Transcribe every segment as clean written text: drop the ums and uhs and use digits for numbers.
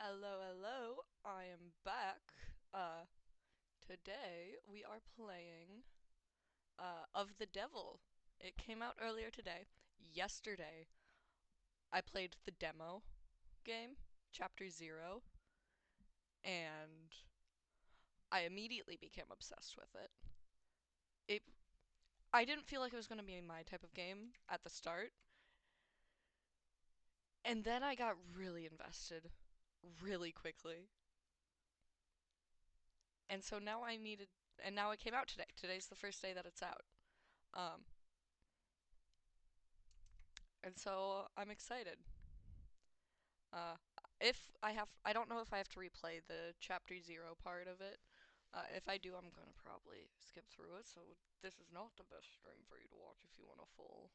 Hello, hello. I am back. Today we are playing Of the Devil. It came out earlier today. Yesterday, I played the demo game, Chapter 0, and I immediately became obsessed with it. It I didn't feel like it was going to be my type of game at the start, and then I got really invested really quickly. And so now I needed and now it came out today. Today's the first day that it's out. Um And so I'm excited. Uh, if I don't know if I have to replay the chapter 0 part of it. If I do, I'm gonna probably skip through it. So this is not the best stream for you to watch if you want a full,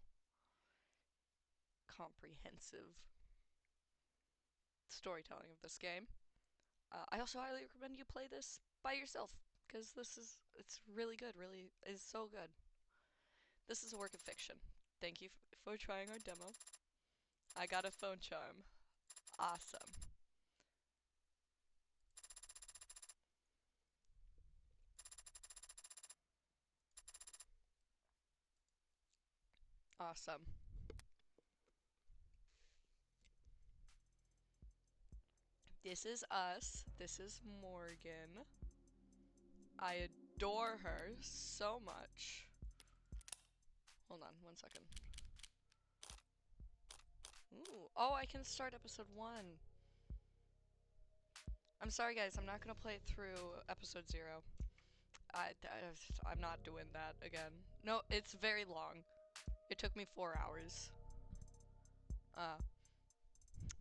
comprehensive storytelling of this game. I also highly recommend you play this by yourself because it's really good. Really is so good. This is a work of fiction. Thank you for trying our demo. I got a phone charm. Awesome. Awesome. This is us. This is Morgan. I adore her so much. Hold on, 1 second. Ooh. Oh, I can start episode 1. I'm sorry, guys. I'm not gonna play it through episode 0. I'm not doing that again. No, it's very long. It took me 4 hours. Uh,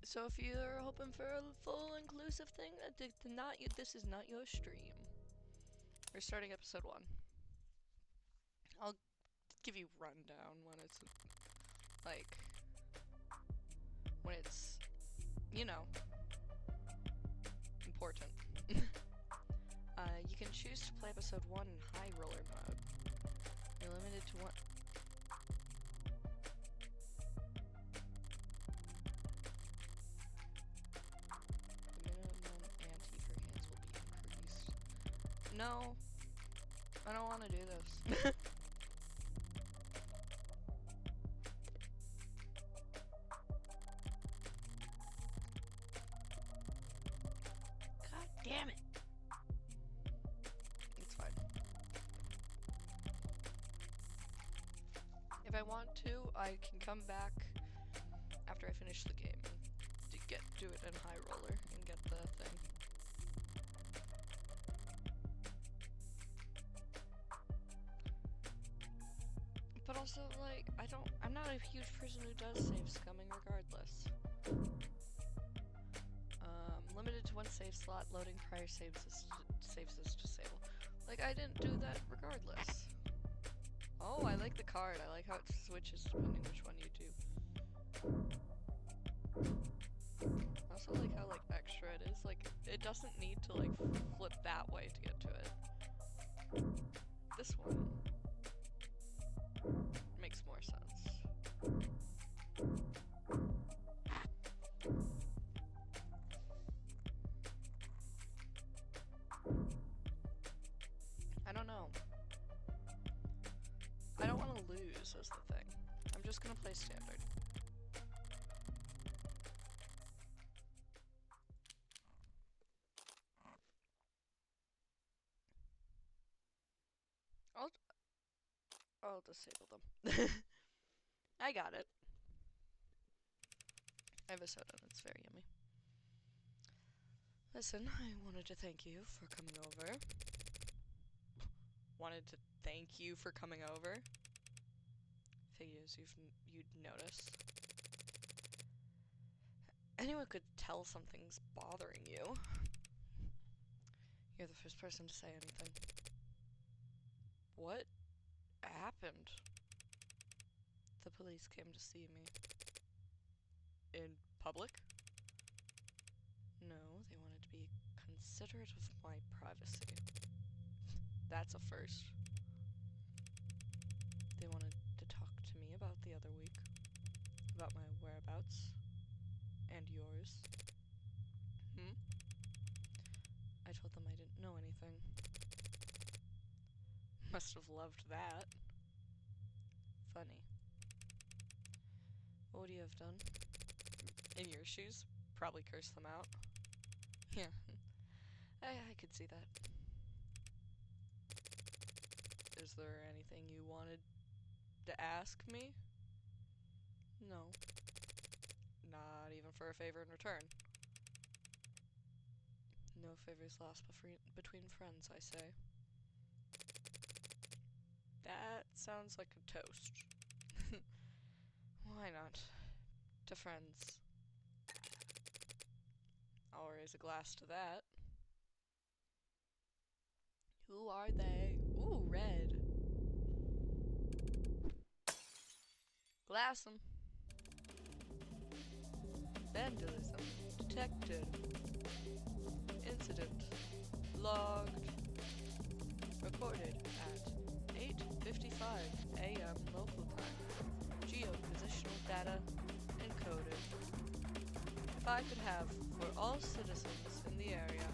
so if you're hoping for a full inclusive thing, this is not your stream. We're starting episode 1. I'll give you rundown when it's like when it's, you know, important. You can choose to play episode 1 in high roller mode. You're limited to one. The minimum ante for hands will be increased. No, I don't want to do this. God damn it! It's fine. If I want to, I can come back after I finish the game and do it in high roller and get the thing. But also, like, I'm not a huge person who does save scumming regardless. Limited to 1 save slot, loading prior saves is disabled. Like, I didn't do that regardless. Oh, I like the card. I like how it switches depending which one you do. I also like how, like, extra it is. Like, it doesn't need to, like, flip that way to get to it. This one makes more sense. I don't know. I don't want to lose, is the thing. I'm just gonna play standard. I'll disable them. I got it. I have a soda and it's very yummy. Listen, I wanted to thank you for coming over. Wanted to thank you for coming over. Figures you'd notice. Anyone could tell something's bothering you. You're the first person to say anything. What happened? The police came to see me. In public? No, they wanted to be considerate of my privacy. That's a first. They wanted to talk to me about the other week. About my whereabouts. And yours. told them I didn't know anything. Must have loved that. Funny. What would you have done? In your shoes? Probably curse them out. Yeah. I could see that. Is there anything you wanted to ask me? No. Not even for a favor in return. No favors lost between friends, I say. That sounds like a toast. Why not? To friends. I'll raise a glass to that. Who are they? Ooh, red. Glass 'em. Vandalism detected. Incident logged. Recorded at 8:55 a.m. local time. Geopositional data encoded. If I could have for all citizens in the area.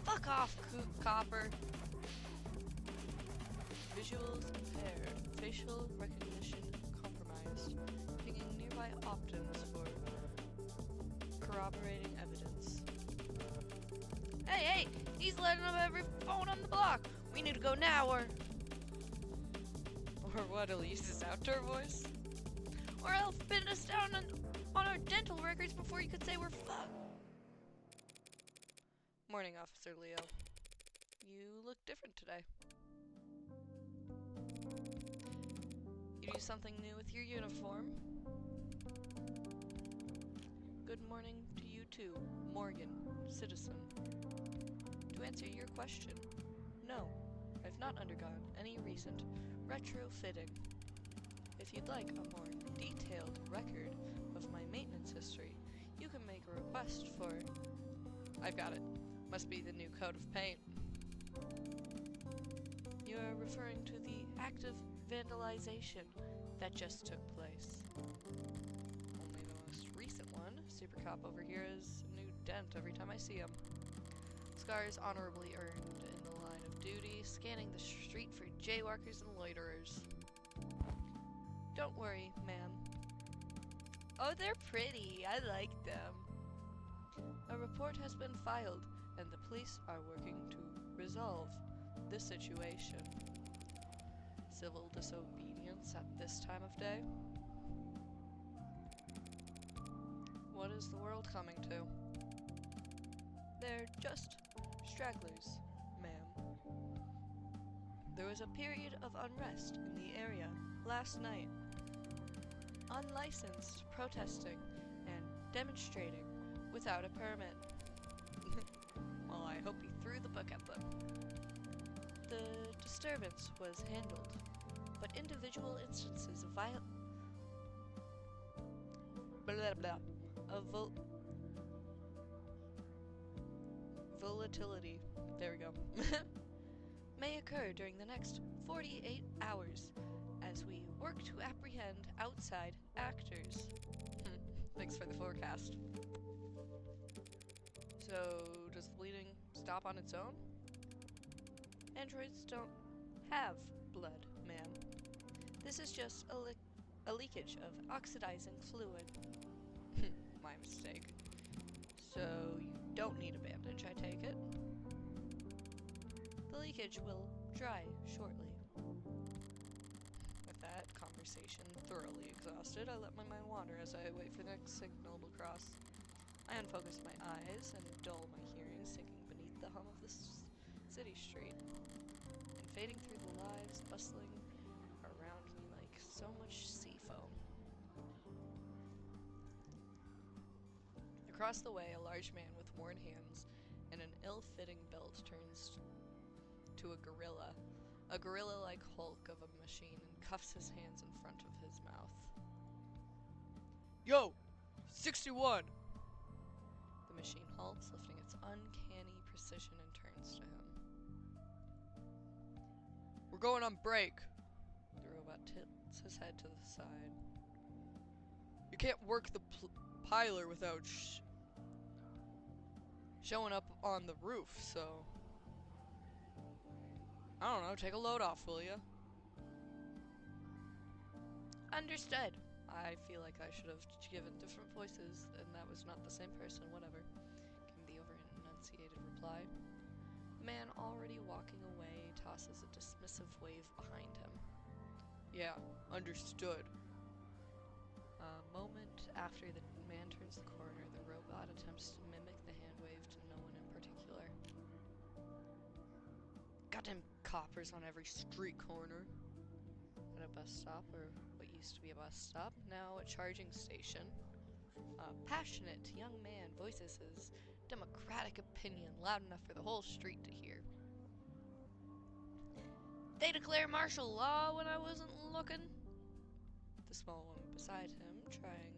Fuck off, copper! Visuals impaired. Facial recognition compromised. Pinging nearby Optons for corroborating evidence. Hey! He's lighting up every phone on the block! We need to go now, or what, Elise's outdoor voice? Or else pin us down on our dental records before you could say we're fucked! Morning, Officer Leo. You look different today. You do something new with your uniform? Good morning to you too, Morgan, citizen. To answer your question, no, I've not undergone any recent retrofitting. If you'd like a more detailed record of my maintenance history, you can make a request for... I've got it. Must be the new coat of paint. You're referring to the active vandalization that just took place. Only the most recent one. Super Cop over here is a new dent every time I see him. Scars honorably earned in the line of duty, scanning the street for jaywalkers and loiterers. Don't worry, ma'am. Oh, they're pretty. I like them. A report has been filed, and the police are working to resolve this situation. Civil disobedience at this time of day? What is the world coming to? They're just stragglers, ma'am. There was a period of unrest in the area last night. Unlicensed protesting and demonstrating without a permit. Well, I hope he threw the book at them. The disturbance was handled, but individual instances of volatility, there we go, may occur during the next 48 hours as we work to apprehend outside actors. Thanks for the forecast. So, does the bleeding stop on its own? Androids don't have blood, ma'am. This is just a leakage of oxidizing fluid. My mistake. So, you don't need a bandage, I take it? The leakage will dry shortly. With that conversation thoroughly exhausted, I let my mind wander as I wait for the next signal to cross. I unfocus my eyes and dull my hearing, sinking beneath the hum of this city street, and fading through the lives bustling around me like so much sea foam. Across the way, a large man with worn hands and an ill-fitting belt turns to a gorilla-like hulk of a machine, and cuffs his hands in front of his mouth. Yo! 61! The machine halts, lifting its uncanny precision, and turns to him. We're going on break! The robot tilts his head to the side. You can't work the piler without showing up on the roof, so... I don't know, take a load off, will ya? Understood. I feel like I should have given different voices, and that was not the same person, whatever. Came the over-enunciated reply. The man already walking away tosses a dismissive wave behind him. Yeah, understood. A moment after the man turns the corner, the robot attempts to mimic the hand wave to no one in particular. Goddamn coppers on every street corner. At a bus stop, or what used to be a bus stop, now a charging station. A passionate young man voices his democratic opinion loud enough for the whole street to hear. They declare martial law when I wasn't looking. The small woman beside him, trying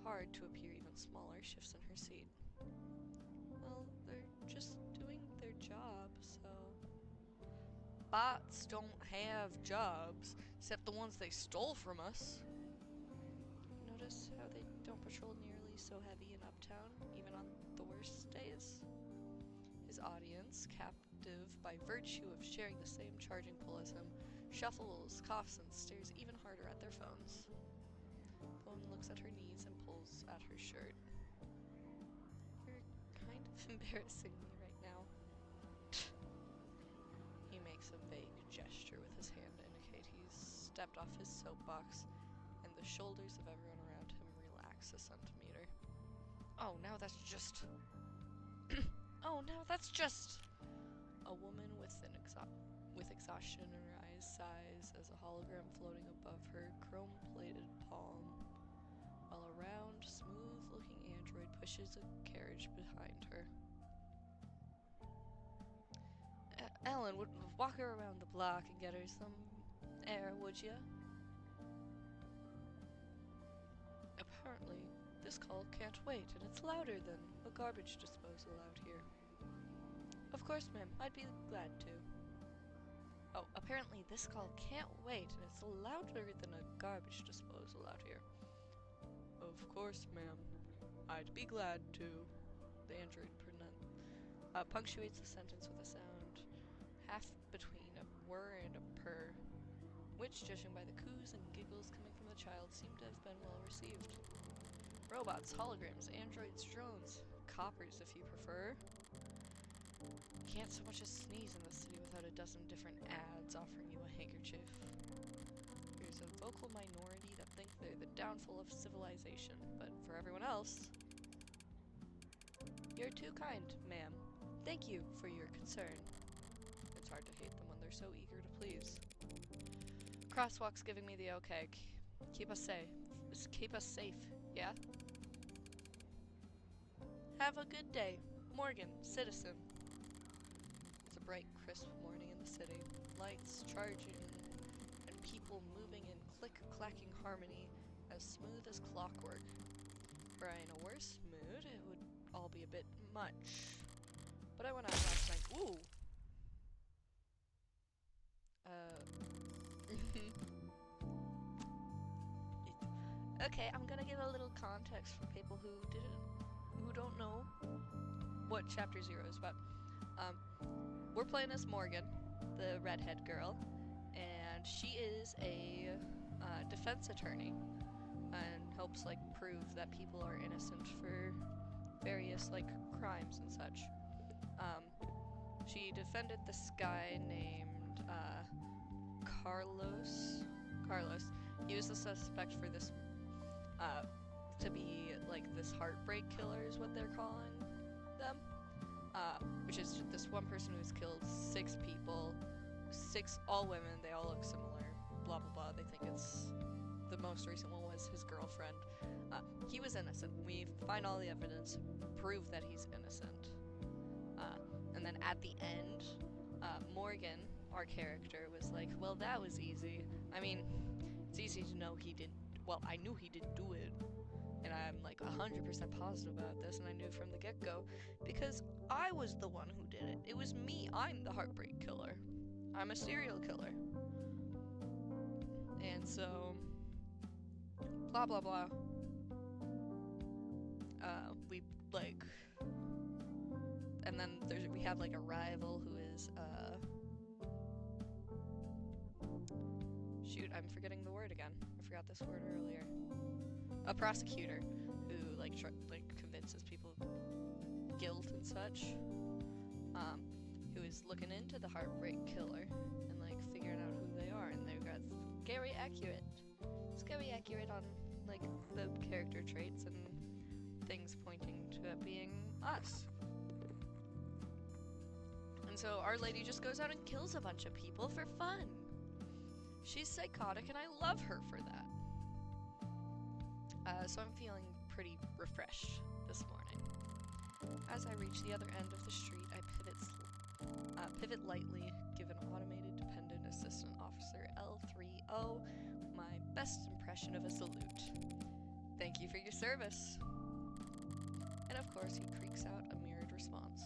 hard to appear even smaller, shifts in her seat. Well, they're just doing their job, so... Bots don't have jobs, except the ones they stole from us. Notice how they don't patrol nearly so heavy in Uptown, even on the worst days? His audience, captive by virtue of sharing the same charging pool as him, shuffles, coughs, and stares even harder at their phones. The woman looks at her knees and pulls at her shirt. You're kind of embarrassing me right now. He makes a vague gesture with his hand to indicate he's stepped off his soapbox, and the shoulders of everyone around him relax a centimeter. Oh, now that's just... oh, now that's just... A woman with exhaustion in her eyes sighs as a hologram floating above her chrome-plated palm, while a round, smooth-looking android pushes a carriage behind her. Ellen, would walk her around the block and get her some air, would ya? Apparently, this call can't wait, and it's louder than a garbage disposal out here. Of course, ma'am, I'd be glad to. Oh, apparently this call can't wait, and it's louder than a garbage disposal out here. Of course, ma'am, I'd be glad to. The android punctuates the sentence with a sound half between a whir and a purr, which, judging by the coos and giggles coming from the child, seem to have been well received. Robots, holograms, androids, drones, coppers if you prefer. Can't so much as sneeze in the city without a dozen different ads offering you a handkerchief. There's a vocal minority that think they're the downfall of civilization, but for everyone else... You're too kind, ma'am. Thank you for your concern. It's hard to hate them when they're so eager to please. Crosswalk's giving me the okay. Keep us safe. Keep us safe, yeah? Have a good day. Morgan, citizen. It's a bright, crisp morning in the city. Lights charging and people moving in click-clacking harmony as smooth as clockwork. Were I in a worse mood, it would all be a bit much. But I went out last night. Ooh! Okay, I'm gonna give a little context for people who don't know what Chapter 0 is about. We're playing as Morgan, the redhead girl, and she is a defense attorney and helps like prove that people are innocent for various like crimes and such. She defended this guy named Carlos. He was the suspect for this to be like this heartbreak killer is what they're calling them. Which is this one person who's killed 6 people, 6 all women, they all look similar, blah blah blah. They think it's the most recent one was his girlfriend. He was innocent. We find all the evidence, prove that he's innocent. And then at the end, Morgan, our character, was like, well, that was easy. I mean, it's easy to know he didn't, well, I knew he didn't do it. And I'm like 100% positive about this, and I knew from the get-go, because I was the one who did it. It was me. I'm the heartbreak killer. I'm a serial killer. And so, blah blah blah. We like and then we have like a rival who is shoot, I'm forgetting the word again. I forgot this word earlier. A prosecutor who like convinces people guilt and such. Who is looking into the Heartbreak Killer and like figuring out who they are, and they've got scary accurate on like the character traits and things pointing to it being us. And so Our Lady just goes out and kills a bunch of people for fun. She's psychotic and I love her for that. So I'm feeling pretty refreshed this morning. As I reach the other end of the street, I pivot lightly, give an automated dependent assistant officer L3O my best impression of a salute. Thank you for your service. And of course he creaks out a mirrored response.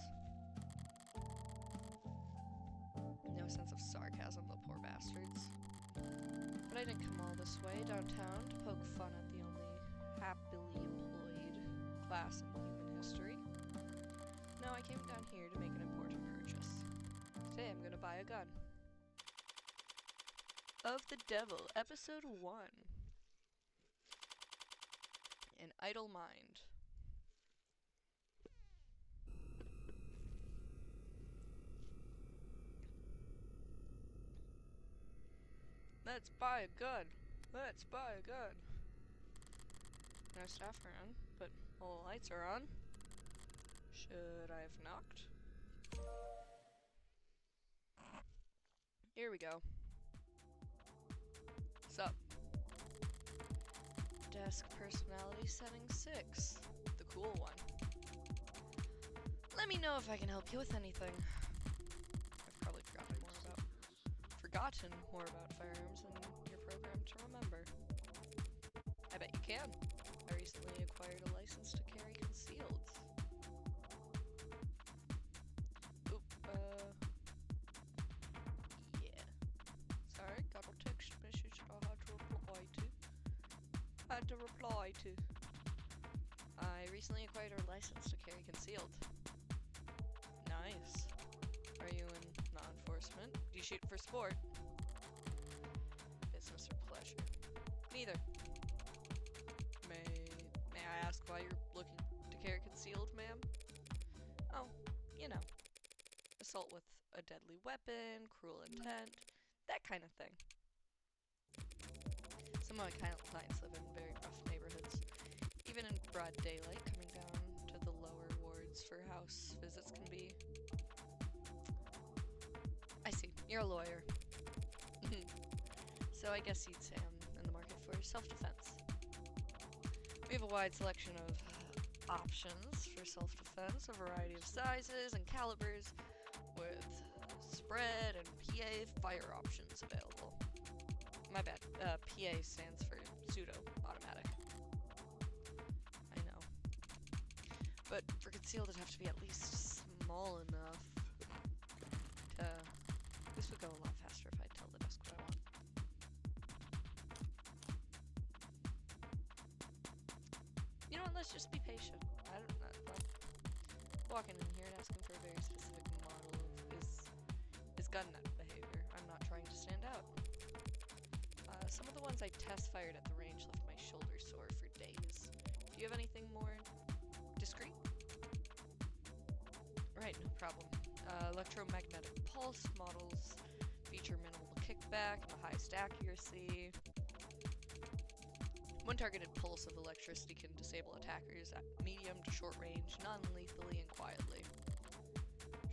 No sense of sarcasm, the poor bastards. But I didn't come all this way downtown to poke fun at the only happily employed class in human history. No, I came down here to make an important purchase. Today I'm gonna buy a gun. Of the Devil, Episode 1. An Idle Mind. Let's buy a gun. Let's buy a gun. No staff around, but all the lights are on. Should I have knocked? Here we go. Sup? Desk personality setting 6. The cool one. Let me know if I can help you with anything. I've probably forgotten more about firearms than you're programmed to remember. I bet you can. I recently acquired a license to carry concealed. Yeah. Sorry, got a text message I had to reply to. I recently acquired a license to carry concealed. Nice. Are you in law enforcement? Do you shoot for sport? Business or pleasure? Neither. May I ask why you're looking to carry concealed, ma'am? Oh, you know. Assault with a deadly weapon, cruel intent, that kind of thing. Some of my clients live in very rough neighborhoods. Even in broad daylight, coming down to the lower wards for house visits can be... I see. You're a lawyer. So I guess you'd say I'm in the market for self-defense. We have a wide selection of options for self-defense, a variety of sizes and calibers, with spread and PA fire options available. My bad. PA stands for pseudo-automatic. I know. But for concealed, it'd have to be at least small enough to... This would go a lot faster if I tell the desk what I want. You know what, let's just be patient. I don't know, like, walking in here and asking for a very specific model is gun nut behavior. I'm not trying to stand out. Some of the ones I test fired at the range left my shoulder sore for days. Do you have anything more discreet? Right, no problem. Electromagnetic pulse models feature minimal kickback and the highest accuracy. One targeted pulse of electricity can disable attackers at medium to short range, non-lethally and quietly.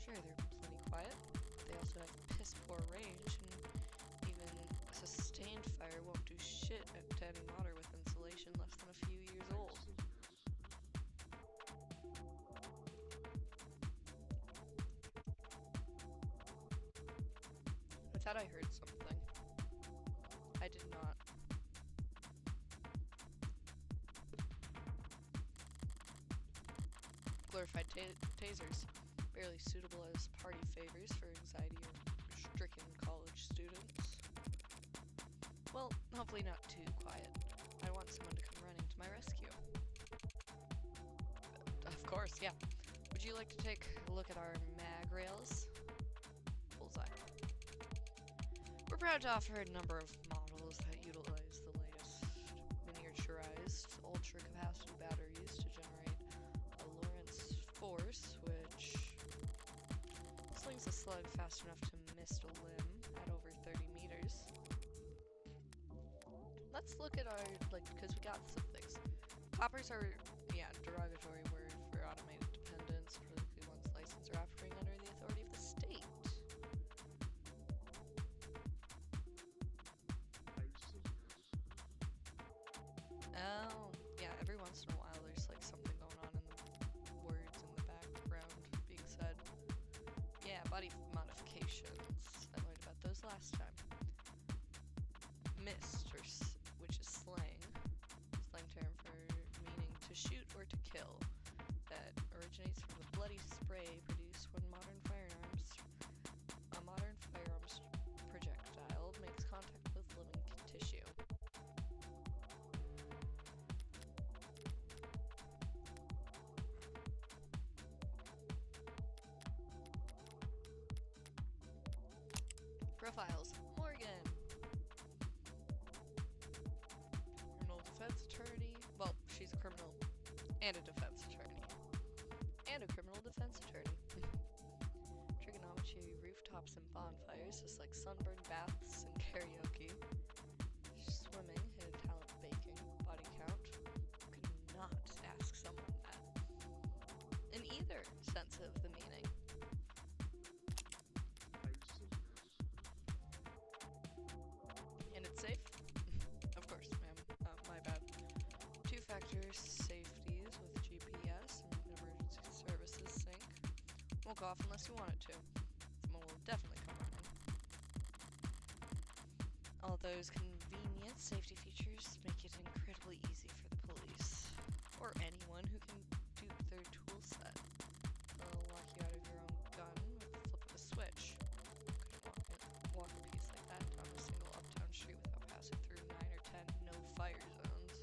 Sure, they're plenty quiet. They also have piss poor range, and even sustained fire won't do shit to any modder with insulation less than a few years old. I thought I heard something. I did not. Glorified tasers, barely suitable as party favors for anxiety or stricken college students. Well, hopefully not too quiet. I want someone to come running to my rescue. Of course, yeah. Would would you like to take a look at our mag rails? Bullseye. We're proud to offer a number of models that utilize the latest miniaturized ultra-capacity batteries to generate a Lorentz force, which slings a slug fast enough to mist a limb at over 30 meters. Let's look at our, because we got some things. Coppers are, derogatory word for automated dependents, particularly ones licensed or operating under the authority of the state. Oh, yeah, every once in a while there's like something going on in the words in the background being said. Yeah, body modifications. I learned about those last time. Mist, which is slang term for meaning to shoot or to kill, that originates from the bloody spray produced when a modern firearms projectile makes contact with living tissue. Profiles. Morgan. Criminal defense attorney. Well, she's a criminal and a defense attorney. And a criminal defense attorney. Trigonometry, rooftops, and bonfires, just like sunburn baths and karaoke. Swimming, hidden talent, baking, body count. Could not ask someone that. In either sense of the meaning. And it's safe? Of course, ma'am. My bad. Two-factor safeties with GPS and emergency services sync. Won't go off unless you want it to. Someone will definitely come running. All those convenient safety features make it incredibly easy for the police. Or anyone who can dupe their tool set. They'll lock you out of your own gun with the flip of a switch. Couldn't walk a piece like that down a single uptown street without passing through 9 or 10 no-fire zones.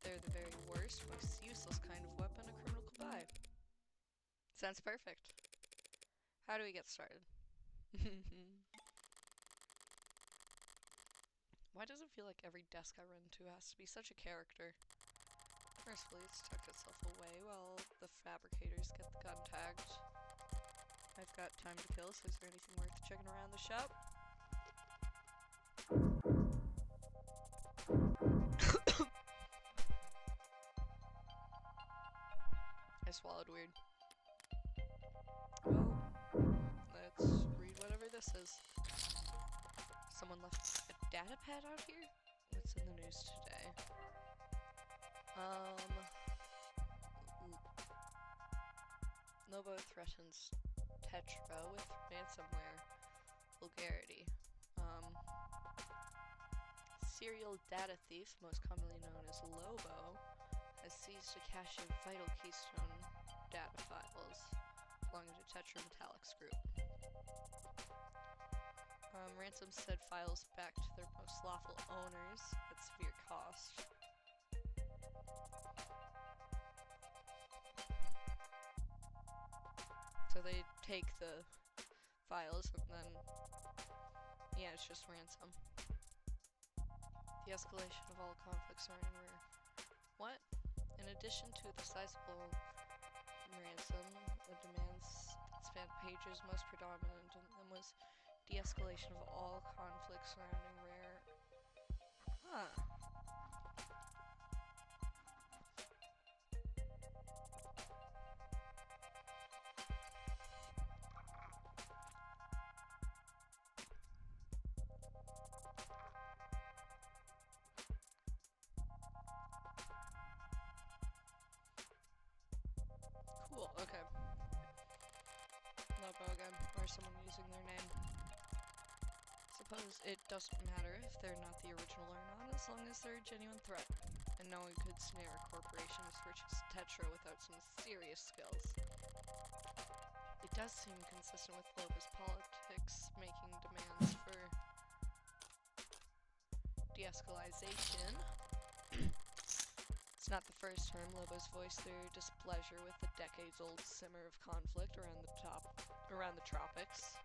They're the very worst, most useless kind of weapon a criminal could buy. Sounds perfect. How do we get started? Why does it feel like every desk I run into has to be such a character? Mercifully, it's tucked itself away while the fabricators get the gun tagged. I've got time to kill, so is there anything worth checking around the shop? I swallowed weird. Well, let's read whatever this is. Someone left a data pad out here? What's in the news today? Lobo threatens Tetra with ransomware vulgarity. Serial data thief, most commonly known as Lobo, has seized a cache of vital keystone data files belonging to Tetra Metallics Group. Ransom said files back to their most lawful owners at severe cost. So they take the files and then, yeah, it's just ransom. The escalation of all conflicts are in rare. What? In addition to the sizable ransom, the demands that spanned pages, most predominant in them was de-escalation of all conflicts surrounding rare. Huh. Cool, okay. Lobo again, or someone using their name. Suppose it doesn't matter if they're not the original or not, as long as they're a genuine threat. And no one could snare a corporation as rich as Tetra without some serious skills. does seem consistent with Loba's politics, making demands for de-escalation. It's not the first time Lobos voiced their displeasure with the decades-old simmer of conflict around the tropics.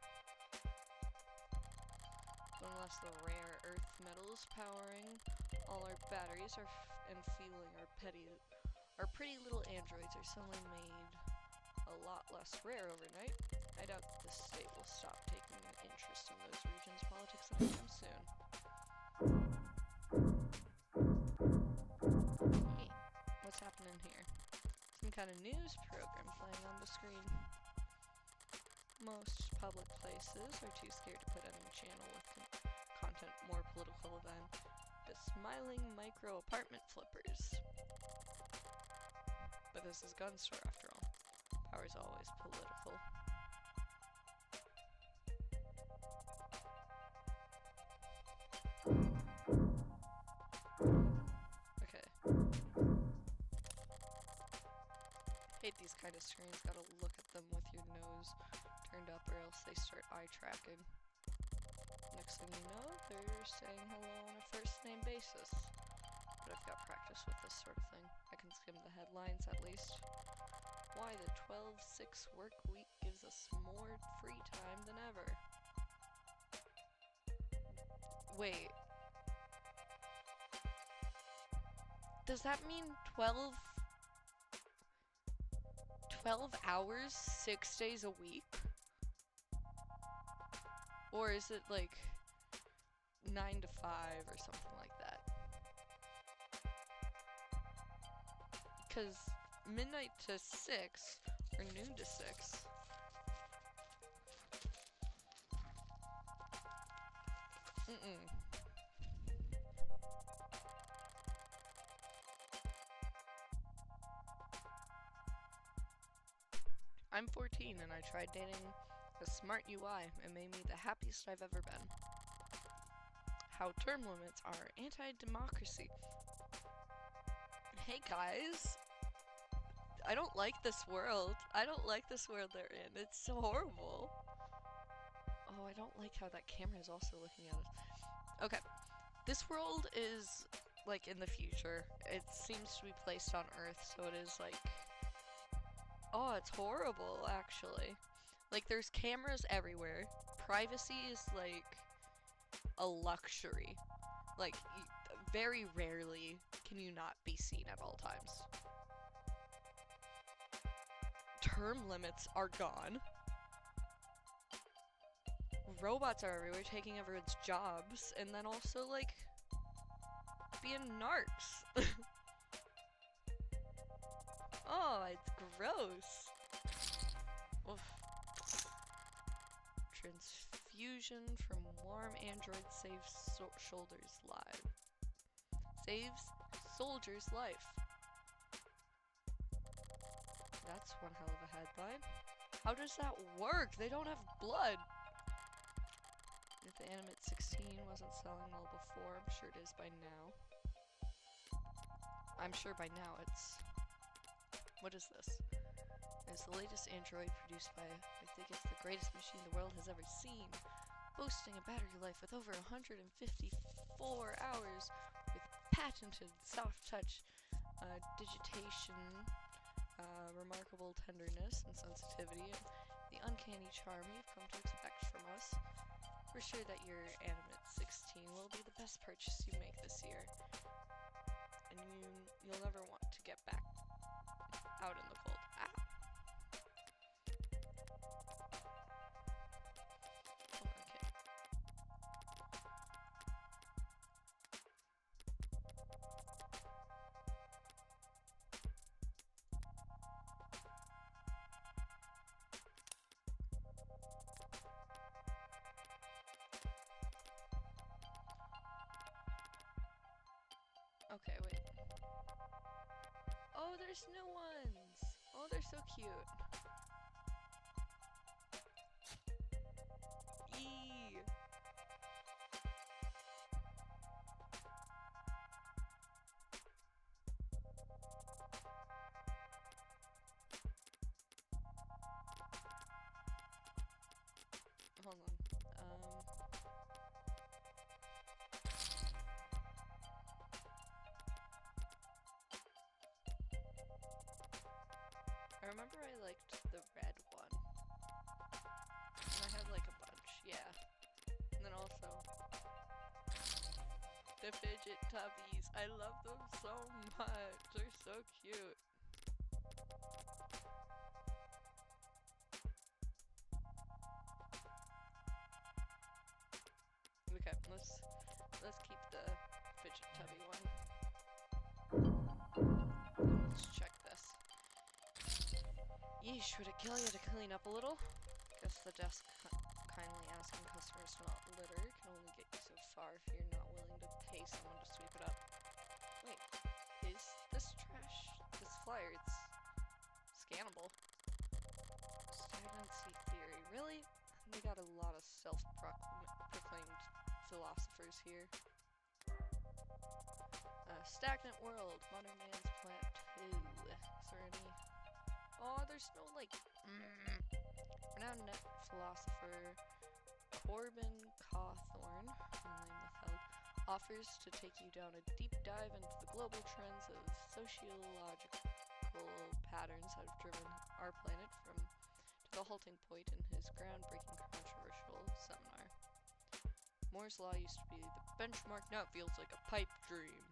But unless the rare earth metals powering all our batteries and fueling our pretty little androids are suddenly made a lot less rare overnight, I doubt that the state will stop taking an interest in those regions' politics anytime soon. Hey, what's happening here? Some kind of news program playing on the screen. Most public places are too scared to put any channel with content more political than the smiling micro apartment flippers. But this is gun store after all. Power's always political. Okay. Hate these kind of screens, gotta look at them with your nose turned up or else they start eye tracking. Next thing you know, they're saying hello on a first name basis. But I've got practice with this sort of thing. I can skim the headlines at least. Why the 12-6 work week gives us more free time than ever. Wait. Does that mean 12 hours, 6 days a week? Or is it like 9 to 5 or something like that? Because midnight to 6 or noon to 6. I'm 14 and I tried dating a smart UI. It made me the happiest I've ever been. How term limits are anti-democracy. Hey guys, I don't like this world. I don't like this world they're in. It's so horrible. Oh, I don't like how that camera is also looking at us. Okay, this world is like in the future. It seems to be placed on Earth, so it is like, oh, it's horrible actually. Like there's cameras everywhere. Privacy is like a luxury. Like very rarely can you not be seen at all times. Term limits are gone. Robots are everywhere, taking everyone's jobs, and then also like being narcs. Oh, it's gross. Oof. Transfusion from warm android saves shoulders live. Saves soldier's life. That's one hell of a headline. How does that work? They don't have blood. If the Animate 16 wasn't selling well before, I'm sure it is by now. I'm sure by now it's... What is this? It's the latest android produced by, I think it's the greatest machine the world has ever seen. Boasting a battery life with over 154 hours with patented soft touch digitation, remarkable tenderness and sensitivity, and the uncanny charm you've come to expect from us. We're sure that your Animate 16 will be the best purchase you make this year, and you'll never want to get back out in the cold. Ah. Okay, wait. Oh, there's new ones! Oh, they're so cute. Eee! remember I liked the red one. And I had like a bunch, yeah. And then also the fidget tubbies. I love them so much. They're so cute. Okay, let's keep the fidget tubby one. Let's check this. Yeesh, would it kill you to clean up a little? Guess the desk kindly asking customers to not litter can only get you so far if you're not willing to pay someone to sweep it up. Wait, is this trash? This flyer, it's scannable. Stagnancy theory, really? They got a lot of self-proclaimed philosophers here. Stagnant world, modern man's plateau. Is there any? Oh, there's no like. Renowned net philosopher Corbin Cawthorne, name withheld, offers to take you down a deep dive into the global trends of sociological patterns that have driven our planet to the halting point in his groundbreaking controversial seminar. Moore's Law used to be the benchmark, now it feels like a pipe dream.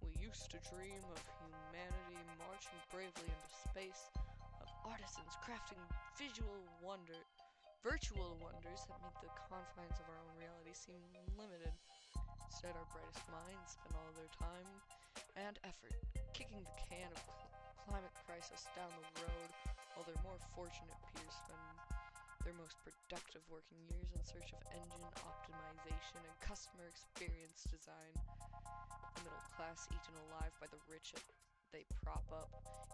We used to dream of humanity marching bravely into space, of artisans crafting virtual wonders that made the confines of our own reality seem limited. Instead, our brightest minds spend all their time and effort kicking the can of climate crisis down the road, while their more fortunate peers spend their most productive working years in search of engine optimization and customer experience design. The middle class, eaten alive by the rich they prop up,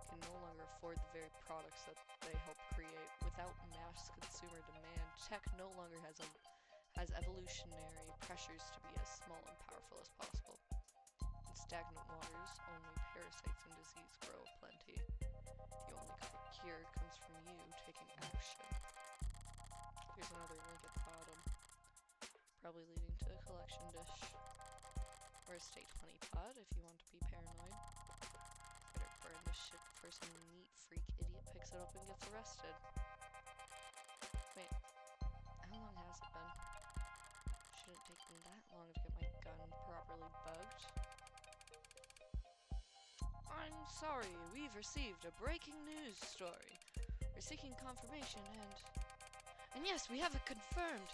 can no longer afford the very products that they help create. Without mass consumer demand, tech no longer has evolutionary pressures to be as small and powerful as possible. In stagnant waters, only parasites and disease grow aplenty. The only cure comes from you taking action. There's another link at the bottom, probably leading to a collection dish. Or a state honeypot if you want to be paranoid. Better burn this shit before some neat freak idiot picks it up and gets arrested. Wait, how long has it been? Shouldn't take me that long to get my gun properly bugged. I'm sorry, we've received a breaking news story. We're seeking confirmation and yes, we have it confirmed.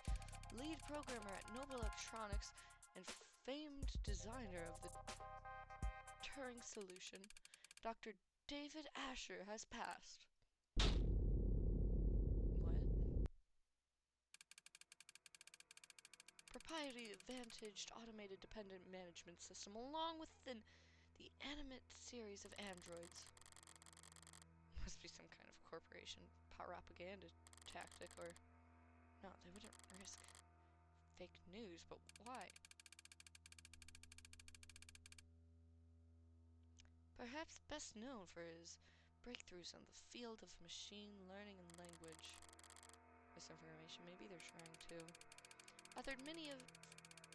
Lead programmer at Noble Electronics and famed designer of the Turing solution, Dr. David Asher, has passed. What? Proprietary advantaged automated dependent management system along with the animate series of androids. Must be some kind of corporation propaganda tactic, or no, they wouldn't risk fake news, but why? Perhaps best known for his breakthroughs in the field of machine learning and language. Misinformation, maybe they're trying to. Authored many of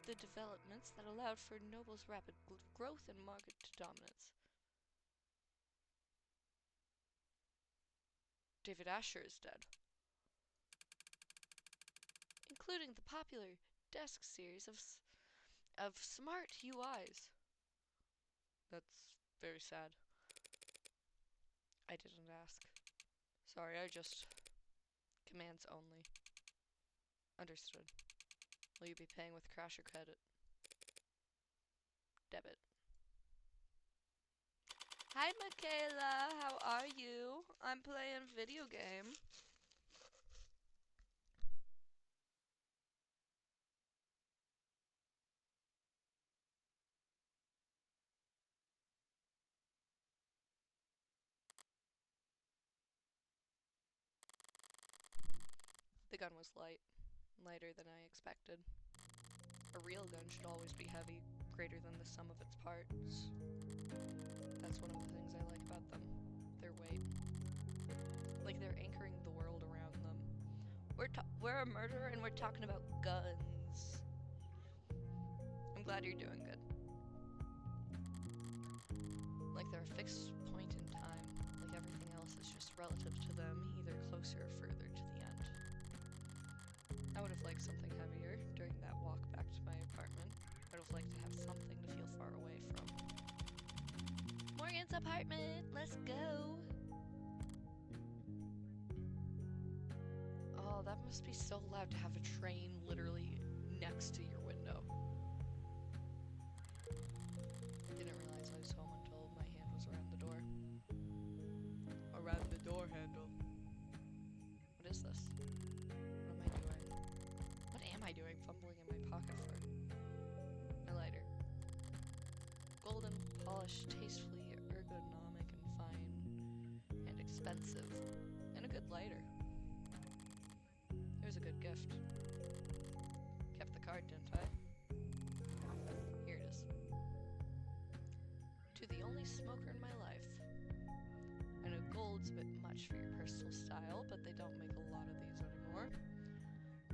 the developments that allowed for Noble's rapid growth and market dominance. David Asher is dead. Including the popular desk series of smart UIs. That's very sad. I didn't ask. Sorry, I just... Commands only. Understood. Will you be paying with cash or credit? Debit. Hi, Michaela. How are you? I'm playing video game. The gun was light. Lighter than I expected. A real gun should always be heavy, greater than the sum of its parts. That's one of the things I like about them. Their weight. Like they're anchoring the world around them. We're a murderer and we're talking about guns. I'm glad you're doing good. Like they're a fixed point in time. Like everything else is just relative to them, either closer or further to the end. I would have liked something heavier during that walk back to my apartment. I would have liked to have something to feel far away from. Morgan's apartment! Let's go! Oh, that must be so loud to have a train literally next to your window. Didn't realize I was home until my hand was around the door. Around the door handle. What is this? What am I doing? What am I doing fumbling in my pocket for? My lighter. Golden, polished, tastefully ergonomic and fine and expensive. And a good lighter. It was a good gift. Kept the card, didn't I? Here it is. To the only smoker in my life. I know gold's a bit much for your personal style, but they don't make a lot of these anymore.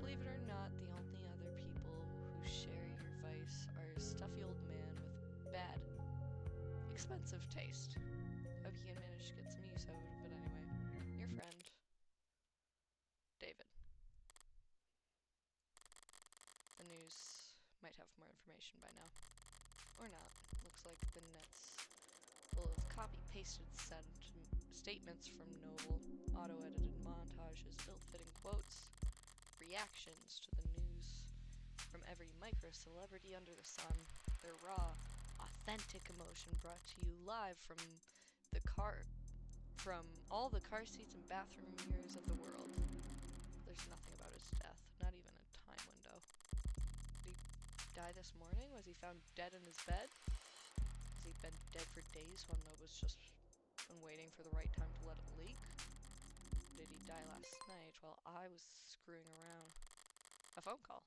Believe it or not, the only other people who share your vice are a stuffy old man with bad, expensive taste. Hope you can manage to get some use out of it anyway. Your friend, David. The news might have more information by now. Or not. Looks like the net's full of copy-pasted statements from Noble, auto-edited montages, ill-fitting quotes, reactions to the news from every micro-celebrity under the sun. Their raw, authentic emotion brought to you live from all the car seats and bathroom mirrors of the world. There's nothing about his death, not even a time window. Did he die this morning? Was he found dead in his bed? Has he been dead for days while Nova's just been waiting for the right time to let it leak? Did he die last night while I was screwing around? A phone call.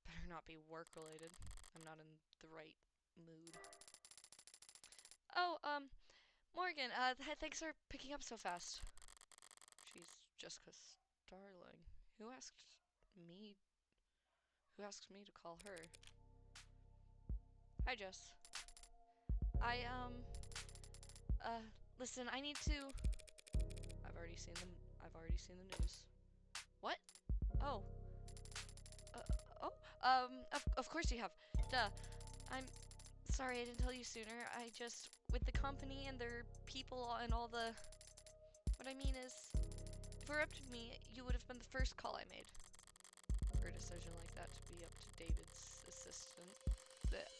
Better not be work-related. I'm not in the right mood. Oh, Morgan, thanks for picking up so fast. She's Jessica's darling. Who asked me to call her? Hi, Jess. Listen, I need to... I've already seen the news. What? Oh. Of course you have. Duh. I'm sorry I didn't tell you sooner. I just, with the company and their people and all the... What I mean is, if it were up to me, you would have been the first call I made. For a decision like that to be up to David's assistant.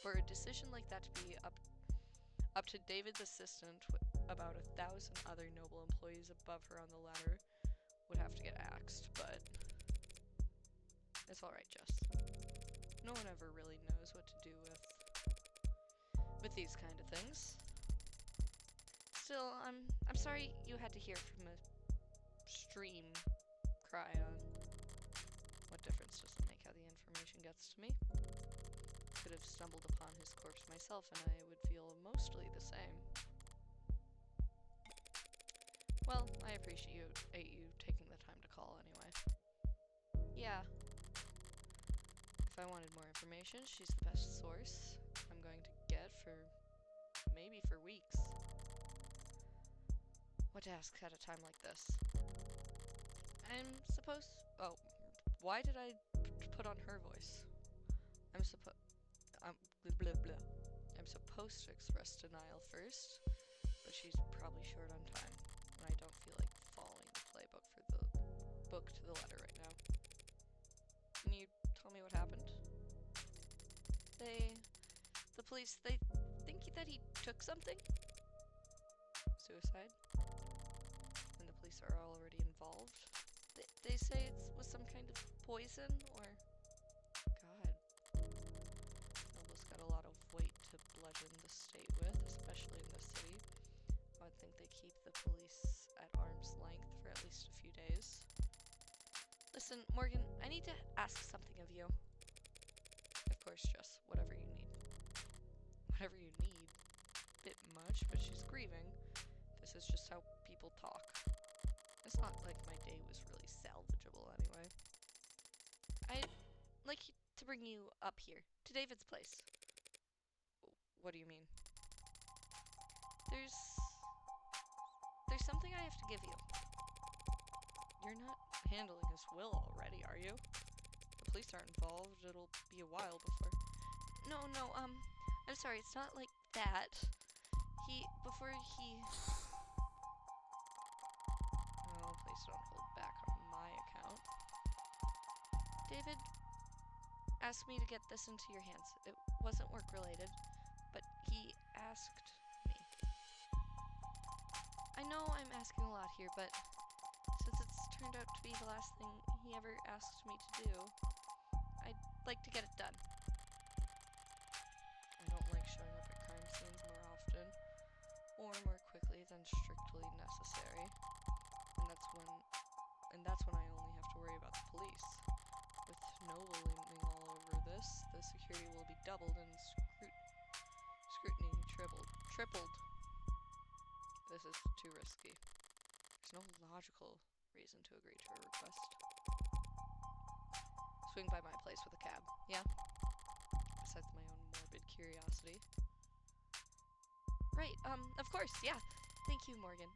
For a decision like that to be up to David's assistant, about 1,000 other Noble employees above her on the ladder would have to get axed, but it's alright, Jess. No one ever really knows what to do with these kind of things. Still, I'm sorry you had to hear from a stream cry on. What difference does it make how the information gets to me? Could have stumbled upon his corpse myself and I would feel mostly the same. Well, I appreciate you taking the time to call anyway. Yeah. If I wanted more information, she's the best source I'm going to get for maybe for weeks. What to ask at a time like this? Oh, why did I put on her voice? I'm supposed to express denial first, but she's probably short on time, and I don't feel like following the playbook for the book to the letter right now. Can you tell me what happened? The police, they think that he took something? Suicide? And the police are already involved? They say it was some kind of poison, or... God. Noble's got a lot of weight to bludgeon the state with, especially in this city. I would think they keep the police at arm's length for at least a few days. Listen, Morgan, I need to ask something of you. Of course, Jess, whatever you need. Whatever you need. Bit much, but she's grieving. This is just how people talk. It's not like my day was really salvageable anyway. I'd like to bring you up here, to David's place. What do you mean? There's There's something I have to give you. You're not handling his will already, are you? The police aren't involved. It'll be a while before... No, I'm sorry. It's not like that. Before he... Oh, please don't hold back on my account. David asked me to get this into your hands. It wasn't work-related, but he asked me. I know I'm asking a lot here, but since it's turned out to be the last thing he ever asked me to do, I'd like to get it done. I don't like showing up at crime scenes more often, or more quickly than strictly necessary. And that's when I only have to worry about the police. With Noble looming all over this, the security will be doubled and scrutiny tripled. This is too risky. There's no logical reason to agree to a request. Swing by my place with a cab, yeah? Besides my own morbid curiosity. Right, of course, yeah. Thank you, Morgan.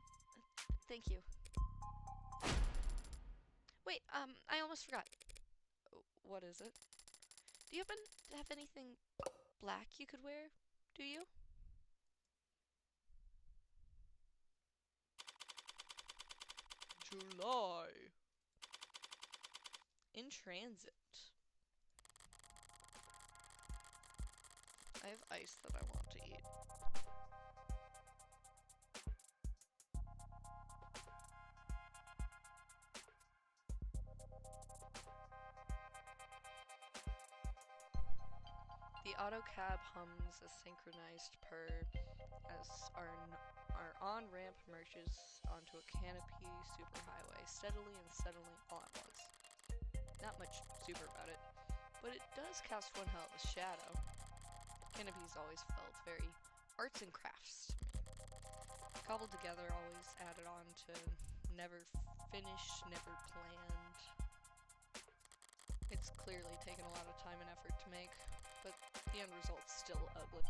Thank you. Wait, I almost forgot. What is it? Do you happen to have anything black you could wear? Do you? July. In transit. I have ice that I want to eat. The auto cab hums a synchronized purr as our on-ramp merges onto a canopy superhighway, steadily and suddenly all at once. Not much super about it, but it does cast one hell of a shadow. Canopies always felt very arts and crafts to me. Cobbled together, always added on to never finished, never planned. It's clearly taken a lot of time and effort to make, but the end result's still ugly.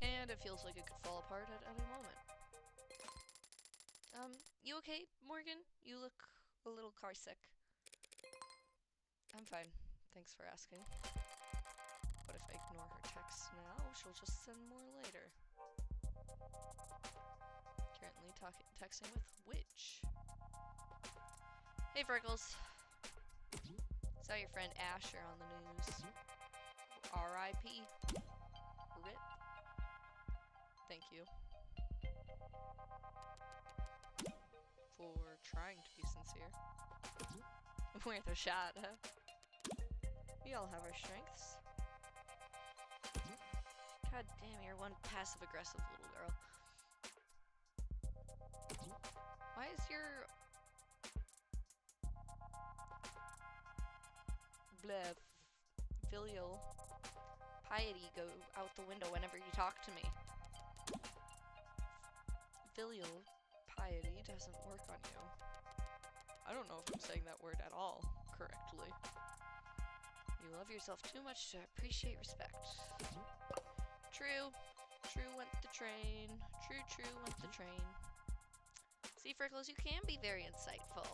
And it feels like it could fall apart at any moment. You okay, Morgan? You look a little car sick. I'm fine. Thanks for asking. But if I ignore her texts now, she'll just send more later. Currently texting with Witch. Hey, Freckles. Saw your friend Asher on the news. R.I.P. RIP. Thank you. For trying to be sincere. Worth a shot, huh? We all have our strengths. God damn, you're one passive-aggressive little girl. Why is your... filial piety go out the window whenever you talk to me? Filial piety doesn't work on you. I don't know if I'm saying that word at all correctly. You love yourself too much to appreciate respect. True. True went the train. True went the train. See, Freckles, you can be very insightful.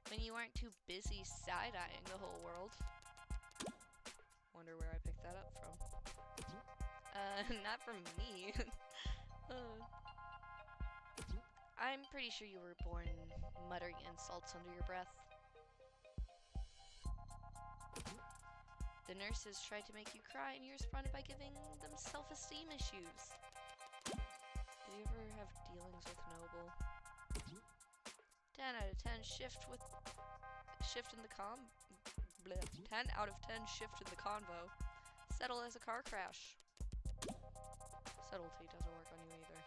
When you aren't too busy side-eyeing the whole world. Wonder where I picked that up from. Not from me. I'm pretty sure you were born muttering insults under your breath. The nurses tried to make you cry and you responded by giving them self-esteem issues. Did you ever have dealings with Noble? 10 out of 10 shift in the 10 out of 10 shift in the convo. Settle as a car crash. Subtlety doesn't work on you either.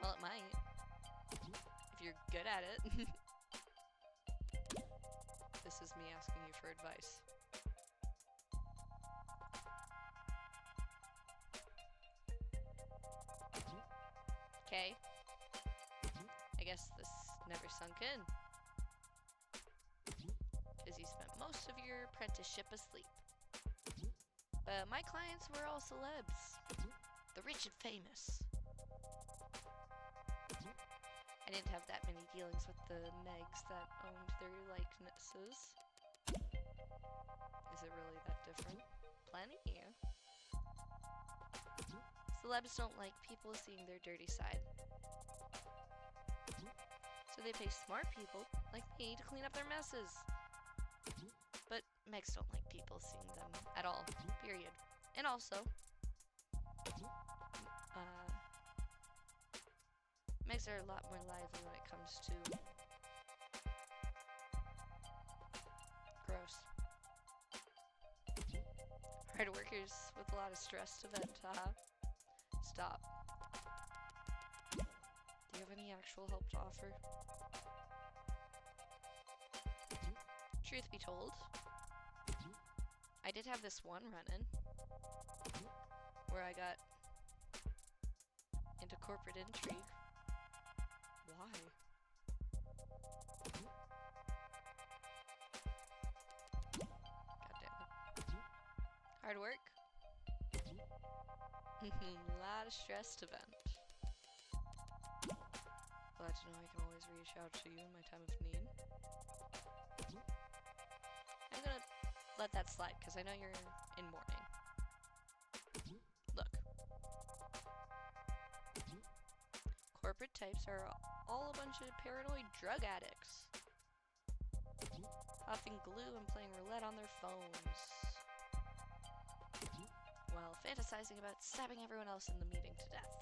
Well, it might. If you're good at it. This is me asking you for advice. Okay. I guess this never sunk in. Because you spent most of your apprenticeship asleep. But my clients were all celebs. The the rich and famous. I didn't have that many dealings with the Megs that owned their likenesses. Is it really that different? Plenty, yeah. Celebs don't like people seeing their dirty side. So they pay smart people like me to clean up their messes. But Megs don't like people seeing them at all, period. And also, Megs are a lot more lively when it comes to gross. Hard workers with a lot of stress to vent, haha. Stop. Do you have any actual help to offer? Truth be told, I did have this one run-in where I got into corporate intrigue. Why? God damn it. Hard work. A lot of stress to vent. Glad to know I can always reach out to you in my time of need. I'm gonna let that slide because I know you're in mourning. Look. Corporate types are all a bunch of paranoid drug addicts. Popping glue and playing roulette on their phones. While fantasizing about stabbing everyone else in the meeting to death.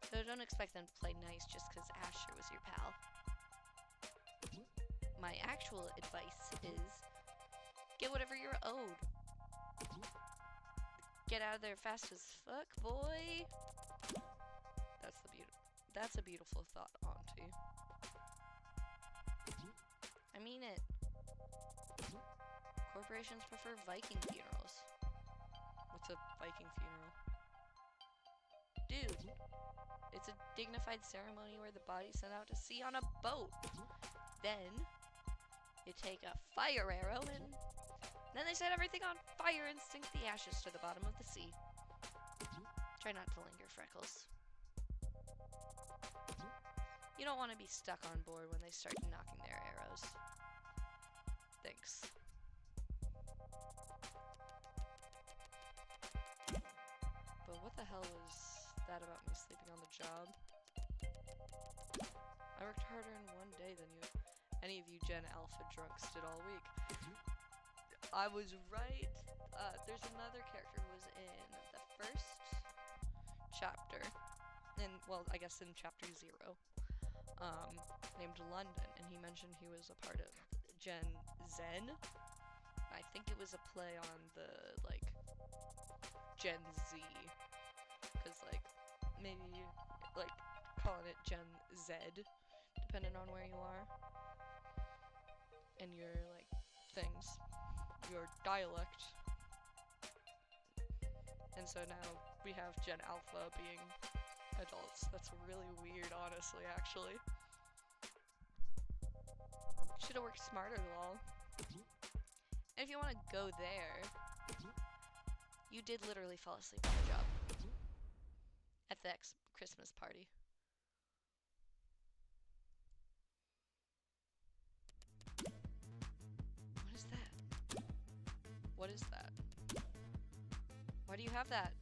So don't expect them to play nice just because Asher was your pal. My actual advice is, get whatever you're owed. Get out of there fast as fuck, boy. That's a beautiful thought, auntie. I mean it. Corporations prefer Viking funerals. What's a Viking funeral? Dude, it's a dignified ceremony where the body's sent out to sea on a boat. Then, you take a fire arrow and then they set everything on fire and sink the ashes to the bottom of the sea. Try not to linger, Freckles. You don't want to be stuck on board when they start knocking their arrows. Thanks. But what the hell was that about me sleeping on the job? I worked harder in one day than any of you Gen Alpha drunks did all week. I was right. There's another character who was in the first chapter, well, I guess in chapter 0, named London, and he mentioned he was a part of Gen Zen. I think it was a play on the, like, Gen Z, because, like, maybe, like, calling it Gen Z, depending on where you are, and your, like, things, your dialect. And so now we have Gen Alpha being adults. That's really weird, honestly, actually. Should've worked smarter, lol. And if you want to go there, you did literally fall asleep on the job. At the Christmas party. What is that? What is that? Why do you have that?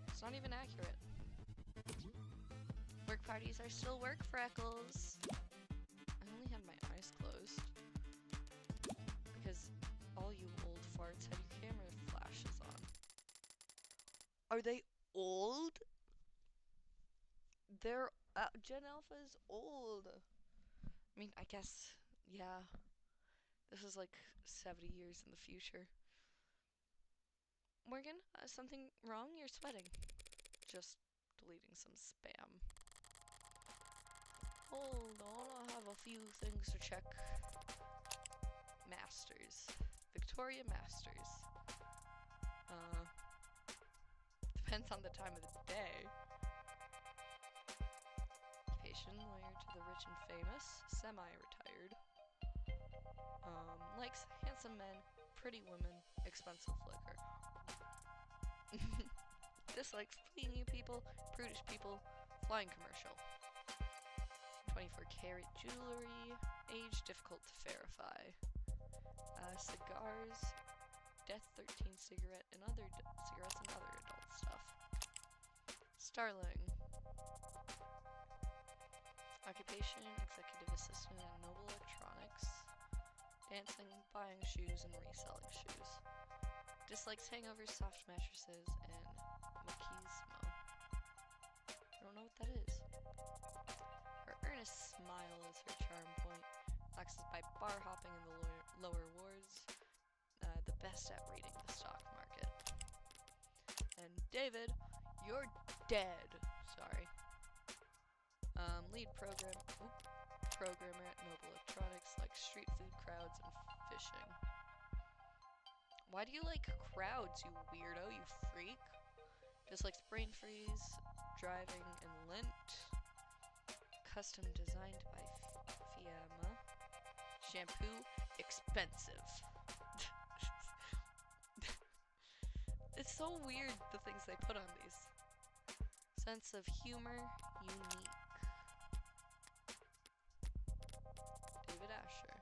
It's not even accurate. Work parties are still work, Freckles. I only had my eyes closed. Because all you old farts had your camera flashes on. Are they old? They're, Gen Alpha is old. I mean, I guess, yeah. This is like 70 years in the future. Morgan, something wrong? You're sweating. Just deleting some spam. Hold on, I have a few things to check. Masters. Victoria Masters. Depends on the time of the day. Occupation, lawyer to the rich and famous. Semi-retired. Likes handsome men, pretty women, expensive liquor. Dislikes clingy people, prudish people, flying commercial. 24-karat jewelry, age difficult to verify. Cigars, Death 13 cigarette and other cigarettes and other adult stuff. Starling. Occupation, executive assistant in Noble Electronics. Dancing, buying shoes and reselling shoes. Dislikes hangovers, soft mattresses, and machismo. I don't know what that is. Her earnest smile is her charm point. Relaxes by bar hopping in the lower wards. The best at reading the stock market. And David, you're dead. Sorry. Lead programmer at Noble Electronics, like street food, crowds, and fishing. Why do you like crowds, you weirdo, you freak? Dislikes brain freeze, driving, and lint. Custom designed by Fiamma. Shampoo, expensive. It's so weird, the things they put on these. Sense of humor, unique. David Asher.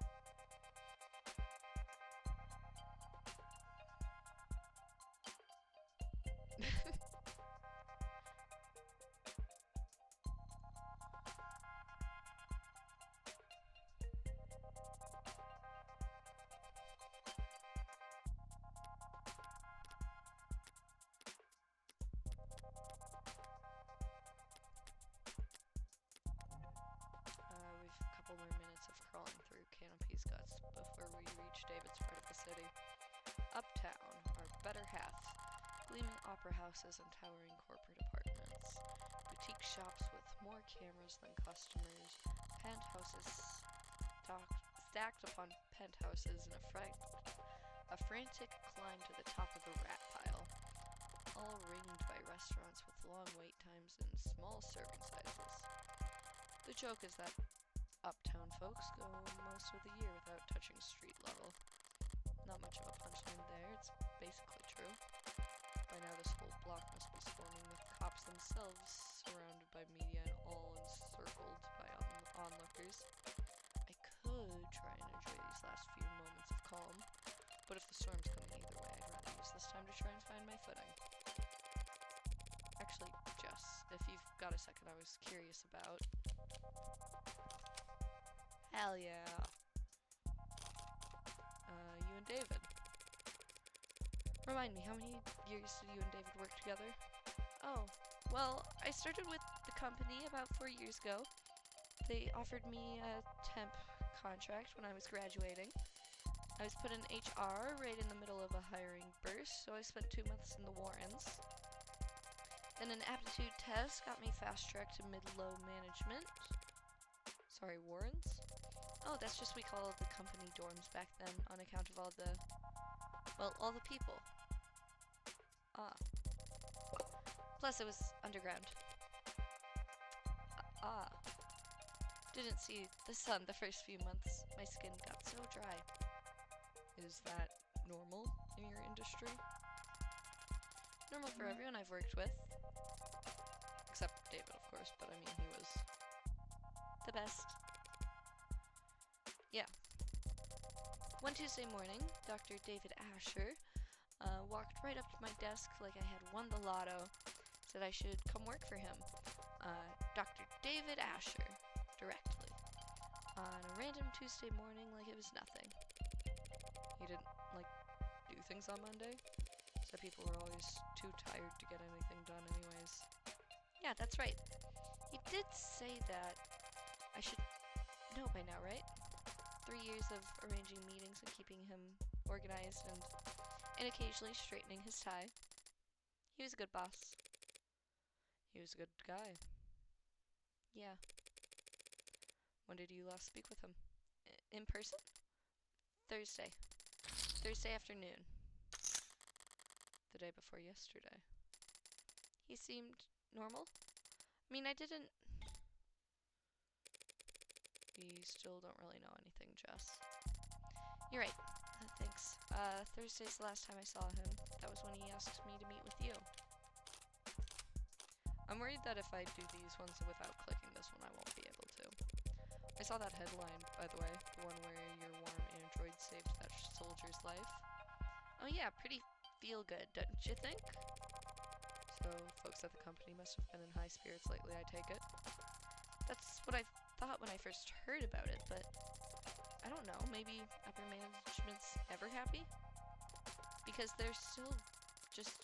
We've a couple more minutes of crawling through Canopy's guts before we reach David's part of the city. Uptown, our better half. Gleaming opera houses and towering corporate apartments. Boutique shops with more cameras than customers. Penthouses stacked upon penthouses in a frantic climb to the top of the rat pile. All ringed by restaurants with long wait times and small serving sizes. The joke is that uptown folks go most of the year without touching street level. Not much of a punchline there, it's basically true. By now this whole block must be swarming with cops themselves, surrounded by media and all encircled by onlookers. I could try and enjoy these last few moments of calm, but if the storm's coming either way, I'd rather use this time to try and find my footing. Actually, Jess, if you've got a second, I was curious about... Hell yeah. You and David. Remind me, how many years did you and David work together? Oh, well, I started with the company about 4 years ago. They offered me a temp contract when I was graduating. I was put in HR right in the middle of a hiring burst, so I spent 2 months in the Warrens. Then an aptitude test got me fast-tracked to mid-low management. Sorry, Warrens? Oh, that's just we call the company dorms back then on account of all the people. Ah. Plus it was underground. Didn't see the sun the first few months. My skin got so dry. Is that normal in your industry? Normal for everyone I've worked with. Except David, of course, but I mean, he was the best. Yeah. One Tuesday morning, Dr. David Asher walked right up to my desk like I had won the lotto, said I should come work for him. Dr. David Asher, directly. On a random Tuesday morning like it was nothing. He didn't, do things on Monday? Said people were always too tired to get anything done anyways. Yeah, that's right. He did say that. I should know by now, right? 3 years of arranging meetings and keeping him organized and occasionally straightening his tie. He was a good boss. He was a good guy. Yeah. When did you last speak with him? In person? Thursday. Thursday afternoon. The day before yesterday. He seemed normal. I mean, I didn't... We still don't really know anything, Jess. You're right. Thanks. Thursday's the last time I saw him. That was when he asked me to meet with you. I'm worried that if I do these ones without clicking this one, I won't be able to. I saw that headline, by the way, the one where your warm android saved that soldier's life. Oh yeah, pretty feel-good, don't you think? So, folks at the company must have been in high spirits lately, I take it. That's what I thought when I first heard about it, but I don't know, maybe upper management's ever happy? Because they're still just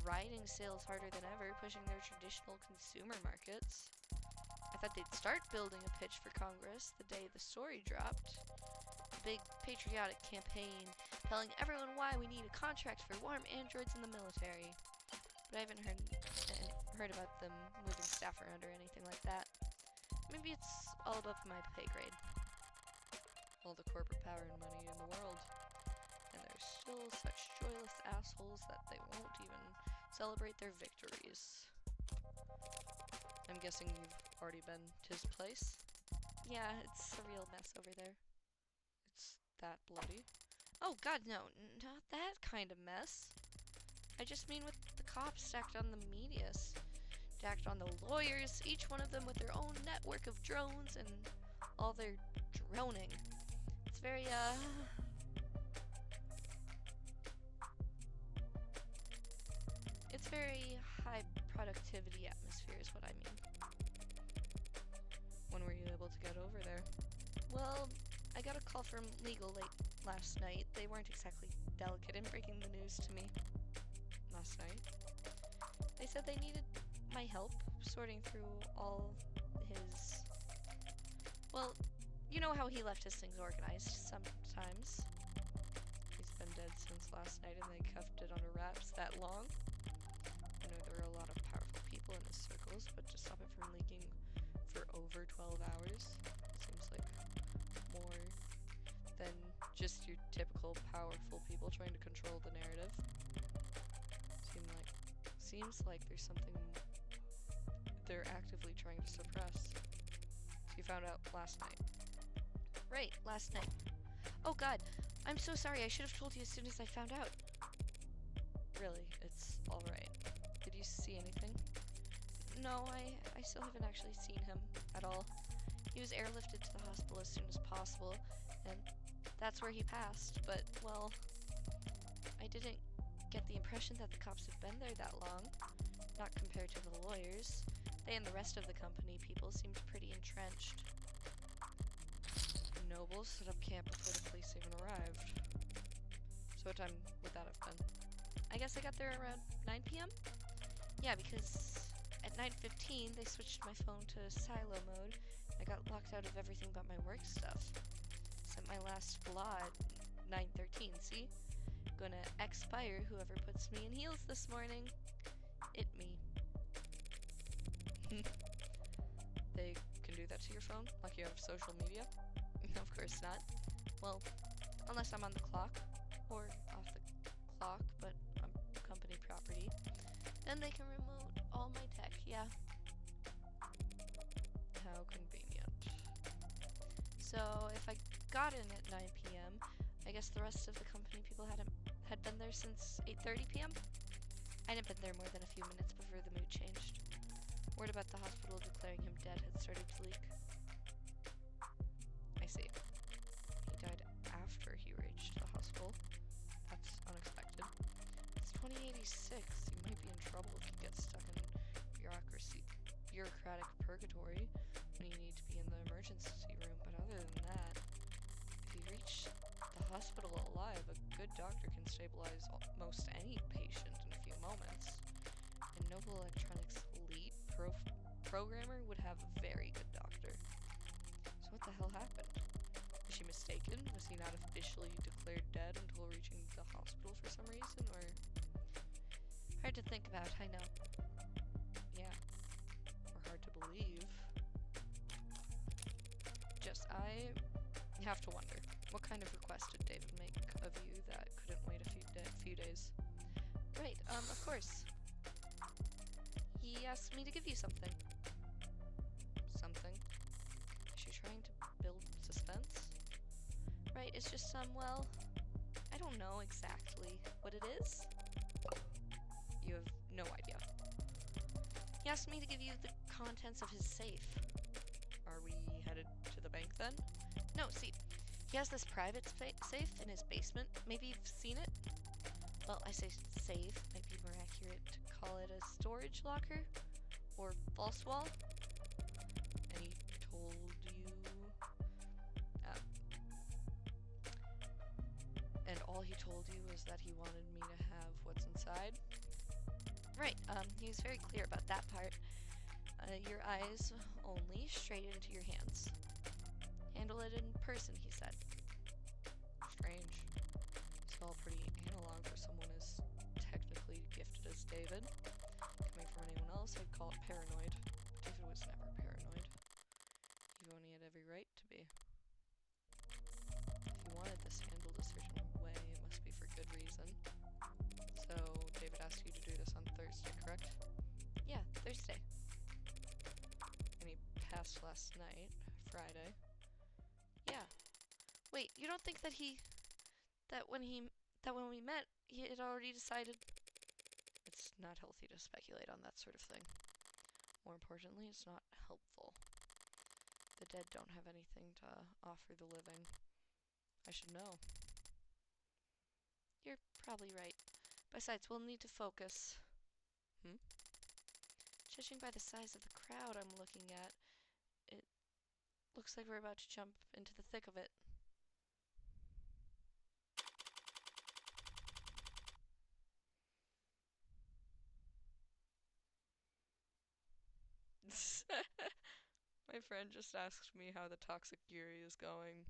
riding sales harder than ever, pushing their traditional consumer markets. I thought they'd start building a pitch for Congress the day the story dropped. A big patriotic campaign telling everyone why we need a contract for warm androids in the military. But I haven't heard about them moving staff around or anything like that. Maybe it's all above my pay grade. All the corporate power and money in the world. And they're still such joyless assholes that they won't even celebrate their victories. I'm guessing you've already been to his place? Yeah, it's a real mess over there. It's that bloody? Oh god, no, not that kind of mess. I just mean with the cops stacked on the media, stacked on the lawyers, each one of them with their own network of drones and all their droning. It's very, it's very high productivity atmosphere is what I mean. When were you able to get over there? Well, I got a call from legal late last night. They weren't exactly delicate in breaking the news to me. Last night? They said they needed my help sorting through all his... Well, you know how he left his things organized sometimes. He's been dead since last night and they cuffed it under wraps that long. I know there are a lot of powerful people in his circles, but to stop it from leaking for over 12 hours seems like more than just your typical powerful people trying to control the narrative. Seems like there's something they're actively trying to suppress. You found out last night. Right, last night. Oh god, I'm so sorry, I should have told you as soon as I found out. Really, it's alright. Did you see anything? No, I still haven't actually seen him at all. He was airlifted to the hospital as soon as possible, and that's where he passed, but, well, I didn't get the impression that the cops have been there that long, not compared to the lawyers. They and the rest of the company people seemed pretty entrenched. The nobles set up camp before the police even arrived. So what time would that have been? I guess I got there around 9 p.m.? Yeah, because at 9:15 they switched my phone to silo mode. I got locked out of everything but my work stuff. Sent my last blah at 9:13, see? Gonna expire whoever puts me in heels this morning. It me. They can do that to your phone? Like you have social media? Of course not. Well, unless I'm on the clock, or off the clock, but on company property. Then they can remote all my tech, yeah. How convenient. So, if I got in at 9 p.m., I guess the rest of the company people had been there since 8:30 p.m.? I hadn't been there more than a few minutes before the mood changed. Word about the hospital declaring him dead had started to leak. I see. He died after he reached the hospital. That's unexpected. It's 2086. You might be in trouble if you get stuck in bureaucratic purgatory when you need to be in the emergency room, but other than that, if you reach the hospital alive, a good doctor can stabilize most any patient in a few moments. And Noble Electronics' lead programmer would have a very good doctor. So what the hell happened? Was she mistaken? Was he not officially declared dead until reaching the hospital for some reason, or... Hard to think about, I know. Yeah. Or hard to believe. I have to wonder, what kind of request did David make of you that couldn't wait a few days? Right, of course. He asked me to give you something. Something? Is she trying to build suspense? Right, is just some, well, I don't know exactly what it is. You have no idea. He asked me to give you the contents of his safe. Are we headed to the bank then? No, see, he has this private safe in his basement. Maybe you've seen it? Well, I say safe. Might be more accurate to call it a storage locker or false wall. And he told you... and all he told you was that he wanted me to have what's inside? Right, he was very clear about that part. Your eyes only, straight into your hands. Handle it in person, he said. Strange. It's all pretty analog for someone as technically gifted as David. Coming from anyone else, I'd call it paranoid. David was never paranoid. Even when he had every right to be. If he wanted this handled a certain way, it must be for good reason. So, David asked you to do this on Thursday, correct? Yeah, Thursday. And he passed last night, Friday. Yeah. Wait, you don't think that when we met, he had already decided? It's not healthy to speculate on that sort of thing. More importantly, it's not helpful. The dead don't have anything to offer the living. I should know. You're probably right. Besides, we'll need to focus. Judging by the size of the crowd I'm looking at, it looks like we're about to jump into the thick of it. My friend just asked me how the toxic Yuri is going.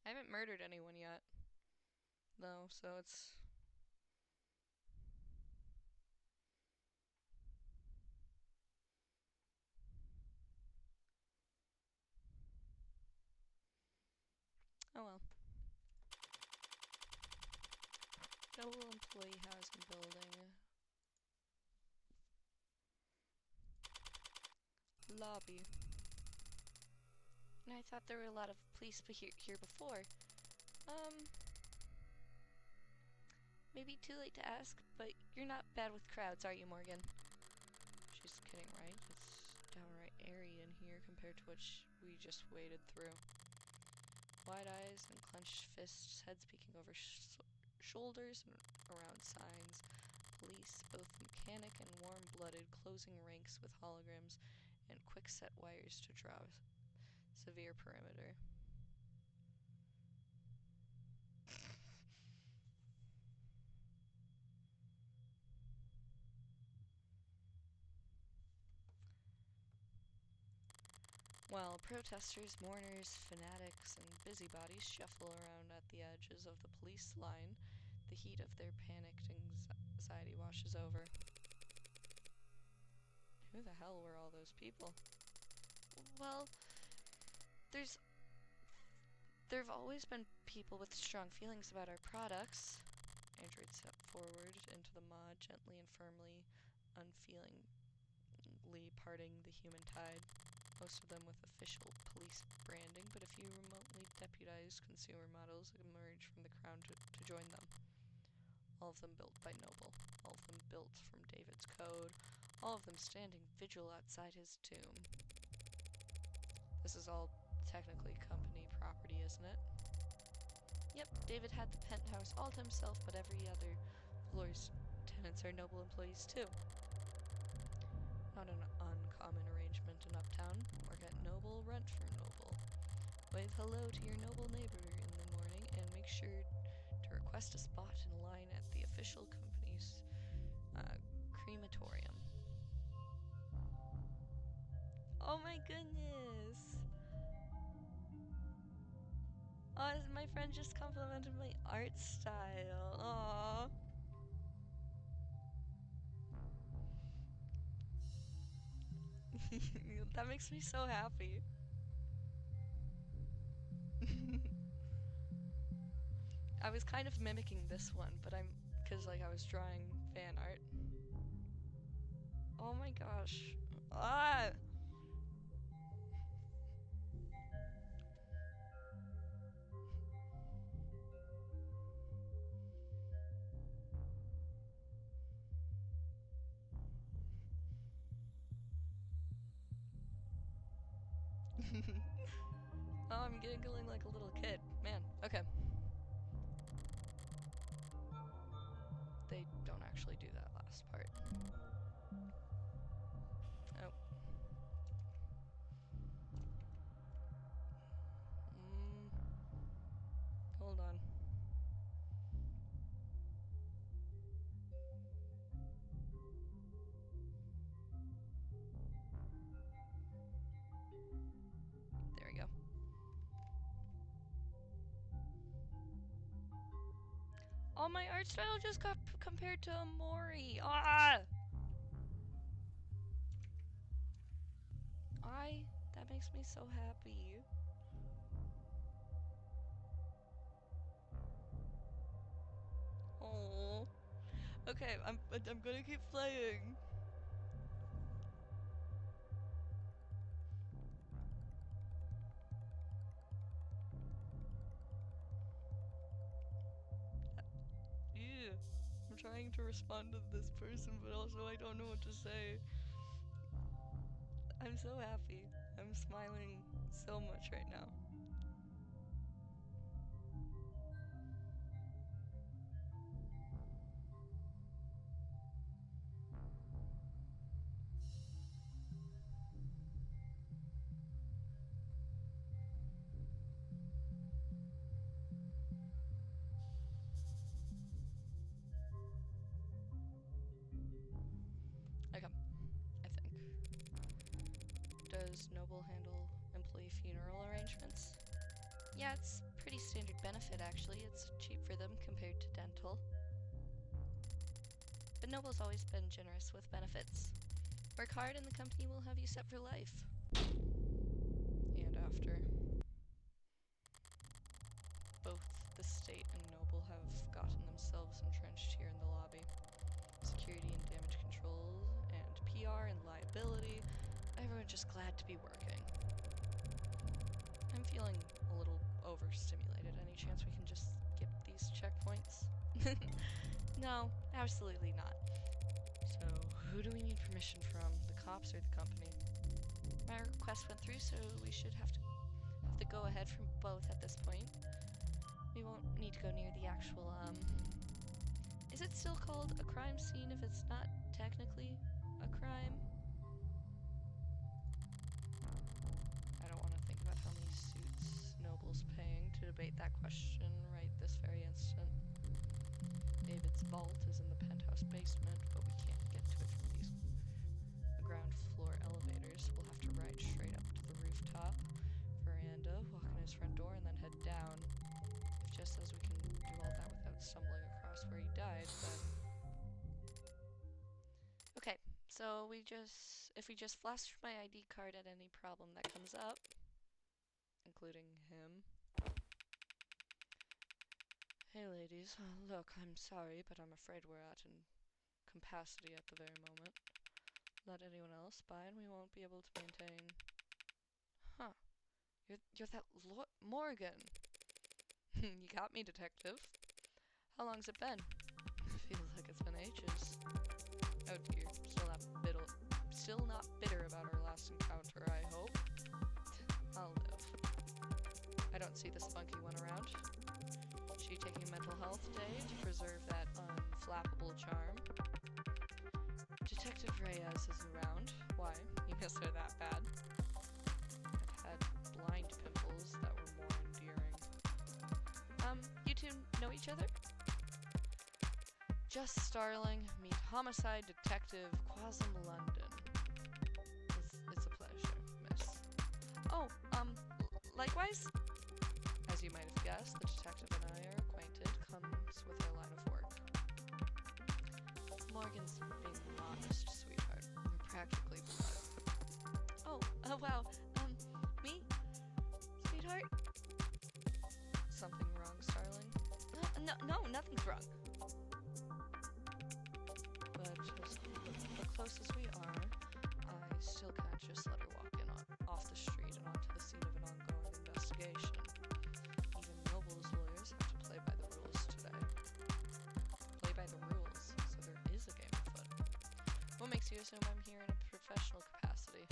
I haven't murdered anyone yet, though, so it's... oh well. Double employee housing building. Lobby. And I thought there were a lot of police here before. Maybe too late to ask, but you're not bad with crowds, are you, Morgan? She's kidding, right? It's downright airy in here compared to what we just waded through. Wide eyes and clenched fists, heads peeking over shoulders and around signs. Police, both mechanic and warm-blooded, closing ranks with holograms and quick-set wires to draw severe perimeter. While protesters, mourners, fanatics, and busybodies shuffle around at the edges of the police line, the heat of their panicked anxiety washes over. Who the hell were all those people? Well, there've always been people with strong feelings about our products. Android stepped forward into the mob, gently and firmly, unfeelingly parting the human tide. Most of them with official police branding, but a few remotely deputized consumer models emerged from the crowd to join them. All of them built by Noble, all of them built from David's code, all of them standing vigil outside his tomb. This is all technically company property, isn't it? Yep, David had the penthouse all to himself, but every other floor's tenants are Noble employees too. Not an uncommon arrangement in Uptown. Work at Noble, rent from Noble. Wave hello to your Noble neighbor in the morning and make sure to request a spot in line at the official company's crematorium. Oh my goodness! Oh, my friend just complimented my art style. Aww. That makes me so happy. I was kind of mimicking this one, but I'm because like I was drawing fan art. Oh my gosh. Ah! Oh, I'm giggling like a little kid. Man, okay. They don't actually do that last part. Oh. Hold on. There we go. Oh, my art style just got compared to Mori. Ah! That makes me so happy. Oh. Okay, I'm gonna keep playing. Yeah. I'm trying to respond to this person, but also I don't know what to say. I'm so happy. I'm smiling so much right now. Okay, I think. Does Noble handle employee funeral arrangements? Yeah, it's pretty standard benefit actually. It's cheap for them compared to dental. But Noble's always been generous with benefits. Work hard and the company will have you set for life. And after. Both the state and Noble have gotten themselves entrenched here in the lobby. Security and damage control, and PR and liability. Everyone's just glad to be working. I'm feeling a little overstimulated. Any chance we can just skip these checkpoints? No, absolutely not. So, who do we need permission from? The cops or the company? My request went through, so we should have the go-ahead from both at this point. We won't need to go near the actual, Is it still called a crime scene if it's not technically a crime? I don't want to think about how many suits Noble's paying to debate that question right this very instant. David's vault is in the penthouse basement, but we can't get to it from these ground floor elevators. We'll have to ride straight up to the rooftop, veranda, walk in his front door, and then head down. If Jess says we can do all that without stumbling across where he died, then... Okay, so if we just flash my ID card at any problem that comes up, including him. Hey ladies, look, I'm sorry, but I'm afraid we're at incapacity at the very moment. Let anyone else by and we won't be able to maintain... Huh. You're that Morgan! You got me, detective. How long's it been? Feels like it's been ages. Oh dear, still not bitter about our last encounter, I hope. I'll live. I don't see this funky one around. She taking a mental health day to preserve that unflappable charm. Detective Reyes is around. Why? You miss her that bad? I've had blind pimples that were more endearing. You two know each other? Just Starling, meet Homicide Detective Quasum London. It's a pleasure, miss. Oh, likewise? As you might have guessed, the detective and I are acquainted, comes with our line of work. Morgan's being modest, sweetheart. We're practically blood. Oh, wow. Me? Sweetheart? Something wrong, Starling? No, nothing's wrong. close as we are, I still can't just let her walk in off the street and onto the scene of an ongoing investigation. Even Noble's lawyers have to play by the rules today. Play by the rules, so there is a game afoot. What makes you assume I'm here in a professional capacity?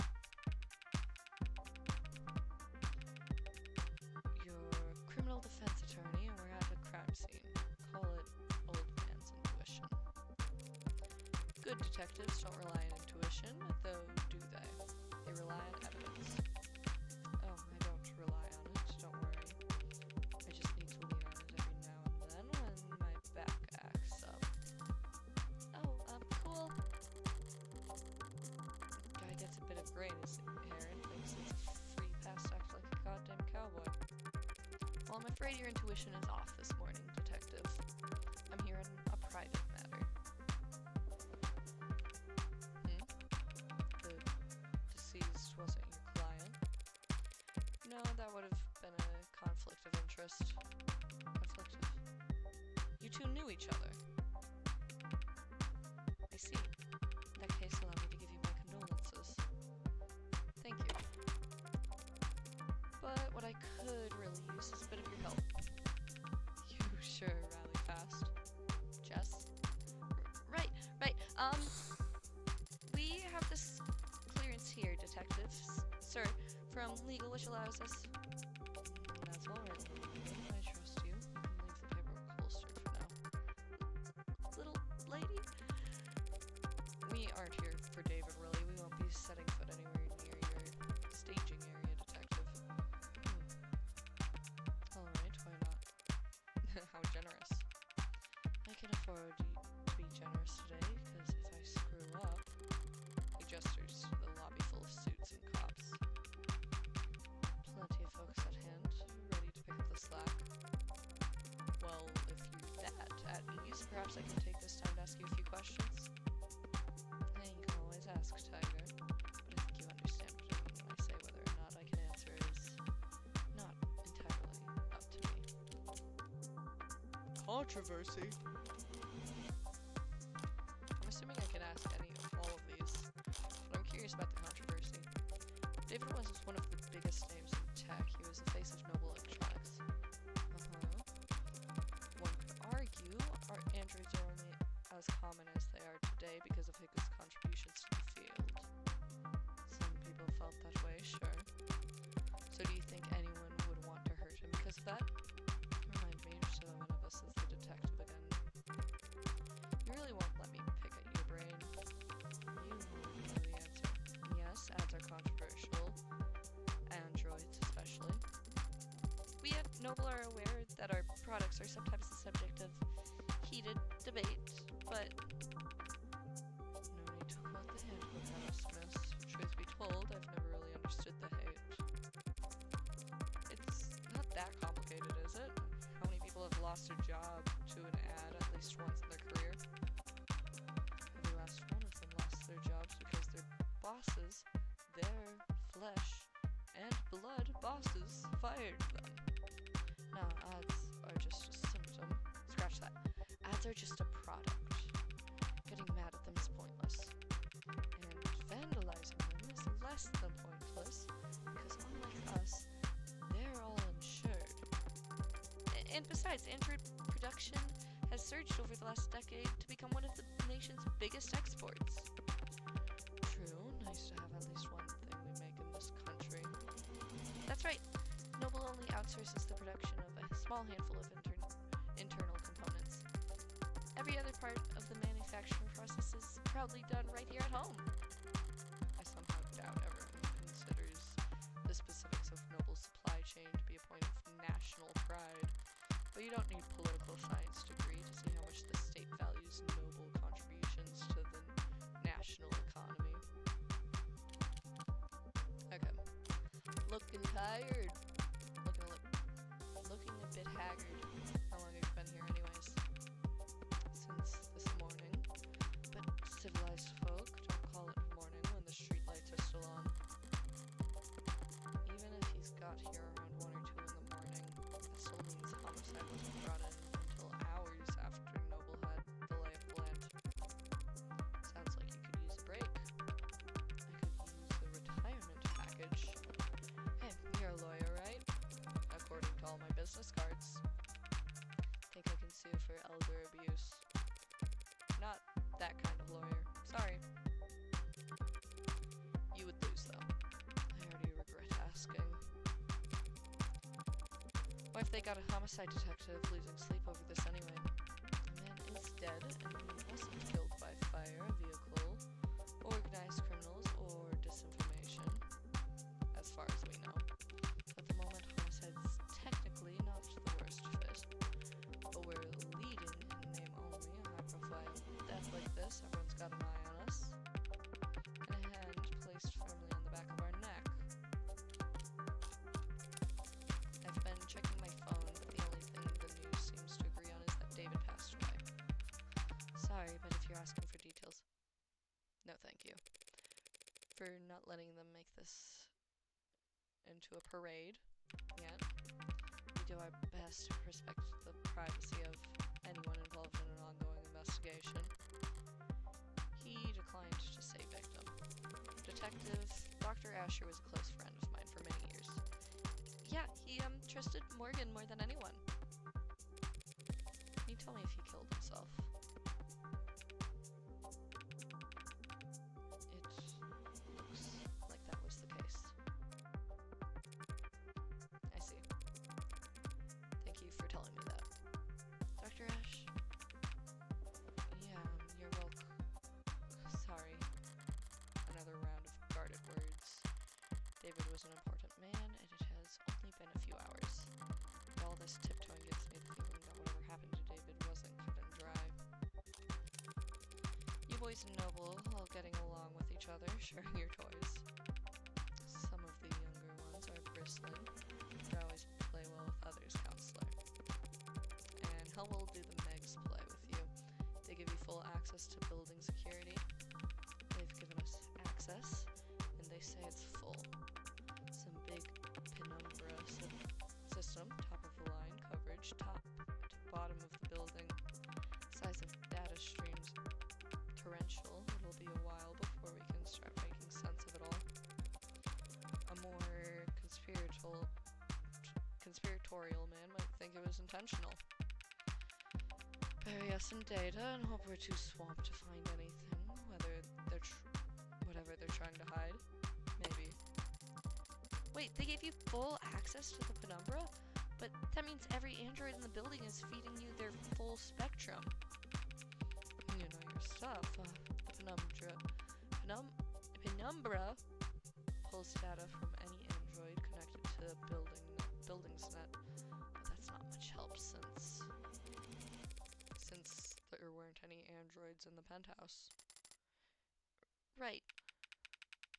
You're a criminal defense attorney and we're at a crime scene. Call it old man's intuition. Good detectives don't rely on intuition, though do they? They rely on evidence. Oh, I don't rely on it, don't worry. I just need to lean on it every now and then when my back acts up. Oh, cool. Guy gets a bit of gray in his hair and thinks it's a free pass to act like a goddamn cowboy. Well, I'm afraid your intuition is off this morning, detective. I'm here on a private matter. The deceased wasn't your client? No, that would have been a conflict of interest. You two knew each other. I see. In that case, allow me to give you my condolences. Thank you. But what I could really use is a bit of your help. You sure rally fast. Jess? Right. We have this clearance here, detectives. Sir, from legal, which allows us... That's all right, I trust you. You can leave the paperwork holstered for now. Little lady? We aren't here for David, really. We won't be setting foot anywhere near your staging area, detective. Alright, why not? How generous. I can afford to be generous today, because if I screw up... He gestures to the lobby full of suits and cops. Plenty of folks at hand, ready to pick up the slack. Well, if you're that at ease, perhaps I can take this time to ask you a few questions? Hey, you can always ask, Tiger. But I think you understand what I mean when I say whether or not I can answer is not entirely up to me. Controversy? I'm assuming I can ask any of all of these, but I'm curious about the controversy. David was one of the biggest names in tech. He was the face of Noble Electronics. One could argue our androids are only as common as they are today because of Higgo's contributions to the field. Some people felt that way, sure. So do you think anyone would want to hurt him because of that? Remind me so one of us is the detective again. You really won't let me pick at your brain. You know the answer. Yes, ads are controversial. Androids especially. We at Noble are aware that our products are sometimes the subject of heated debate, but no need to quote the handbook on us, miss. Truth be told, I've never really understood the hate. It's not that complicated, is it? How many people have lost their job to an ad at least once in their career? Every last one of them lost their jobs because their bosses, their flesh and blood bosses, fired them. Now, ads are just a symptom. Scratch that. Ads are just a product. Getting mad at them is pointless. And vandalizing them is less than pointless, because unlike us, they're all insured. And besides, Android production has surged over the last decade to become one of the nation's biggest exports. True, nice to have at least one thing we make in this country. That's right. Noble only outsources the production of a small handful of internal components. Every other part of the manufacturing process is proudly done right here at home. I somehow doubt everyone considers the specifics of Noble's supply chain to be a point of national pride, but you don't need political science degree to see how much the state values Noble contributions to the national economy. Okay. Looking tired. Looking a bit haggard. How long have you been here anyways? Since this morning. But civilized folk don't call it morning when the streetlights are still on. Even if he's got here around 1 or 2 in the morning, that still means homicide wasn't brought in until hours after Noble had the lay of the land. Sounds like you could use a break. all my business cards. Think I can sue for elder abuse. Not that kind of lawyer. Sorry. You would lose, though. I already regret asking. What if they got a homicide detective losing sleep over this anyway? The man is dead, and he wasn't killed by fire, vehicle, organized criminals, or disinformation, as far as we know. At the moment, homicide's technically not the worst fit, but we're leading in name only. A high-profile death like this, everyone's got an eye on us. And a hand placed firmly on the back of our neck. I've been checking my phone, but the only thing the news seems to agree on is that David passed away. Sorry, but if you're asking for details, no thank you. For not letting them make this into a parade yet. We do our best to respect the privacy of anyone involved in an ongoing investigation. He declined to say victim. Detective Dr. Asher was a close friend of mine for many years. Yeah, he trusted Morgan more than anyone. Can you tell me if he killed himself? It looks like that was the case. I see. Thank you for telling me that. Dr. Ash? Yeah, you're welcome. Sorry. Another round of guarded words. David was an important man, and it has only been a few hours. But all this tiptoeing gives me the feeling that whatever happened to David wasn't cut and dry. You boys and Noble, all getting along with each other, sharing your toys. Some of the younger ones are bristling, but always play well with others, Counselor. And how well do the Megs play with you? They give you full access to building security. They've given us access, and they say it's full. Some big penumbra system, top of the line coverage, top to bottom of the building. Size of data streams torrential. It'll be a while before we can start making sense of it all. A more conspiratorial man might think it was intentional. Bury us in data and hope we're too swamped to find anything, whatever they're trying to hide. Maybe. Wait, they gave you full access to the penumbra? But that means every android in the building is feeding you their full spectrum. You know your stuff. The penumbra pulls data from any android connected to the building's net. But that's not much help since there weren't any androids in the penthouse. Right.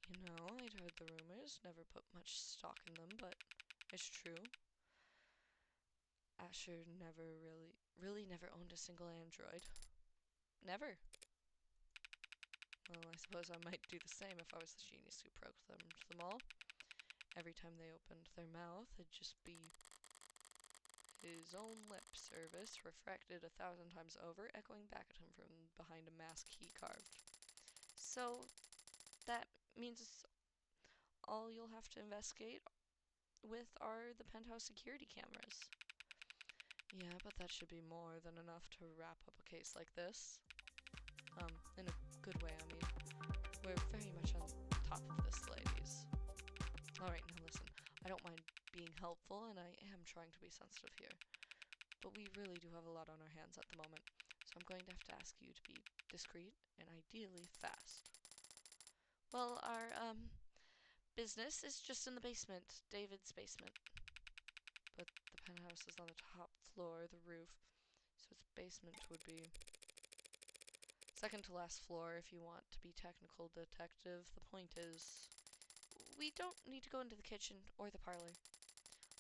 You know, I'd heard the rumors, never put much stock in them, but it's true. Asher really never owned a single android. Never. Well, I suppose I might do the same if I was the genius who programmed them all. Every time they opened their mouth, it'd just be his own lip service, refracted 1,000 times over, echoing back at him from behind a mask he carved. So, that means all you'll have to investigate with are the penthouse security cameras. Yeah, but that should be more than enough to wrap up a case like this. In a good way, I mean. We're very much on top of this, ladies. Alright, now listen. I don't mind being helpful, and I am trying to be sensitive here. But we really do have a lot on our hands at the moment, so I'm going to have to ask you to be discreet and ideally fast. Well, our, business is just in the basement, David's basement. But the penthouse is on the top floor, the roof, so its basement would be second to last floor if you want to be technical, detective. The point is, we don't need to go into the kitchen or the parlor.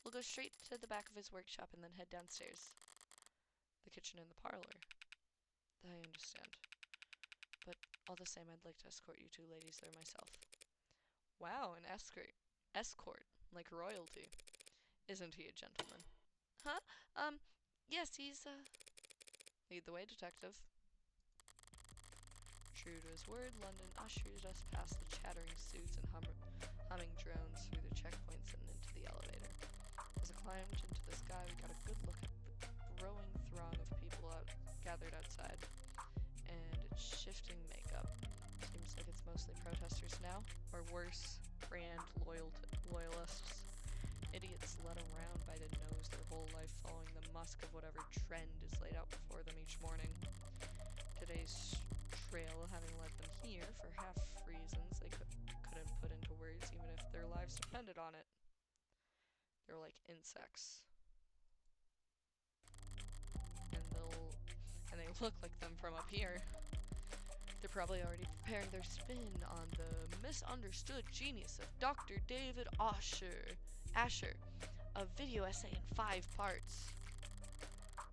We'll go straight to the back of his workshop and then head downstairs. The kitchen and the parlor. I understand. But all the same, I'd like to escort you two ladies there myself. Wow, an escort. Escort, like royalty. Isn't he a gentleman? Huh? Yes, he's, Lead the way, detective. True to his word, London ushered us past the chattering suits and humming drones through the checkpoints and into the elevator. As I climbed into this guy, we got a good look at the growing throng of people gathered outside. And its shifting makeup. Seems like it's mostly protesters now, or worse, brand loyalists. Idiots led around by the nose their whole life following the musk of whatever trend is laid out before them each morning. Today's trail having led them here for half reasons they couldn't put into words even if their lives depended on it. They're like insects. And they look like them from up here. They're probably already preparing their spin on the misunderstood genius of Dr. David Asher, a video essay in 5 parts.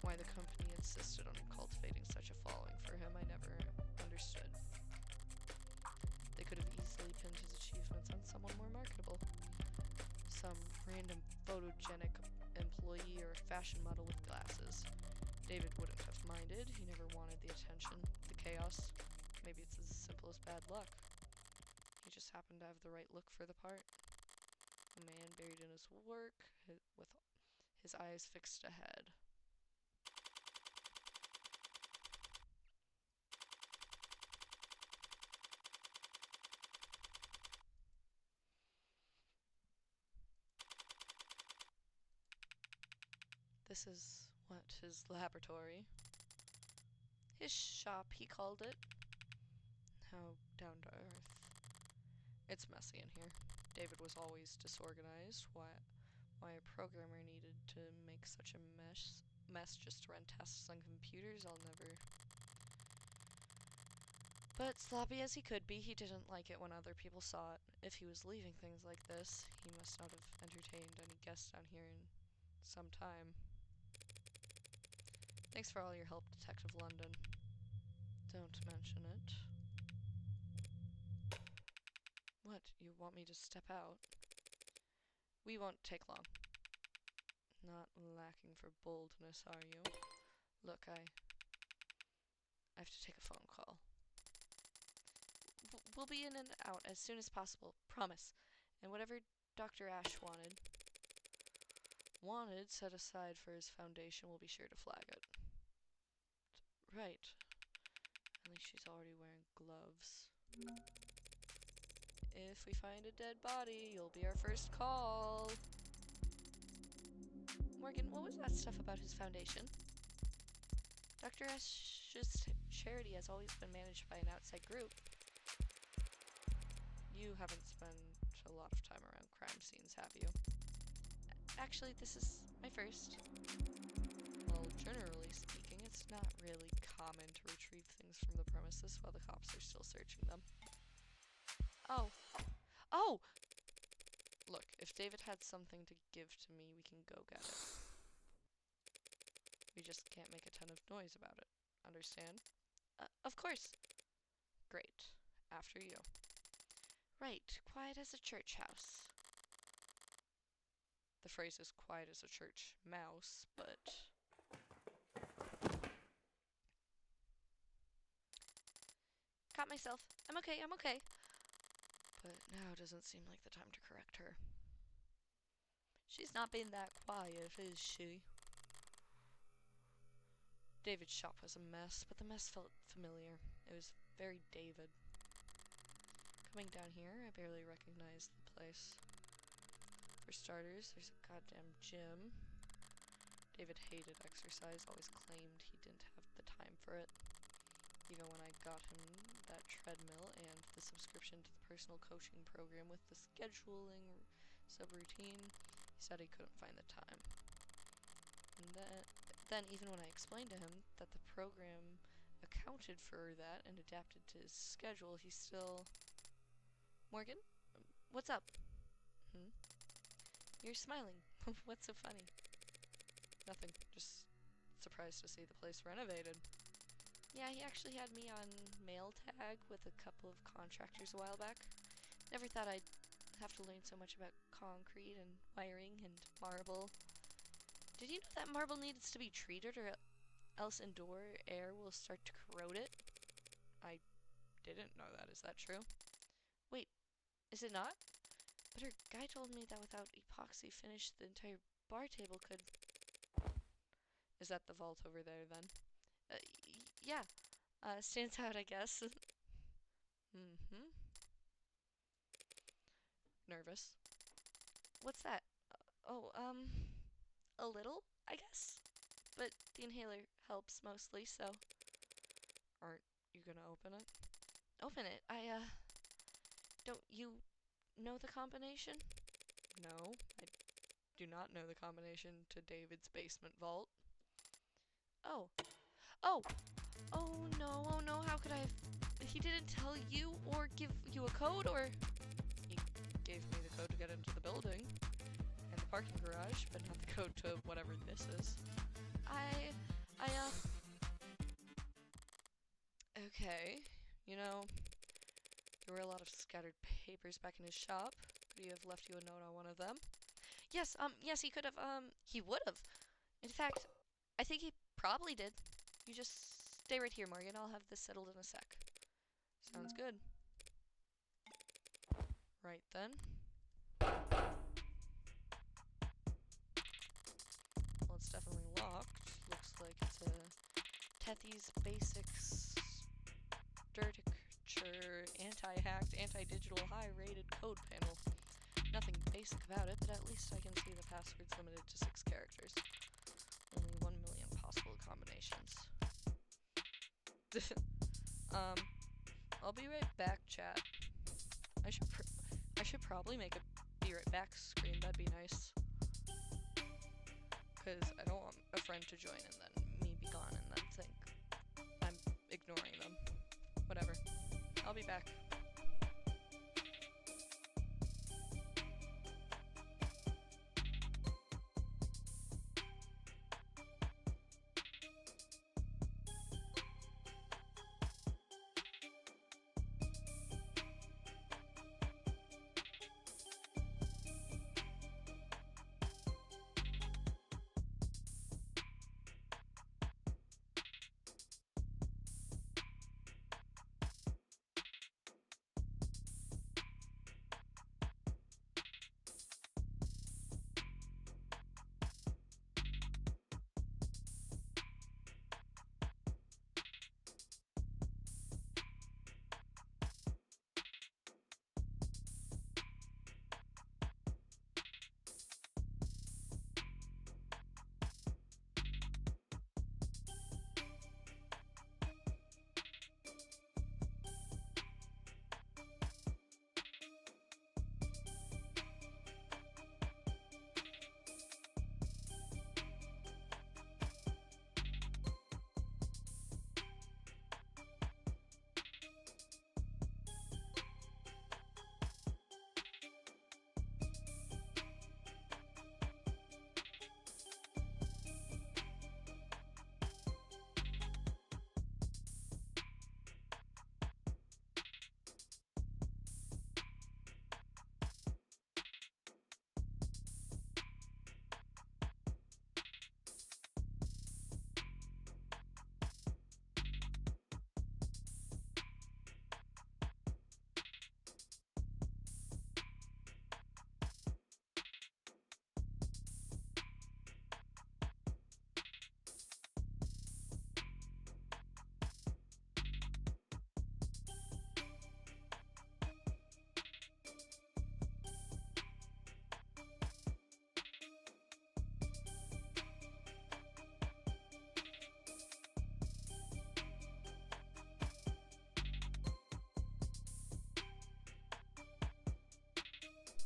Why the company insisted on cultivating such a following for him, I never understood. They could have easily pinned his achievements on someone more marketable. Some random photogenic employee or fashion model with glasses. David wouldn't have minded. He never wanted the attention, the chaos. Maybe it's as simple as bad luck. He just happened to have the right look for the part. A man buried in his work, with his eyes fixed ahead. This is his laboratory. His shop, he called it. How down to earth. It's messy in here. David was always disorganized. Why a programmer needed to make such a mess just to run tests on computers, I'll never. But sloppy as he could be, he didn't like it when other people saw it. If he was leaving things like this, he must not have entertained any guests down here in some time. Thanks for all your help, Detective London. Don't mention it. What, you want me to step out? We won't take long. Not lacking for boldness, are you? Look, I have to take a phone call. We'll be in and out as soon as possible, promise. And whatever Dr. Ash wanted set aside for his foundation, we'll be sure to flag it. Right. At least she's already wearing gloves. If we find a dead body, you'll be our first call. Morgan, what was that stuff about his foundation? Dr. Ash's charity has always been managed by an outside group. You haven't spent a lot of time around crime scenes, have you? Actually, this is my first. Well, generally speaking, it's not really common to retrieve things from the premises while the cops are still searching them. Oh. Oh! Look, if David had something to give to me, we can go get it. We just can't make a ton of noise about it. Understand? Of course. Great. After you. Right, quiet as a church house. The phrase is quiet as a church mouse, but... Caught myself. I'm okay, I'm okay. But now doesn't seem like the time to correct her. She's not been that quiet, is she? David's shop was a mess, but the mess felt familiar. It was very David. Coming down here, I barely recognized the place. For starters, there's a goddamn gym. David hated exercise, always claimed he didn't have the time for it. Even when I got him that treadmill and the subscription to the personal coaching program with the scheduling subroutine, he said he couldn't find the time. And then even when I explained to him that the program accounted for that and adapted to his schedule, he still... Morgan? What's up? You're smiling. What's so funny? Nothing. Just surprised to see the place renovated. Yeah, he actually had me on mail tag with a couple of contractors a while back. Never thought I'd have to learn so much about concrete and wiring and marble. Did you know that marble needs to be treated or else indoor air will start to corrode it? I didn't know that. Is that true? Wait, is it not? But her guy told me that without epoxy finish, the entire bar table could. Is that the vault over there then? Yeah. Stands out, I guess. Mm-hmm. Nervous. What's that? Oh, a little, I guess. But the inhaler helps mostly, so. Aren't you gonna open it? Open it. Don't you know the combination? No, I do not know the combination to David's basement vault. Oh. Oh! Oh no, how could I have. He didn't tell you or give you a code or. He gave me the code to get into the building and the parking garage, but not the code to whatever this is. Okay, you know, there were a lot of scattered papers back in his shop. Could he have left you a note on one of them? Yes, he could have, he would have. In fact, I think he probably did. You just stay right here, Morgan. I'll have this settled in a sec. Sounds good. Right then. Well, it's definitely locked. Looks like it's a Tethy's Basics Dirtiture anti-hacked, anti-digital, high-rated code panel. Nothing basic about it, but at least I can see the password's limited to 6 characters. Only 1 million possible combinations. I'll be right back, chat. I should probably make a be right back screen. That'd be nice. Cause I don't want a friend to join and then me be gone and then think I'm ignoring them. Whatever. I'll be back.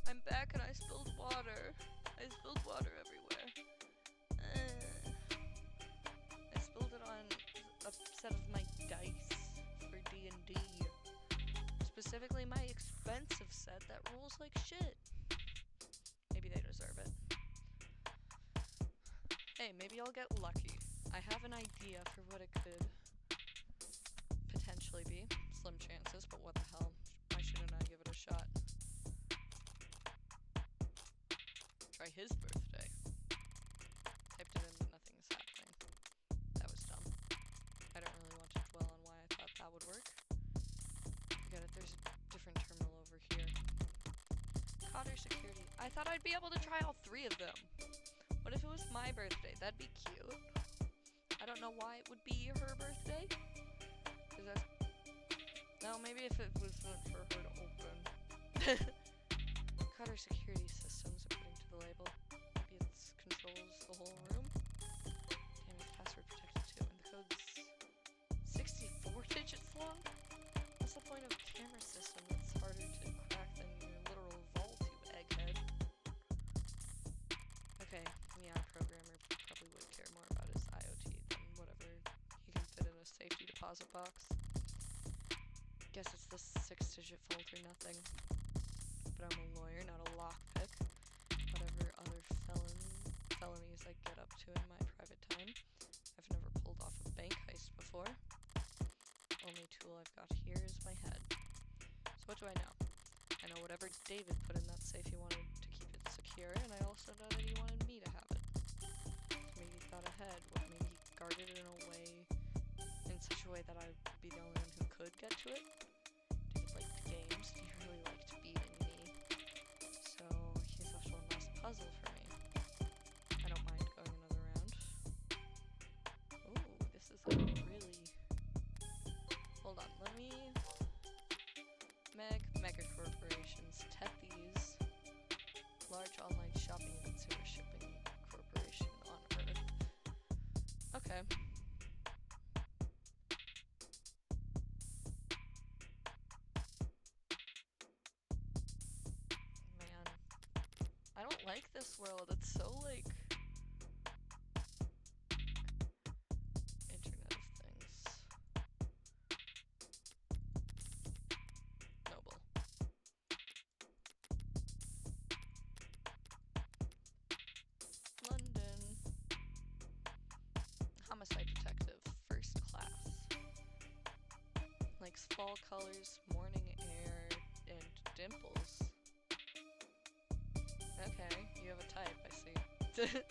I'm back and I spilled water. I spilled water everywhere. I spilled it on a set of my dice for D&D. Specifically my expensive set that rolls like shit. Maybe they deserve it. Hey, maybe I'll get lucky. I have an idea for what it could potentially be. Slim chances, but what the hell? Why shouldn't I give it a shot? Try his birthday. Typed it in, but nothing is happening. That was dumb. I don't really want to dwell on why I thought that would work. Forget it, there's a different terminal over here. Cotter security. I thought I'd be able to try all 3 of them. What if it was my birthday? That'd be cute. I don't know why it would be her birthday. No, maybe if it was meant for her to open. Cutter security systems according to the label. Maybe it controls the whole room. Damn, it's password protected too. And the code's 64 digits long? What's the point of a camera system that's harder to crack than your literal vault, you egghead? Okay, yeah, a programmer probably would care more about his IoT than whatever he can fit in a safety deposit box. Guess it's the 6-digit vault or nothing. But I'm a lawyer, not a lockpick. Whatever other felonies I get up to in my private time. I've never pulled off a bank heist before. Only tool I've got here is my head. So what do I know? I know whatever David put in that safe, he wanted to keep it secure, and I also know that he wanted me to have it. So maybe he thought ahead. Maybe he guarded it in a way, in such a way that I would be the only one who could get to it. David liked games. He really liked beating me. So he's left one last puzzle for me. I don't mind going another round. Ooh, this is a really... Hold on, let me... Mega corporations, Tethies, large online shopping and consumer shipping corporation on Earth. Okay. Man, I don't like this world. It's so like Internet of Things. Noble. London. Homicide detective, first class. Likes fall colors, morning air, and dimples. Okay, you have a type, I see.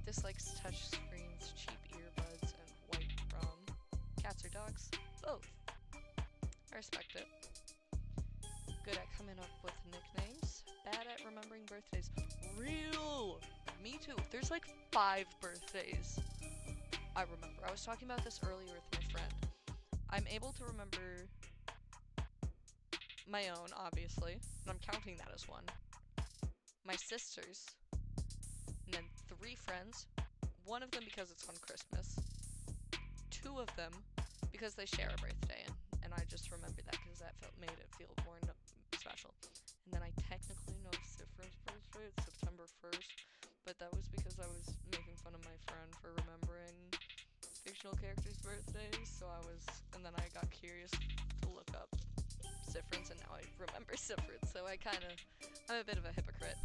Dislikes touch screens, cheap earbuds, and white rum. Cats or dogs? Both. I respect it. Good at coming up with nicknames. Bad at remembering birthdays. Real! Me too. There's like 5 birthdays I remember. I was talking about this earlier with my friend. I'm able to remember my own, obviously, and I'm counting that as one. My sister's, and then 3 friends. One of them because it's on Christmas. 2 of them because they share a birthday, and I just remember that because that made it feel more special. And then I technically know Sifrin's birthday. It's September 1st, but that was because I was making fun of my friend for remembering fictional characters' birthdays. So and then I got curious to look up Sifrin's, and now I remember Sifrin's. So I'm a bit of a hypocrite.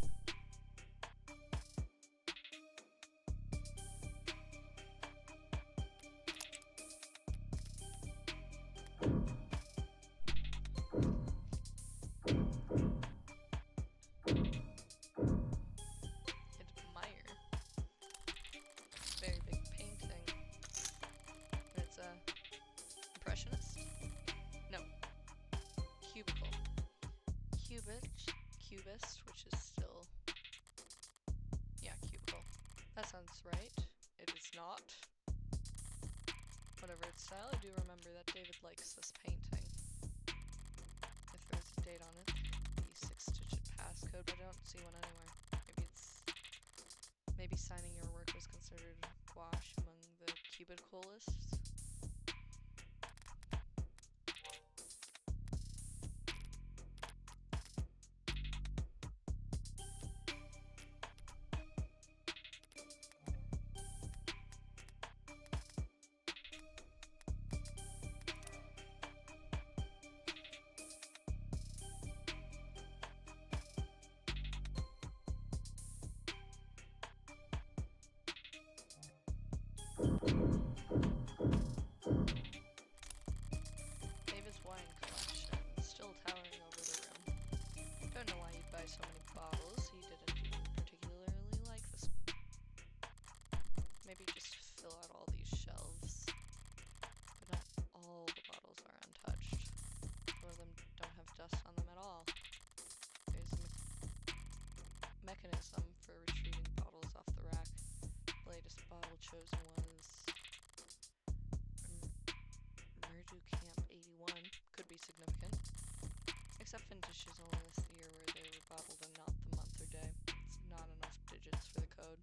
Cubist, which is still... Yeah, cubicle. That sounds right. It is not. Whatever its style, I do remember that David likes this painting. If there was a date on it, the 6-digit passcode, but I don't see one anywhere. Maybe signing your work was considered gouache among the cubicleists. David's wine collection, still towering over the room. Don't know why you'd buy so many bottles. He didn't even particularly like this. Maybe just fill out all these shelves. But not all the bottles are untouched. Some of them don't have dust on them at all. There's mechanism for retrieving bottles off the rack. The latest bottle chosen was Murdu Camp 81. Could be significant. Except vintage is only listed the year where they were bottled and not the month or day. It's not enough digits for the code.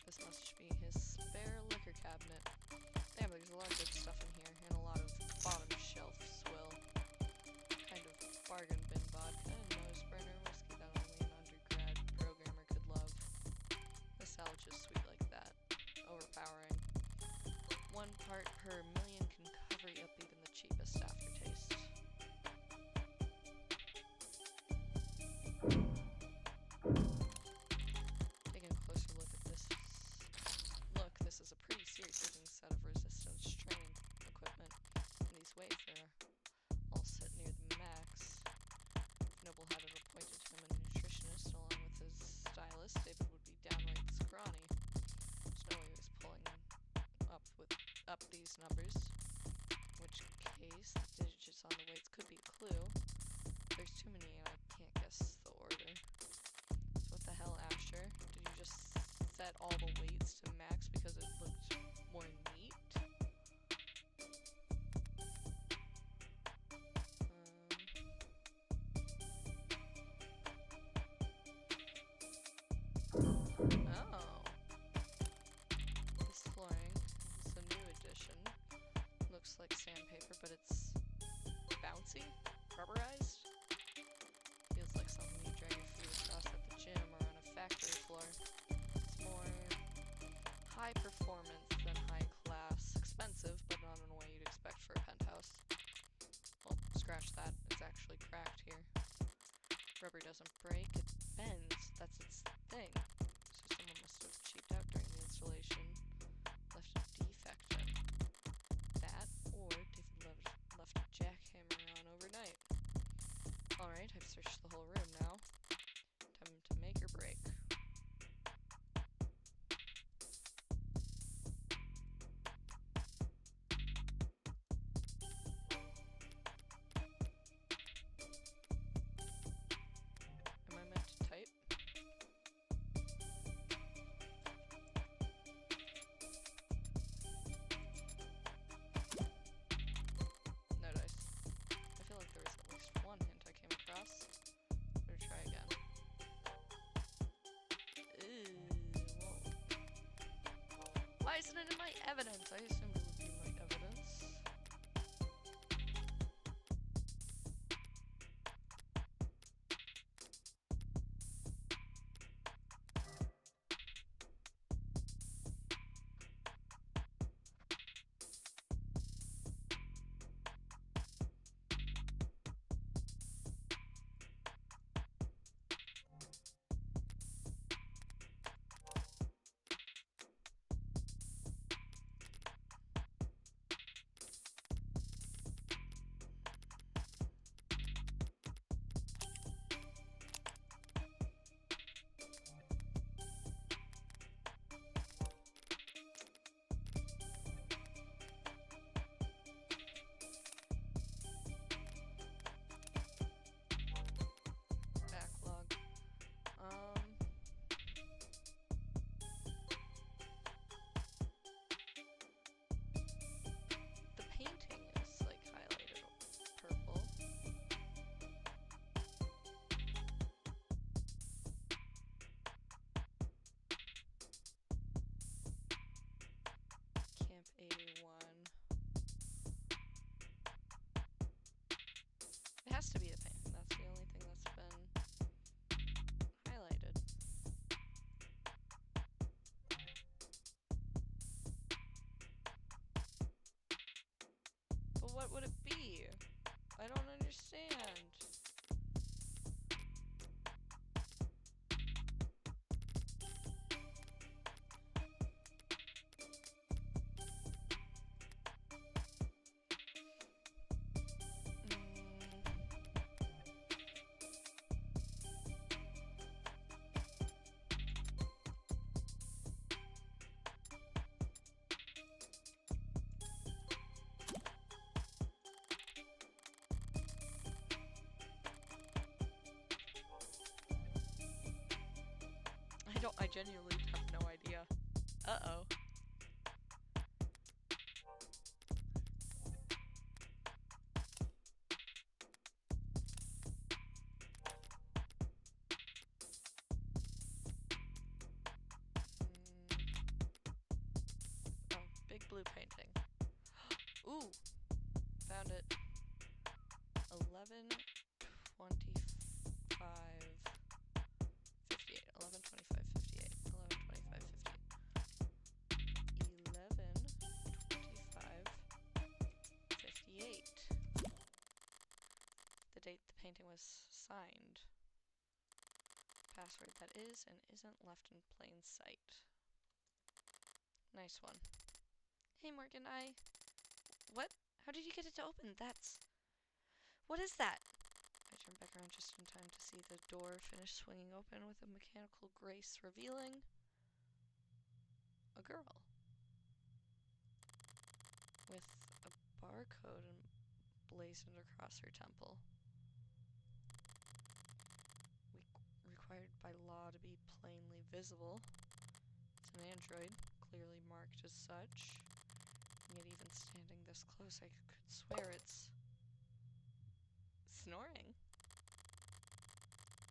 This must be his spare liquor cabinet. Damn, there's a lot of good stuff in here, and a lot of bottom shelf swill. Kind of bargain bin vodka and nose burner whiskey that only an undergrad programmer could love. The salad is sweet like that. Overpowering. 1 part per million can cover up even the cheapest aftertaste. Taking a closer look at this. This is a pretty serious looking set of resistance training equipment. And these weights are all set near the max. If Noble had have appointed him a nutritionist along with his stylist, David would be downright scrawny. There's no way he was pulling up these numbers. In which case, the digits on the weights could be a clue. There's too many and I can't guess the order. So what the hell, Asher? Did you just set all the weights to max because it looked more neat? Oh. This flooring is a new addition. Looks like sandpaper, but it's bouncy, rubberized. Feels like something you drag your feet across at the gym or on a factory floor. It's more high performance than high class. Expensive, but not in a way you'd expect for a penthouse. Well, scratch that. It's actually cracked here. Rubber doesn't break, it bends. That's its thing. So someone must have cheaped out during the installation. Left a defect in. That, or David left a jackhammer on overnight. Alright, I've searched the whole room now. Time to make or break. Am I meant to type? No dice. I feel like there was at least one hint I came across. Better try again. Whoa. Why isn't it in my evidence? I assumed it would be my evidence. I genuinely have no idea. Uh-oh. Oh, big blue painting. Ooh, found it. 11, 25, 58. 11, 25, 58. 11, 25, 58. 11, 25, 58. The date the painting was signed. Password that is and isn't left in plain sight. Nice one. Hey Morgan, What? How did you get it to open? What is that? I turned back around just in time to see the door finish swinging open with a mechanical grace revealing a girl with a barcode emblazoned across her temple. Required by law to be plainly visible. It's an android, clearly marked as such. And yet even standing this close, I could swear it's snoring.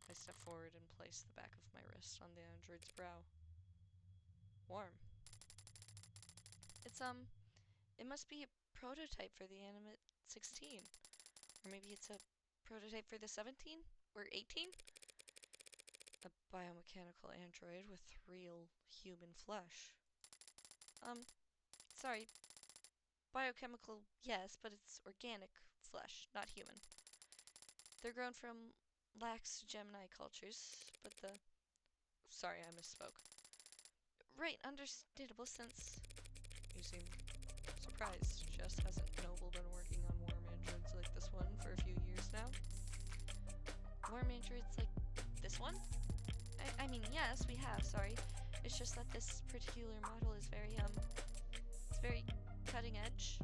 I step forward and place the back of my wrist on the android's brow. Warm. It must be a prototype for the Animate 16. Or maybe it's a prototype for the 17? Or 18? A biomechanical android with real human flesh. Sorry. Biochemical, yes, but it's organic flesh, not human. They're grown from lax Gemini cultures, but Sorry, I misspoke. Right, understandable since... You seem surprised. Jess hasn't Noble been working on warm androids like this one for a few years now? Warm androids like this one? I mean, yes, we have, sorry. It's just that this particular model is it's very cutting edge.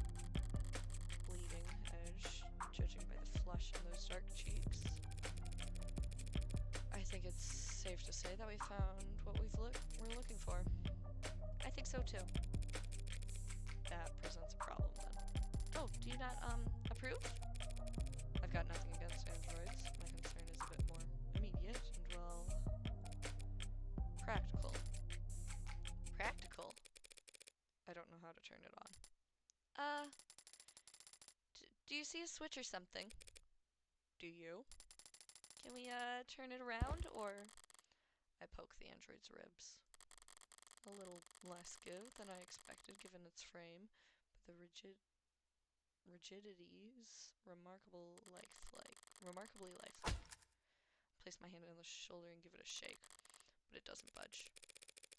Bleeding edge, judging by the flush in those dark cheeks. I think it's safe to say that we found what we're looking for. I think so too. That presents a problem then. Oh, do you not, approve? I've got nothing against androids. My concern is a bit more immediate and, well, practical. Practical? I don't know how to turn it on. Do you see a switch or something? Do you? Can we, turn it around, or... I poke the android's ribs. A little less give than I expected given its frame, but the rigidity's remarkably lifelike. Place my hand on the shoulder and give it a shake, but it doesn't budge.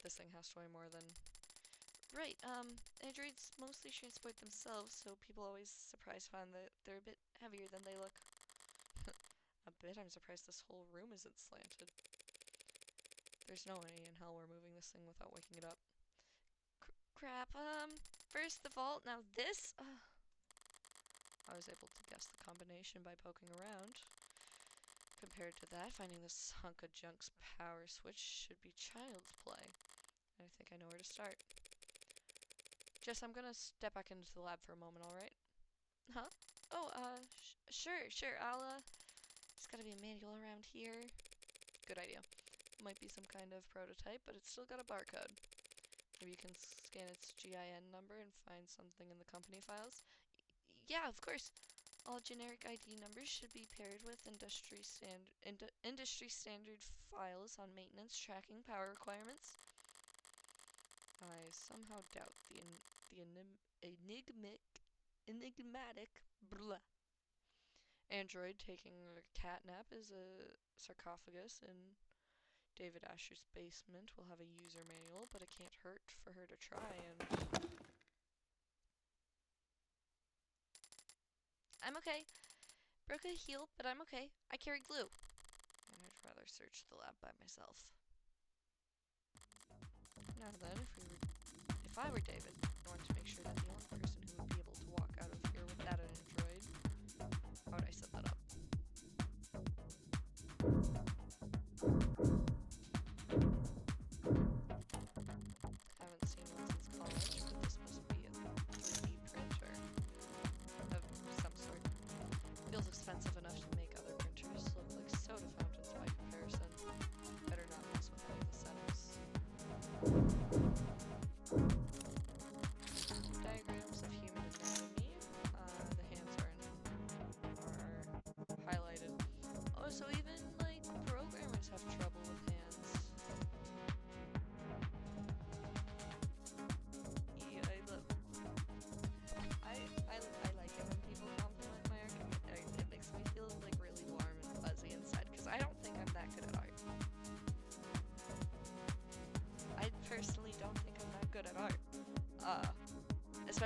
This thing has to weigh more than... Right, androids mostly transport themselves, so people always surprised find that they're a bit heavier than they look. A bit. I'm surprised this whole room isn't slanted. There's no way in hell we're moving this thing without waking it up. Crap, first the vault, now this? I was able to guess the combination by poking around. Compared to that, finding this hunk of junk's power switch should be child's play. I think I know where to start. Jess, I'm gonna step back into the lab for a moment, alright? Huh? Oh, sure, I'll, there's gotta be a manual around here. Good idea. Might be some kind of prototype, but it's still got a barcode. Maybe you can scan its GIN number and find something in the company files. Yeah, of course. All generic ID numbers should be paired with industry standard files on maintenance, tracking, power requirements. I somehow doubt the enigmatic android taking a catnap is a sarcophagus in David Asher's basement will have a user manual, but it can't hurt for her to try and... I'm okay. Broke a heel, but I'm okay. I carry glue. And I'd rather search the lab by myself. Now then, if I were David, I wanted to make sure that the only person who would be able to walk out of here without an android, how would I set that up?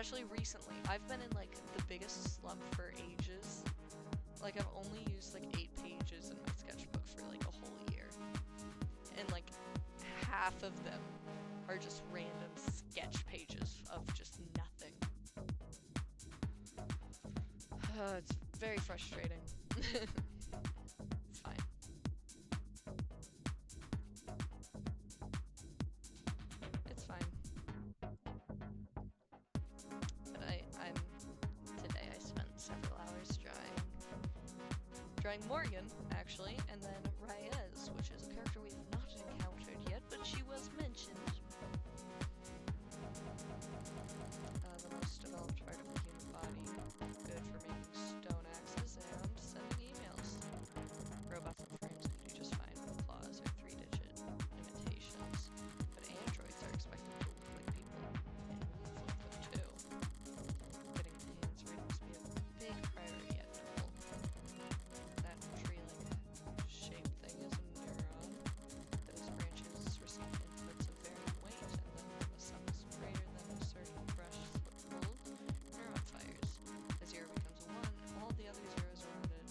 especially recently. I've been in like the biggest slump for ages. Like I've only used like 8 pages in my sketchbook for like a whole year. And like half of them are just random sketch pages of just nothing. It's very frustrating. It's fine. It's fine. But today I spent several hours drawing Morgan, actually, and then Reyes, which is a character we've not encountered yet, but she was mentioned. The most developed part of the human body, good for making stone axes and sending emails. Robots and frames can do just fine with claws or 3-digit imitations, but androids are expected to look like people and move like them too. Getting the hands right must be a big priority at Noble. That tree-like shaped thing is a neuron, but its branches receive inputs of varying weight, and then when the sum is greater than a certain threshold, neuron fires. A 0 becomes a 1, all the other zeros around it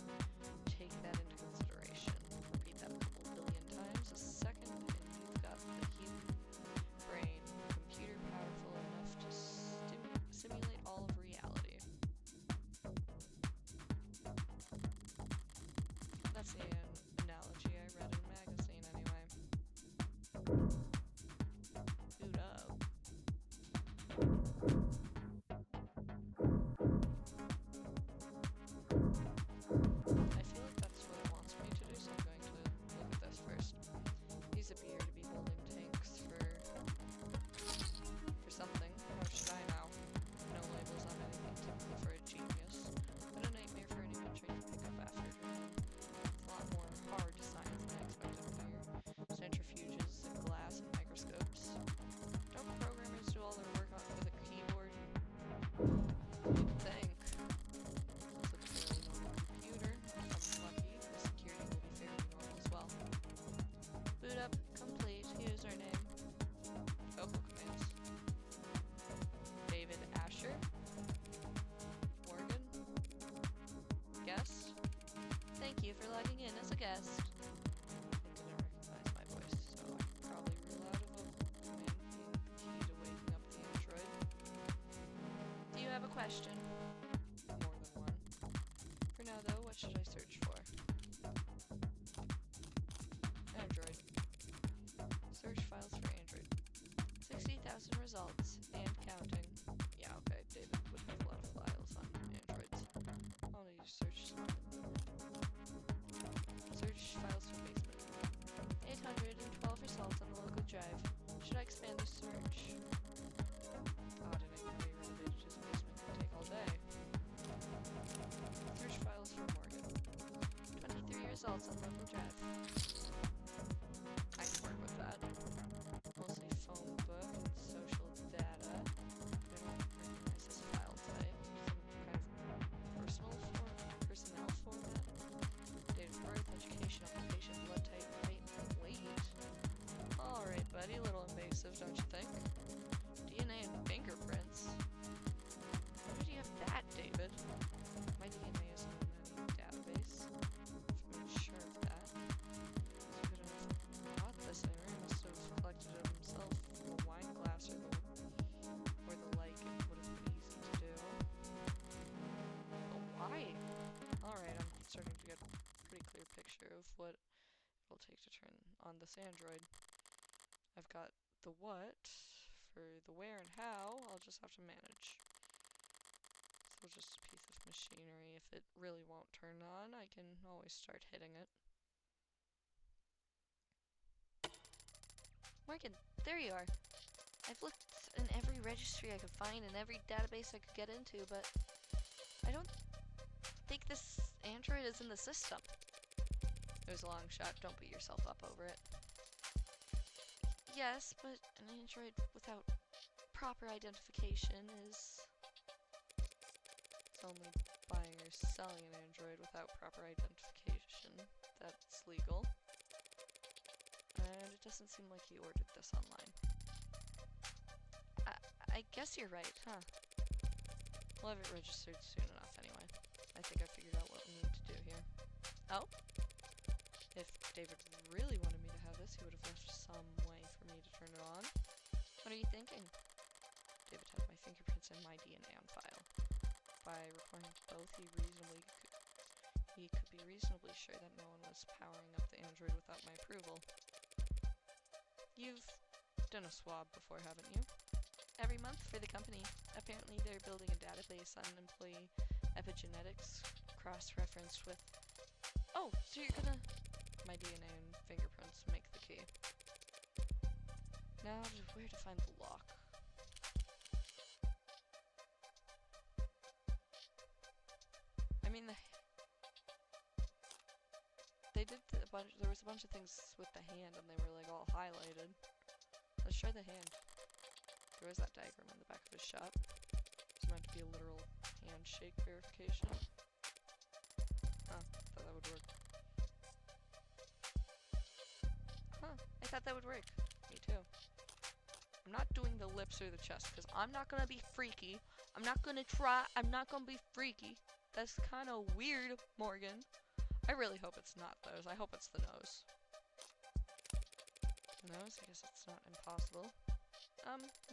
take that into consideration. Repeat that a couple billion times a second, and you've got the human brain, computer powerful enough to simulate all of reality. That's the analogy I read in a magazine, anyway. Boot up. I feel like that's what it wants me to do, so I'm going to look at this first. He's appear to be holding tanks for something. How should I know? No labels on anything typical for a genius, but a nightmare for anyone trying to pick up after him. It's a lot more hard science than I expected here. Centrifuges and glass and microscopes. Don't programmers do all their work with a keyboard? You'd think. This looks a fairly normal computer. If I'm lucky, the security will be fairly normal as well. Boot up, complete, username. Vocal commands. David Asher. Morgan. Guest. Thank you for logging in as a guest. It didn't recognize my voice, so I probably rule out of a command being the key to waking up the android. Do you have a question? More than one. For now though, what should I search for? Android. Search files for Android. 60,000 results, and counting. Yeah, okay, David would have a lot of files on Androids. I'll need to search some. Search files for basement. 812 results on the local drive. Should I expand the search? Auditing heavy renovated his basement can take all day. Search files for Morgan. 23 results on local drive. I can work with that. Mostly phone book and social data. I don't recognize this file type. Some kind of personnel format. Date of birth, education, occupation, blood type, height, and weight. Alright, buddy, a little invasive, don't you think? DNA and fingerprints. Why did you have that, David? My DNA isn't in any database. I've made sure of that. He's good enough bought this anyway. He must have collected it himself from a wine glass or the like. It would have been easy to do. But why? Alright, I'm starting to get a pretty clear picture of what it'll take to turn on this android. I've got the what for the where and how. I'll just have to manage. So just a piece of machinery. If it really won't turn on, I can always start hitting it. Morgan, there you are. I've looked in every registry I could find and every database I could get into, but I don't think this android is in the system. It was a long shot. Don't beat yourself up over it. Yes, but an android without proper identification is... It's only buying or selling an android without proper identification that's legal. And it doesn't seem like he ordered this online. I guess you're right, huh? We'll have it registered soon enough anyway. I think I figured out what we need to do here. Oh? If David really wanted me to have this, he would have left some way for me to turn it on. What are you thinking? David had my fingerprints and my DNA on file. By recording both, he could be reasonably sure that no one was powering up the android without my approval. You've done a swab before, haven't you? Every month for the company. Apparently they're building a database on employee epigenetics, cross-referenced with... Oh, so you're gonna... My DNA and fingerprints make the key. Now, where to find the lock? I mean, they did a bunch. There was a bunch of things with the hand, and they were like all highlighted. Let's try the hand. There was that diagram on the back of his shop. It's meant to be a literal handshake verification. Huh? Thought that would work. Huh? I thought that would work. Me too. I'm not doing the lips or the chest because I'm not gonna be freaky. I'm not gonna be freaky. That's kind of weird, Morgan. I really hope it's not those. I hope it's the nose. The nose? I guess it's not impossible.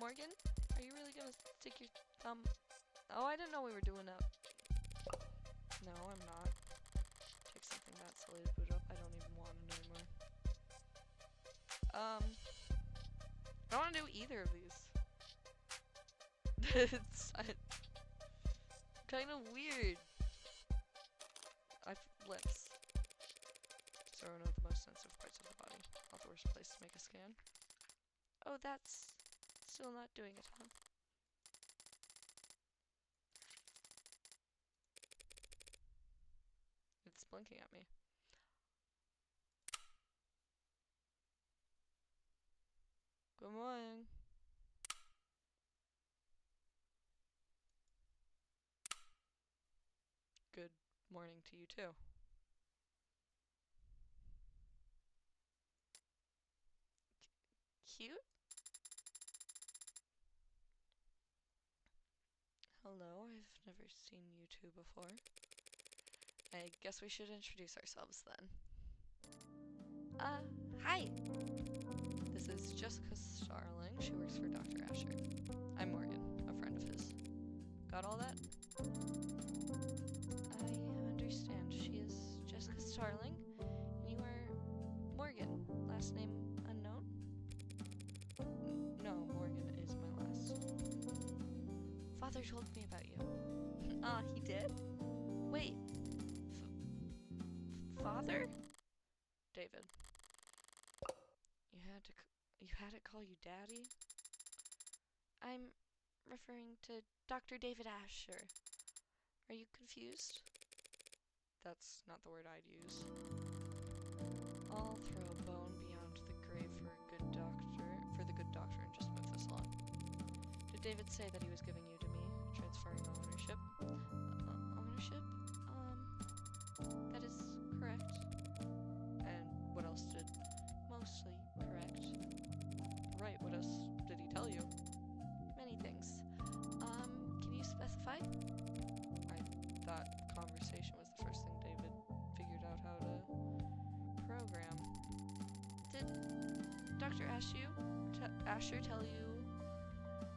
Morgan? Are you really gonna stick your thumb... Oh, I didn't know we were doing that. No, I'm not. Take something that silly to boot up. I don't even want it anymore. I don't want to do either of these. It's kind of weird. Lips. So one of the most sensitive parts of the body. Not the worst place to make a scan. Oh, that's still not doing it, huh? It's blinking at me. Good morning. Good morning to you too. Cute? Hello, I've never seen you two before. I guess we should introduce ourselves then. Hi! This is Jessica Starling. She works for Dr. Asher. I'm Morgan, a friend of his. Got all that? I understand. She is Jessica Starling, and you are Morgan. Last name unknown? No, Morgan is my last. Father told me about you. Ah, he did? Wait. Father? David. You had it call you Daddy? I'm referring to Dr. David Asher. Are you confused? That's not the word I'd use. I'll throw a bone beyond the grave for the good doctor, and just move this along. Did David say that he was giving you to me, transferring ownership? Ownership? That is correct. And what else did? Mostly correct. Right, what else did he tell you? Many things. Can you specify? I thought conversation was the first thing David figured out how to program. Did Dr. Asher tell you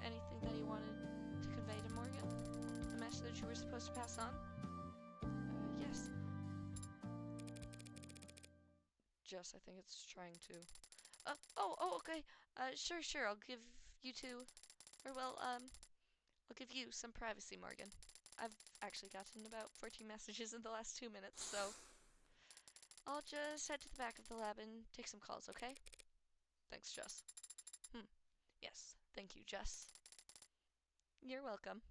anything that he wanted to convey to Morgan? A message that you were supposed to pass on? Yes. Jess, I think it's trying to... okay. Sure, I'll give you two... I'll give you some privacy, Morgan. I've actually gotten about 14 messages in the last 2 minutes, so... I'll just head to the back of the lab and take some calls, okay? Thanks, Jess. Yes, thank you, Jess. You're welcome.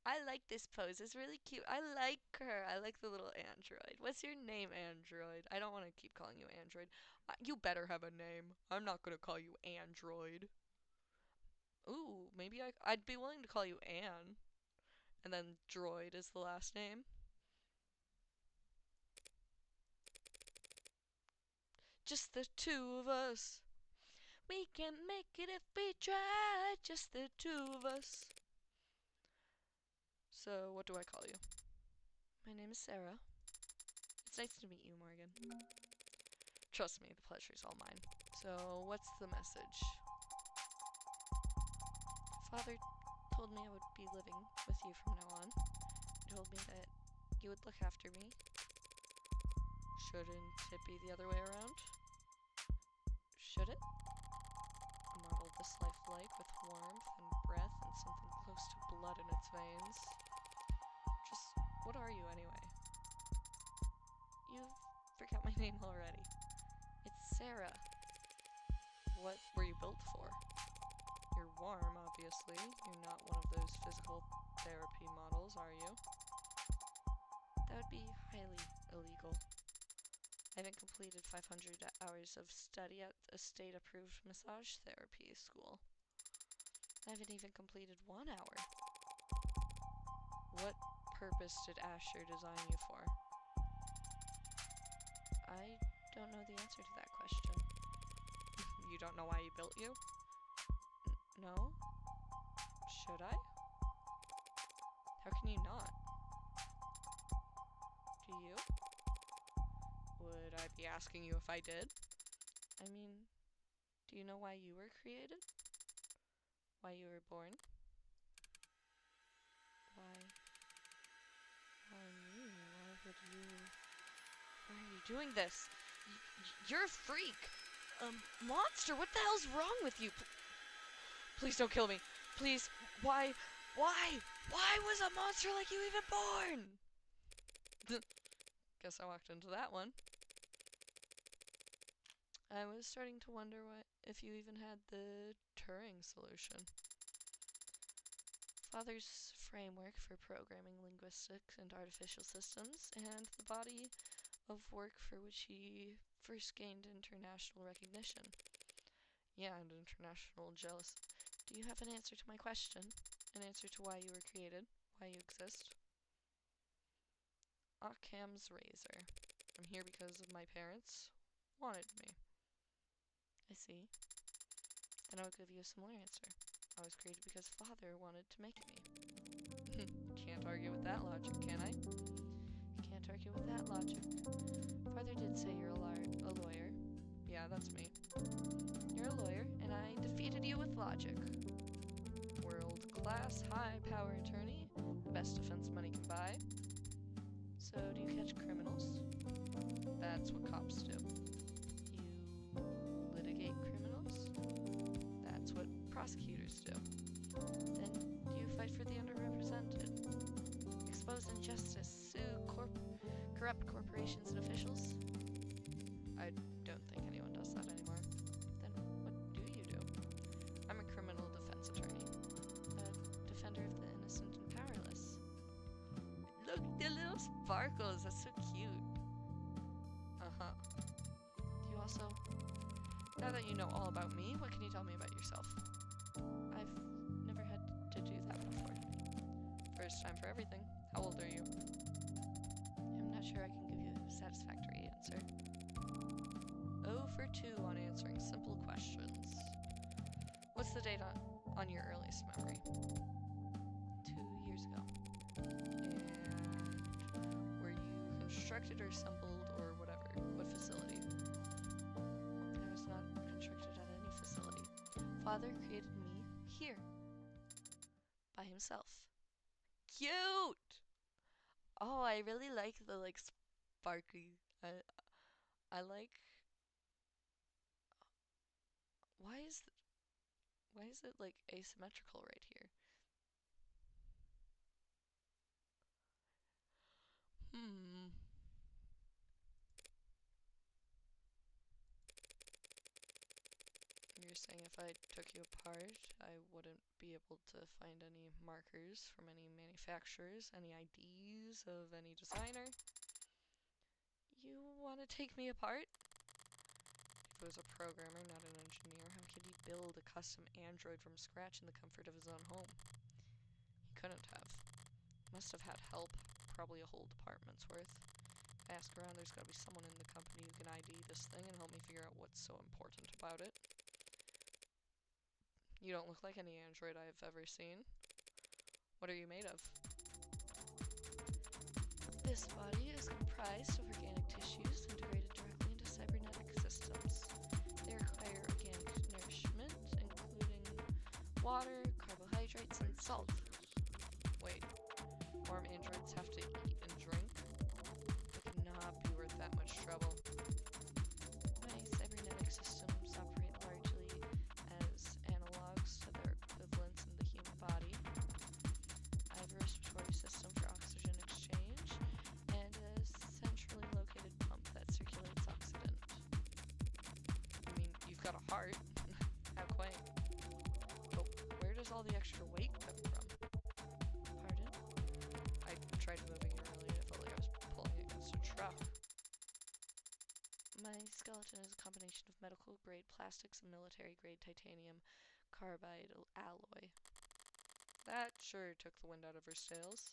I like this pose, it's really cute. I like her. I like the little android. What's your name, android? I don't want to keep calling you android. You better have a name. I'm not gonna call you android. Ooh, maybe I'd be willing to call you Anne. And then droid is the last name. Just the two of us. We can make it if we try. Just the two of us. So, what do I call you? My name is Sarah. It's nice to meet you, Morgan. Trust me, the pleasure's all mine. So, what's the message? Father told me I would be living with you from now on. He told me that you would look after me. Shouldn't it be the other way around? Should it? Model this life like with warmth and breath and something close to blood in its veins. Just, what are you anyway? You forgot my name already. It's Sarah. What were you built for? You're warm, obviously. You're not one of those physical therapy models, are you? That would be highly illegal. I haven't completed 500 hours of study at a state-approved massage therapy school. I haven't even completed 1 hour. What purpose did Asher design you for? I don't know the answer to that question. You don't know why he built you? No? Should I? How can you not? Do you? Would I be asking you if I did? I mean, do you know why you were created? Why you were born? Why me? Why would you... Why are you doing this? You're a freak! Monster! What the hell's wrong with you? Please don't kill me. Please. Why? Why? Why was a monster like you even born? Guess I walked into that one. I was starting to wonder if you even had the Turing solution. Father's framework for programming linguistics and artificial systems, and the body of work for which he first gained international recognition. Yeah, and international jealousy. Do you have an answer to my question? An answer to why you were created? Why you exist? Occam's razor. I'm here because of my parents wanted me. I see. Then I will give you a similar answer. I was created because Father wanted to make me. Can't argue with that logic, can I? Can't argue with that logic. Father did say you're a lawyer. Yeah, that's me. You're a lawyer, and I defeated you with logic. World-class, high-power attorney. The best defense money can buy. So, do you catch criminals? That's what cops do. You litigate criminals? That's what prosecutors do. Then, do you fight for the underrepresented? Expose injustice, sue corrupt corporations and officials? I don't think anyone does that anymore. Then, what do you do? I'm a criminal defense attorney. A defender of the innocent and powerless. Look, the little sparkles. That's so cute. Uh-huh. You also... Now that you know all about me, what can you tell me about yourself? I've never had to do that before. First time for everything. How old are you? I'm not sure I can give you a satisfactory answer. 0 for 2 on answering simple questions. What's the date on your earliest memory? 2 years ago. And were you constructed or assembled or whatever? What facility? I was not constructed at any facility. Father created me here. By himself. Cute! Oh, I really like the sparkly. I like. Why is it like asymmetrical right here? You're saying if I took you apart, I wouldn't be able to find any markers from any manufacturers, any IDs of any designer? You want to take me apart? If it was a programmer, not an engineer, how could he build a custom android from scratch in the comfort of his own home? He couldn't have. Must have had help, probably a whole department's worth. I ask around, there's gotta be someone in the company who can ID this thing and help me figure out what's so important about it. You don't look like any android I've ever seen. What are you made of? This body is comprised of organic tissues integrated directly into cybernetic systems. They require organic nourishment, including water, carbohydrates, and salt. Wait, farm androids have to eat and drink? It cannot be worth that much trouble. My cybernetic systems operate largely as analogs to their equivalents in the human body. I have a respiratory system for oxygen exchange and a centrally located pump that circulates oxidant. You mean you've got a heart? How quaint. But where does all the extra weight come from? Pardon? I tried moving it earlier and it felt like I was pulling against a truck. My skeleton is a combination of medical grade plastics and military grade titanium carbide alloy. That sure took the wind out of her sails.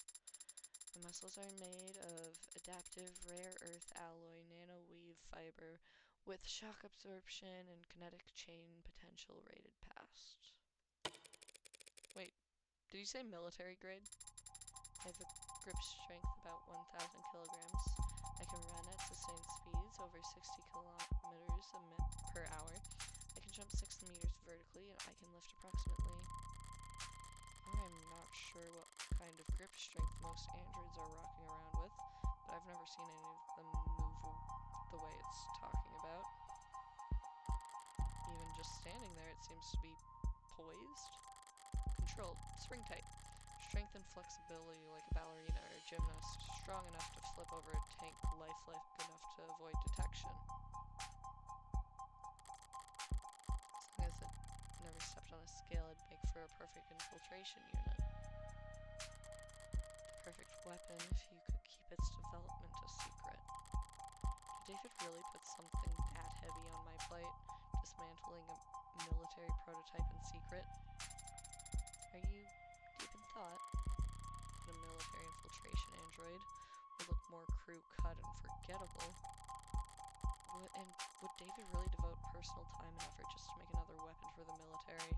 My muscles are made of adaptive rare earth alloy nanoweave fiber with shock absorption and kinetic chain potential rated past. Wait, did you say military grade? I have a grip strength about 1,000 kilograms. I can run at sustained speeds over 60 kilometers per hour. I can jump 6 meters vertically, and I can lift approximately... I'm not sure what kind of grip strength most androids are rocking around with, but I've never seen any of them move the way it's talking about. Even just standing there, it seems to be poised. Controlled, spring tight. Strength and flexibility like a ballerina or a gymnast. Strong enough to flip over a tank, lifelike enough to avoid detection. As long as it never stepped on a scale, it'd make for a perfect infiltration unit. The perfect weapon if you could keep its development a secret. Did David really put something that heavy on my plate? Dismantling a military prototype in secret? Are you deep in thought? A military infiltration android would look more crew-cut and forgettable. Would David really devote personal time and effort just to make another weapon for the military?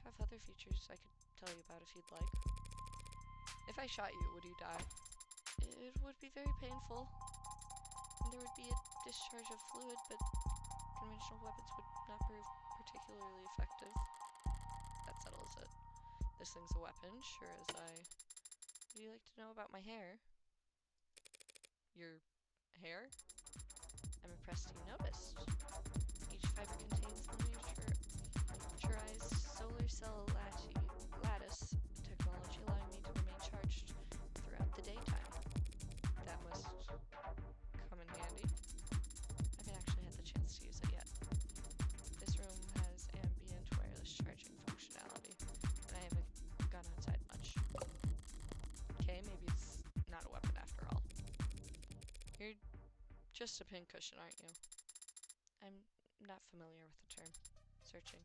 I have other features I could tell you about if you'd like. If I shot you, would you die? It would be very painful. And there would be a discharge of fluid, but conventional weapons would not prove particularly effective. That settles it. This thing's a weapon, sure as I... Would you like to know about my hair? Your hair? I'm impressed you noticed. Each fiber contains a miniaturized solar cell lattice technology allowing me to remain charged throughout the daytime. That must come in handy. I haven't actually had the chance to use it yet. This room has ambient wireless charging functionality, and I haven't gone outside much. Okay, maybe it's not a weapon after all. You're just a pincushion, aren't you? I'm not familiar with the term. Searching.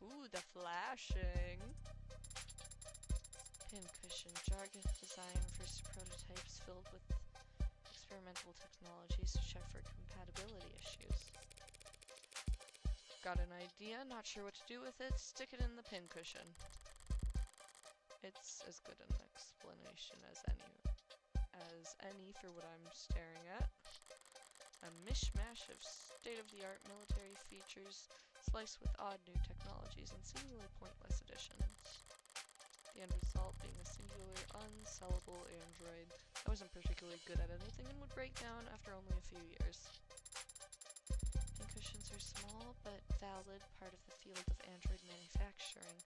Ooh, the flashing! Pincushion jargon designed for prototypes filled with experimental technologies to check for compatibility issues. Got an idea, not sure what to do with it, stick it in the pincushion. It's as good an explanation as any for what I'm staring at. A mishmash of state-of-the-art military features sliced with odd new technologies and seemingly pointless additions. The end result being a singular, unsellable android that wasn't particularly good at anything and would break down after only a few years. Pincushions are small but valid part of the field of android manufacturing.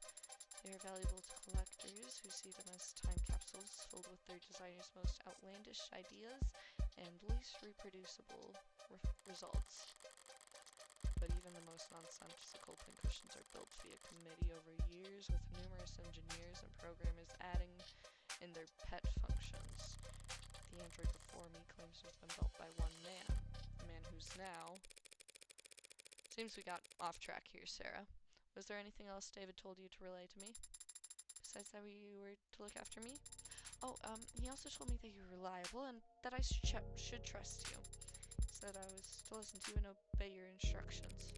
They are valuable to collectors who see them as time capsules filled with their designers' most outlandish ideas and least reproducible results. But even the most nonsensical pincushions are built via committee over years with numerous engineers and programmers adding in their pet functions. The android before me claims to have been built by one man, a man who's now... Seems we got off track here, Sarah. Was there anything else David told you to relay to me? Besides that you were to look after me? Oh, he also told me that you were reliable and that I should trust you. He said I was to listen to you and obey your instructions.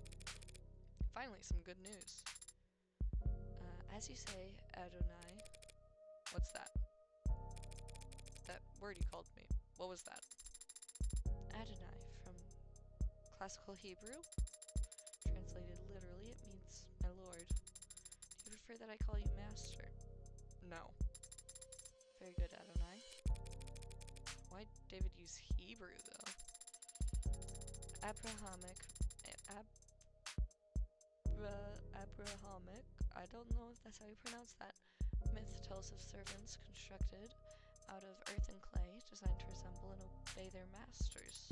Finally, some good news. As you say, Adonai. What's that? word you called me. What was that? Adonai from Classical Hebrew. Translated literally, it means my lord. Do you prefer that I call you master? No. Very good, Adonai. Why'd David use Hebrew, though? Abrahamic. Abrahamic. I don't know if that's how you pronounce that. Myth tells of servants constructed out of earth and clay, designed to resemble and obey their masters.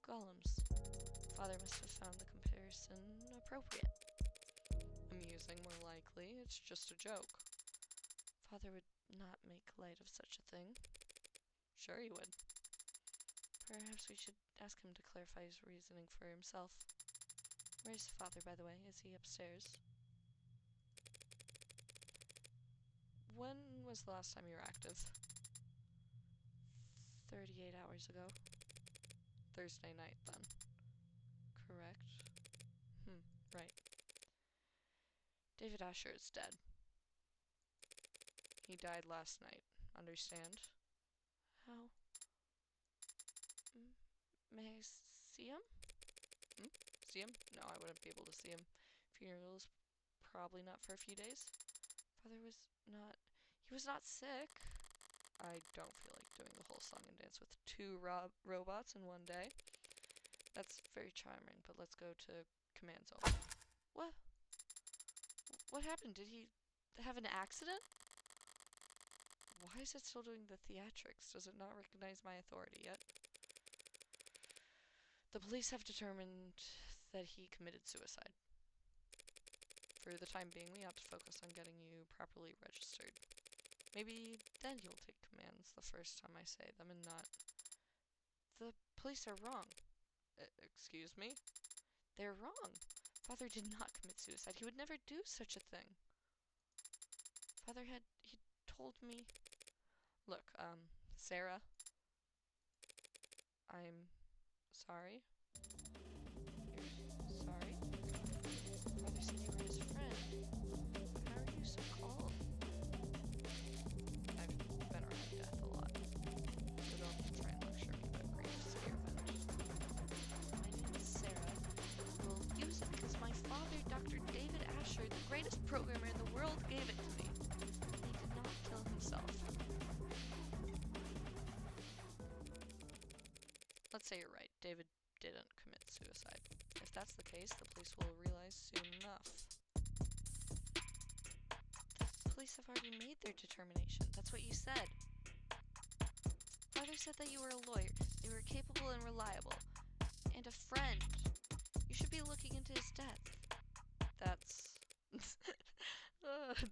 Golems. Father must have found the comparison appropriate. Amusing, more likely. It's just a joke. Father would not make light of such a thing. Sure he would. Perhaps we should ask him to clarify his reasoning for himself. Where's Father, by the way? Is he upstairs? When was the last time you were active? 38 hours ago. Thursday night, then. Correct. Right. David Asher is dead. He died last night. Understand? How? May I see him? See him? No, I wouldn't be able to see him. Funeral's probably not for a few days. Father was not... He was not sick. I don't feel like doing the whole song and dance with two robots in one day. That's very charming, but let's go to command zone. What? What happened? Did he have an accident? Why is it still doing the theatrics? Does it not recognize my authority yet? The police have determined that he committed suicide. For the time being, we have to focus on getting you properly registered. Maybe then you'll take commands the first time I say them and not... The police are wrong. Excuse me? They're wrong. Father did not commit suicide. He would never do such a thing. He told me... Look, Sarah. I'm sorry. You're sorry? Father said you were his friend. How are you so calm? I've been around death a lot. So don't try and lecture me about grief, severe event. My name is Sarah. We'll use it because my father, Dr. David Asher, the greatest programmer in the world, gave it to me. He did not kill himself. Let's say you're right. David didn't commit suicide. If that's the case, the police will realize soon enough. The police have already made their determination. That's what you said. Father said that you were a lawyer. You were capable and reliable. And a friend. You should be looking into his death. That's...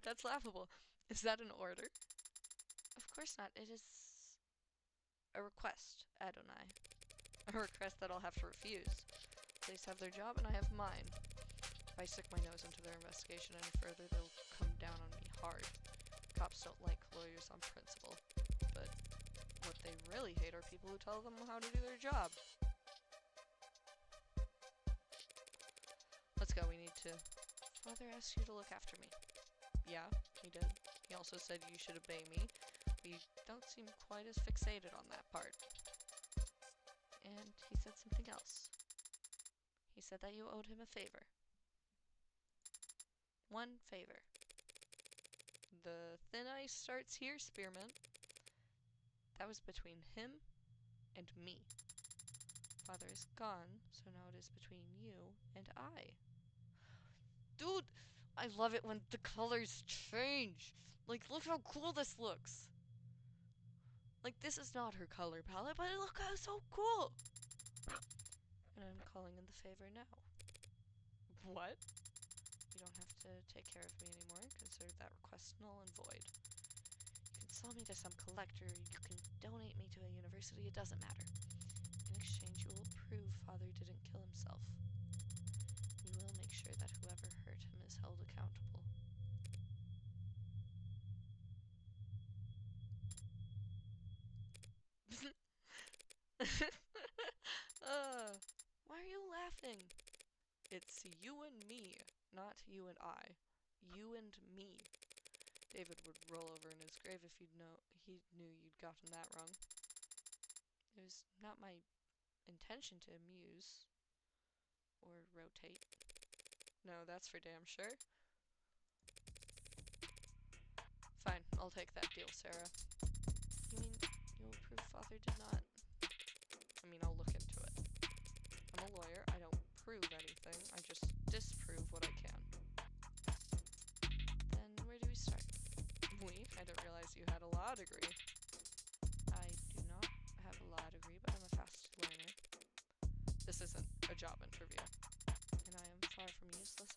that's laughable. Is that an order? Of course not. It is a request, Adonai. A request that I'll have to refuse. Police have their job and I have mine. If I stick my nose into their investigation any further, they'll come down on me hard. Cops don't like lawyers on principle. But what they really hate are people who tell them how to do their job. Let's go, we need to... Father asked you to look after me. Yeah, he did. He also said you should obey me. We don't seem quite as fixated on that part. And he said something else. He said that you owed him a favor. One favor. The thin ice starts here, Spearmint. That was between him and me. Father is gone, so now it is between you and I. Dude, I love it when the colors change. Like, look how cool this looks. Like, this is not her color palette, but look how so cool. And I'm calling in the favor now. What? You don't have to take care of me anymore. Consider that request null and void. You can sell me to some collector. You can donate me to a university. It doesn't matter. In exchange, you will prove Father didn't kill himself. You will make sure that whoever hurt him is held accountable. Why are you laughing? It's you and me, not you and I. You and me. David would roll over in his grave if he knew you'd gotten that wrong. It was not my intention to amuse or rotate. No, that's for damn sure. Fine, I'll take that deal, Sarah. You mean you'll prove Father did not? I mean, I'll look into it. I'm a lawyer. I don't prove anything. I just disprove what I can. Then where do we start? I didn't realize you had a law degree. I do not have a law degree, but I'm a fast learner. This isn't a job interview. And I am far from useless.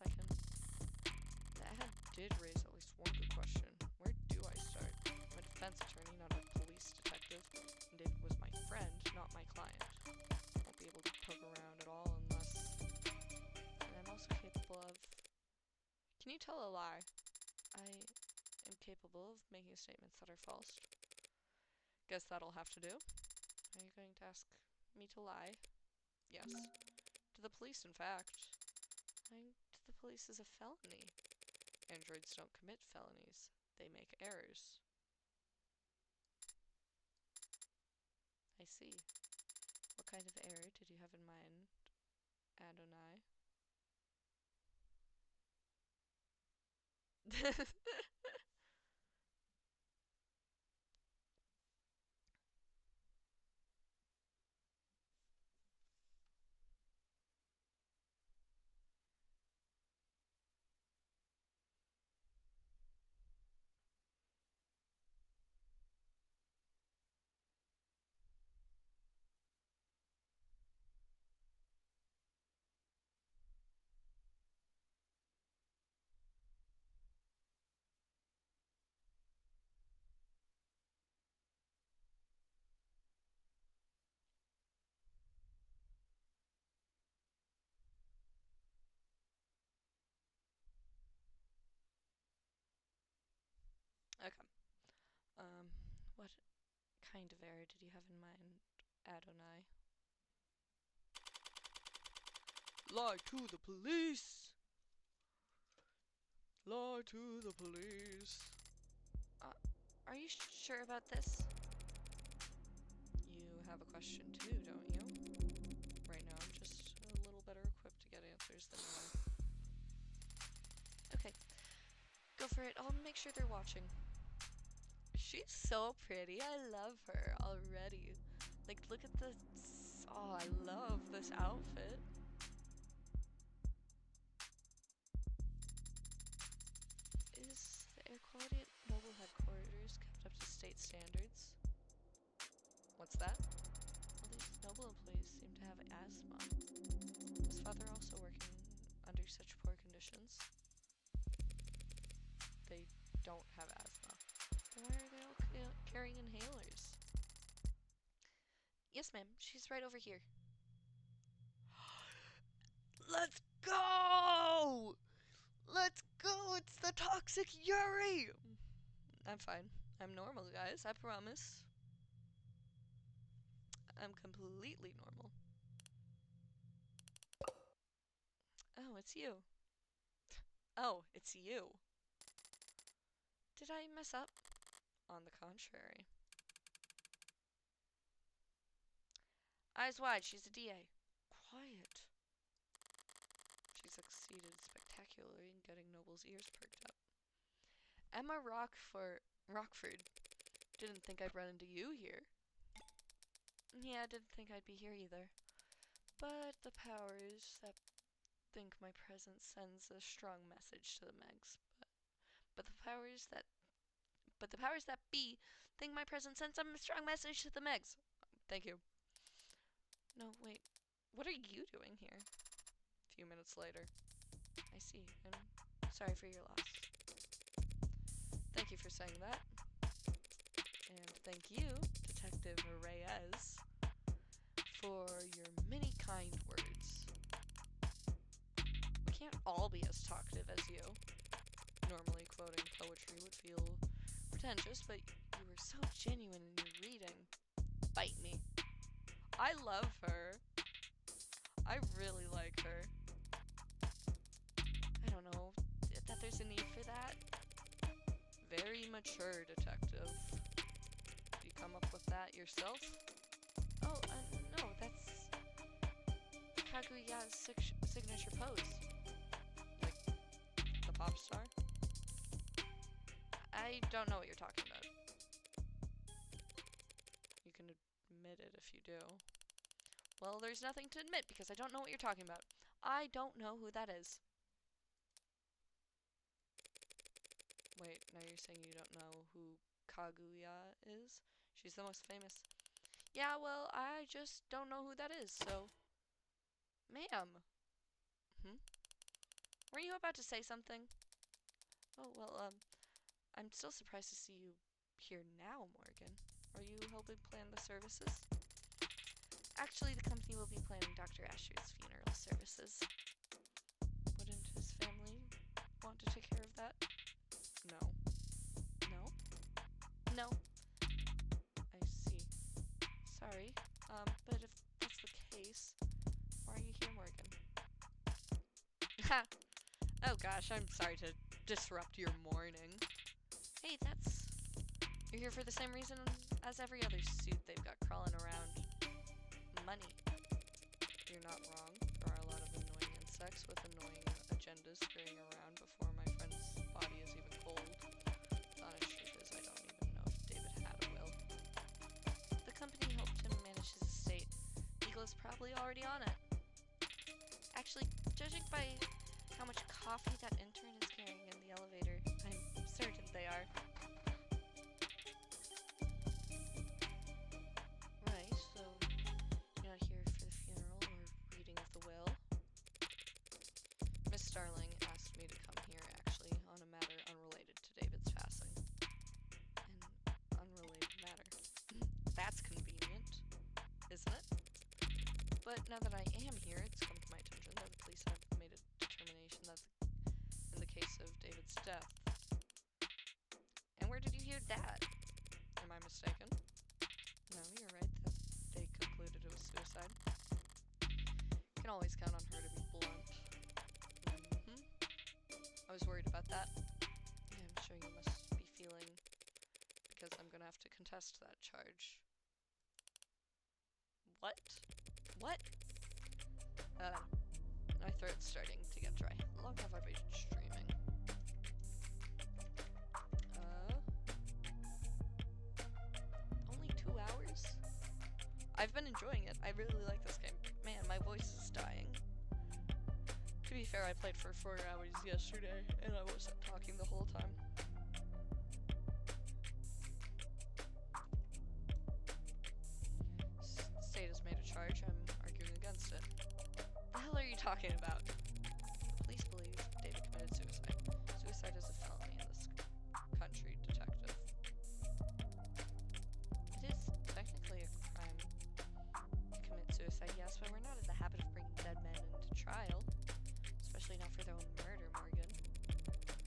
That did raise at least one good question. Where do I start? I'm a defense attorney, not a police detective. And David was my friend, not my client. I won't be able to poke around at all unless... And I'm also capable of... Can you tell a lie? I am capable of making statements that are false. Guess that'll have to do. Are you going to ask me to lie? Yes. To the police, in fact. Lying to the police is a felony. Androids don't commit felonies. They make errors. I see. What kind of error did you have in mind, Adonai? Okay. What kind of error did you have in mind, Adonai? Lie to the police! Lie to the police! Are you sure about this? You have a question too, don't you? Right now I'm just a little better equipped to get answers than you are. Okay. Go for it. I'll make sure they're watching. She's so pretty. I love her already. Like, look at this. Oh, I love this outfit. Is the air quality at Noble headquarters kept up to state standards? What's that? All these Noble employees seem to have asthma. Is Father also working under such poor conditions? They don't have asthma. Then why are they all carrying inhalers? Yes, ma'am. She's right over here. Let's go! Let's go! It's the toxic Yuri! I'm fine. I'm normal, guys. I promise. I'm completely normal. Oh, it's you. Oh, it's you. Did I mess up? On the contrary. Eyes wide. She's a DA. Quiet. She succeeded spectacularly in getting Noble's ears perked up. Emma Rockford. Didn't think I'd run into you here. Yeah, I didn't think I'd be here either. But the powers that think my presence sends a strong message to the Megs. But the powers that be think my presence sends a strong message to the Megs. Thank you. No, wait. What are you doing here? A few minutes later. I see. I'm sorry for your loss. Thank you for saying that. And thank you, Detective Reyes, for your many kind words. We can't all be as talkative as you. Normally, quoting poetry would feel pretentious, but you were so genuine in your reading. Bite me. I love her. I really like her. I don't know that there's a need for that. very mature detective. Did you come up with that yourself? Oh, no, that's Kaguya's signature pose. Like the pop star? I don't know what you're talking about. You can admit it if you do. Well, there's nothing to admit because I don't know what you're talking about. I don't know who that is. Wait, now you're saying you don't know who Kaguya is? She's the most famous. Yeah, well, I just don't know who that is, so... Ma'am. Hmm? Were you about to say something? Oh, well, I'm still surprised to see you here now, Morgan. Are you helping plan the services? Actually, the company will be planning Dr. Asher's funeral services. Wouldn't his family want to take care of that? No. No? No. I see. Sorry. But if that's the case, why are you here, Morgan? Ha! Oh gosh, I'm sorry to disrupt your morning. Hey, you're here for the same reason as every other suit they've got crawling around. Money. You're not wrong. There are a lot of annoying insects with annoying agendas scurrying around before my friend's body is even cold. The honest truth is I don't even know if David had a will. The company helped him manage his estate. Legal is probably already on it. Actually, judging by how much coffee that intern is carrying in the elevator, I'm certain they are. Right, so you're not here for the funeral or reading of the will? Miss Starling asked me to come here, actually, on a matter unrelated to David's passing. An unrelated matter. That's convenient, isn't it? But now that I am here, it's come to my attention that the police have made a determination that in the case of David's death. And where did you hear that? Am I mistaken? No, you're right. That they concluded it was suicide. Can always count on her to be blunt. I was worried about that. Yeah, I'm sure you must be feeling... Because I'm gonna have to contest that charge. What? What? My throat's starting to get dry. How long have I been streaming? Only 2 hours? I've been enjoying it. I really like this game. Man, my voice is dying. To be fair, I played for 4 hours yesterday, and I wasn't talking the whole time. State has made a charge. I'm arguing against it. The hell are you talking about? The police believe David committed suicide. Suicide is a felony in this country, detective. It is technically a crime to commit suicide, yes, but we're not in the habit of bringing dead men into trial. Especially not for their own murder, Morgan.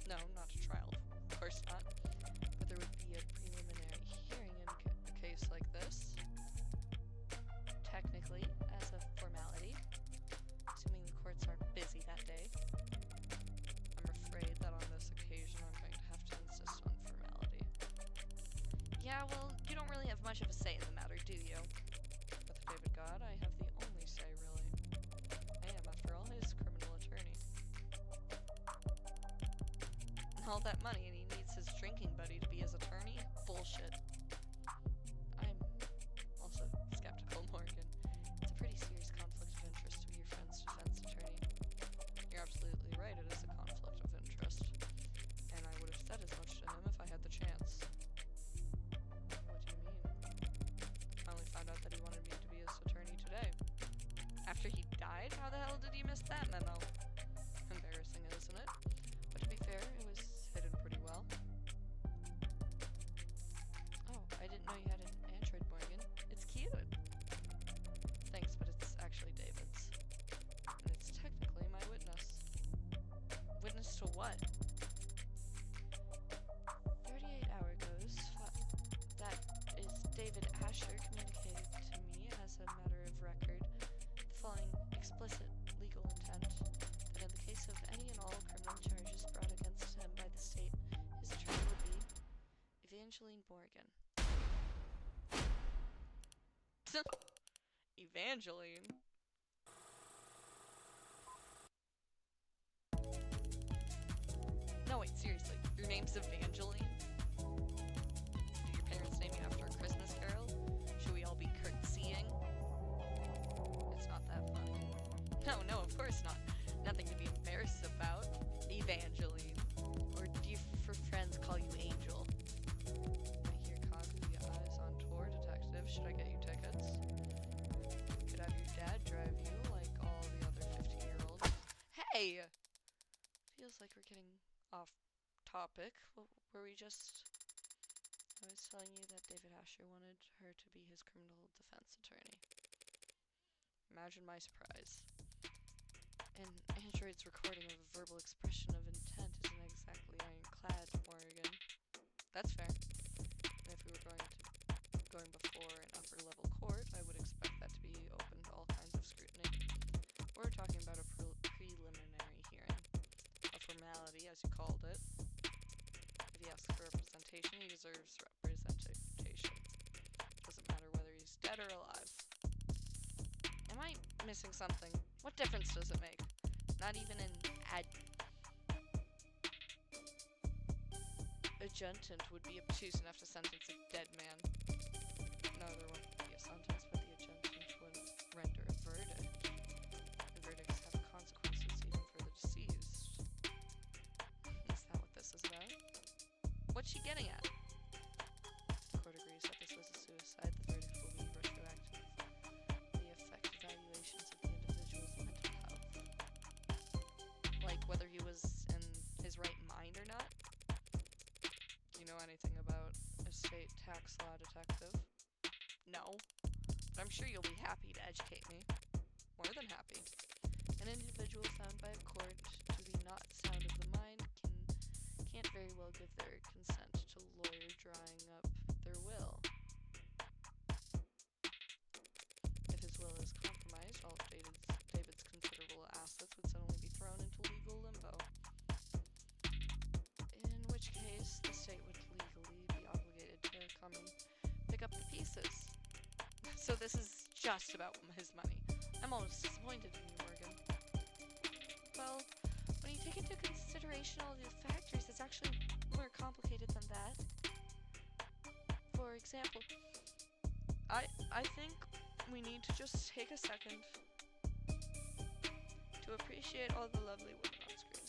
No, not to trial. Of course not. But there would be a preliminary hearing in a case like this. Technically, as a formality, assuming the courts aren't busy that day. I'm afraid that on this occasion I'm going to have to insist on formality. Yeah, well, you don't really have much of a say in the matter, do you? With David God, I have the only say, really. I am, after all, his criminal attorney. All that money and he needs his drinking buddy to be his attorney? Bullshit. I'm also skeptical, Morgan. It's a pretty serious conflict of interest to be your friend's defense attorney. You're absolutely right, it is a conflict of interest. And I would have said as much to him if I had the chance. What do you mean? I only found out that he wanted me to be his attorney today. After he died? How the hell did you miss that memo? Embarrassing, isn't it? But to be fair, it was hidden pretty well. Oh, I didn't know you had an Android, Morgan. It's cute. Thanks, but it's actually David's. And it's technically my witness. Witness to what? 38-hour goes. That is David Asher communicated to me as a matter of record the following explicit legal intent. Evangeline Morgan. Evangeline? No, wait, seriously. Your name's Evangeline? Did your parents name you after a Christmas carol? Should we all be curtsying? It's not that fun. No, of course not. Nothing to be embarrassed about. Evangeline. Or do your friends call you Angel? I hear Kaguya is on tour, detective. Should I get you tickets? Could have your dad drive you like all the other 15-year-olds. Hey! Feels like we're getting off topic. Were we just... I was telling you that David Asher wanted her to be his criminal defense attorney. Imagine my surprise. An android's recording of a verbal expression of intent isn't exactly ironclad, Morgan. That's fair. And if we were going before an upper-level court, I would expect that to be open to all kinds of scrutiny. We're talking about a preliminary hearing. A formality, as you called it. If he asks for representation, he deserves representation. Doesn't matter whether he's dead or alive. Am I missing something? What difference does it make? Not even an adjutant would be obtuse enough to sentence a dead man. No, there won't be a sentence, but the adjutant would render a verdict. The verdicts have consequences even for the deceased. Is that what this is about? What's she getting at? The court agrees that this was a suicide. The verdict will be retroactive. The effect evaluations of the individual's mental health. Like whether he was in his right mind or not? Do you know anything about estate tax law, detective? No. But I'm sure you'll be happy to educate me. More than happy. An individual found by a court to be not sound of the mind can't very well give their consent to a lawyer drawing up their will. If his will is compromised, all of David's considerable assets would suddenly be thrown into legal limbo. In which case, the state would legally be obligated to come and pick up the pieces. So this is just about his money. I'm almost disappointed in you, Morgan. Well, when you take into consideration all the factors, it's actually more complicated than that. For example, I think we need to just take a second to appreciate all the lovely women on screen.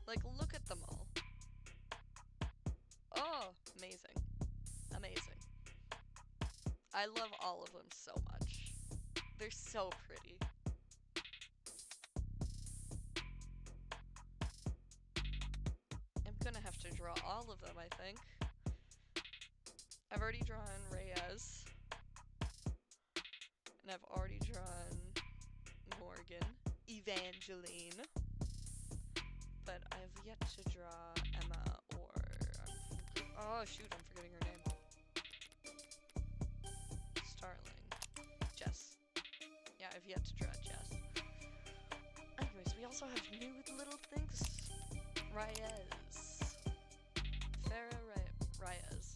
Like, look at them all. Oh, amazing. Amazing. I love all of them so much. They're so pretty. I'm gonna have to draw all of them, I think. I've already drawn Reyes. And I've already drawn Morgan. Evangeline. But I've yet to draw Emma or... oh shoot, I'm forgetting her name. Starling. Jess. Yeah, I've yet to draw Jess. Anyways, we also have new little things. Reyes. Farah Reyes.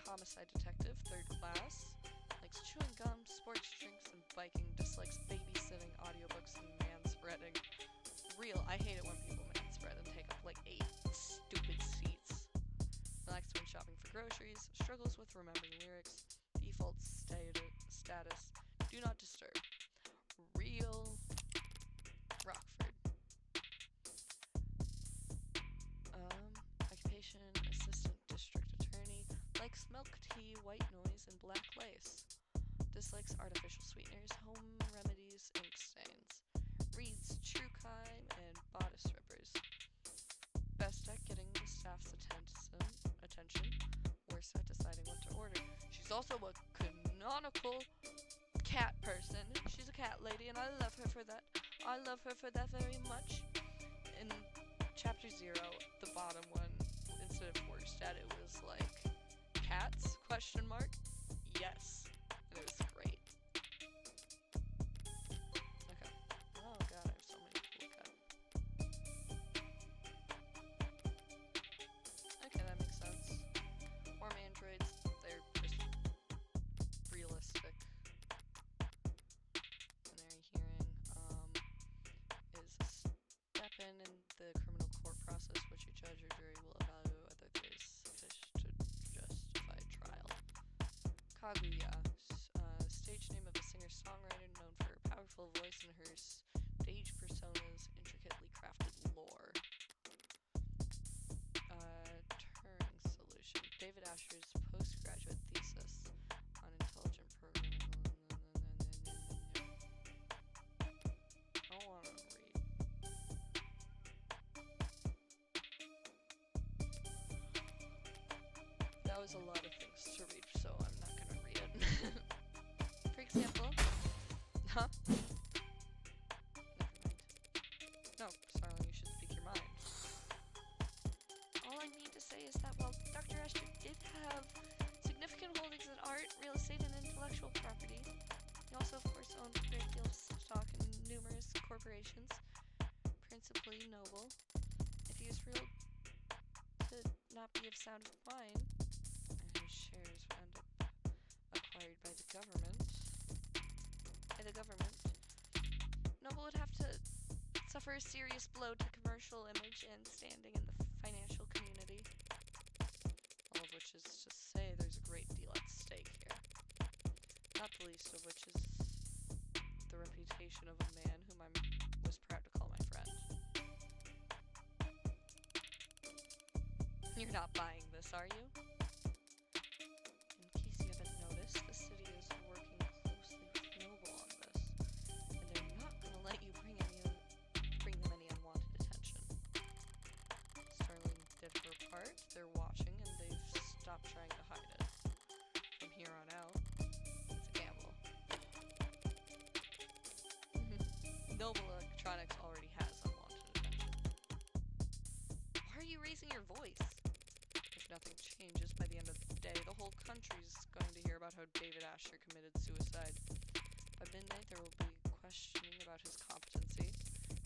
Homicide detective, 3rd class. Likes chewing gum, sports drinks, and biking. Dislikes babysitting, audiobooks, and manspreading. Real, I hate it when people manspread and take up like 8 stupid seats. Likes when shopping for groceries. Struggles with remembering lyrics. Default status. Do not disturb. Real Rockford. Occupation, assistant district attorney. Likes milk tea, white noise, and black lace. Dislikes artificial sweeteners, home remedies, ink stains. Reads true crime and bodice rippers. Best at getting the staff's attention. Worst at deciding what to order. She's also a canonical cat person. She's a cat lady, and I love her for that. I love her for that very much. In chapter 0, the bottom one, instead of worst at, it was like cats? Question mark? Yes. And it was great. Okay. Oh god, I have so many to look at. Kaguya, stage name of a singer-songwriter known for her powerful voice and her stage persona's intricately crafted lore. Turing solution. David Asher's postgraduate thesis on intelligent programming. I don't want to read. That was a lot of things to read, so I'm not gonna read it. For example, Huh? Never mind. No, Starling, you should speak your mind. all I mean to say is that while Dr. Asher did have significant holdings in art, real estate, and intellectual property, he also, of course, owned a great deal of stock in numerous corporations, principally Noble. If he was ruled to not be of sound mind, And his shares would end up acquired by the government. Noble would have to suffer a serious blow to commercial image and standing in the financial community. All of which is to say there's a great deal at stake here. Not the least of which is the reputation of a man whom I was proud to call my friend. You're not buying this, are you? In case you haven't noticed, the city is working closely with Noble on this, and they're not going to let you bring them any unwanted attention. Sterling did her part, they're watching, and they've stopped trying to hide it. From here on out, it's a gamble. Noble Electronics already has unwanted attention. Why are you raising your voice? If nothing changes by the end of the day, the whole country's going to hear about how David Asher committed suicide. By midnight, there will be questioning about his competency,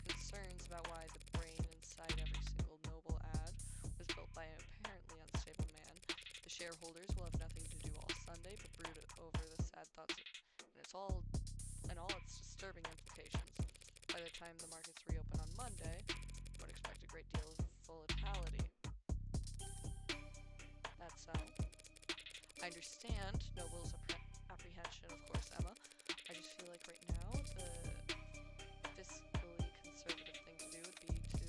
concerns about why the brain inside every single Noble ad was built by an apparently unstable man. The shareholders will have nothing to do all Sunday but brood over the sad thoughts and all its disturbing implications. By the time the markets reopen on Monday, one would expect a great deal of volatility. That's so. I understand Noble's apprehension, of course, Emma. I just feel like right now the fiscally conservative thing to do would be to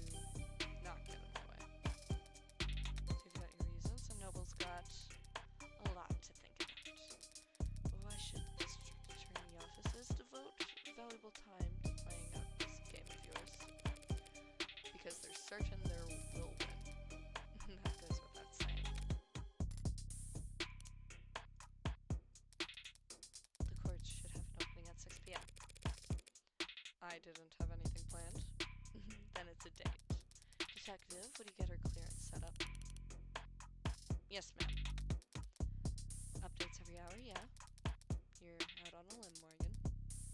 not get in the way. So you've got your reasons, and Noble's got a lot to think about. Why should district attorney offices devote valuable time to playing out this game of yours? Because they're certain they will win. That goes without saying. The court should have an opening at 6 p.m. I didn't have anything planned. Then it's a date. Detective, would you get her clearance set up? Yes, ma'am. Updates every hour, yeah. You're out on a limb, Morgan.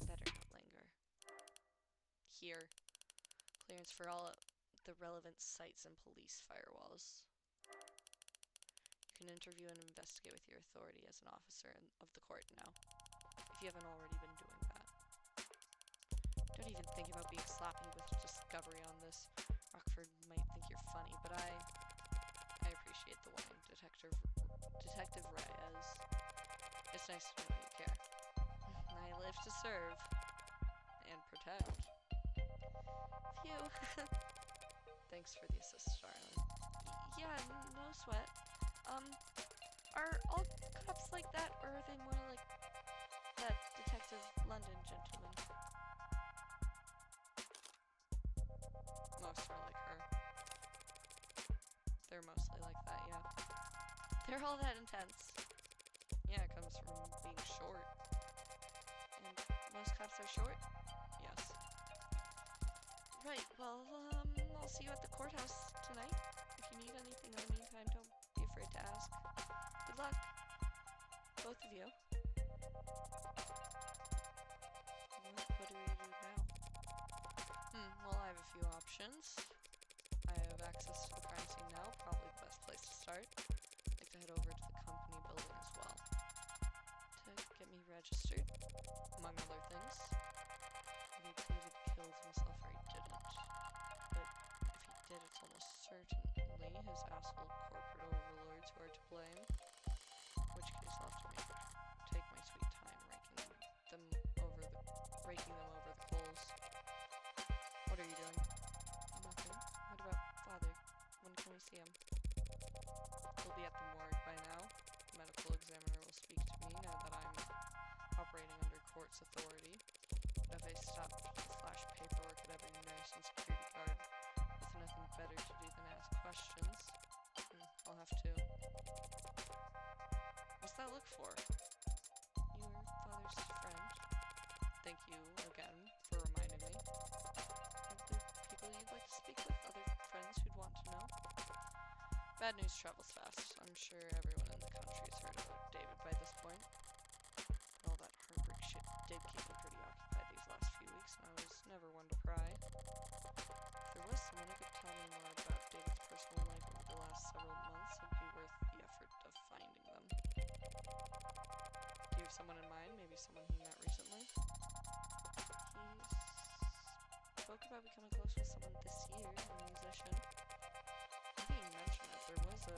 Better not linger. Here. Clearance for all the relevant sites and police firewalls. You can interview and investigate with your authority as an officer of the court now, if you haven't already been doing that. Don't even think about being sloppy with discovery on this. Rockford might think you're funny, but I appreciate the warning, Detective Reyes. It's nice to know you care. I live to serve. And protect. Phew. Thanks for the assist, darling. Yeah, no sweat. Are all cops like that, or are they more like that Detective London gentleman? Most are like her. They're mostly like that, yeah. They're all that intense. Yeah, it comes from being short. And most cops are short? Yes. Right, well, I'll see you at the courthouse tonight. If you need anything in the meantime, don't be afraid to ask. Good luck. Both of you. What do we do now? Well, I have a few options. I have access to the crime scene now, probably the best place to start. I'd like to head over to the company building as well. To get me registered? Among other things. Maybe David killed himself or he didn't. But if he did, it's almost certainly his asshole corporate overlords who are to blame. In which case, I'll have to take thank you again for reminding me. People you'd like to speak with, other friends who'd want to know. Bad news travels fast. I'm sure everyone in the country's heard about David by this point. All that heartbreak shit did keep me pretty occupied these last few weeks, and I was never one to pry. If there was someone who could tell me more about David's personal life over the last several months, it'd be worth the effort of finding them. Do you have someone in mind? Maybe someone he met recently? He spoke about becoming close with someone this year, a musician. I think he mentioned that there was a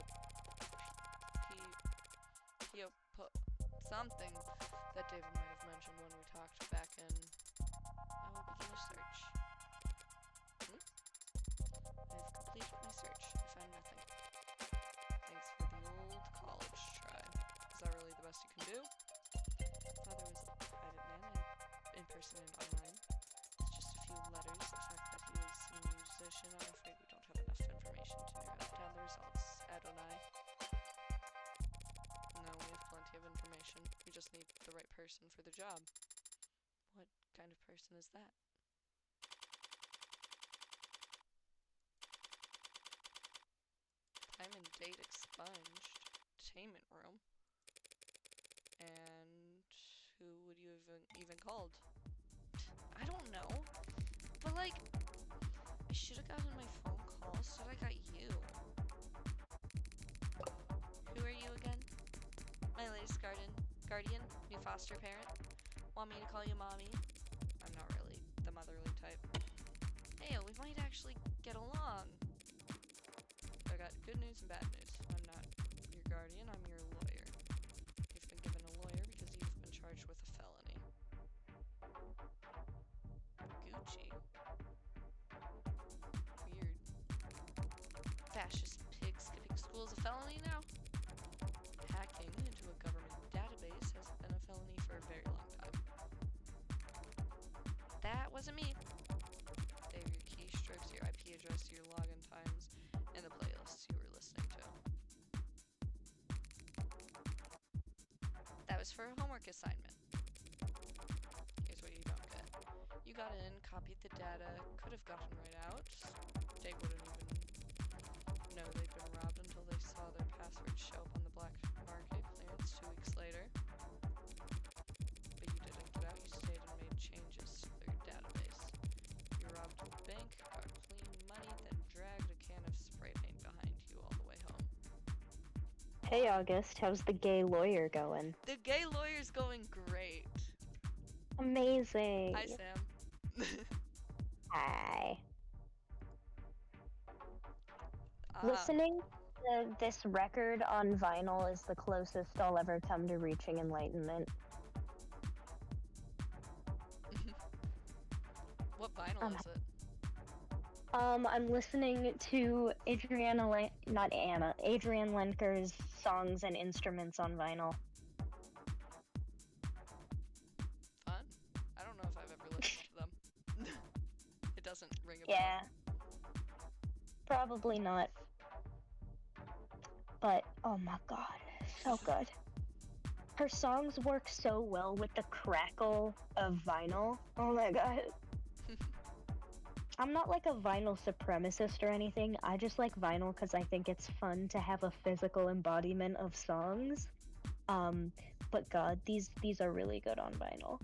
something that David might have mentioned when we talked back in. I will begin a search. I've completed my search. I find nothing. Thanks for the old college try. Is that really the best you can do? Father was a private man and impersonated online. It's just a few letters. The fact that he was a musician, I'm afraid we don't have enough information to narrow down the results. Adonai. No, we have plenty of information. We just need the right person for the job. What kind of person is that? Time and date expunged. Entertainment room. And who would you have even called? I don't know. But like, I should have gotten my phone call, so I got you. Who are you again? My latest guardian, new foster parent. Want me to call you mommy? I'm not really the motherly type. Hey, we might actually get along. I got good news and bad news. I'm not your guardian, I'm your lawyer. You've been given a lawyer because you've been charged with a felony. Gucci. Weird. Fascist pig skipping school is a felony now? Hacking into a government database has been a felony for a very long time. That wasn't me. They have your keystrokes, your IP address, your login times, and the playlists you were listening to. That was for a homework assignment. Here's what you don't get. You got in, copied the data, could have gotten right out. They wouldn't even know they'd been robbed until they saw their passwords show up on the black market clearance 2 weeks later. But you didn't get out, you stayed and made changes to their database. You robbed a bank, got clean money, then dragged a can of spray paint behind you all the way home. Hey August, how's the gay lawyer going? The gay lawyer's going great. Amazing. Hi, Sam. Hi. Listening to this record on vinyl is the closest I'll ever come to reaching enlightenment. What vinyl is it? I'm listening to Adrienne Lenker's songs and instruments on vinyl. Fun. I don't know if I've ever listened to them. It doesn't ring a bell. Yeah. Probably not. But, oh my god, so good. Her songs work so well with the crackle of vinyl. Oh my god. I'm not like a vinyl supremacist or anything. I just like vinyl because I think it's fun to have a physical embodiment of songs. But god, these are really good on vinyl.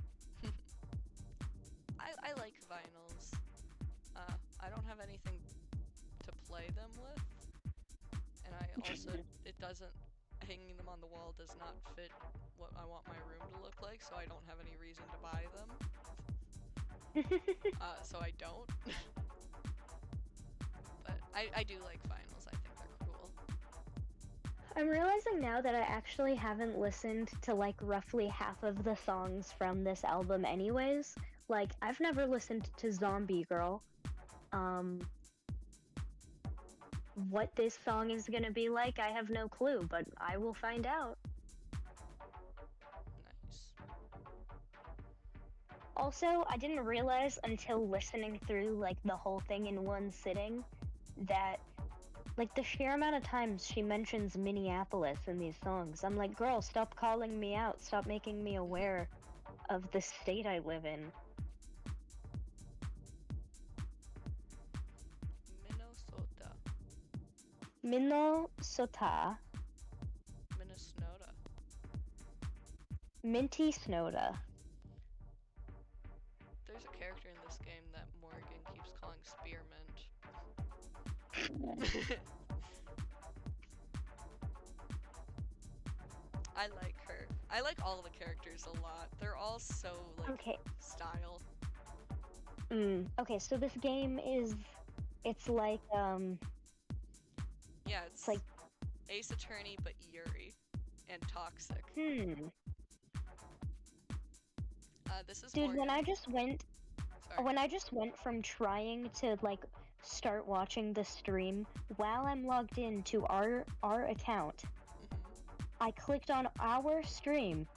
I like vinyls. I don't have anything to play them with. And I also, it doesn't, hanging them on the wall does not fit what I want my room to look like, so I don't have any reason to buy them. So I don't. But I do like vinyls. I think they're cool. I'm realizing now that I actually haven't listened to like roughly half of the songs from this album anyways. Like, I've never listened to Zombie Girl. What this song is gonna be like, I have no clue, but I will find out. Nice. Also, I didn't realize until listening through like the whole thing in one sitting that like the sheer amount of times she mentions Minneapolis in these songs. I'm like, girl, stop calling me out, stop making me aware of the state I live in. Minnesota. Minnesota. Minnesota. Minty Snoda. There's a character in this game that Morgan keeps calling Spearmint. I like her. I like all the characters a lot. They're all so, like, Okay. style. Okay, so this game is, it's like, Yeah, it's like, Ace Attorney, but Yuri. And Toxic. This is dude, Morgan. when I just went from trying to, like, start watching the stream while I'm logged into our account, I clicked on our stream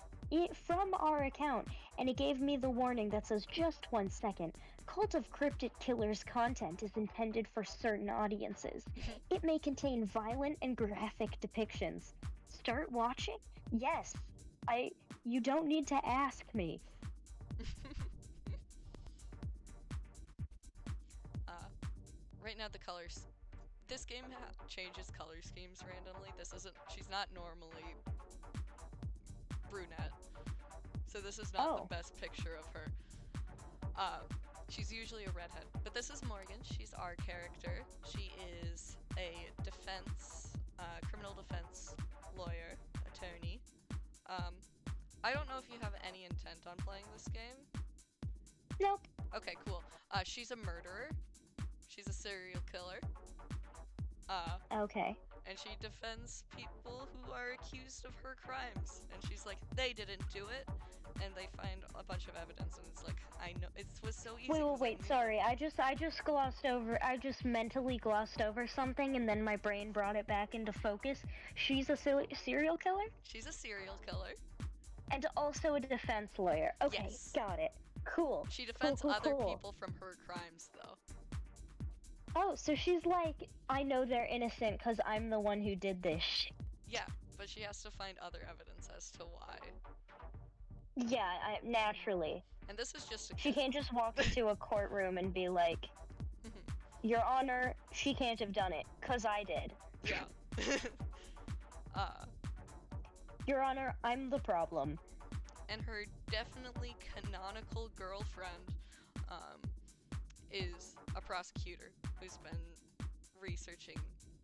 from our account, and it gave me the warning that says, just 1 second, Cult of Cryptid Killers content is intended for certain audiences. It may contain violent and graphic depictions. Start watching? Yes. You don't need to ask me. Right now the colors. This game changes color schemes randomly. She's not normally brunette. So this is not the best picture of her. She's usually a redhead. But this is Morgan. She's our character. She is a criminal defense lawyer, attorney. I don't know if you have any intent on playing this game. Nope. Okay, cool. She's a murderer. She's a serial killer. Okay. And she defends people who are accused of her crimes. And she's like, they didn't do it. And they find a bunch of evidence, and it's like, I know, it was so easy. Wait, sorry, I just mentally glossed over something, and then my brain brought it back into focus. She's a serial killer? She's a serial killer. And also a defense lawyer. Okay, yes. Got it. Cool. She defends other people from her crimes, though. Oh, so she's like, I know they're innocent because I'm the one who did this. Yeah, but she has to find other evidence as to why. Yeah, naturally. And this is just She can't just walk into a courtroom and be like, Your Honor, she can't have done it, 'cause I did. Yeah. Your Honor, I'm the problem. And her definitely canonical girlfriend is a prosecutor who's been researching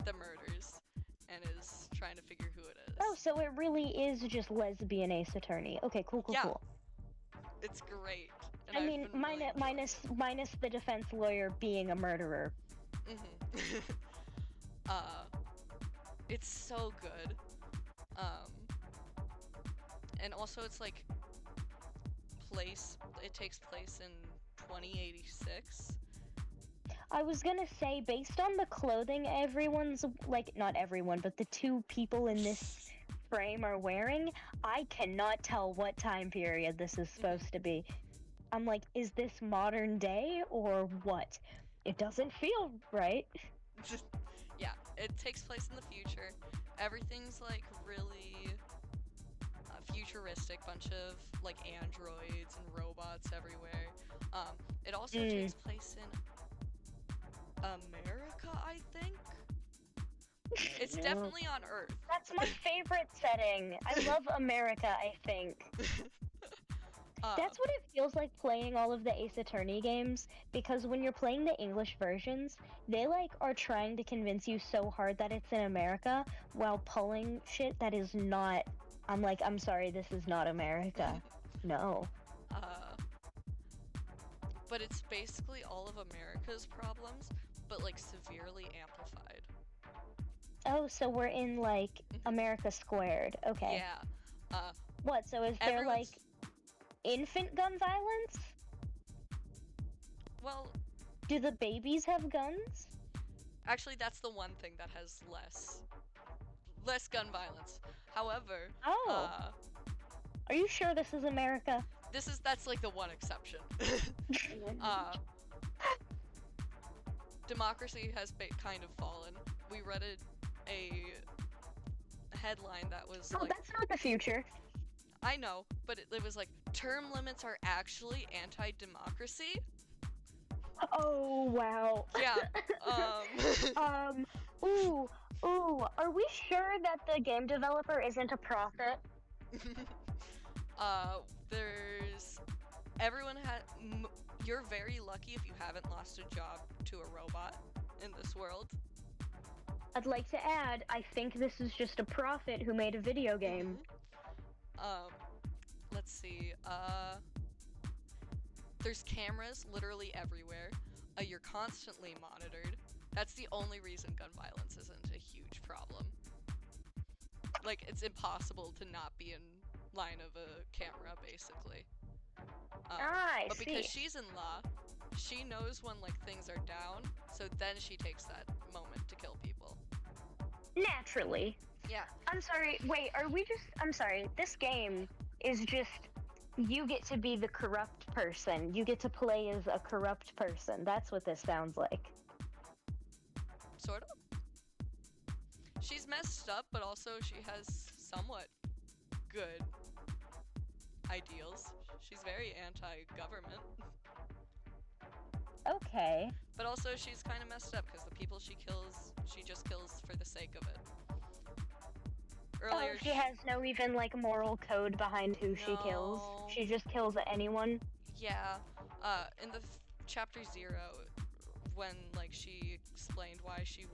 the murders and is trying to figure who it is. Oh, so it really is just lesbian Ace Attorney. Okay, cool. It's great. And I mean, minus the defense lawyer being a murderer. It's so good. And also it's like it takes place in 2086. I was gonna say, based on the clothing everyone's, like, not everyone, but the two people in this frame are wearing, I cannot tell what time period this is supposed to be. I'm like, is this modern day or what? It doesn't feel right. Yeah, it takes place in the future. Everything's like really futuristic, bunch of like androids and robots everywhere. It also takes place in America, I think. It's definitely on Earth. That's my favorite setting. I love America, I think. That's what it feels like playing all of the Ace Attorney games, because when you're playing the English versions, they like are trying to convince you so hard that it's in America while pulling shit that is not. I'm like, I'm sorry, this is not America. No. But it's basically all of America's problems, but like severely amplified. Oh, so we're in like America squared. Okay. Yeah. What? So is there like infant gun violence? Well, do the babies have guns? Actually, that's the one thing that has less gun violence. However, are you sure this is America? That's like the one exception. Democracy has kind of fallen. We read a headline that was like, that's not the future. I know, but it was like, term limits are actually anti-democracy? Oh, wow. Yeah, Ooh, are we sure that the game developer isn't a prophet? There's, everyone you're very lucky if you haven't lost a job to a robot in this world. I'd like to add, I think this is just a prophet who made a video game. Let's see, there's cameras literally everywhere. You're constantly monitored. That's the only reason gun violence isn't a huge problem. Like, it's impossible to not be in line of a camera, basically. But because she's in law, she knows when, like, things are down, so then she takes that moment to kill people. Naturally. Yeah. I'm sorry, wait, I'm sorry, this game is just, you get to be the corrupt person. You get to play as a corrupt person. That's what this sounds like. Sort of. She's messed up, but also she has somewhat good ideals. She's very anti-government. Okay. But also she's kind of messed up because the people she kills, she just kills for the sake of it. Earlier, she has no even, like, moral code behind who she kills. She just kills anyone. Yeah. In the chapter 0, when, like, she explained why she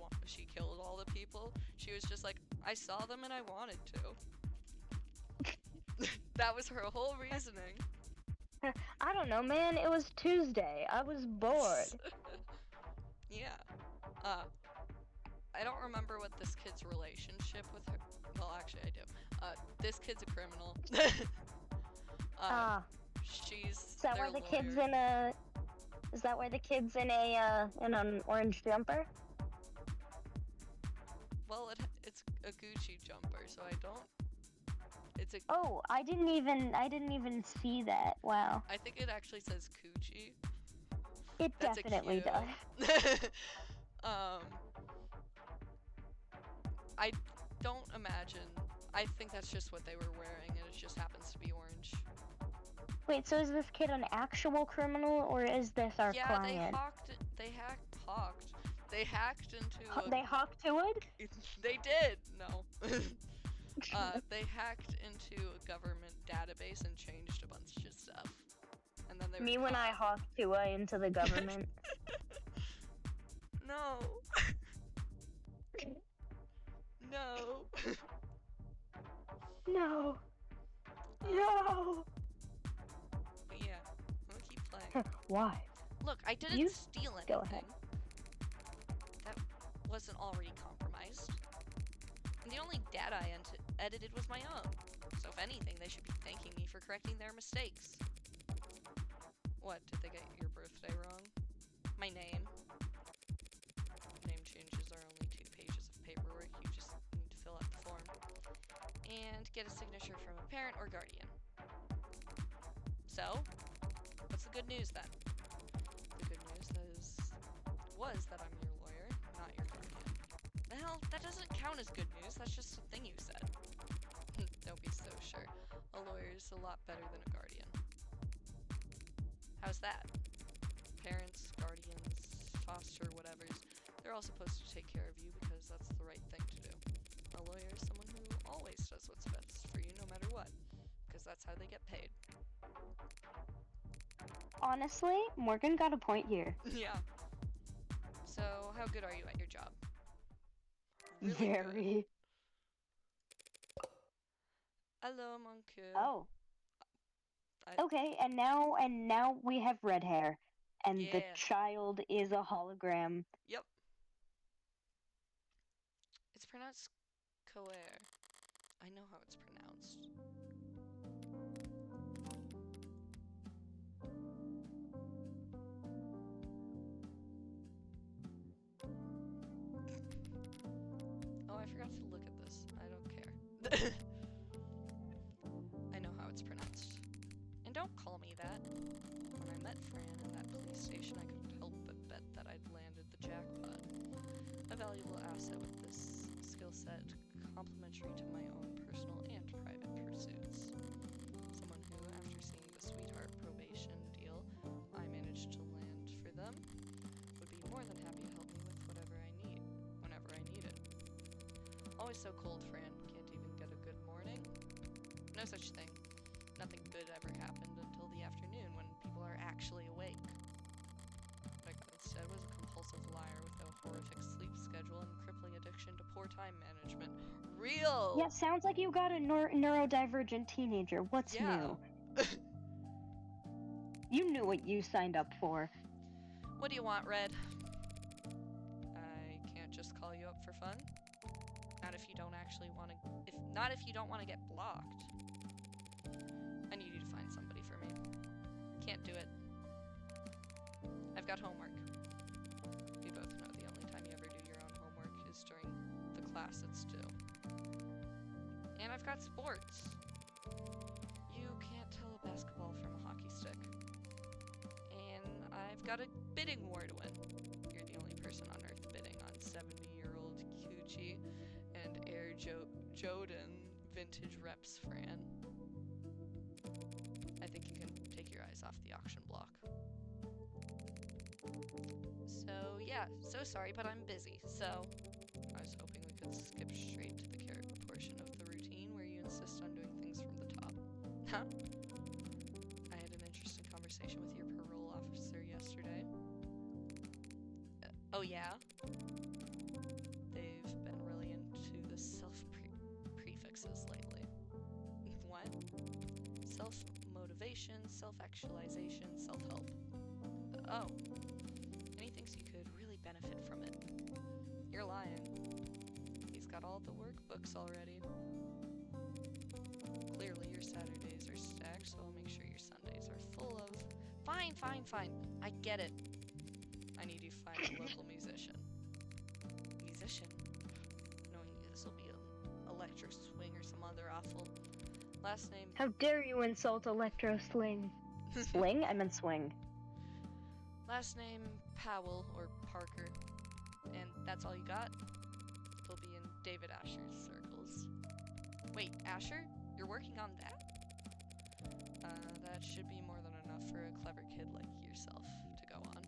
killed all the people, she was just like, I saw them and I wanted to. That was her whole reasoning. I don't know, man. It was Tuesday. I was bored. Yeah. I don't remember what this kid's relationship with her. Well, actually, I do. This kid's a criminal. She's. Is that why the kid's in a? Is that why the kid's in an orange jumper? Well, it's a Gucci jumper, so I don't. It's a. Oh, I didn't even see that. Wow. I think it actually says Gucci. It definitely does. I don't imagine. I think that's just what they were wearing, and it just happens to be orange. Wait, so is this kid an actual criminal, or is this our client? Yeah, they hacked into. They hawked to it? They did. No. They hacked into a government database and changed a bunch of stuff. And then they Me when I hawked to into the government. No. No. No. No. But yeah, I'm gonna keep playing. Why? Look, I didn't steal anything. Go ahead. That wasn't already compromised. And the only data I edited was my own. So if anything, they should be thanking me for correcting their mistakes. What, did they get your birthday wrong? My name. Name changes are only 2 pages of paperwork. You just need to fill out the form. And get a signature from a parent or guardian. So, what's the good news then? The good news was that I'm your lawyer, not your guardian. The hell, that doesn't count as good news, that's just a thing you said. Don't be so sure. A lawyer's a lot better than a guardian. How's that? Parents, guardians, foster whatevers, they're all supposed to take care of you because that's the right thing to do. A lawyer is someone who always does what's best for you no matter what, because that's how they get paid. Honestly, Morgan got a point here. Yeah. So, how good are you at your job? Really very. Good. Hello, monsieur. Oh. Okay, and now we have red hair, and the child is a hologram. Yep. It's pronounced Coer. I know how it's pronounced. Oh, I forgot to look at this. I don't care. I know how it's pronounced. And don't call me that. When I met Fran at that police station, I couldn't help but bet that I'd landed the jackpot. A valuable asset with this skill set, complementary to my own personal and private pursuits. always so cold, Fran. Can't even get a good morning. No such thing. Nothing good ever happened until the afternoon when people are actually awake. What I got instead was a compulsive liar with a horrific sleep schedule and crippling addiction to poor time management. Real! Yeah, sounds like you got a neurodivergent teenager. What's new? You knew what you signed up for. What do you want, Red? I can't just call you up for fun. Not if you don't actually want to. Not if you don't want to get blocked. I need you to find somebody for me. Can't do it. I've got homework. We both know the only time you ever do your own homework is during the class it's due. And I've got sports. You can't tell a basketball from a hockey stick. And I've got a bidding war to win. You're the only person on Earth bidding on 70-year-old Coochie and Air Joden vintage reps, Fran. I think you can take your eyes off the auction block. So yeah, so sorry, but I'm busy. So I was hoping we could skip straight to the character portion of the routine where you insist on doing things from the top. Huh? I had an interesting conversation with your parole officer yesterday. Oh yeah? They've been really into the self-prefixes lately. What? Self-motivation, self-actualization, self-help. Oh. And he thinks you could really benefit from it. You're lying. He's got all the workbooks already. Clearly your Saturdays are stacked, so I'll make sure your Sundays are full of... Fine. I get it. I need you to find a local musician. Musician? Knowing this will be an electro swing or some other awful... Last name... How dare you insult electro sling? Sling? I meant swing. Last name Powell or Parker. And that's all you got? He'll be in David Asher's circles. Wait, Asher? You're working on that? That should be more than enough for a clever kid like yourself to go on.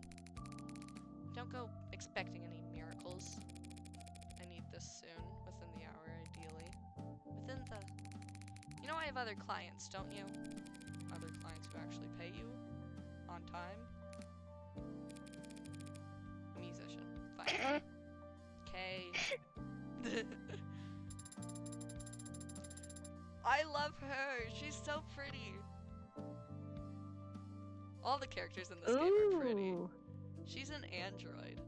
Don't go expecting any miracles. I need this soon, within the hour ideally. Within the... You know I have other clients, don't you? Other clients who actually pay you? On time? A musician. Fine. Okay. I love her! She's so pretty! All the characters in this game are pretty. She's an android.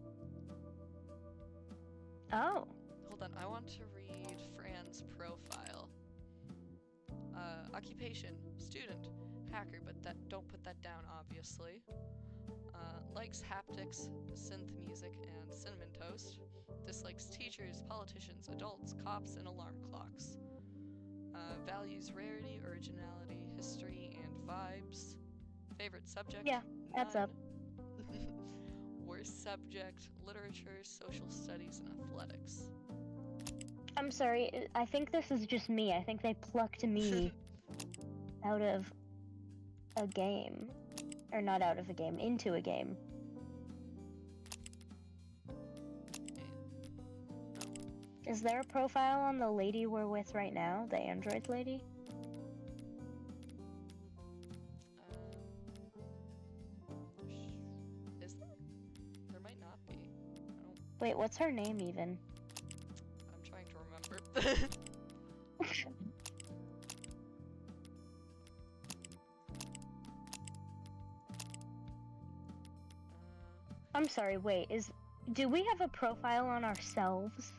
Oh. Hold on, I want to read Fran's profile. Occupation, student, hacker, but don't put that down, obviously. Likes haptics, synth music, and cinnamon toast. Dislikes teachers, politicians, adults, cops, and alarm clocks. Values rarity, originality, history, and vibes. Favorite subject? Yeah, that's none. up. Worst subject? Literature, social studies, and athletics. I'm sorry, I think this is just me. I think they plucked me out of a game. Or not out of a game, into a game. Is there a profile on the lady we're with right now? The android lady? Is there? There might not be. I don't... Wait, what's her name even? I'm trying to remember. I'm sorry, wait, do we have a profile on ourselves?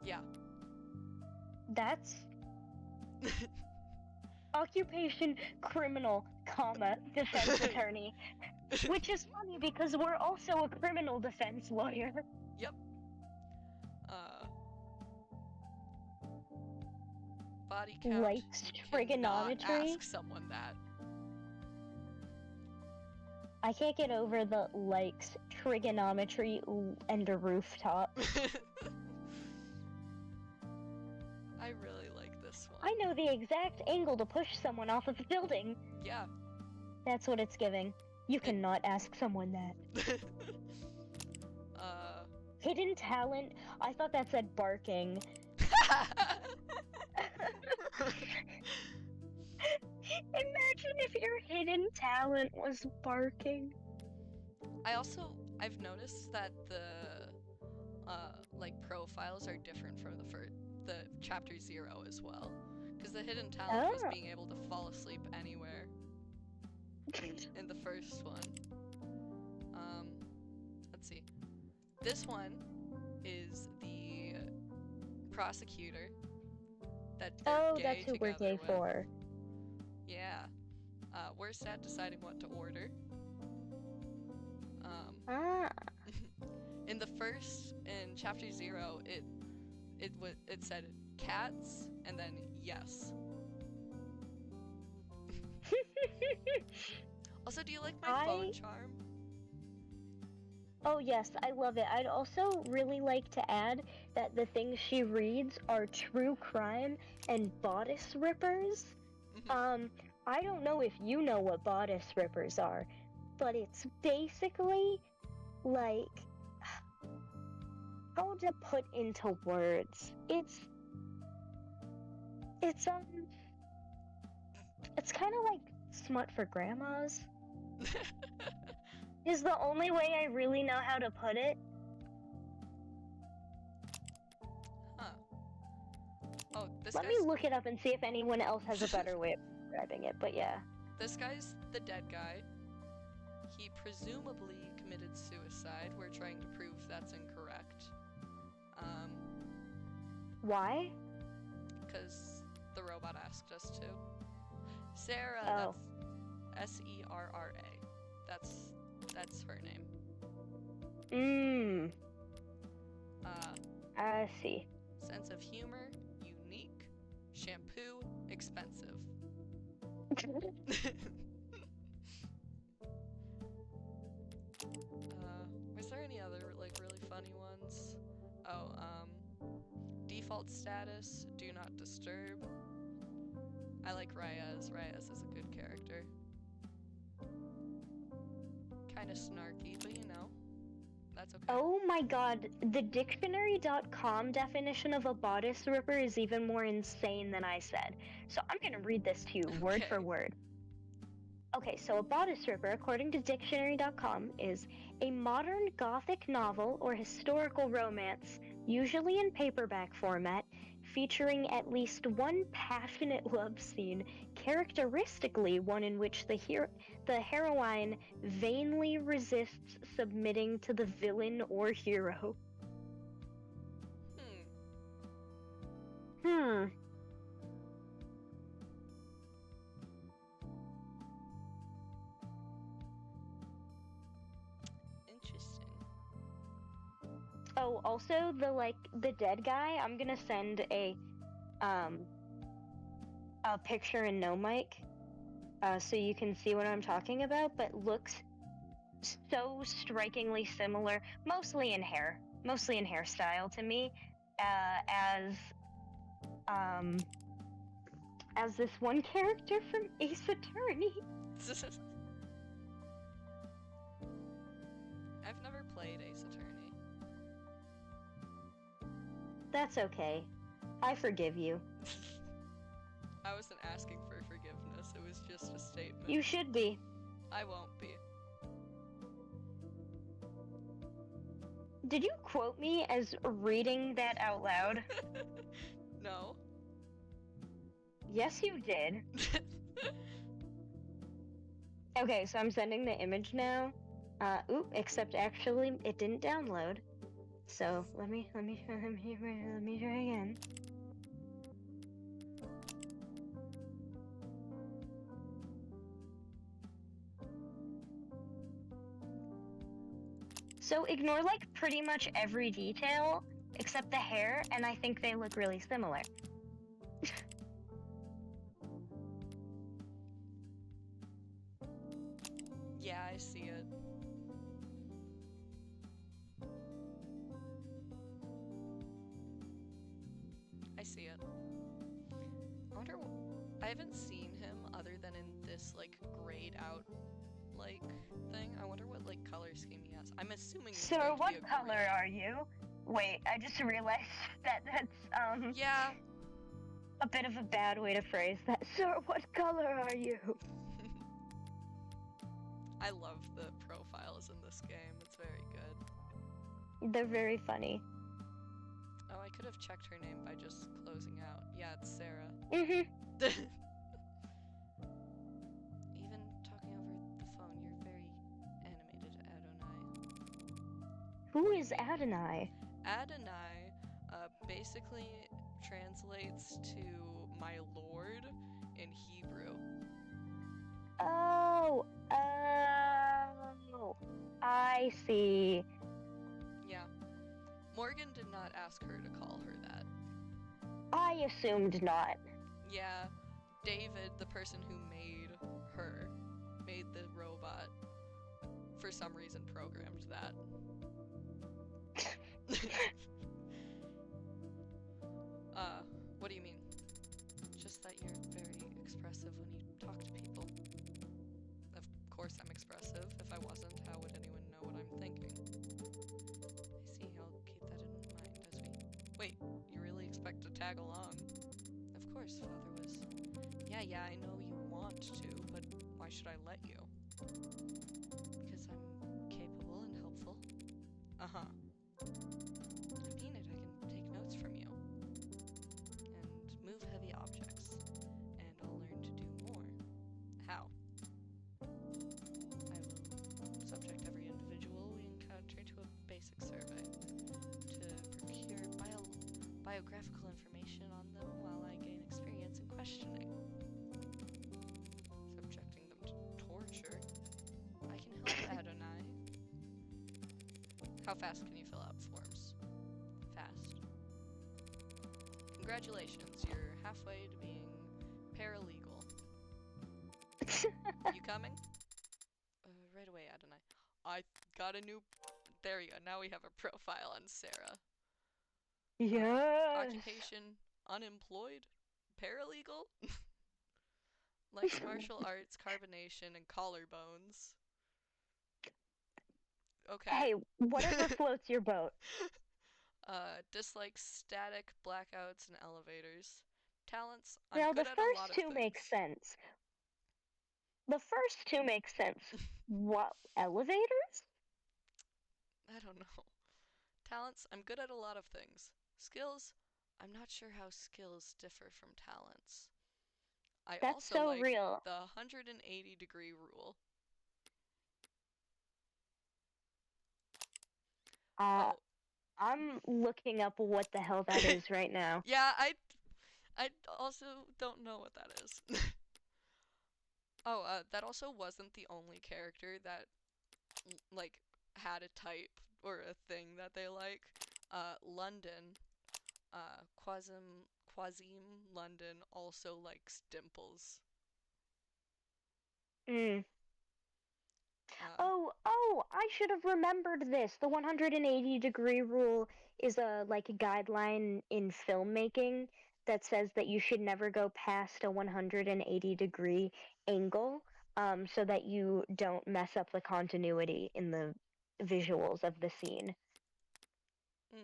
Yeah. That's... Occupation criminal, comma, defense attorney. Which is funny because we're also a criminal defense lawyer. Yep. Body count. Likes Cannot trigonometry. ask someone that. I can't get over the likes trigonometry and a rooftop. I really like this one. I know the exact angle to push someone off of a building. Yeah. That's what it's giving. You cannot ask someone that. Hidden talent? I thought that said barking. Imagine if your hidden talent was barking. I've noticed that the like profiles are different from the chapter 0 as well, because the hidden talent was being able to fall asleep anywhere in the first one. Let's see. This one is the prosecutor that they're gay that's who we're together gay with. for. Yeah. We're sat deciding what to order. In chapter 0, it said cats and then yes. Also, do you like my phone charm? Oh yes, I love it. I'd also really like to add that the things she reads are true crime and bodice rippers. I don't know if you know what bodice rippers are, but it's basically like, how to put into words. It's kind of like smut for grandmas. Is the only way I really know how to put it. Huh. Oh, Let me look it up and see if anyone else has a better way of describing it, but yeah. This guy's the dead guy. He presumably committed suicide. We're trying to prove that's incorrect. Why? Because the robot asked us to. Sarah, that's Serra. That's her name. I see. Sense of humor, unique. Shampoo, expensive. Was there any other like really funny ones? Oh, default status, do not disturb. I like Reyes. Reyes is a good character. Kind of snarky, but you know, that's okay. Oh my god, the dictionary.com definition of a bodice ripper is even more insane than I said. So I'm gonna read this to you word for word. Okay, so a bodice ripper, according to dictionary.com, is a modern gothic novel or historical romance, usually in paperback format, featuring at least one passionate love scene, characteristically one in which the heroine vainly resists submitting to the villain or hero. Interesting. Oh, also the dead guy, I'm gonna send a picture in no mic, so you can see what I'm talking about, but looks so strikingly similar, mostly in hairstyle to me, as this one character from Ace Attorney. I've never played Ace Attorney. That's okay. I forgive you. I wasn't asking for forgiveness, it was just a statement. You should be. I won't be. Did you quote me as reading that out loud? No. Yes, you did. Okay, so I'm sending the image now. Except actually it didn't download. So let me try again. So ignore like pretty much every detail except the hair, and I think they look really similar. Yeah, I see it. I see it. I haven't seen him other than in this like grayed out like thing. I wonder what like color scheme he has. I'm assuming he's Sir, going to what be a color green. are you? Wait, I just realized that's Yeah. a bit of a bad way to phrase that. Sir, what color are you? I love the profiles in this game. It's very good. They're very funny. Oh, I could have checked her name by just closing out. Yeah, it's Sarah. Mhm. Even talking over the phone, you're very animated, Adonai. Who is Adonai? Adonai basically translates to my lord in Hebrew. Oh, I see. Yeah. Morgan did not ask her to call her that. I assumed not. Yeah, David, the person who made her, made the robot, for some reason programmed that. What do you mean? Just that you're very expressive when you talk to people. Of course I'm expressive. If I wasn't, how would anyone know what I'm thinking? I see, I'll keep that in mind as we... Wait, you really expect to tag along? Of course, Father was... Yeah, I know you want to, but why should I let you? Because I'm capable and helpful. Uh-huh. I mean it, I can take notes from you. And move heavy objects. And I'll learn to do more. How? I will subject every individual we encounter to a basic survey to procure biographical information on them while I gain experience in questioning. Subjecting them to torture? I can help Adonai. How fast can you fill out forms? Fast. Congratulations, you're halfway to being paralegal. You coming? Right away, Adonai. I got a new... There you go, now we have a profile on Sarah. Yes. Occupation, unemployed? Paralegal? Likes martial arts, carbonation, and collarbones. Okay. Hey, whatever floats your boat. Dislikes static, blackouts, and elevators. Talents, I'm Now, good the at a lot first of two things. make sense. What, elevators? I don't know. Talents, I'm good at a lot of things. Skills, I'm not sure how skills differ from talents. I That's also so like real. the 180-degree rule. Uh, Oh, I'm looking up what the hell that is right now. yeah, I also don't know what that is. Oh, that also wasn't the only character that, like, had a type or a thing that they like. London, Quasim London also likes dimples. Mm. Uh, Oh, I should have remembered this. The 180-degree rule is a guideline in filmmaking that says that you should never go past a 180-degree angle, so that you don't mess up the continuity in the visuals of the scene. mm.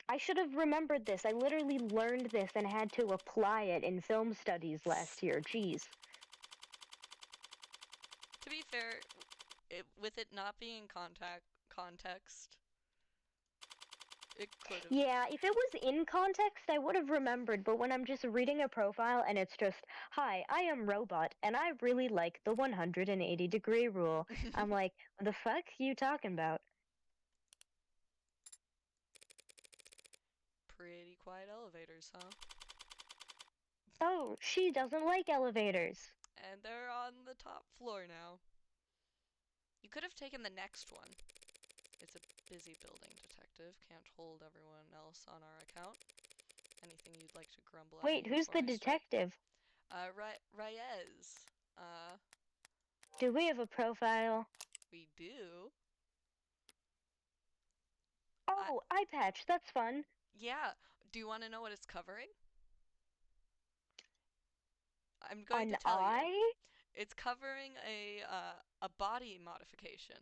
I should have remembered this. I literally learned this and had to apply it in film studies last year. Jeez. To be fair, with it not being context, it could have. Yeah, if it was in context, I would have remembered, but when I'm just reading a profile and it's just, hi, I am Robot, and I really like the 180-degree rule, I'm like, what the fuck you talking about? Pretty quiet elevators, huh? Oh, she doesn't like elevators. And they're on the top floor now. You could have taken the next one. It's a busy building, detective. Can't hold everyone else on our account. Anything you'd like to grumble at Wait, me who's before the I start? detective? Reyes. Do we have a profile? We do. Oh, eye patch, that's fun. Yeah. Do you want to know what it's covering? I'm going An to tell you. eye? It's covering a body modification.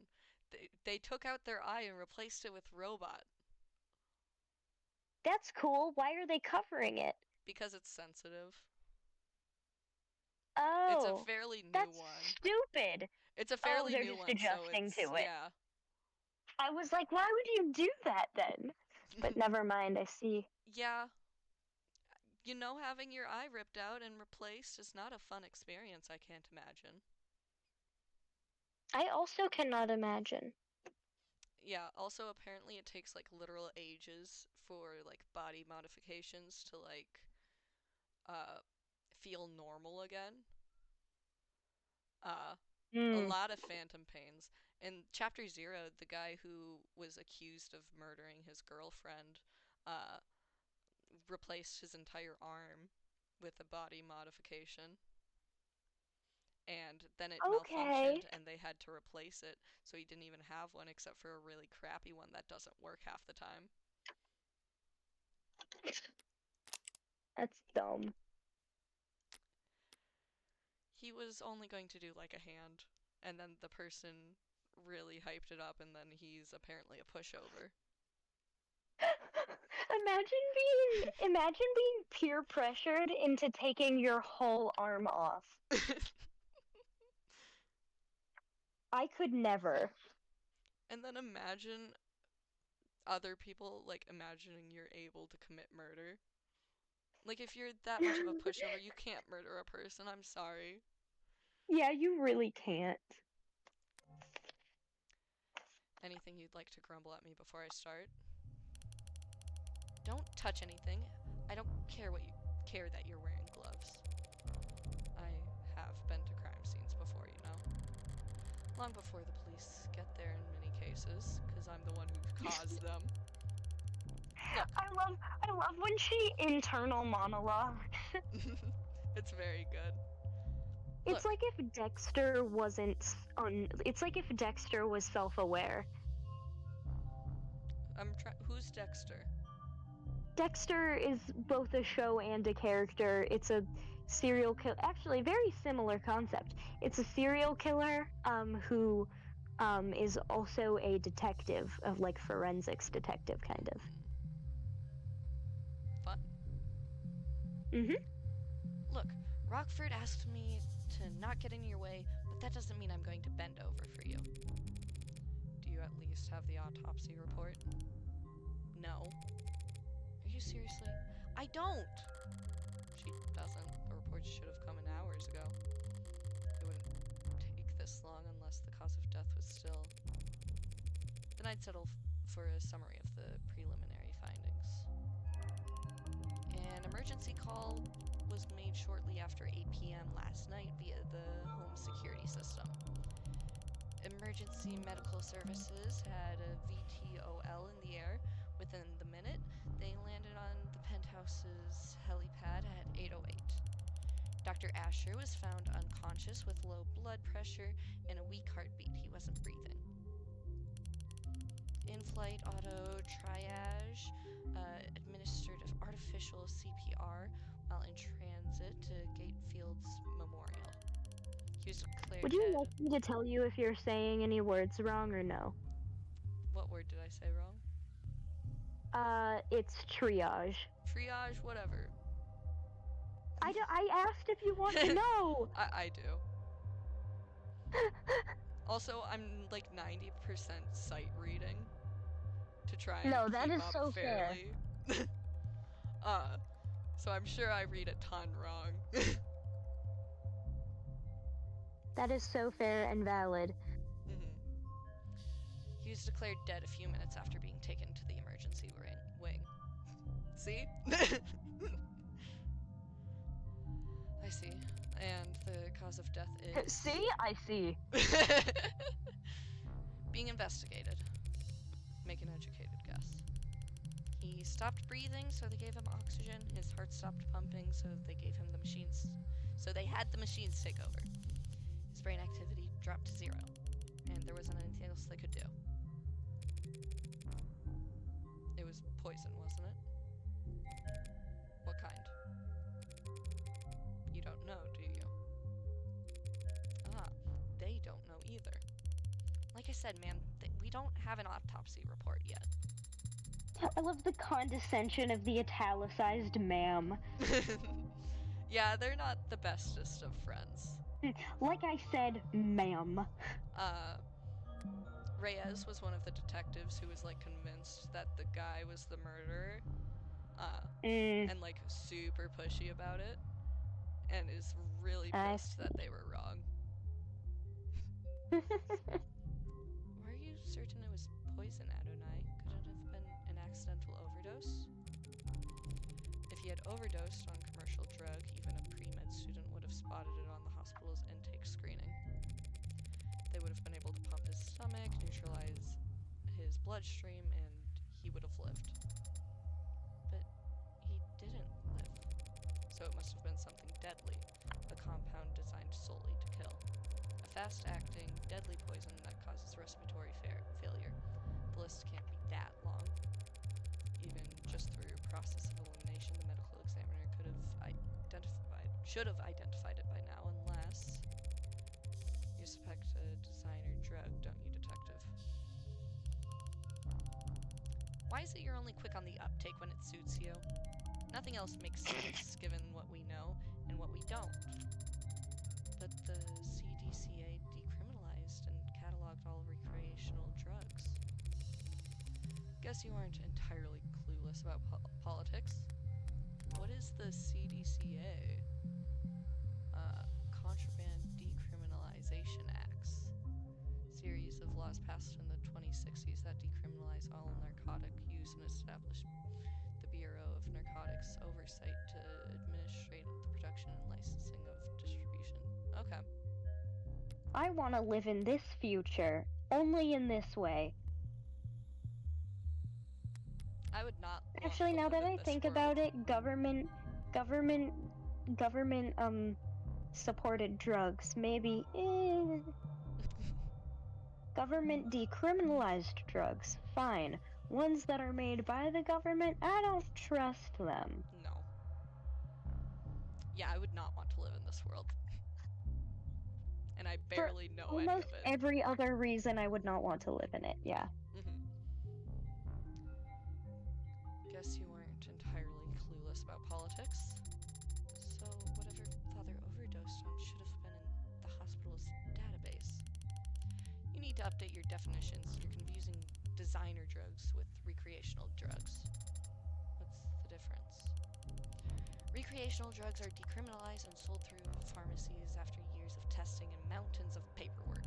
They took out their eye and replaced it with robot That's cool. Why are they covering it? because it's sensitive. It's a Oh, fairly new that's one. stupid. It's a Oh, fairly they're new just one, so adjusting it's to it. yeah. I was like, why would you do that then? But never mind, I see. Yeah. You know, having your eye ripped out and replaced is not a fun experience, I can't imagine. I also cannot imagine. Yeah, also apparently it takes like literal ages for like body modifications to like uh feel normal again. Uh a Hmm. lot of phantom pains. In chapter 0, the guy who was accused of murdering his girlfriend uh replaced his entire arm with a body modification. And then it Okay. malfunctioned and they had to replace it, so he didn't even have one except for a really crappy one that doesn't work half the time. That's dumb. He was only going to do like a hand, and then the person really hyped it up, and then he's apparently a pushover. Imagine being peer pressured into taking your whole arm off. I could never. And then imagine other people like imagining you're able to commit murder. Like if you're that much of a pushover, you can't murder a person. I'm sorry. Yeah, you really can't. Anything you'd like to grumble at me before I start? Don't touch anything. I don't care that you're wearing gloves. I have been to crime scenes before, you know. Long before the police get there in many cases, because I'm the one who caused them. Look. I love when she internal monologue. It's very good. It's Look. like if Dexter wasn't it's like if Dexter was self-aware. Who's Dexter? Dexter is both a show and a character. It's a serial killer. Actually, very similar concept. It's a serial killer who is also a detective, of like forensics detective kind of. Fun. Mhm. Look, Rockford asked me to not get in your way, but that doesn't mean I'm going to bend over for you. Do you at least have the autopsy report? No. Are you seriously? I don't! She doesn't. The report should have come in hours ago. It wouldn't take this long unless the cause of death was still... Then I'd settle for a summary of the preliminary findings. An emergency call was made shortly after 8 p.m. last night via the home security system. Emergency medical services had a VTOL in the air. Within the minute, they landed on the penthouse's helipad at 8:08. Dr. Asher was found unconscious with low blood pressure and a weak heartbeat. He wasn't breathing. In-flight auto triage administered artificial CPR while in transit to Gatefield's Memorial. He was declared Would you dead. like me to tell you if you're saying any words wrong or no? What word did I say wrong? It's triage. Triage, whatever. I asked if you want to know. I do. Also, I'm like 90% sight reading to try and No, that keep is up so fair. fairly. So I'm sure I read a ton wrong. That is so fair and valid. He was declared dead a few minutes after being taken to the emergency wing. See? I see. And the cause of death is... See? I see. being investigated. Make an educated guess. He stopped breathing, so they gave him oxygen. His heart stopped pumping, so they gave him the machines. So they had the machines take over. His brain activity dropped to 0, and there wasn't anything else they could do. It was poison, wasn't it? What kind? You don't know, do you? either. Like I said, man, we don't have an autopsy report yet. I love the condescension of the italicized ma'am. Yeah, they're not the bestest of friends. Like I said, ma'am. Reyes was one of the detectives who was, like, convinced that the guy was the murderer. And, like, super pushy about it. And is really pissed that they were wrong. Were you certain it was poison, Adonai? Could it have been an accidental overdose? If he had overdosed on commercial drug, even a pre-med student would have spotted it on the hospital's intake screening. They would have been able to pump his stomach, neutralize his bloodstream, and he would have lived. But he didn't live. So it must have been something deadly, a compound designed solely to kill. A fast-acting, deadly poison that causes respiratory failure. The list can't be that long. Even just through a process of elimination, the medical examiner should have identified it by now, unless you suspect a designer drug, don't you, detective? Why is it you're only quick on the uptake when it suits you? Nothing else makes sense given what we know and what we don't. But the CDCA decriminalized and cataloged all recreational drugs. Guess you aren't entirely clueless about politics. What is the CDCA? Contraband Decriminalization Acts. Series of laws passed in the 2060s that decriminalize all narcotic use and established the Bureau of Narcotics Oversight to administrate the production and licensing of distribution. Okay. I want to live in this future, only in this way. I would not. Actually, now that I think about it, government supported drugs, maybe. Government decriminalized drugs, fine. Ones that are made by the government, I don't trust them. No. Yeah, I would not want to live in this world. And I barely know any of almost it. Every other reason I would not want to live in it, yeah. Guess you weren't entirely clueless about politics. So whatever Father overdosed on should have been in the hospital's database. You need to update your definitions. You're confusing designer drugs with recreational drugs. What's the difference? Recreational drugs are decriminalized and sold through pharmacies after years of testing and mountains of paperwork,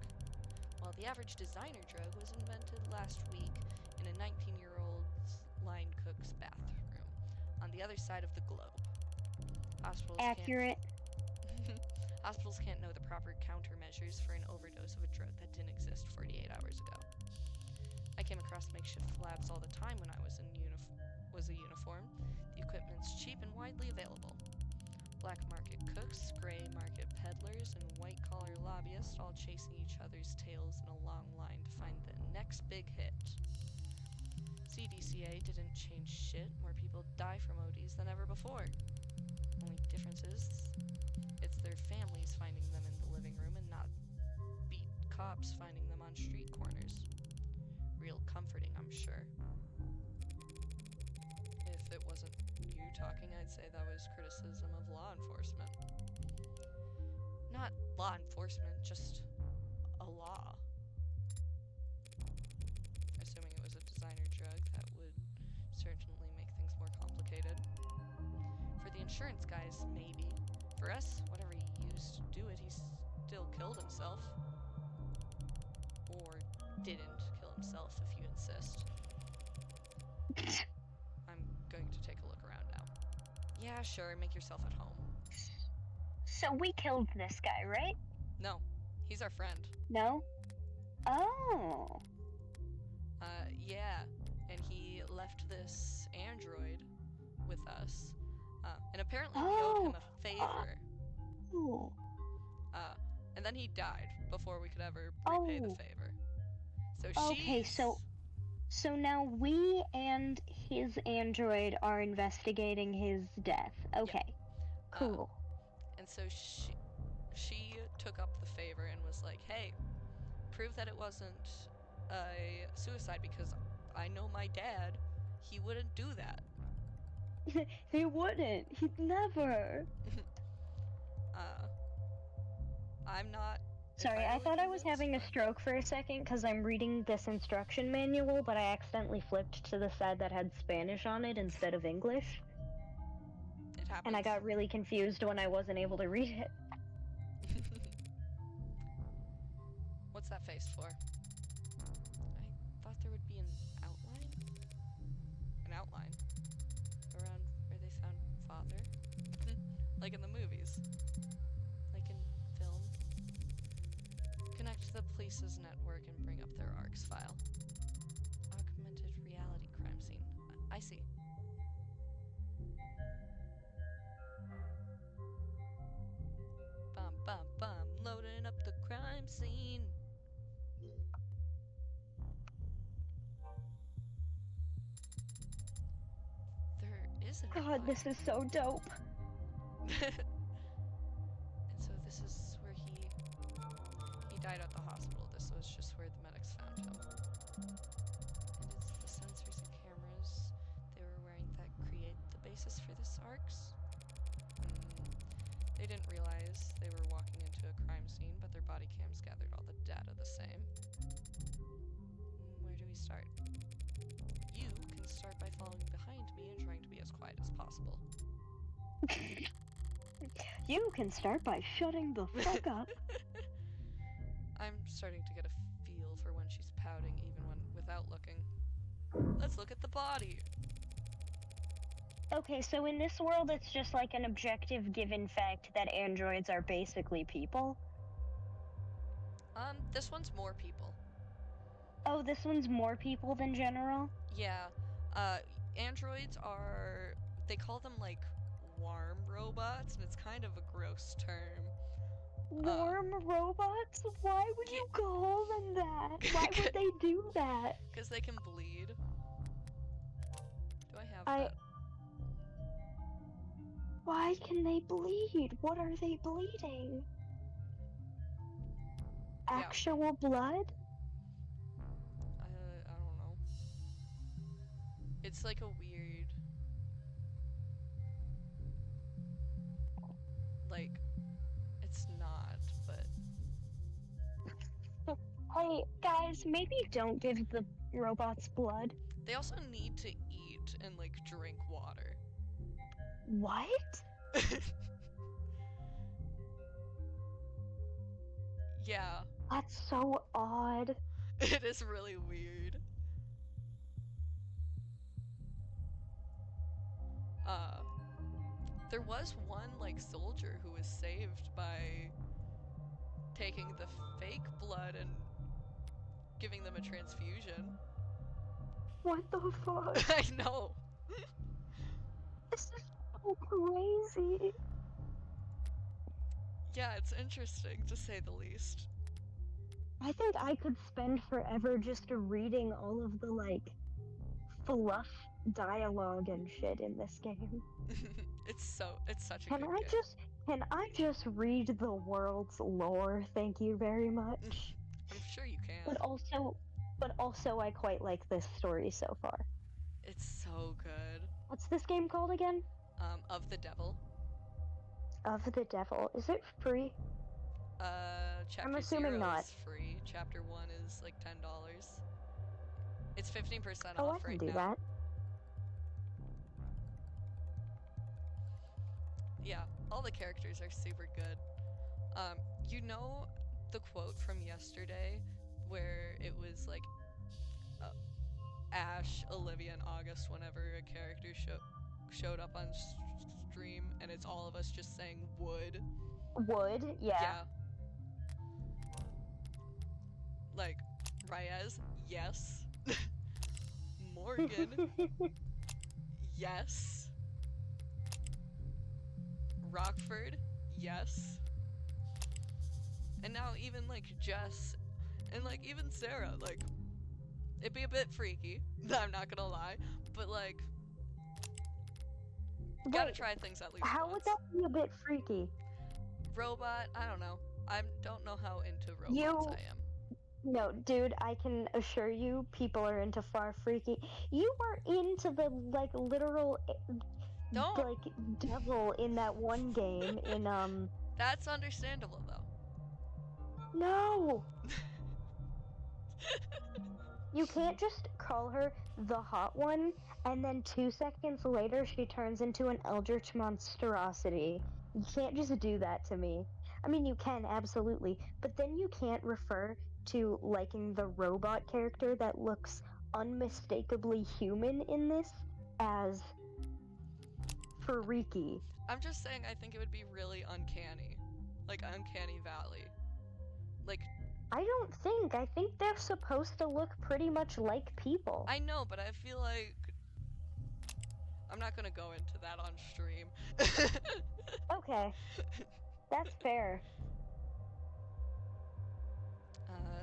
while the average designer drug was invented last week in a 19-year-old's line cook's bathroom on the other side of the globe. Accurate. Hospitals can't know the proper countermeasures for an overdose of a drug that didn't exist 48 hours ago. I came across makeshift labs all the time when I was a uniform. The equipment's cheap and widely available. Black market cooks, gray market peddlers, and white-collar lobbyists all chasing each other's tails in a long line to find the next big hit. CDCA didn't change shit. More people die from ODs than ever before. Only difference is, it's their families finding them in the living room and not beat cops finding them on street corners. Real comforting, I'm sure. If it wasn't you talking, I'd say that was criticism of law enforcement. Not law enforcement, just a law. Assuming it was a designer drug, that would certainly make things more complicated. For the insurance guys, maybe. For us, whatever he used to do it, he still killed himself. Or didn't kill himself, if you insist. I'm going to take a look around now. Yeah, sure, make yourself at home. So we killed this guy, right? No, he's our friend. No? Oh. Yeah, and he left this android with us. And apparently we owed him a favor. Oh. And then he died before we could ever repay the favor. So she's... Okay, so now we and his android are investigating his death. Okay. Yep. Cool. And so she took up the favor and was like, hey, prove that it wasn't a suicide because I know my dad, he wouldn't do that. He wouldn't. He'd never. I'm not Sorry, I entirely thought I was convinced, having a but- stroke for a second because I'm reading this instruction manual, but I accidentally flipped to the side that had Spanish on it instead of English. It happens. And I got really confused when I wasn't able to read it. What's that face for? I thought there would be an outline? An outline? Around where they found father? Like in the movies. Like in film. Connect to the police's network and bring up their ARCS file. Augmented reality crime scene. I see. Bum bum bum, loading up the crime scene. There is an God, this is so dope. And so this is where he died at the hospital. This was just where the medics found him. And it's the sensors and cameras they were wearing that create the basis for this ARCS. They didn't realize they were walking into a crime scene, but their body cams gathered all the data the same. Where do we start? You can start by following behind me and trying to be as quiet as possible. You can start by shutting the fuck up. I'm starting to get a feel for when she's pouting even when without looking. Let's look at the body. Okay, so in this world, it's just like an objective given fact that androids are basically people. This one's more people. Oh, this one's more people than general? Yeah. Androids are, they call them like warm robots, and it's kind of a gross term. Warm robots? Why would you call them that? Why would they do that? Because they can bleed. Do I have that? Why can they bleed? What are they bleeding? Yeah. Actual blood? I don't know. It's like a weird, like, it's not, but Hey, guys, maybe don't give the robots blood. they also need to eat and like drink water. What? Yeah, That's so odd. it is really weird. There was one like soldier who was saved by taking the fake blood and giving them a transfusion. What the fuck? I know. This is so crazy. Yeah, it's interesting to say the least. I think I could spend forever just reading all of the, like, fluff dialogue and shit in this game. It's such a Can good I game. can I just read the world's lore? Thank you very much. I'm sure you can. But also I quite like this story so far. It's so good. What's this game called again? Of the Devil. Of the Devil. Is it free? Chapter I'm assuming 0 not. is free. Chapter 1 is like $10. It's 15% Oh, off I can right do now. that. Yeah, all the characters are super good. You know the quote from yesterday where it was like Ash, Olivia, and August whenever a character showed up on stream, and it's all of us just saying would. Would? Yeah. Like, Reyes, yes. Morgan, yes. Rockford, yes. And now even like Jess and like even Sarah, like it'd be a bit freaky, I'm not gonna lie, but like gotta Wait, try things at least how once. would that be a bit freaky? Robot, I don't know. I don't know how into robots You- I am. No, dude, I can assure you, people are into far freaky. You are into the like literal Don't. like devil in that one game in That's understandable though. No. You can't just call her the hot one and then 2 seconds later she turns into an eldritch monstrosity. You can't just do that to me. I mean, you can, absolutely, but then you can't refer to liking the robot character that looks unmistakably human in this as freaky. I'm just saying I think it would be really uncanny. Like Uncanny Valley. Like, I think they're supposed to look pretty much like people. I know, but I feel like I'm not gonna go into that on stream. Okay. That's fair.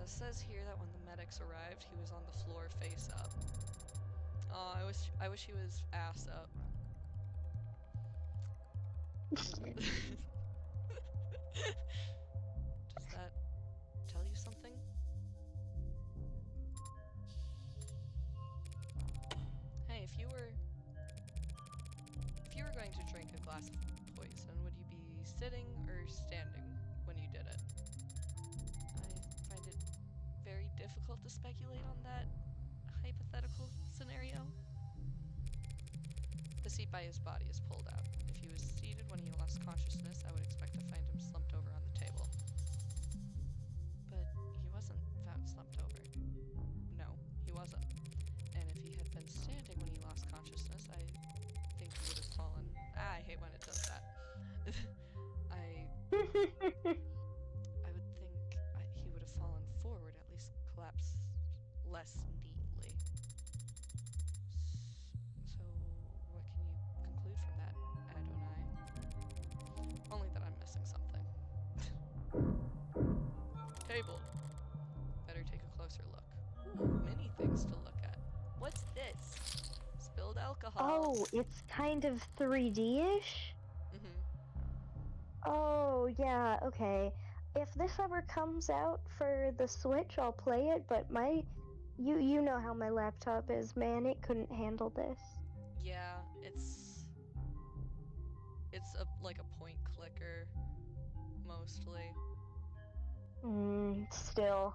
Says here that when the medics arrived, he was on the floor face up. Oh, I wish he was ass up. Does that tell you something? Hey, if you were going to drink a glass of poison, would you be sitting or standing when you did it? I find it very difficult to speculate on that hypothetical scenario. The seat by his body is pulled out. If he was seated when he lost consciousness, I would expect to find him slumped over on the table. But he wasn't found slumped over. No, he wasn't. And if he had been standing when he lost consciousness, I think he would have fallen. I hate when it does that. I would think he would have fallen forward, at least collapsed less neatly. So, what can you conclude from that, Adonai? Only that I'm missing something. Table. Better take a closer look. Ooh, many things to look at. What's this? Spilled alcohol. Oh, it's kind of 3D-ish? Oh, yeah, okay. If this ever comes out for the Switch, I'll play it, but you know how my laptop is, man. It couldn't handle this. Yeah, it's like a point clicker, mostly. Still.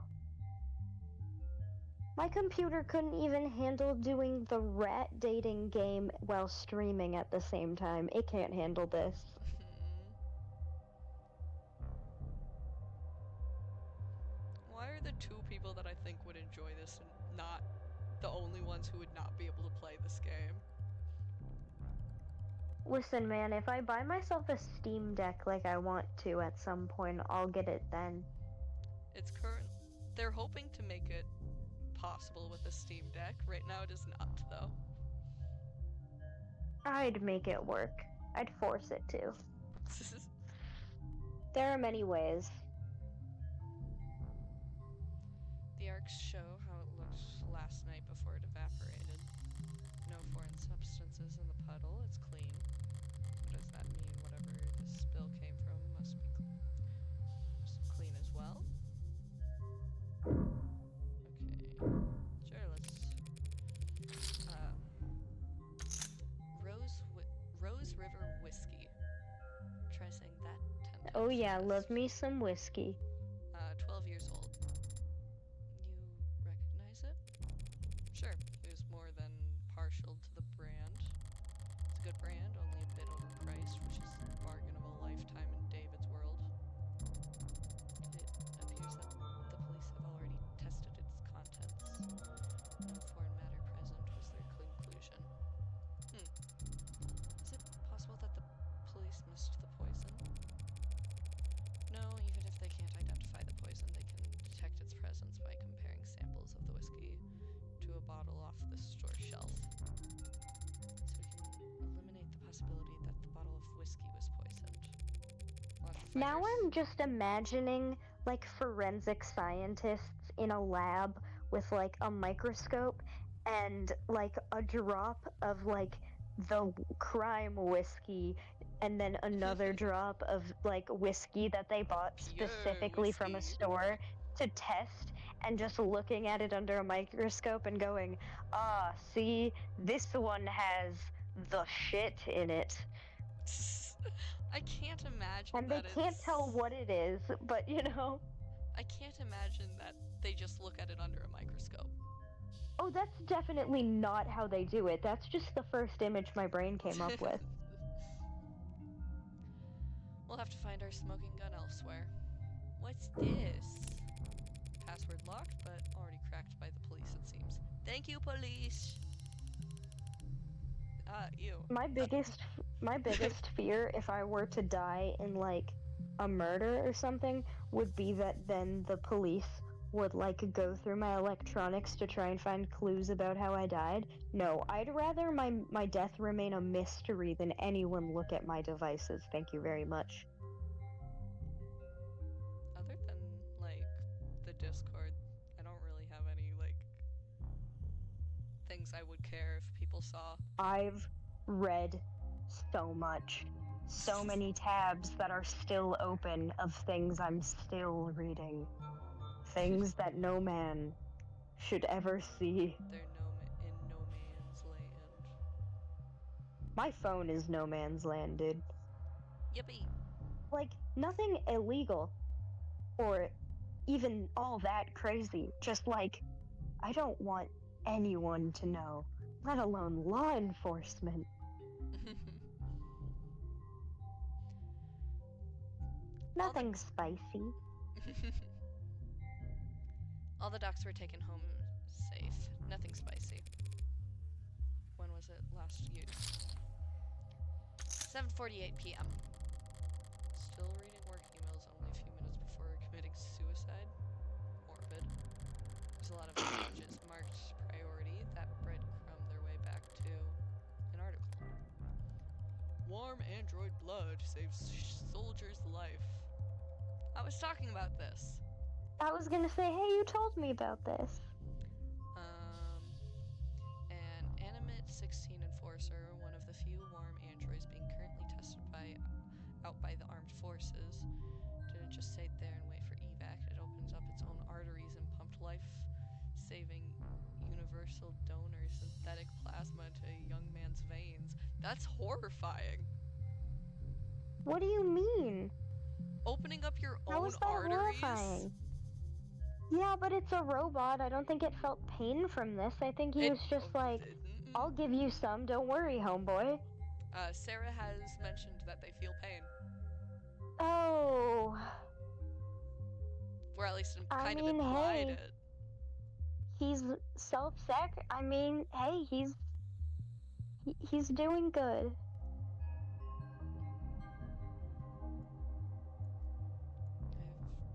My computer couldn't even handle doing the rat dating game while streaming at the same time. It can't handle this. Why are the two people that I think would enjoy this not the only ones who would not be able to play this game? Listen, man, if I buy myself a Steam Deck like I want to at some point, I'll get it then. They're hoping to make it possible with a Steam Deck. Right now it is not, though. I'd make it work. I'd force it to. There are many ways. The arcs show how it looked last night before it evaporated. No foreign substances in the puddle. It's clean. What does that mean? Whatever the spill came from must be clean as well. Okay. Sure, let's... Rose River Whiskey. Try saying that 10 times. Oh yeah, fast. love me some whiskey. 12 years old. You recognize it? Sure, he was more than partial to the brand. It's a good brand, only a bit overpriced, which is a bargain of a lifetime in David's world. It appears that the police have already tested its contents. No foreign matter present was their conclusion. Is it possible that the police missed the poison? No, even if they can't identify the poison, they can detect its presence by comparing samples of the whiskey to a bottle off the store shelf. So we can eliminate the possibility that the bottle of whiskey was poisoned. Now I'm just imagining, like, forensic scientists in a lab with, like, a microscope and, like, a drop of, like, the crime whiskey and then another drop of, like, whiskey that they bought specifically from a store to test, and just looking at it under a microscope and going, ah, see, this one has the shit in it. I can't imagine And that they can't tell what it is, but you know. I can't imagine that they just look at it under a microscope. Oh, that's definitely not how they do it. That's just the first image my brain came up with. We'll have to find our smoking gun elsewhere. What's this? Password locked, but already cracked by the police, it seems. Thank you, police! Ew. My biggest fear if I were to die in, like, a murder or something would be that then the police would, like, go through my electronics to try and find clues about how I died. No, I'd rather my death remain a mystery than anyone look at my devices. Thank you very much. Other than, like, the Discord, I don't really have any, like, things I would care if people saw. I've read so much. So many tabs that are still open of things I'm still reading. Things that no man should ever see. They're in no man's land. My phone is no man's land, dude. Yippee! Like, nothing illegal. Or even all that crazy. Just like, I don't want anyone to know. Let alone law enforcement. Nothing spicy. All the ducks were taken home safe. Nothing spicy. When was it last used? 7:48 p.m. Still reading work emails only a few minutes before committing suicide? Morbid. There's a lot of messages marked priority that breadcrumb their way back to an article. Warm android blood saves soldier's life. I was talking about this. I was gonna say, hey, you told me about this. An animate 16 enforcer, one of the few warm androids being currently tested out by the armed forces, didn't just sit there and wait for evac. It opens up its own arteries and pumped life-saving universal donor synthetic plasma into a young man's veins. That's horrifying. What do you mean? Opening up your How own is that arteries? horrifying? Yeah, but it's a robot. I don't think it felt pain from this. I think he was just like, I'll give you some. Don't worry, homeboy. Sarah has mentioned that they feel pain. Oh. Or at least kind of implied it. He's self-sac. I mean, hey, he's doing good.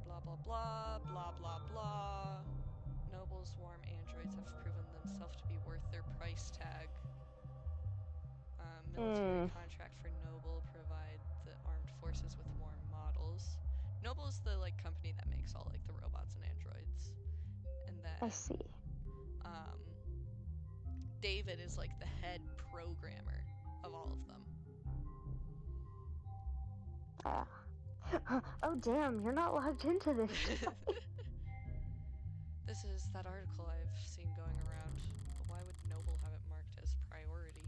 Blah, blah, blah, blah, blah, blah. Noble's warm androids have proven themselves to be worth their price tag. Military contract for Noble provide the armed forces with warm models. Noble's the, like, company that makes all, like, the robots and androids. And then... I see. David is, like, the head programmer of all of them. Oh, damn, you're not logged into this. This is that article I've seen going around. But why would Noble have it marked as priority?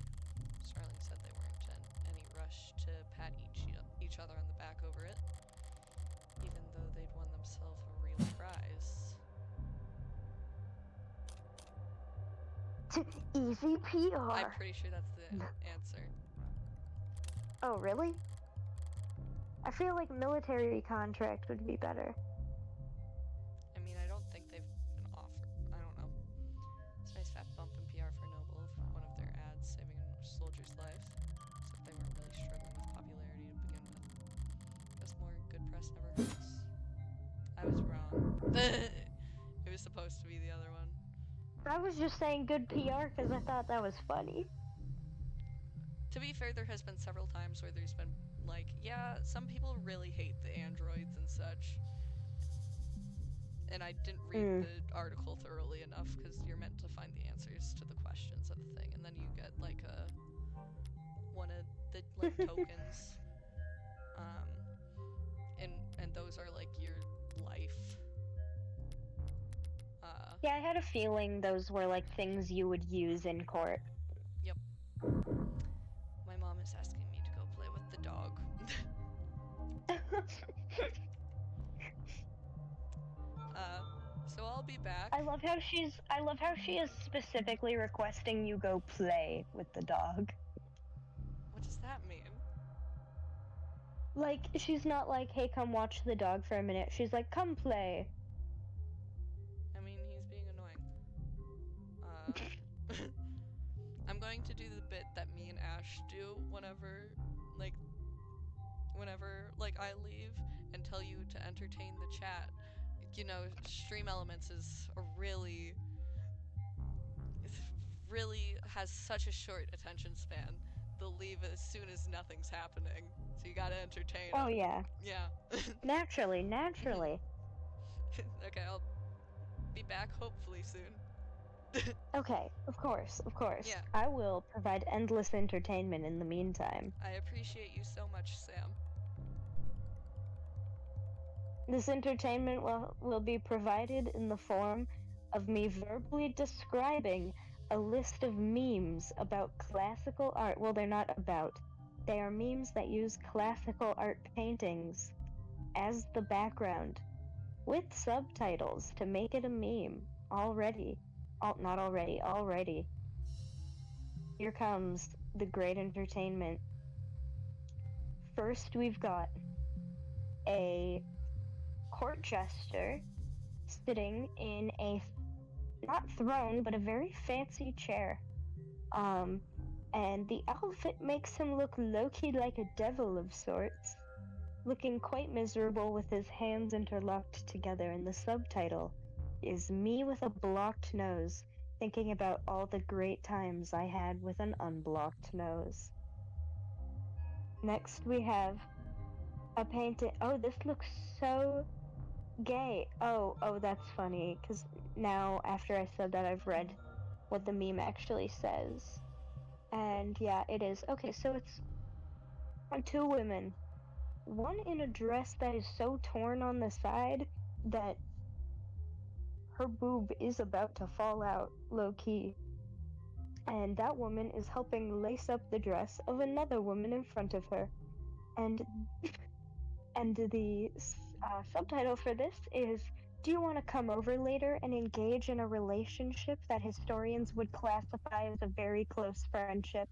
Starling said they weren't in any rush to pat each other on the back over it, even though they'd won themselves a real prize. Easy PR. I'm pretty sure that's the answer. Oh, really? I feel like military contract would be better. I mean, I don't think they've been offered. I don't know. It's a nice fat bump in PR for Noble, one of their ads saving a soldier's life. Except they weren't really struggling with popularity to begin with. Guess more good press never hurts. I was wrong. It was supposed to be the other one. I was just saying good PR because I thought that was funny. To be fair, there has been several times where there's been, like, yeah, some people really hate the androids and such. And I didn't read the article thoroughly enough because you're meant to find the answers to the questions of the thing, and then you get, like, one of the, like, tokens. And those are, like, your life. Yeah, I had a feeling those were like things you would use in court. Yep. My mom is asking me to go play with the dog. So I'll be back. I love how she is specifically requesting you go play with the dog. What does that mean? Like, she's not like, hey, come watch the dog for a minute. She's like, come play. I mean, he's being annoying. I'm going to do the bit that me and Ash do whenever I leave and tell you to entertain the chat. You know, Stream Elements is really has such a short attention span. They'll leave as soon as nothing's happening. So you gotta entertain Oh, them. yeah. Yeah. Naturally. Okay, I'll be back hopefully soon. Okay, of course. Yeah. I will provide endless entertainment in the meantime. I appreciate you so much, Sam. This entertainment will be provided in the form of me verbally describing a list of memes about classical art. Well, they're not about. They are memes that use classical art paintings as the background, with subtitles to make it a meme. Already. Already. Here comes the great entertainment. First, we've got a court jester sitting in a, not throne, but a very fancy chair. And the outfit makes him look low-key like a devil of sorts, looking quite miserable with his hands interlocked together, and the subtitle is me with a blocked nose, thinking about all the great times I had with an unblocked nose. Next we have a painting. Oh, this looks so gay. Oh, that's funny, because now after I said that I've read what the meme actually says. And yeah, it is. Okay, so it's two women. One in a dress that is so torn on the side that her boob is about to fall out, low-key. And that woman is helping lace up the dress of another woman in front of her. And the subtitle for this is, do you want to come over later and engage in a relationship that historians would classify as a very close friendship?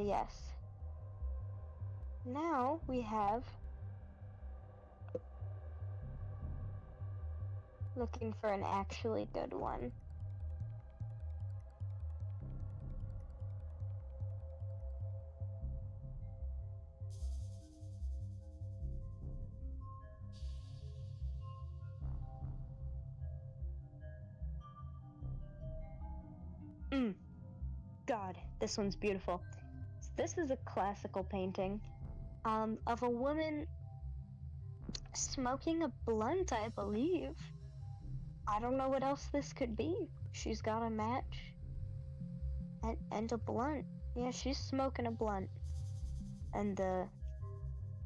Yes. Now we have, looking for an actually good one. God, this one's beautiful. This is a classical painting of a woman smoking a blunt, I believe. I don't know what else this could be. She's got a match and a blunt. Yeah, she's smoking a blunt. And the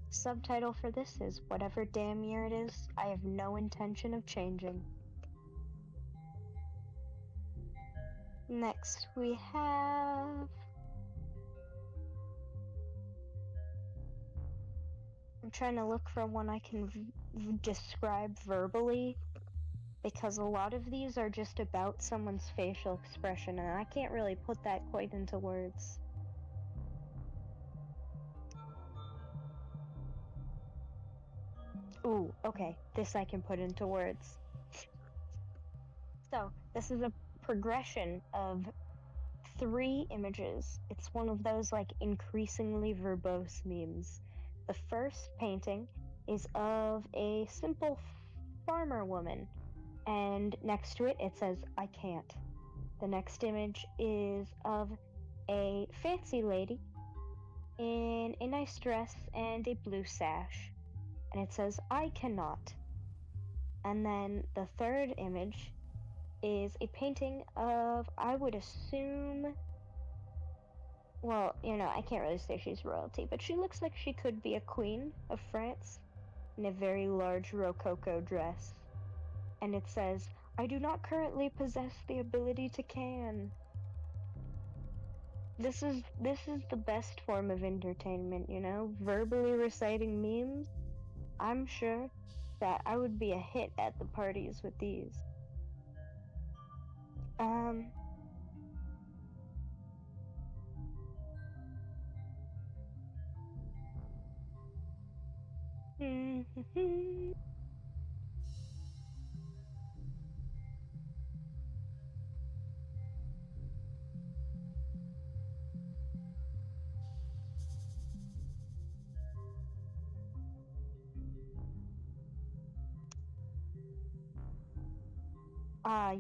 subtitle for this is, whatever damn year it is, I have no intention of changing. Next, we have... I'm trying to look for one I can describe verbally, because a lot of these are just about someone's facial expression, and I can't really put that quite into words. Ooh, okay, this I can put into words. So, this is a progression of 3 images. It's one of those, like, increasingly verbose memes. The first painting is of a simple farmer woman, and next to it, it says, I can't. The next image is of a fancy lady in a nice dress and a blue sash, and it says, I cannot. And then the third image is a painting of, I would assume, well, I can't really say she's royalty, but she looks like she could be a queen of France in a very large Rococo dress. And it says, I do not currently possess the ability to can. This is the best form of entertainment, verbally reciting memes. I'm sure that I would be a hit at the parties with these. Um,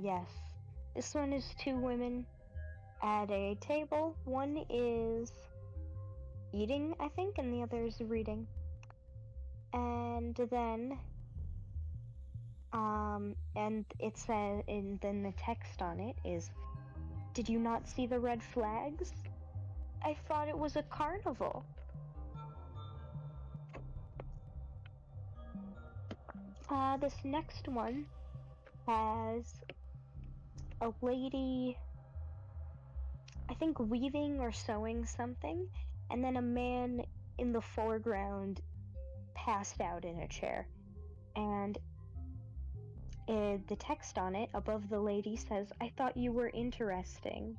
yes. This one is two women at a table. One is eating, I think, and the other is reading. And and it says, and then the text on it is, did you not see the red flags? I thought it was a carnival. This next one has a lady, I think, weaving or sewing something, and then a man in the foreground passed out in a chair. And the text on it above the lady says, I thought you were interesting.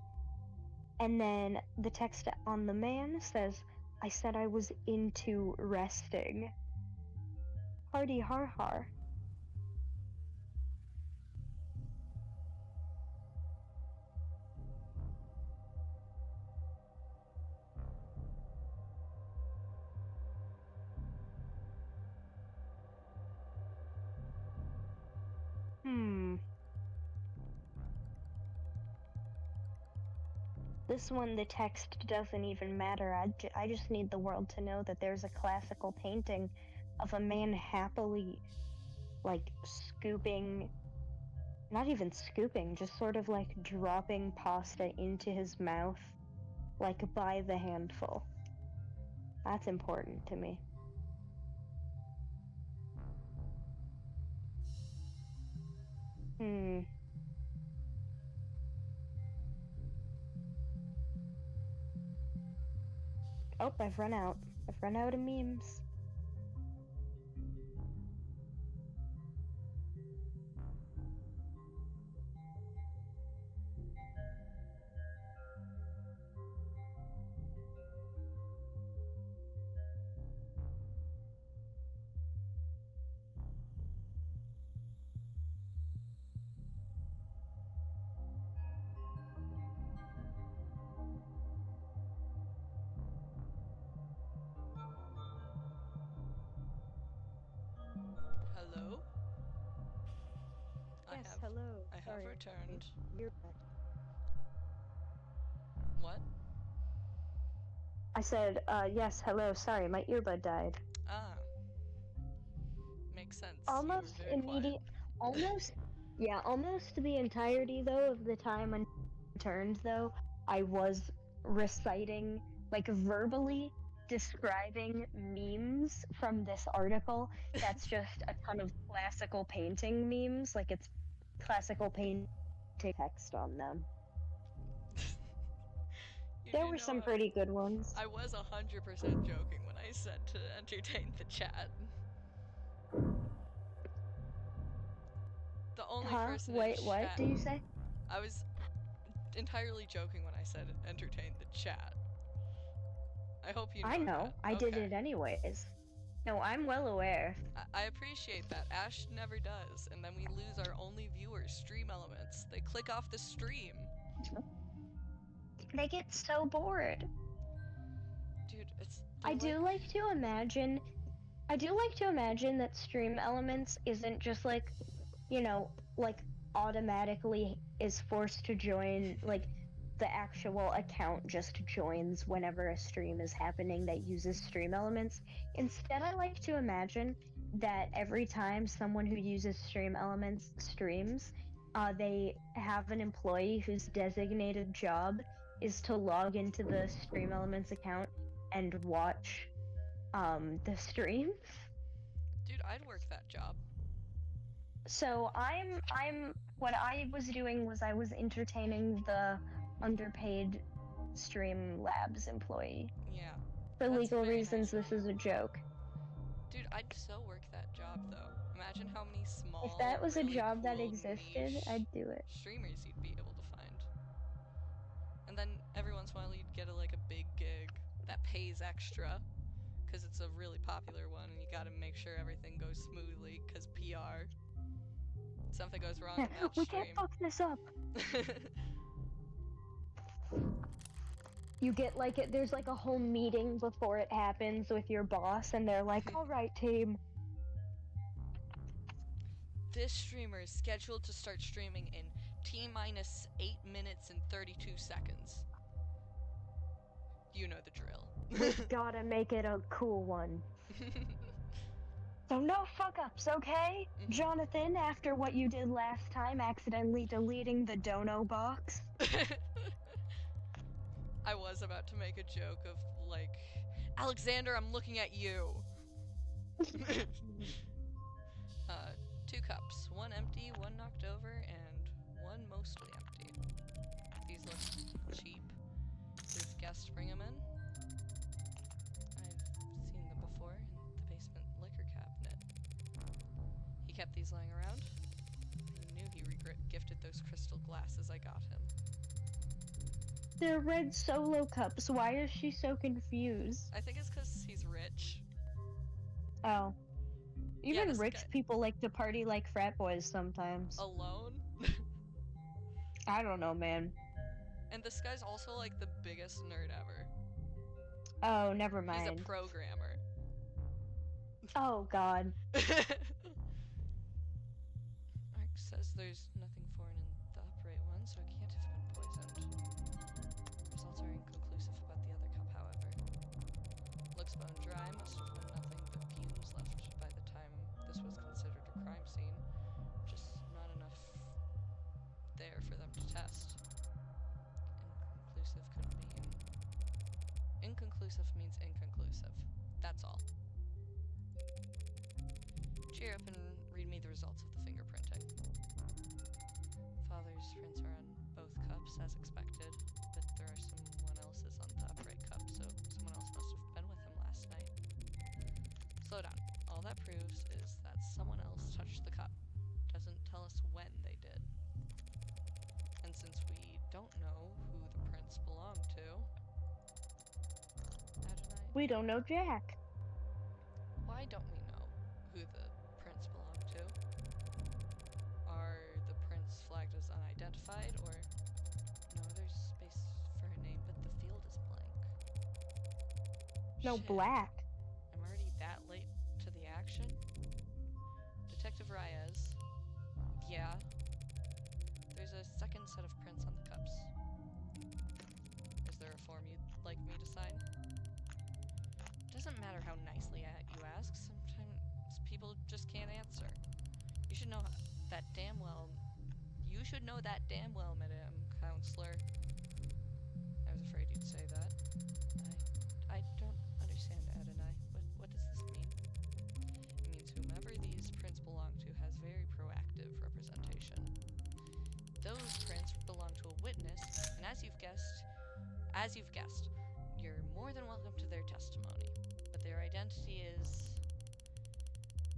And then the text on the man says, I said I was into resting. Hardy har har. This one, the text doesn't even matter. I just need the world to know that there's a classical painting of a man happily, like, scooping, not even scooping, just sort of like dropping pasta into his mouth, like by the handful. That's important to me. Oh, I've run out. I've run out of memes. Hello? Yes, hello. I have Sorry. returned. You're back. What? I said, yes, hello. Sorry, my earbud died. Ah. Makes sense. Almost You were very quiet. almost the entirety, though, of the time when I turned, though, I was reciting, like, verbally describing memes from this article. That's just a ton of classical painting memes. Like, it's classical painting text on them. There were some pretty good ones. I was 100% joking when I said to entertain the chat. The only person in Wait, what chat. did you say? I was entirely joking when I said entertain the chat. I hope you know I know. that. I did it anyways. No, I'm well aware. I appreciate that. Ash never does, and then we lose our only viewers, Stream Elements. They click off the stream. They get so bored. Dude, it's... I do like to imagine that Stream Elements isn't just like, like automatically is forced to join, like the actual account just joins whenever a stream is happening that uses Stream Elements. Instead, I like to imagine that every time someone who uses Stream Elements streams, they have an employee whose designated job is to log into the Stream Elements account and watch the streams. Dude, I'd work that job. So what I was doing was I was entertaining the underpaid Streamlabs employee. Yeah. For That's legal very reasons, nice. this is a joke. Dude, I'd so work that job though. Imagine how many small, If that was really a job that cool, existed, niche I'd do it. streamers you'd be able to find. And then every once in a while you'd get a big gig that pays extra, because it's a really popular one, and you gotta make sure everything goes smoothly, because PR. Something goes wrong in that We stream. can't fuck this up. You get there's a whole meeting before it happens with your boss, and they're like, all right, team. This streamer is scheduled to start streaming in T-minus 8 minutes and 32 seconds. You know the drill. We gotta make it a cool one. So no fuck-ups, okay? Mhm. Jonathan, after what you did last time, accidentally deleting the dono box. I was about to make a joke of, Alexander, I'm looking at you. 2 cups. 1 empty, 1 knocked over, and 1 mostly empty. These look cheap. His guests bring them in. I've seen them before in the basement liquor cabinet. He kept these lying around. He knew he gifted those crystal glasses I got him. They're red Solo cups. Why is she so confused? I think it's because he's rich. Oh. Even this rich guy- people like to party like frat boys sometimes. Alone? I don't know, man. And this guy's also the biggest nerd ever. Oh, never He's mind. a programmer. Oh, God. Mark says there's nothing foreign in the upright one, so it can't have been poisoned. Results are inconclusive about the other cup, however. Looks bone dry, must have been nothing but fumes left by the time this was considered a crime scene. Just not enough there for them to test. Inconclusive means inconclusive. That's all. Cheer up and read me the results of the fingerprinting. Father's prints are on both cups, as expected, but there are someone else's on the upright cup, so someone else must have been with him last night. Slow down. All that proves is that someone else touched the cup. Doesn't tell us when they did. And since we don't know who the prints belong to, We don't know Jack. why don't we know who the prints belong to? Are the prints flagged as unidentified, or no, there's space for her name, but the field is blank? No, Shit. black. I'm already that late to the action? Detective Reyes. Yeah. There's a second set of prints on the cups. Is there a form you'd like me to sign? Doesn't matter how nicely you ask, sometimes people just can't answer. You should know that damn well. You should know that damn well, Madam Counselor. I was afraid you'd say that. I don't understand, Adonai. What does this mean? It means whomever these prints belong to has very proactive representation. Those prints belong to a witness, and as you've guessed, you're more than welcome to their testimony. But their identity is...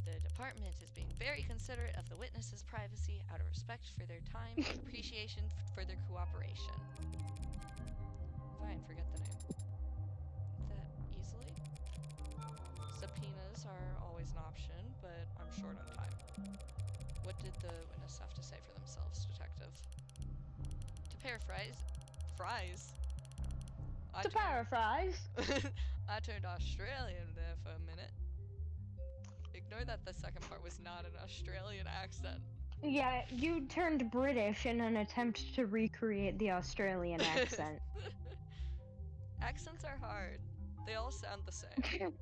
The department is being very considerate of the witness's privacy out of respect for their time and appreciation for their cooperation. Fine, forget the name. That easily? Subpoenas are always an option, but I'm short on time. What did the witness have to say for themselves, Detective? To paraphrase... Fries? To paraphrase. I turned Australian there for a minute. Ignore that the second part was not an Australian accent. Yeah, you turned British in an attempt to recreate the Australian accent. Accents are hard. They all sound the same.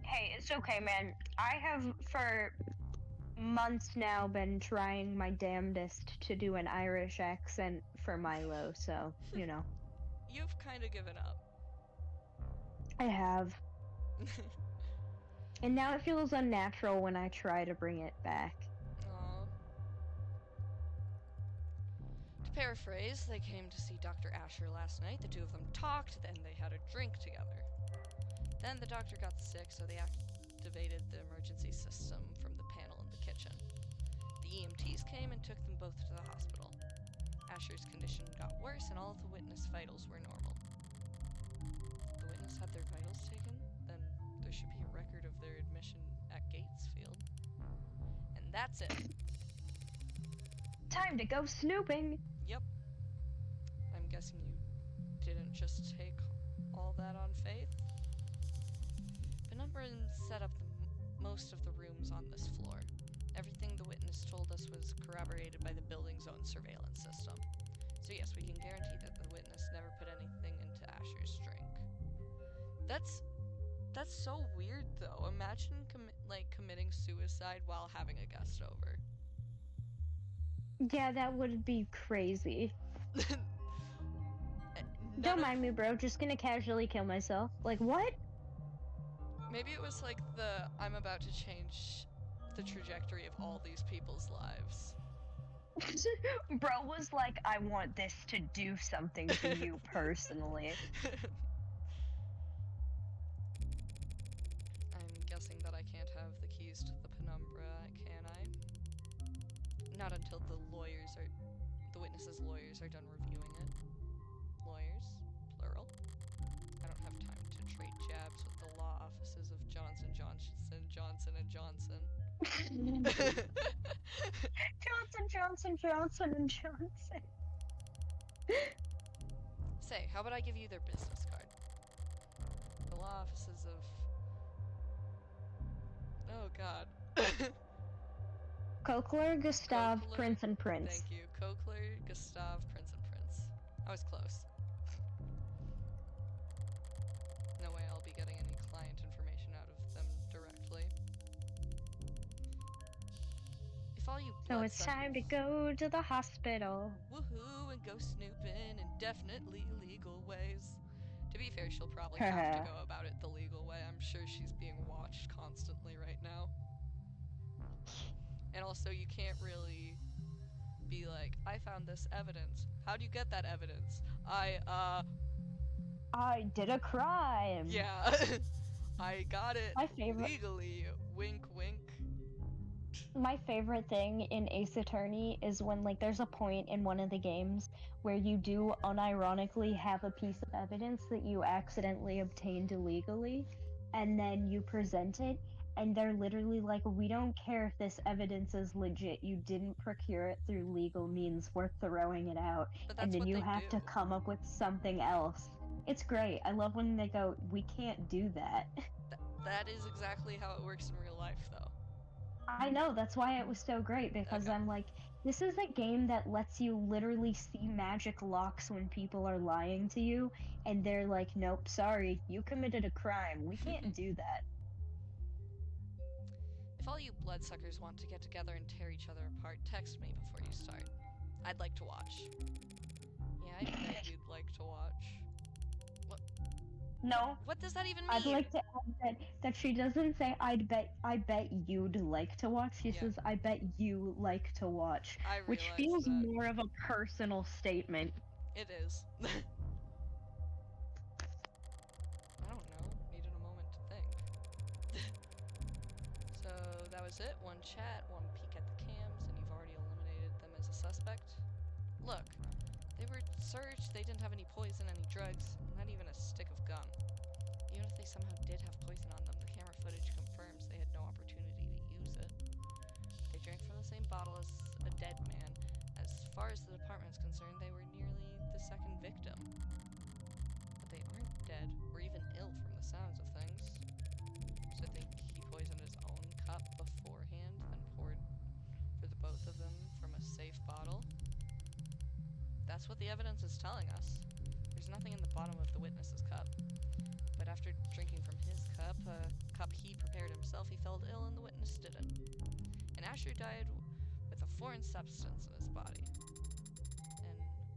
Hey, it's okay, man. I have, for months now, been trying my damnedest to do an Irish accent for Milo, so, you know. you've kind of given up. I have. And now it feels unnatural when I try to bring it back. Aww. To paraphrase, they came to see Dr. Asher last night. The two of them talked, then they had a drink together. Then the doctor got sick, so they activated the emergency system from the panel in the kitchen. The EMTs came and took them both to the hospital. Asher's condition got worse, and all of the witness vitals were normal. The witness had their vitals taken? Then there should be a record of their admission at Gatesfield. And that's it. Time to go snooping! Yep. I'm guessing you didn't just take all that on faith? Penumbra set up most of the rooms on this floor. Everything the witness told us was corroborated by the building's own surveillance system. So yes, we can guarantee that the witness never put anything into Asher's drink. That's so weird, though. Imagine committing suicide while having a guest over. Yeah, that would be crazy. Don't mind me, bro. Just gonna casually kill myself. Like, what? Maybe it was like the I'm about to change the trajectory of all these people's lives. Bro was like, I want this to do something to you personally. I'm guessing that I can't have the keys to the Penumbra, can I? Not until the witness's lawyers are done reviewing it. Lawyers, plural. I don't have time to trade jabs with the law offices of Johnson, Johnson & Johnson. Johnson. Say, how about I give you their business card? The law offices of... Oh god. Cochler, Gustav, Cochler, Prince and Prince. Thank you. Cochler, Gustav, Prince and Prince. I was close. No way I'll be getting any client information out of them directly. If all you So it's time to go to the hospital. Woohoo, and go snooping in definitely legal ways. To be fair, she'll probably have to go about it the legal way. I'm sure she's being watched constantly right now. And also, you can't really be like, I found this evidence. How do you get that evidence? I did a crime. Yeah. I got it My favorite... legally. Wink, wink. My favorite thing in Ace Attorney is when, like, there's a point in one of the games where you do unironically have a piece of evidence that you accidentally obtained illegally, and then you present it, and they're literally like, we don't care if this evidence is legit, you didn't procure it through legal means, we're throwing it out. And then you have to come up with something else. It's great. I love when they go, we can't do that. That is exactly how it works in real life, though. I know, that's why it was so great, because I'm like, this is a game that lets you literally see magic locks when people are lying to you, and they're like, nope, sorry, you committed a crime, we can't do that. If all you bloodsuckers want to get together and tear each other apart, text me before you start. I'd like to watch. Yeah, I bet you'd like to watch. What? No. What does that even mean? I'd like to add that she doesn't say, I bet you'd like to watch. She says, I bet you like to watch. Which feels more of a personal statement. It is. I don't know. Needed a moment to think. So, that was it. One chat, one peek at the cams, and you've already eliminated them as a suspect. Look, they were searched, they didn't have any poison, any drugs, not even a stick of gum. Even if they somehow did have poison on them, the camera footage confirms they had no opportunity to use it. They drank from the same bottle as a dead man. As far as the department is concerned, they were nearly the second victim. But they aren't dead, or even ill from the sounds of things. So I think he poisoned his own cup beforehand, then poured for the both of them from a safe bottle. That's what the evidence is telling us. There's nothing in the bottom of the witness's cup. But after drinking from his cup, a cup he prepared himself, he fell ill and the witness didn't. And Asher died with a foreign substance in his body. An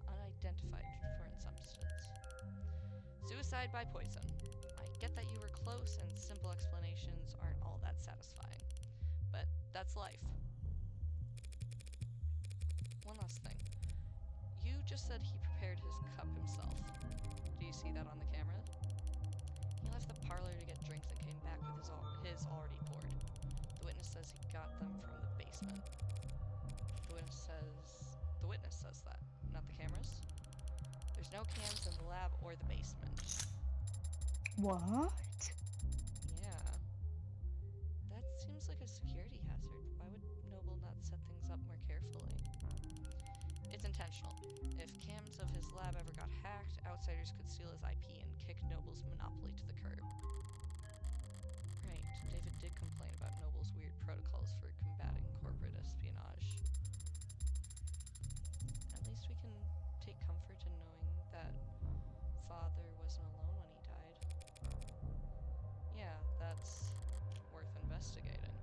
unidentified foreign substance. Suicide by poison. I get that you were close and simple explanations aren't all that satisfying, but that's life. One last thing. You just said he prepared his cup himself. Do you see that on the camera? He left the parlor to get drinks and came back with his already poured. The witness says he got them from the basement. The witness says that, not the cameras. There's no cans in the lab or the basement. What? Yeah. That seems like a security hazard. Why would Noble not set things up more carefully? It's intentional. If cams of his lab ever got hacked, outsiders could steal his IP and kick Noble's monopoly to the curb. Right, David did complain about Noble's weird protocols for combating corporate espionage. At least we can take comfort in knowing that Father wasn't alone when he died. Yeah, that's worth investigating.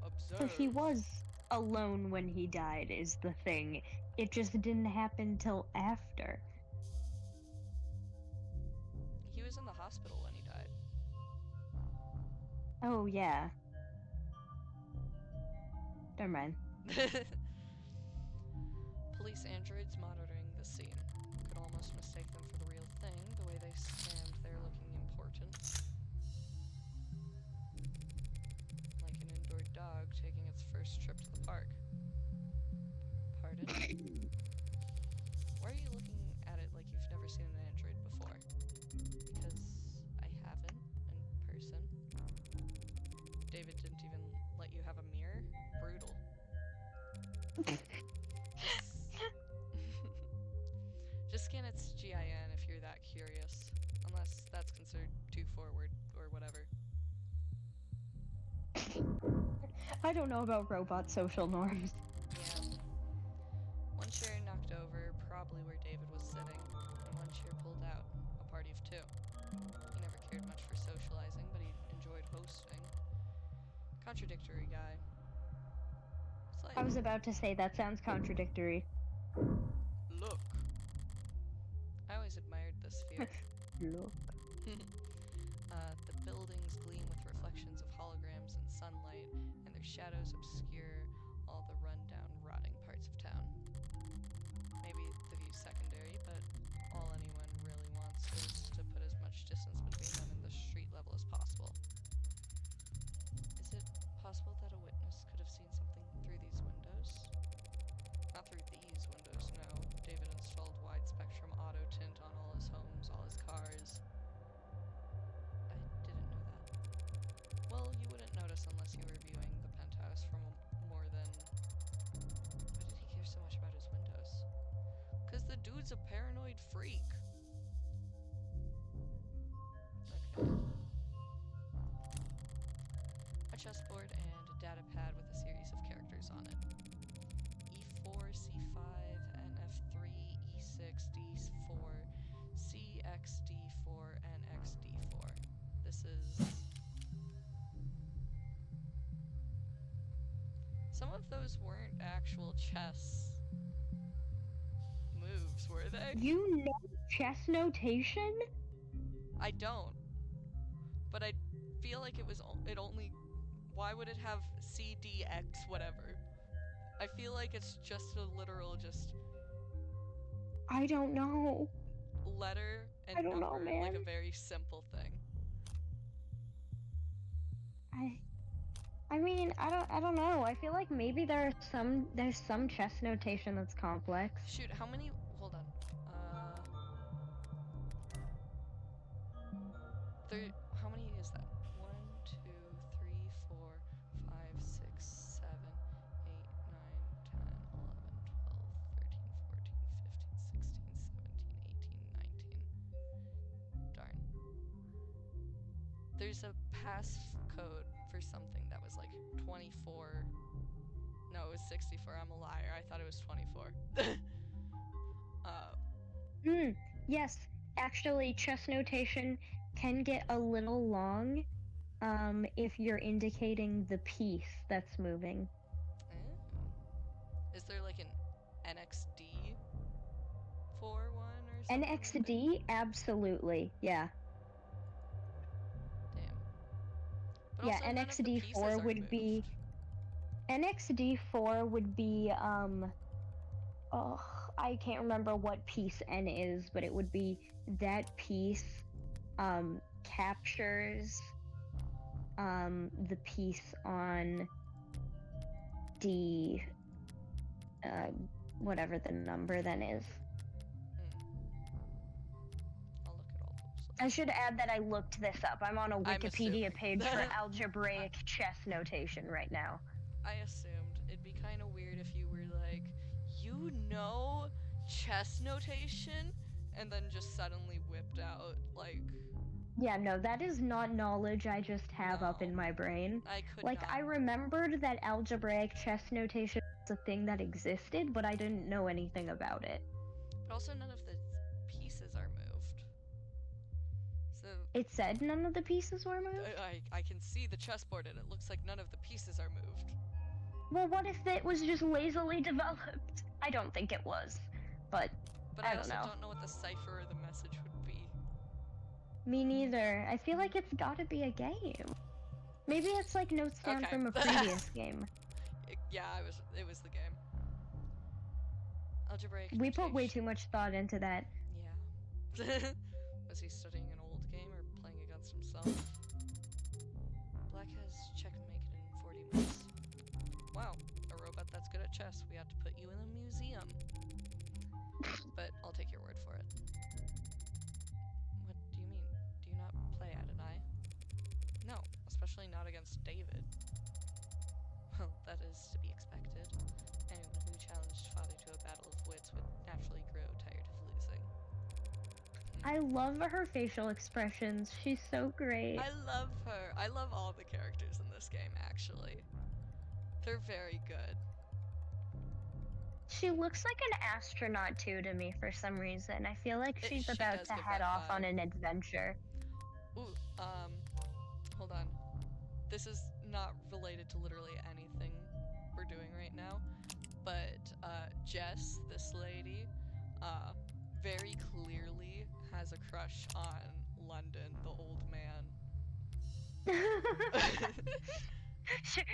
Observe. He was alone when he died, is the thing. It just didn't happen till after. He was in the hospital when he died. Oh, yeah. Never mind. Police androids monitoring the scene. Could almost mistake them for the real thing, the way they stand there looking important. Like an indoor dog taking its first trip to the park. Pardon? Why are you looking at it like you've never seen an android before? Because I haven't, in person. David didn't even let you have a mirror? Brutal. Just scan its GIN if you're that curious. Unless that's considered too forward, or whatever. I don't know about robot social norms. Yeah. One chair knocked over, probably where David was sitting, and one chair pulled out, a party of two. He never cared much for socializing, but he enjoyed hosting. Contradictory guy. I was about to say, that sounds contradictory. Look. I always admired this view. Look. The buildings gleam with reflections of holograms and sunlight, and their shadows obscure all the rundown, rotting parts of town. Maybe the view's secondary, but all anyone really wants is to put as much distance between them and the street level as possible. Is it possible that a witness could have seen something through these windows? Not through these windows, no. David installed wide-spectrum auto tint on all his homes, all his cars. I didn't know that. Well, you wouldn't notice unless you were viewing the penthouse from more than... Why did he care so much about his windows? 'Cause the dude's a paranoid freak. Okay. A chessboard and a data pad with a series of characters on it. E4, C5, NF3, E6, D4, CX, D4, NX, D4. This is... Some of those weren't actual chess moves, were they? You know chess notation? I don't. But I feel like it only... Why would it have CDX whatever? I feel like it's just a literal I don't know. letter and I don't number, know, man. like a very simple thing. I mean, I don't know. I feel like maybe there's some chess notation that's complex. Shoot, how many... Hold on. How many is that? 1, 2, 3, 4, 5, 6, 7, 8, 9, 10, 11, 12, 13, 14, 15, 16, 17, 18, 19. Darn. There's a passcode for something that was like 24. No, it was 64. I'm a liar. I thought it was 24. Yes, actually, chess notation can get a little long, if you're indicating the piece that's moving. Is there like something like that? NXD, absolutely, yeah. Damn. But Yeah, also none of the pieces are moved. NXD4 would be, oh, I can't remember what piece N is, but it would be that piece, captures, the piece on D, whatever the number then is. I'll look at all those. I should add that I looked this up. I'm on a Wikipedia page for algebraic chess notation right now. I assumed it'd be kind of weird if you were like, you know chess notation, and then just suddenly whipped out like. Yeah, no, that is not knowledge I just have up in my brain. I could like, not. I remembered that algebraic chess notation was a thing that existed, but I didn't know anything about it. But also none of the pieces are moved. So it said none of the pieces were moved? I can see the chessboard and it looks like none of the pieces are moved. Well, what if it was just lazily developed? I don't think it was, but I don't also know. don't know what the cipher or the message would be. Me neither. I feel like it's gotta be a game. Maybe it's like notes down from a previous game. It was the game. Algebraic We notation. put way too much thought into that. Yeah. Was he studying an old game or playing against himself? Black has checkmated in 40 minutes. Wow, a robot that's good at chess. We have to put you in a museum. But I'll take your word for it. What do you mean? Do you not play Adonai? No, especially not against David. Well, that is to be expected. Anyone who challenged Father to a battle of wits would naturally grow tired of losing. I love her facial expressions. She's so great. I love her. I love all the characters in this game, actually. They're very good. She looks like an astronaut too to me for some reason. I feel like she's about to head off on an adventure. Ooh, hold on. This is not related to literally anything we're doing right now, but Jess, this lady, very clearly has a crush on London, the old man.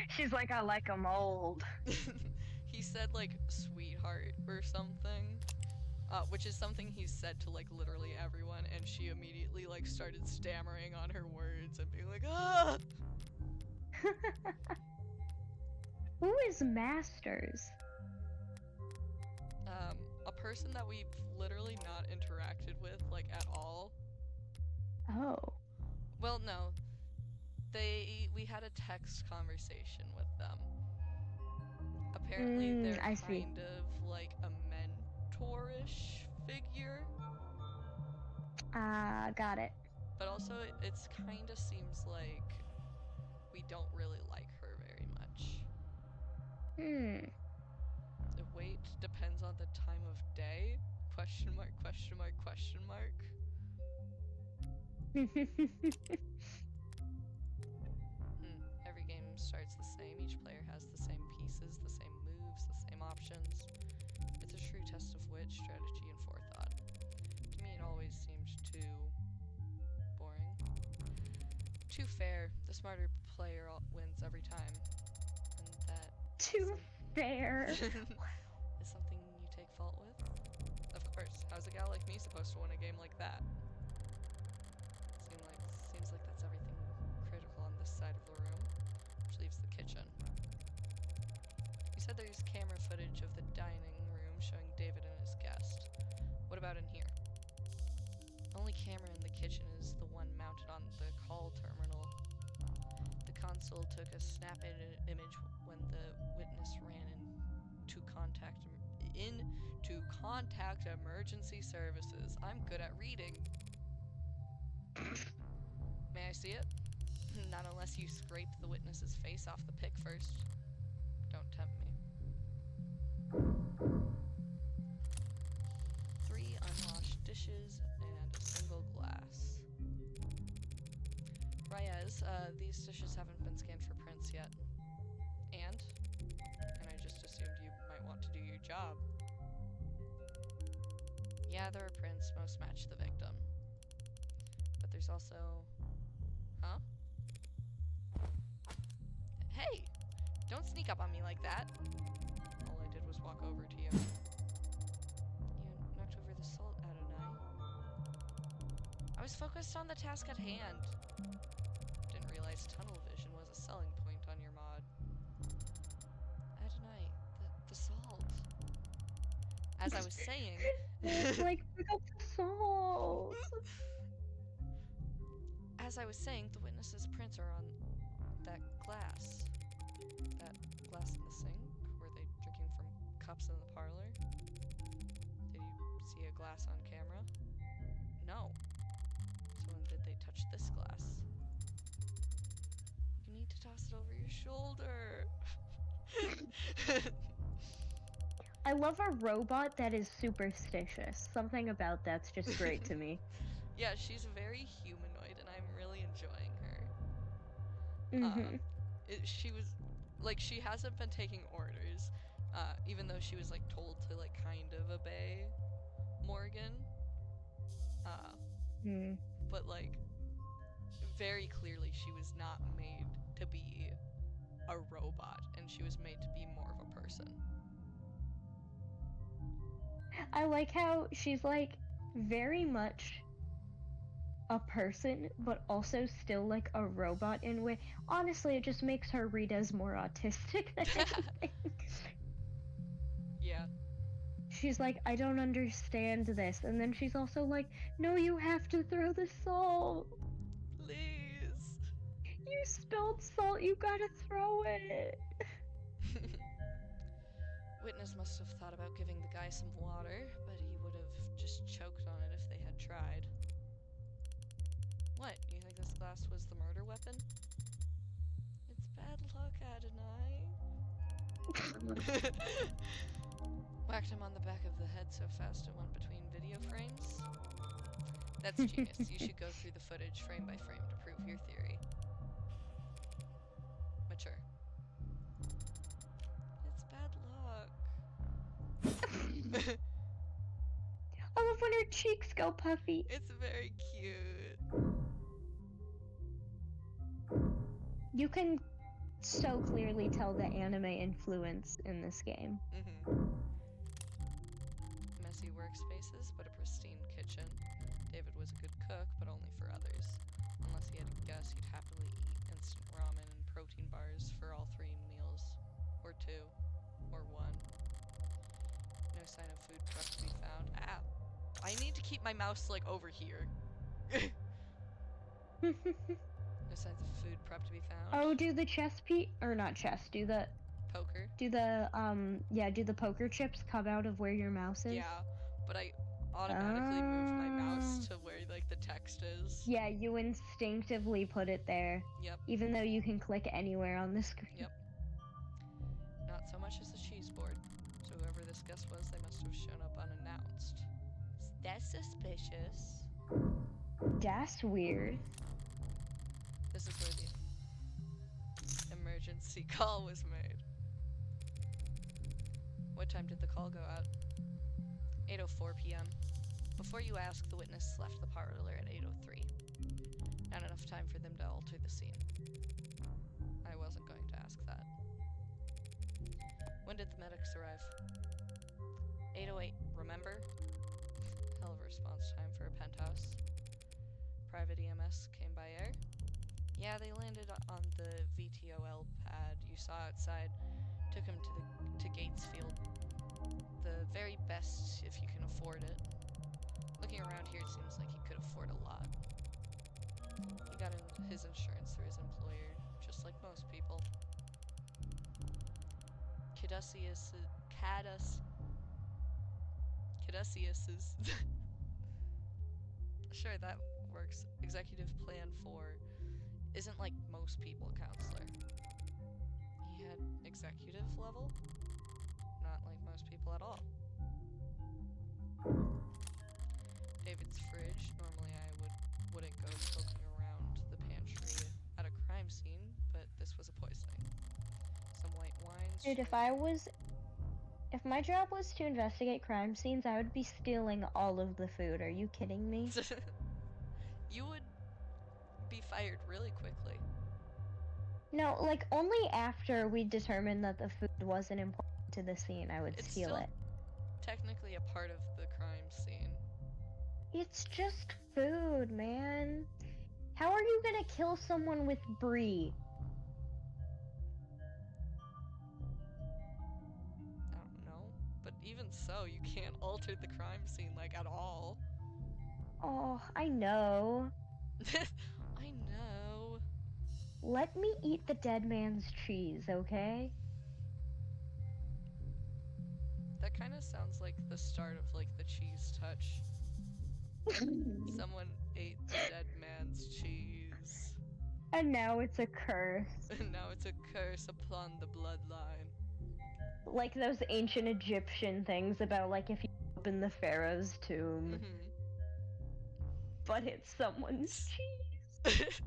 She's like, I like 'em old. He said like sweetheart or something, which is something he's said to like literally everyone, and she immediately like started stammering on her words and being like, ah! Who is Masters? A person that we've literally not interacted with like at all. Oh. Well, no. We had a text conversation with them. Apparently they're kind of like a mentor-ish figure. Got it. But also it's kind of seems like we don't really like her very much. The weight depends on the time of day? Question mark, question mark, question mark. Every game starts the same. Each player has the same pieces, the same moves, the same options. It's a true test of wit, strategy, and forethought. To me, it always seemed too boring. Too fair. The smarter player wins every time. And that... Too fair. is something you take fault with? Of course. How's a gal like me supposed to win a game like that? Seems like that's everything critical on this side of the room, which leaves the kitchen. You said there's camera footage of the dining room showing David and his guest. What about in here? The only camera in the kitchen is the one mounted on the call terminal. The console took a snap image when the witness ran into contact emergency services. I'm good at reading. May I see it? Not unless you scrape the witness's face off the pic first. Don't tempt me. 3 unwashed dishes and a single glass. Reyes, these dishes haven't been scanned for prints yet. And I just assumed you might want to do your job. Yeah, there are prints. Most match the victim. But there's also... Huh? Hey! Don't sneak up on me like that. All I did was walk over to you. You knocked over the salt, Adonai. I was focused on the task at hand. Didn't realize tunnel vision was a selling point on your mod. Adonai, the salt. As I was saying... Like, pick up the salt! As I was saying, the witness's prints are on that glass. That glass in the sink? Were they drinking from cups in the parlor? Did you see a glass on camera? No. So when did they touch this glass? You need to toss it over your shoulder. I love a robot that is superstitious. Something about that's just great to me. Yeah, she's very humanoid, and I'm really enjoying her. She was, like, she hasn't been taking orders, even though she was, like, told to, like, kind of obey Morgan. But, like, very clearly she was not made to be a robot, and she was made to be more of a person. I like how she's, like, very much a person, but also still, like, a robot in a way. Honestly, it just makes her read as more autistic than anything. Yeah. She's like, I don't understand this. And then she's also like, no, you have to throw the salt. Please. You spilled salt, you gotta throw it. Witness must have thought about giving the guy some water, but he would have just choked on it if they had tried. What? You think this glass was the murder weapon? It's bad luck, Adonai. Whacked him on the back of the head so fast it went between video frames. That's genius. You should go through the footage frame by frame to prove your theory. Mature. It's bad luck. I love when her cheeks go puffy. It's very cute. You can so clearly tell the anime influence in this game. Messy workspaces, but a pristine kitchen. David was a good cook, but only for others. Unless he had to guess, he'd happily eat instant ramen and protein bars for all 3 meals. Or 2. Or 1. No sign of food prep to be found. Ah! I need to keep my mouse, like, over here. No signs of food prep to be found. Oh, do the chess or not chess, do the... Poker? Do the, do the poker chips come out of where your mouse is? Yeah, but I automatically moved my mouse to where, like, the text is. Yeah, you instinctively put it there. Yep. Even though you can click anywhere on the screen. Yep. Not so much as the cheese board. So whoever this guest was, they must have shown up unannounced. That's suspicious. That's weird. This is where the emergency call was made. What time did the call go out? 8:04 p.m. Before you ask, the witness left the parlor at 8:03. Not enough time for them to alter the scene. I wasn't going to ask that. When did the medics arrive? 8:08, remember? Hell of a response time for a penthouse. Private EMS came by air? Yeah, they landed on the VTOL pad you saw outside. Took him to Gatesfield. The very best if you can afford it. Looking around here, it seems like he could afford a lot. He got his insurance through his employer, just like most people. Caduceus is... Sure, that works. Executive plan 4 isn't like most people counselor. He had executive level? Not like most people at all. David's fridge. Normally I wouldn't go poking around the pantry at a crime scene, but this was a poisoning. Some white wine. Dude, If my job was to investigate crime scenes, I would be stealing all of the food. Are you kidding me? You would be fired really quickly. No, like, only after we determined that the food wasn't important to the scene, I would It's steal still it. technically a part of the crime scene. It's just food, man. How are you gonna kill someone with brie? I don't know. But even so, you can't alter the crime scene, like, at all. Oh, I know. I know. Let me eat the dead man's cheese, okay? That kind of sounds like the start of, like, the cheese touch. Someone ate the dead man's cheese. And now it's a curse. And now it's a curse upon the bloodline. Like those ancient Egyptian things about, like, if you open the pharaoh's tomb. Mm-hmm. But it's someone's cheese.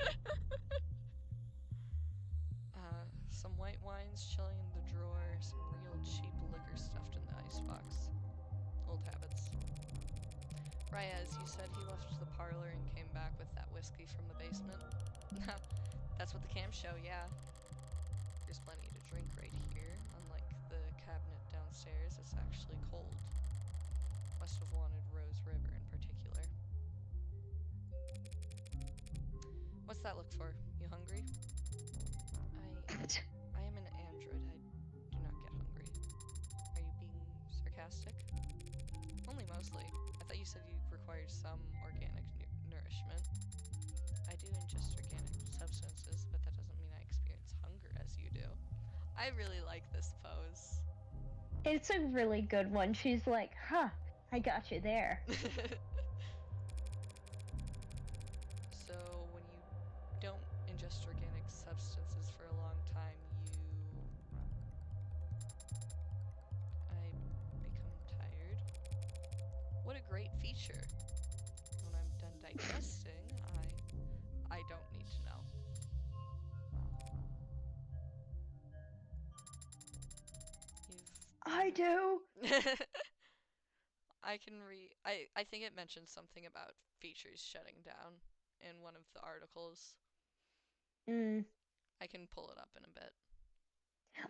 Some white wines chilling in the drawer, some real cheap liquor stuffed in the icebox. Old habits. Reyes, you said he left the parlor and came back with that whiskey from the basement? That's what the cams show, yeah. There's plenty to drink right here. Unlike the cabinet downstairs, it's actually cold. Must have wanted Rose River in particular. What's that look for? You hungry? I am an android. I do not get hungry. Are you being sarcastic? Only mostly. I thought you said you required some organic nourishment. I do ingest organic substances, but that doesn't mean I experience hunger as you do. I really like this pose. It's a really good one. She's like, huh, I got you there. So, when you don't ingest organic substances for a long time, I become tired. What a great feature. When I'm done digesting, I don't need to know. I do. I think it mentioned something about features shutting down in one of the articles. I can pull it up in a bit.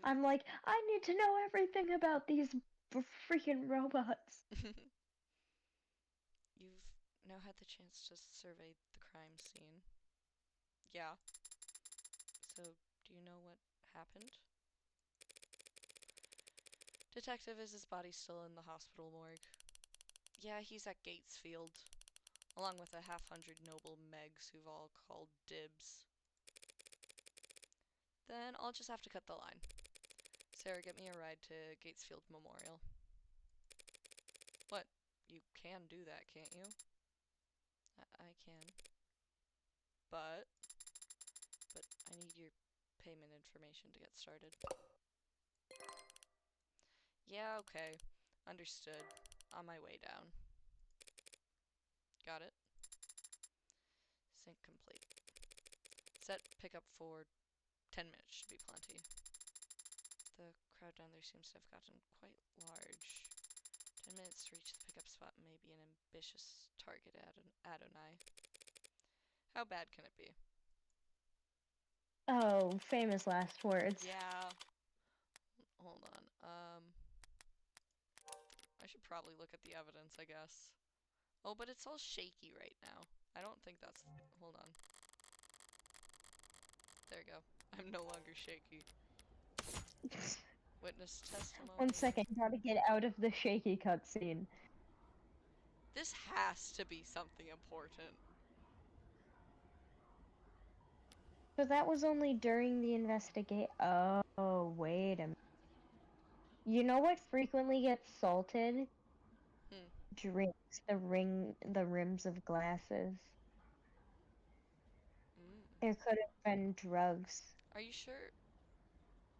I'm like, I need to know everything about these freaking robots. You've now had the chance to survey the crime scene. Yeah. So, do you know what happened? Detective, is his body still in the hospital morgue? Yeah, he's at Gatesfield, along with a half-hundred noble Megs who've all called dibs. Then I'll just have to cut the line. Sarah, get me a ride to Gatesfield Memorial. What? You can do that, can't you? I can. But I need your payment information to get started. Yeah, okay. Understood. On my way down. Got it. Sync complete. Set pickup for 10 minutes should be plenty. The crowd down there seems to have gotten quite large. 10 minutes to reach the pickup spot may be an ambitious target, Adonai. How bad can it be? Oh, famous last words. Yeah. Hold on. I should probably look at the evidence, I guess. Oh, but it's all shaky right now. I don't think that's... Hold on. There we go. I'm no longer shaky. Witness testimony. 1 second, gotta get out of the shaky cutscene. This has to be something important. But that was only during the investigate. Oh, wait a minute. You know what frequently gets salted? Drinks, the rims of glasses. There could have been drugs. Are you sure?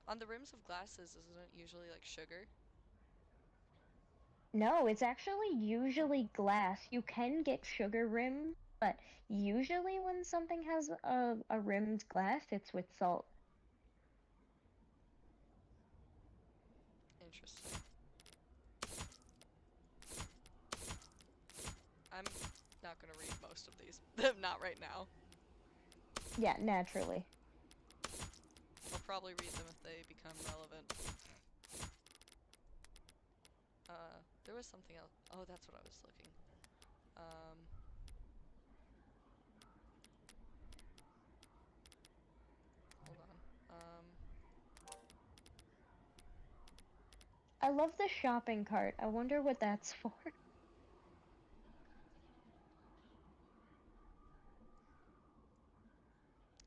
On the rims of glasses, isn't it usually like sugar? No, it's actually usually glass. You can get sugar rim, but usually when something has a rimmed glass, it's with salt. Interesting. I'm not gonna read most of these. Not right now. Yeah, naturally. I'll probably read them if they become relevant. There was something else. Oh, that's what I was looking. Hold on. I love the shopping cart. I wonder what that's for.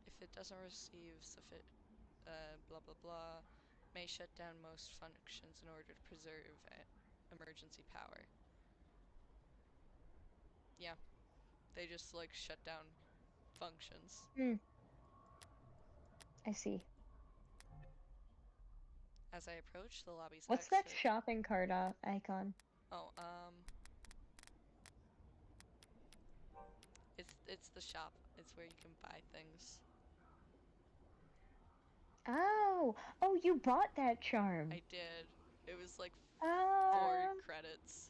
If it doesn't receive blah blah blah, may shut down most functions in order to preserve emergency power. Yeah, they just like shut down functions. I see. As I approach the lobby's What's exit. that shopping cart icon? Oh, it's the shop. It's where you can buy things. Oh, you bought that charm. I did. It was like 4 credits.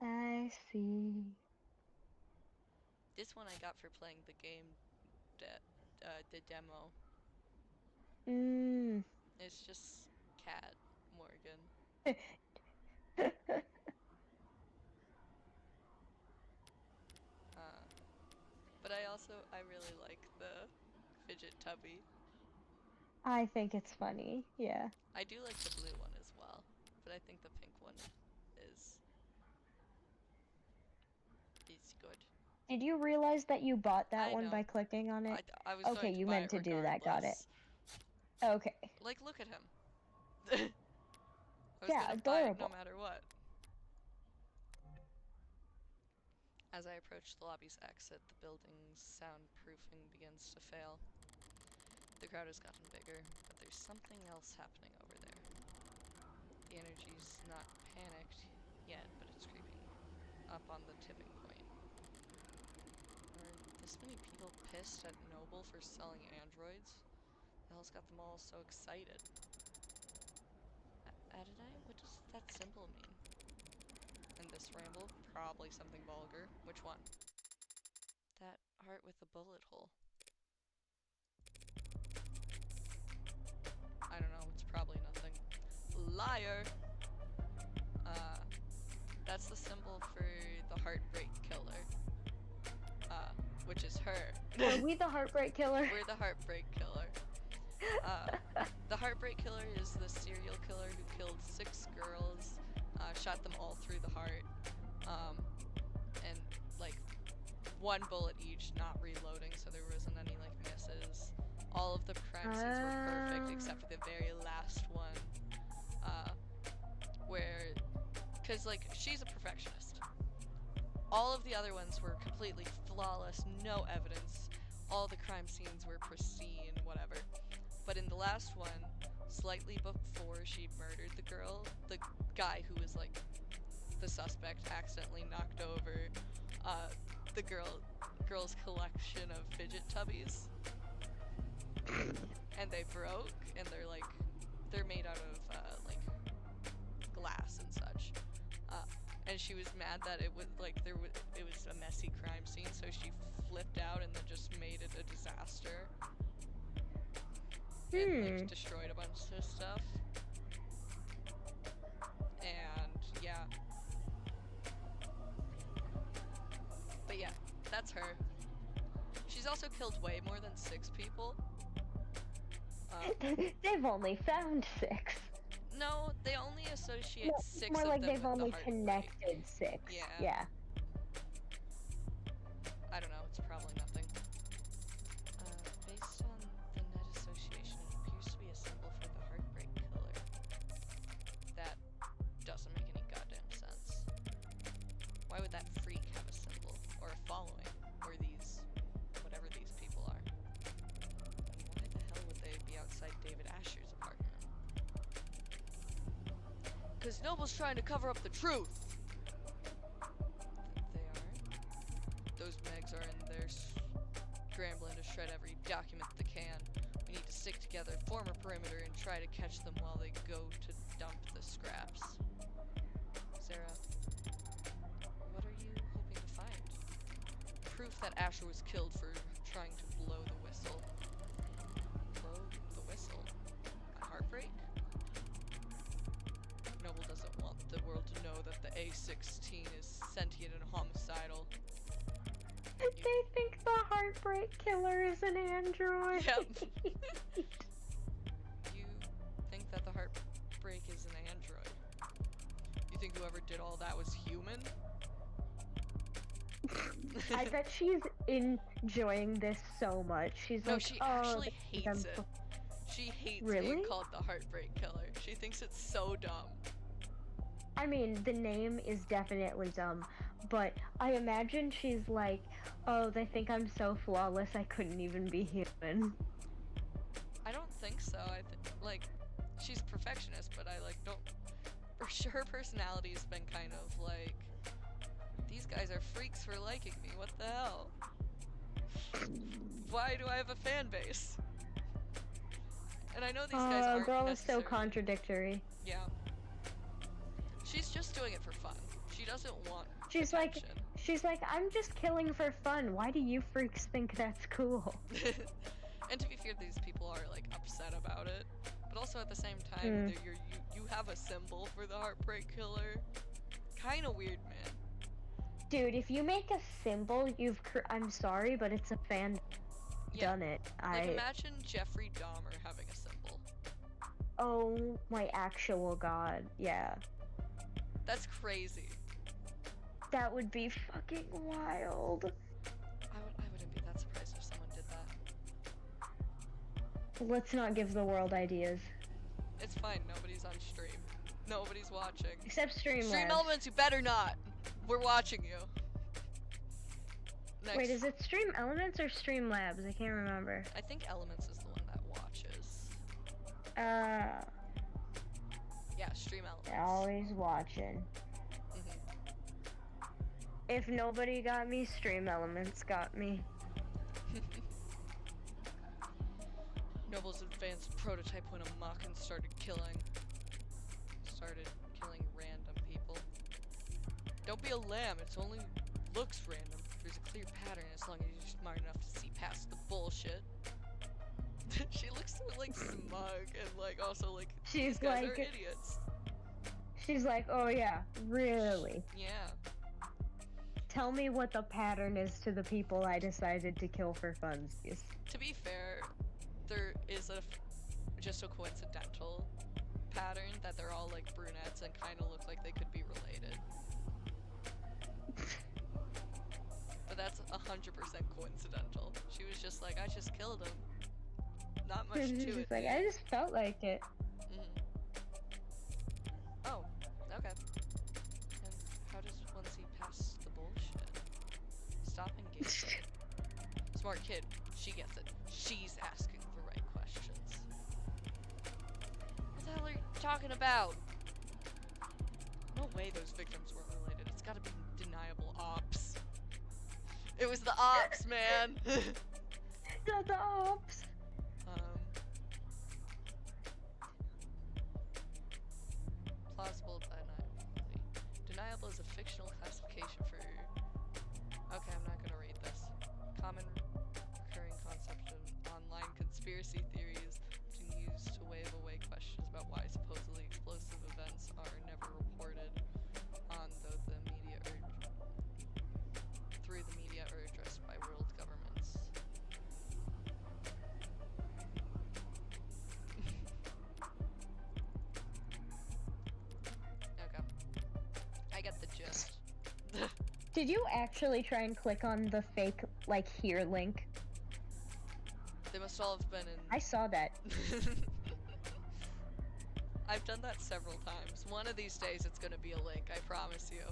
I see. This one I got for playing the game, the demo. It's just Cat Morgan. But I really like the fidget tubby. I think it's funny, yeah. I do like the blue one as well, but I think the pink one is good. Did you realize that you bought that I one know. by clicking on it? I was Okay, going to you buy meant it to do that, got it. regardless. Okay. Like, look at him. I was Yeah, gonna buy it no adorable. matter what. As I approach the lobby's exit, the building's soundproofing begins to fail. The crowd has gotten bigger, but there's something else happening over there. The energy's not panicked yet, but it's creeping up on the tipping point. Are this many people pissed at Noble for selling androids? The hell's got them all so excited? Adonai? What does that symbol mean? And this ramble? Probably something vulgar. Which one? That heart with the bullet hole. I don't know, it's probably nothing. Liar! That's the symbol for the Heartbreak Killer. Which is her. Are we the Heartbreak Killer? We're the Heartbreak Killer. The Heartbreak Killer is the serial killer who killed 6 girls, shot them all through the heart, and like 1 bullet each, not reloading, so there wasn't any like misses. All of the crime scenes were perfect except for the very last one, where, cause like she's a perfectionist. All of the other ones were completely flawless, no evidence. All the crime scenes were pristine, whatever. But in the last one, slightly before she murdered the girl, the guy who was like the suspect accidentally knocked over the girl's collection of fidget tubbies. And they broke, and they're made out of like glass and such. And she was mad that it was a messy crime scene, so she flipped out and then just made it a disaster. And like destroyed a bunch of stuff. And yeah. But yeah, that's her. She's also killed way more than 6 people. They've only found 6. No, they only associate 6 more of like them they've with only the connected 6. Yeah. I don't know, it's probably nothing. Based on the net association, it appears to be a symbol for the Heartbreak Killer. That doesn't make any goddamn sense. Why would that freak have a symbol? Or a following? Or whatever these people are? And why the hell would they be outside David Asher's apartment? Because Noble's trying to cover up the truth! They are. Those Megs are in there scrambling to shred every document they can. We need to stick together, form a perimeter, and try to catch them while they go to dump the scraps. Sarah, what are think that Asher was killed for trying to blow the whistle. Blow the whistle? My heartbreak? Noble doesn't want the world to know that the A-16 is sentient and homicidal. They think the Heartbreak Killer is an android. Yep. You think that the Heartbreak is an android? You think whoever did all that was human? I bet she's enjoying this so much. She's No, like, she oh, actually they think hates I'm it. She hates Really? being called the Heartbreak Killer. She thinks it's so dumb. I mean, the name is definitely dumb, but I imagine she's like, oh, they think I'm so flawless I couldn't even be human. I don't think so. Like, she's a perfectionist, but I, like, don't... For sure, her personality's been kind of, like... These guys are freaks for liking me, what the hell? Why do I have a fan base? And I know these guys aren't girl is so necessarily... contradictory. Yeah. She's just doing it for fun. She doesn't want She's attention. like, I'm just killing for fun. Why do you freaks think that's cool? And to be fair, these people are, like, upset about it. But also at the same time, you have a symbol for the Heartbreak Killer. Kinda weird, man. Dude, if you make a symbol, I'm sorry, but it's a fan done it. Like, imagine Jeffrey Dahmer having a symbol. Oh my actual god, yeah. That's crazy. That would be fucking wild. I wouldn't be that surprised if someone did that. Let's not give the world ideas. It's fine, nobody's on stream. Nobody's watching. Except Streamlabs. Stream Elements, you better not! We're watching you. Next. Wait, is it Stream Elements or Streamlabs? I can't remember. I think Elements is the one that watches. Yeah, Stream Elements. Always watching. If nobody got me, Stream Elements got me. Noble's advanced prototype went amok and started killing random people. Don't be a lamb, it's only looks random. There's a clear pattern as long as you're smart enough to see past the bullshit. She looks so, like, smug and, like, also, like, these guys are idiots. She's like, oh yeah, really? Yeah. Tell me what the pattern is to the people I decided to kill for funsies. To be fair, there is just a coincidental pattern that they're all, like, brunettes and kind of look like they could be related. But that's 100% coincidental. She was just like, I just killed him. Not much to it. She's like, I just felt like it. Oh, okay. And how does one see past the bullshit? Stop engaging. Smart kid. She gets it. She's asking the right questions. What the hell are you talking about? No way those victims weren't related. It's gotta be deniable ops. It was the ops, man! The ops! Plausible deniability. Deniable is a fictional classification for... Okay, I'm not gonna read this. Common recurring concept of online conspiracy theories often used to wave away questions about why supposedly explosive events are never reported on through the media or addressed by world governments. Okay. I get the gist. Did you actually try and click on the fake, like, here link? They must all have been in... I saw that. I've done that several times. One of these days it's gonna be a link, I promise you.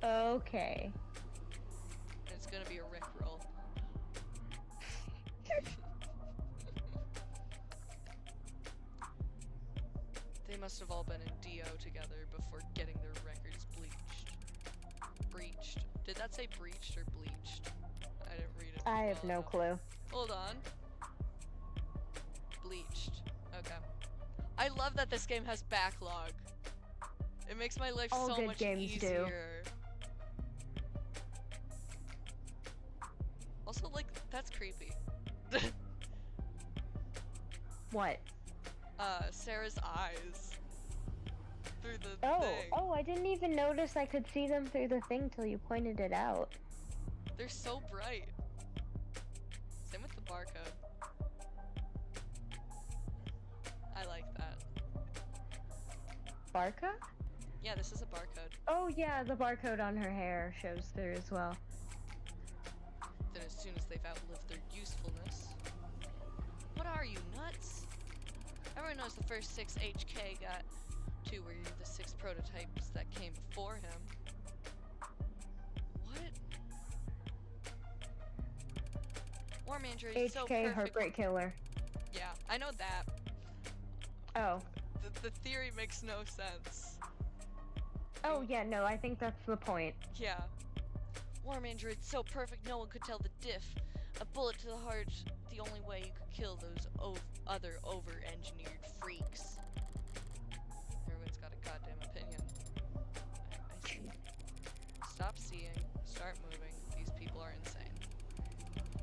Okay. It's gonna be a rickroll. They must have all been in DO together before getting their records breached. Did that say breached or bleached? I didn't read it. I have no clue. Hold on. Bleached. Okay. I love that this game has backlog. It makes my life All so good much games easier. Also, like, that's creepy. What? Sarah's eyes. Through the thing. Oh, I didn't even notice I could see them through the thing till you pointed it out. They're so bright. Same with the barcode. I like that. Barcode? Yeah, this is a barcode. Oh yeah, the barcode on her hair shows through as well. Then as soon as they've outlived their usefulness. What are you, nuts? Everyone knows the first 6 HK got 2 were the 6 prototypes that came before him. What? War Manager is so HK perfect. Heartbreak Killer. Yeah, I know that. Oh. The theory makes no sense. Oh yeah, no, I think that's the point. Yeah. War Manager is so perfect no one could tell the diff. A bullet to the heart, the only way you could kill those other over-engineered freaks. Everyone's got a goddamn opinion. I see. Stop seeing, start moving. These people are insane.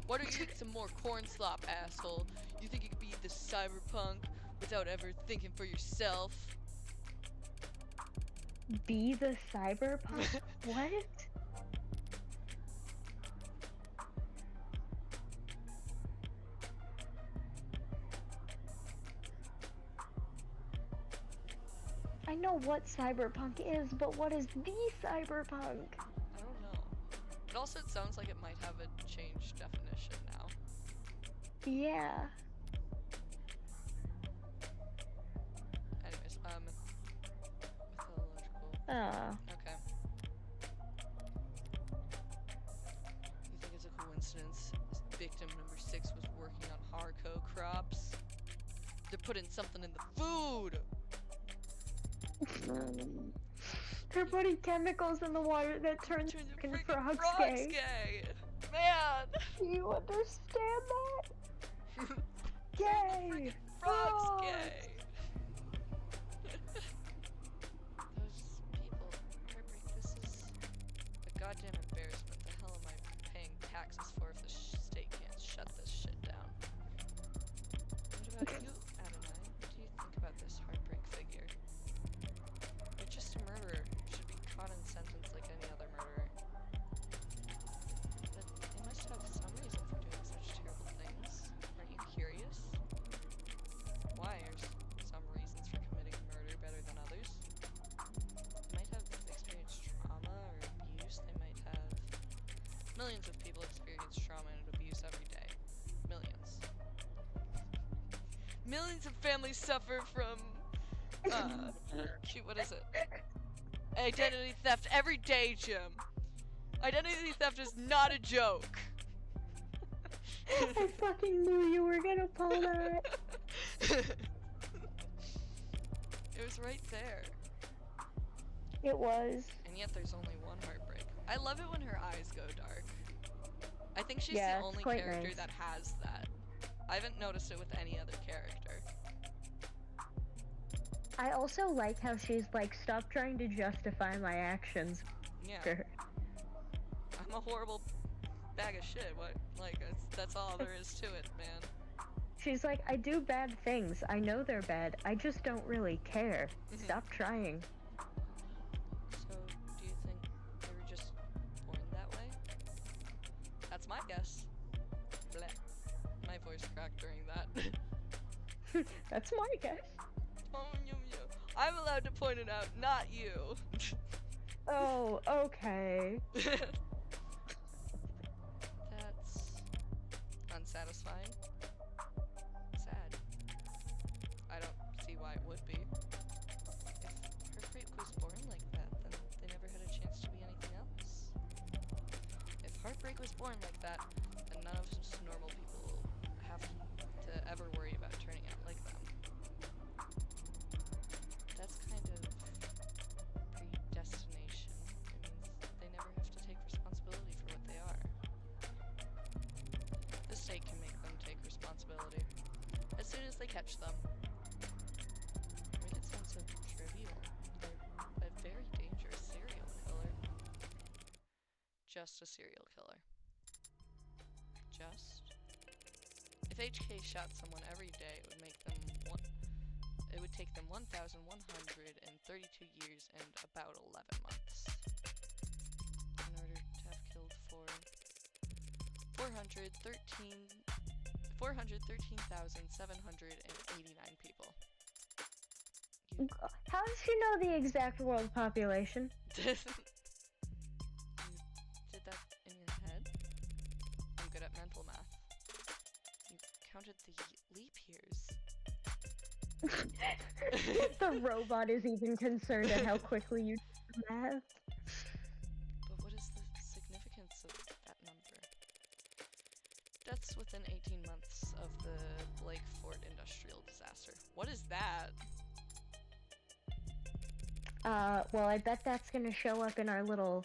What are you? Some more corn slop, asshole. You think you could be the cyberpunk without ever thinking for yourself? Be the cyberpunk? What? I know what cyberpunk is, but what is the cyberpunk? I don't know. It also sounds like it might have a changed definition now. Yeah. Anyways, mythological. Oh. Okay. You think it's a coincidence? Victim number 6 was working on Harco crops. They're putting something in the food! They're putting chemicals in the water that turns fucking frogs gay. Man! Do you understand that? Gay! Frogs gay! Those people, Heartbreak, this is a goddamn embarrassment. The hell am I paying taxes for if the state can't shut this shit down? What about you, Adonai? What do you think about this Heartbreak figure? You're just a murderer. Should be caught and sentenced like any other murderer. But they must have some reason for doing such terrible things. Aren't you curious? Why are some reasons for committing murder better than others? They might have experienced trauma or abuse. They might have... Millions of people experience trauma and abuse every day. Millions. Millions of families suffer from... shoot, what is it? Identity theft every day, Jim. Identity theft is not a joke. I fucking knew you were gonna pull that. It was right there. It was. And yet there's only one Heartbreak. I love it when her eyes go dark. I think she's Yeah, the it's only quite character nice. that has that. I haven't noticed it with any other character. I also like how she's like, stop trying to justify my actions. Yeah. Sure. I'm a horrible bag of shit. What? Like, that's all there is to it, man. She's like, I do bad things. I know they're bad. I just don't really care. Mhm. Stop trying. So, do you think they were just born that way? That's my guess. Bleh. My voice cracked during that. That's my guess. Oh, I'm allowed to point it out, not you. Oh, okay. That's unsatisfying. Sad. I don't see why it would be. If Heartbreak was born like that, then they never had a chance to be anything else. If Heartbreak was born like that, then none of us normal people have to ever worry about turning out like them. That's kind of predestination. It means they never have to take responsibility for what they are. The state can make them take responsibility as soon as they catch them. Make it sound so trivial. They're a very dangerous serial killer. Just a serial killer. suggest. If HK shot someone every day, it would make them it would take them 1,132 years and about 11 months in order to have killed 413,789 people. How does she know the exact world population? You did that in your head? I'm good at mental math. You counted the leap years. The robot is even concerned at how quickly you do math. But what is the significance of that number? Deaths within 18 months of the Blake Fort industrial disaster. What is that? Well, I bet that's gonna show up in our little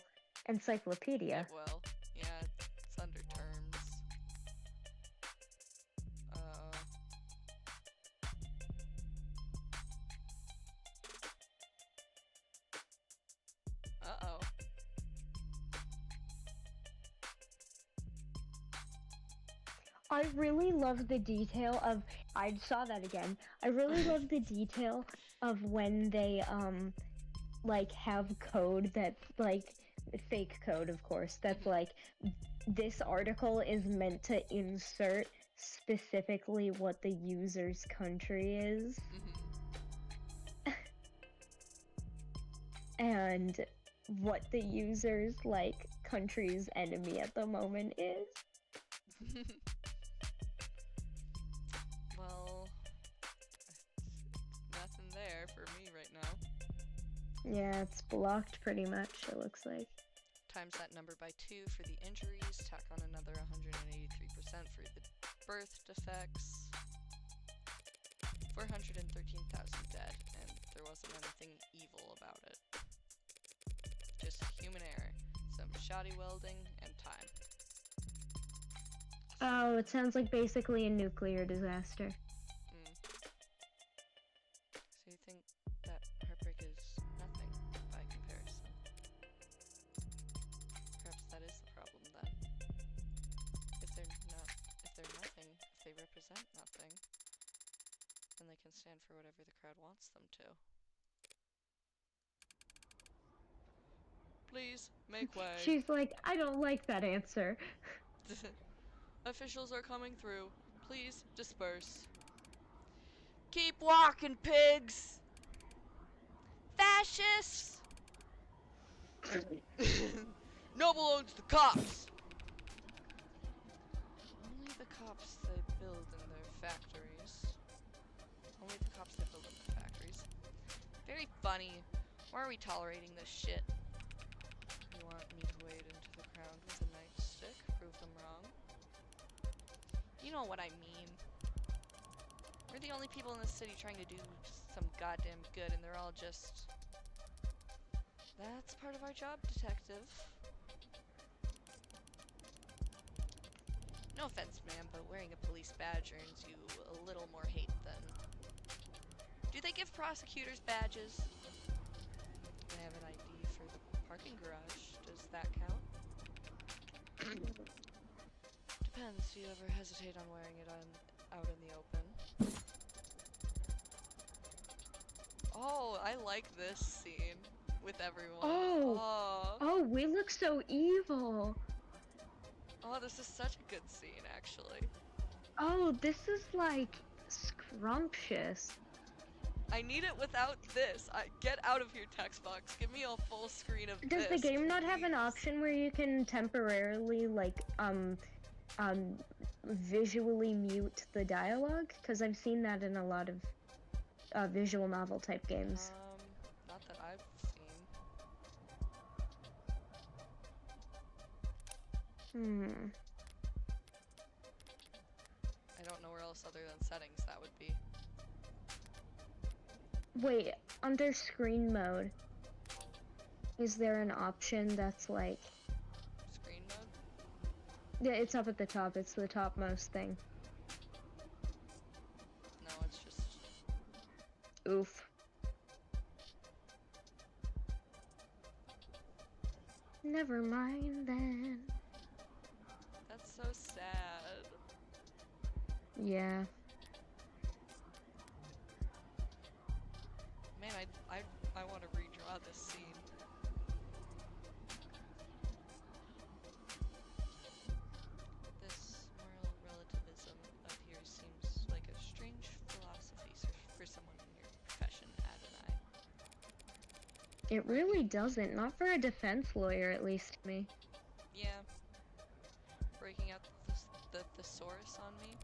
encyclopedia. It will. Yeah, it's under terms. Uh-oh. I really love the detail of, I saw that again. I really love the detail of when they, like, have code that, like, fake code, of course, that's like, this article is meant to insert specifically what the user's country is. And what the user's, like, country's enemy at the moment is. Well, nothing there for me right now. Yeah, it's blocked pretty much, it looks like. Times that number by 2 for the injuries, tack on another 183% for the birth defects. 413,000 dead, and there wasn't anything evil about it. Just human error, some shoddy welding, and time. Oh, it sounds like basically a nuclear disaster. So you think that Heartbreak is nothing by comparison? Perhaps that is the problem then. If they're nothing, if they represent nothing, then they can stand for whatever the crowd wants them to. Please, make way. She's like, I don't like that answer. Officials are coming through. Please, disperse. Keep walking, pigs! Fascists! Noble owns the cops! Only the cops they build in their factories. Only the cops they build in their factories. Very funny. Why are we tolerating this shit? You want me to wade into the crowd with a nightstick? Prove them wrong? You know what I mean. We're the only people in this city trying to do some goddamn good, and they're all just... That's part of our job, detective. No offense, ma'am, but wearing a police badge earns you a little more hate than... Do they give prosecutors badges? I have an ID for the parking garage. Does that count? Depends. Do you ever hesitate on wearing it out in the open? Oh, I like this scene with everyone. Oh, we look so evil. Oh, this is such a good scene, actually. Oh, this is like scrumptious. I need it without this. Get out of here, text box. Give me a full screen of Does this. the game not have an please. option where you can temporarily, like, visually mute the dialogue? Because I've seen that in a lot of visual novel type games. Not that I've seen. I don't know where else other than settings that would be. Wait, under screen mode, is there an option that's like... Screen mode? Yeah, it's up at the top. It's the topmost thing. No, it's just... Oof. Never mind then. That's so sad. Yeah. Man, I want to redraw this scene. This moral relativism of yours seems like a strange philosophy for someone in your profession, Adonai. It really doesn't. Not for a defense lawyer, at least to me. Yeah. Breaking out the thesaurus on me.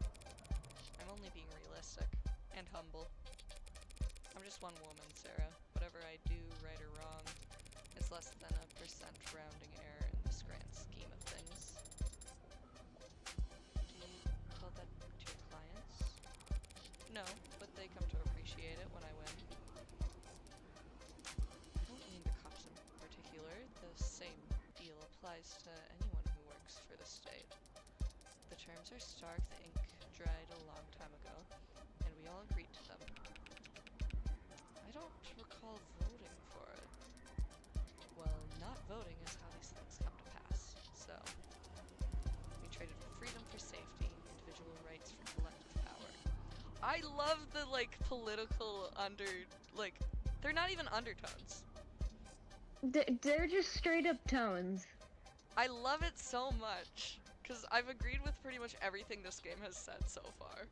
I'm only being realistic and humble. I'm just one woman, Sarah. Whatever I do, right or wrong, is less than a percent rounding error in this grand scheme of things. Do you tell that to your clients? No, but they come to appreciate it when I win. I don't mean the cops in particular. The same deal applies to anyone who works for the state. The terms are stark, the ink dried a long time ago, and we all agreed to them. I don't recall voting for it. Well, not voting is how these things come to pass, so we traded freedom for safety, individual rights for collective power. I love the, like, political they're not even undertones. They're just straight up tones. I love it so much, because I've agreed with pretty much everything this game has said so far.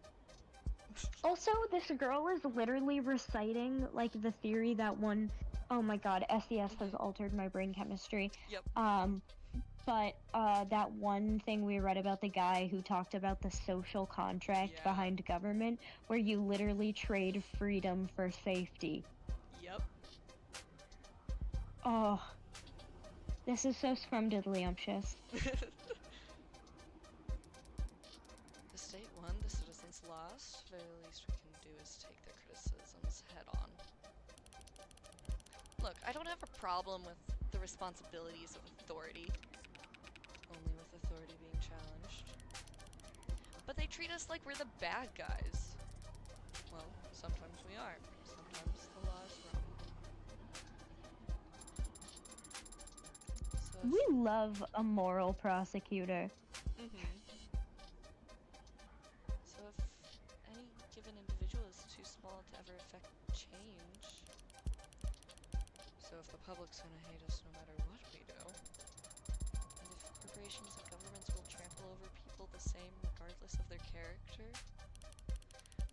Also, this girl is literally reciting, like, the theory that one... Oh my god, SES has altered my brain chemistry. Yep. But, that one thing we read about the guy who talked about the social contract behind government, where you literally trade freedom for safety. Yep. Oh. This is so scrumdiddlyumptious. The state won, the citizens lost. The very least we can do is take their criticisms head on. Look, I don't have a problem with the responsibilities of authority. Only with authority being challenged. But they treat us like we're the bad guys. Well, sometimes we are. Sometimes the law is wrong. So We love a moral prosecutor. So if any given individual is too small to ever affect change, so if the public's gonna hate us no matter what we do, and if corporations and governments will trample over people the same regardless of their character,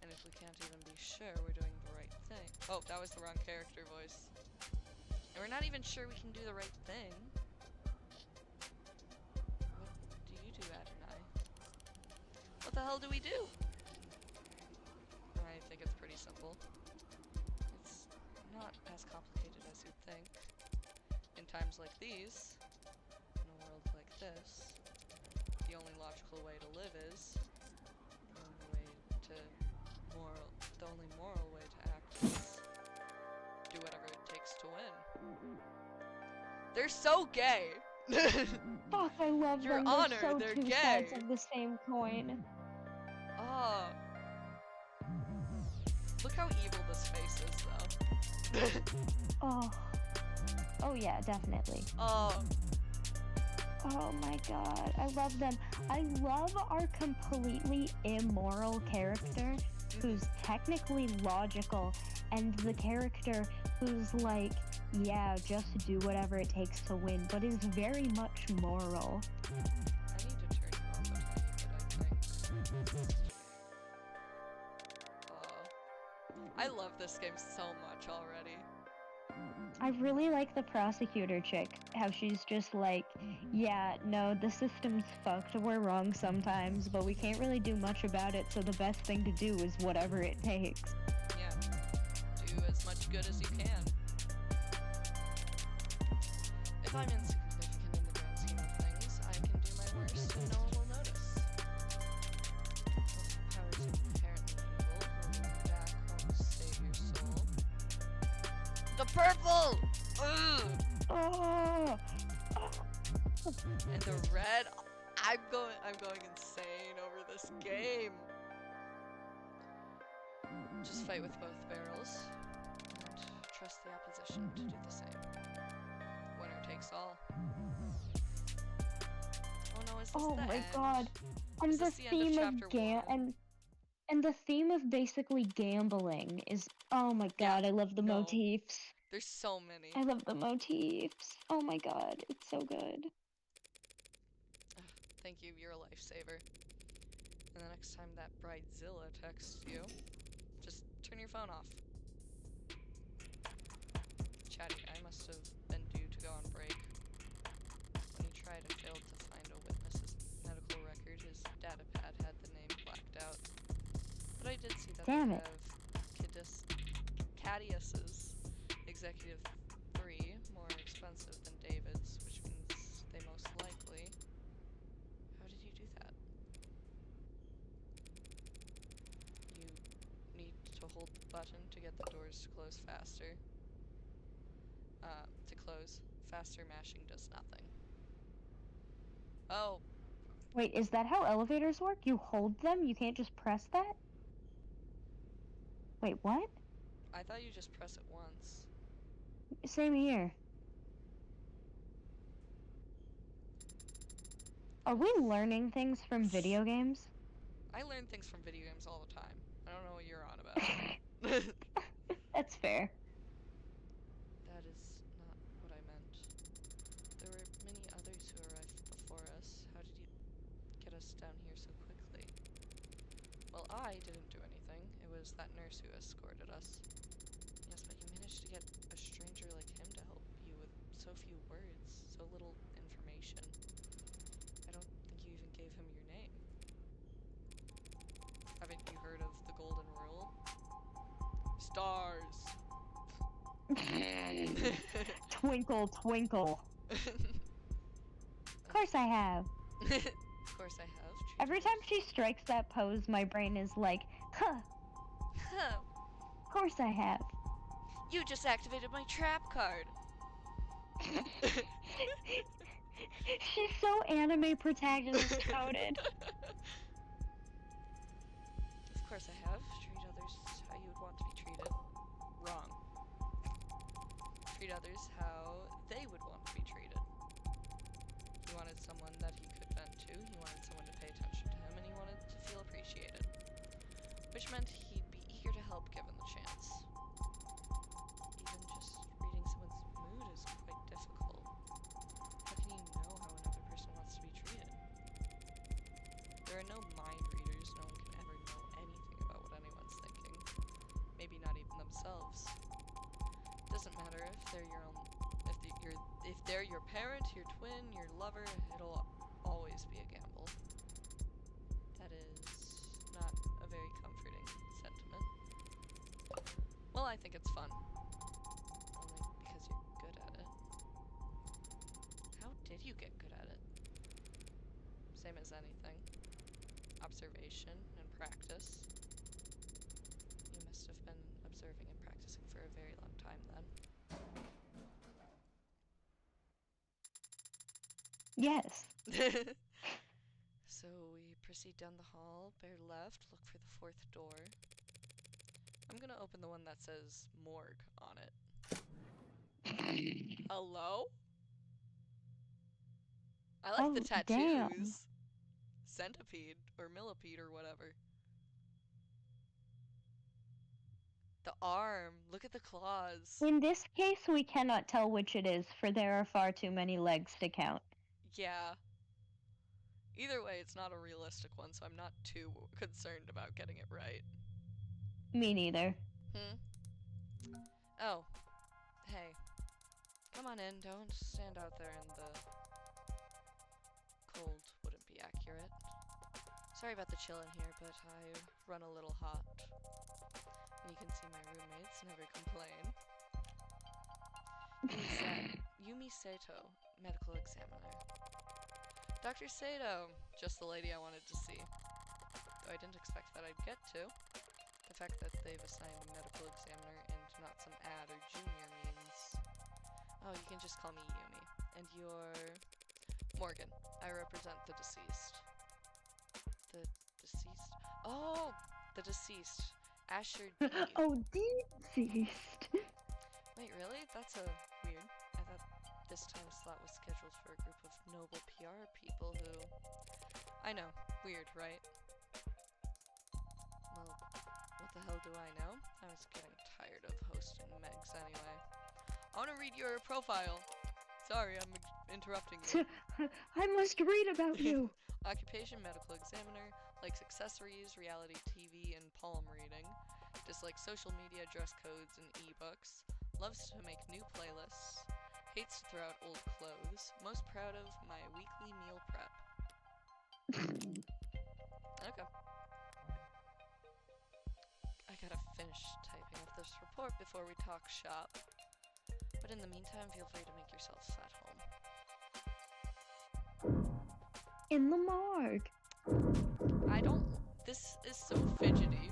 and if we can't even be sure we're doing the right thing. Oh, that was the wrong character voice. And we're not even sure we can do the right thing. What do you do, Adonai? What the hell do we do? I think it's pretty simple. It's not as complicated as you'd think. In times like these, in a world like this, the only logical way to live is, the only moral way to act is do whatever it takes to win. They're so gay! Fuck, I love Your them. Honor, They're so they're two gay. sides of the same coin. Oh. Look how evil this face is, though. Oh. Oh yeah, definitely. Oh. Oh my god, I love them. I love our completely immoral character who's technically logical, and the character who's like, yeah, just do whatever it takes to win, but is very much moral. I need to turn you off a tiny bit, I think. I love this game so much already. I really like the prosecutor chick, how she's just like, yeah, no, the system's fucked, we're wrong sometimes, but we can't really do much about it, so the best thing to do is whatever it takes. Yeah. Do as much good as you can. If I'm insignificant in the grand scheme of things, I can do my worst and no one will notice. If powers inherently evil, holding you back won't save your soul. The purple! Ugh! Oh! And the red, I'm going insane over this game. Just fight with both barrels and trust the opposition to do the same. Winner takes all. Oh no, is this Oh the my end? god. And Is the this the end of theme of chapter 1? and the theme of basically gambling is, oh my god, I love the no. motifs. There's so many. I love the motifs. Oh my god, it's so good. Thank you, you're a lifesaver. And the next time that Bridezilla texts you, just turn your phone off. Chatty, I must have been due to go on break. When he tried and failed to find a witness's medical record, his data pad had the name blacked out. But I did see that Damn they it. have Cadius's Executive 3 more expensive than David's, which means they most likely... How did you do that? You need to hold the button to get the doors to close faster. To close. Faster mashing does nothing. Oh. Wait, is that how elevators work? You hold them? You can't just press that? Wait, what? I thought you just press it once. Same here. Are we learning things from video games? I learn things from video games all the time. I don't know what you're on about. That's fair. That is not what I meant. There were many others who arrived before us. How did you get us down here so quickly? Well, I didn't do anything. It was that nurse who escorted us. Yes, but you managed to get a stranger like him to help you with so few words, so little information. I don't think you even gave him your name. Haven't you heard of the golden rule? Stars! Twinkle, twinkle. Of course I have. Of course I have. Every time she strikes that pose, my brain is like, huh. Of course I have. You just activated my trap card. She's so anime protagonist coded. Of course I have. Treat others how you would want to be treated. Wrong. Treat others how they would want to be treated. He wanted someone that he could vent to, he wanted someone to pay attention to him, and he wanted to feel appreciated. Which meant he'd be eager to help given the chance. Even just reading someone's mood is quite difficult. How can you know how another person wants to be treated? There are no mind readers, no one can ever know anything about what anyone's thinking. Maybe not even themselves. Doesn't matter if they're your own, if they're your parent, your twin, your lover, it'll always be a gamble. That is not a very comforting sentiment. Well, I think it's fun. Only because you're good at it. How did you get good at it? Same as anything. Observation and practice. You must have been observing and practicing for a very long time then. Yes. So we proceed down the hall, bear left, look for the fourth door. I'm gonna open the one that says morgue on it. Hello? I like the tattoos. Damn. Centipede or millipede or whatever. The arm. Look at the claws. In this case, we cannot tell which it is, for there are far too many legs to count. Yeah. Either way, it's not a realistic one, so I'm not too concerned about getting it right. Me neither. Oh. Hey. Come on in, don't stand out there in the cold. Wouldn't be accurate. Sorry about the chill in here, but I run a little hot. And you can see my roommates never complain. Yumi Sato, medical examiner. Dr. Sato, just the lady I wanted to see. Though I didn't expect that I'd get to. The fact that they've assigned a medical examiner and not some ad or junior means... Oh, you can just call me Yumi. And you're... Morgan. I represent the deceased. The deceased? Oh! The deceased. Asher D. Oh, deceased. Wait, really? That's a weird. I thought This time slot was scheduled for a group of noble PR people who... I know. Weird, right? Well, what the hell do I know? I was getting tired of hosting Megs anyway. I want to read your profile. Sorry, I'm interrupting you. I must read about you. Occupation, medical examiner, likes accessories, reality TV, and palm reading. Dislikes social media, dress codes, and ebooks. Loves to make new playlists. Hates to throw out old clothes. Most proud of my weekly meal prep. Okay. I gotta finish typing up this report before we talk shop. But in the meantime, feel free to make yourselves at home. In the morgue. I don't... This is so fidgety.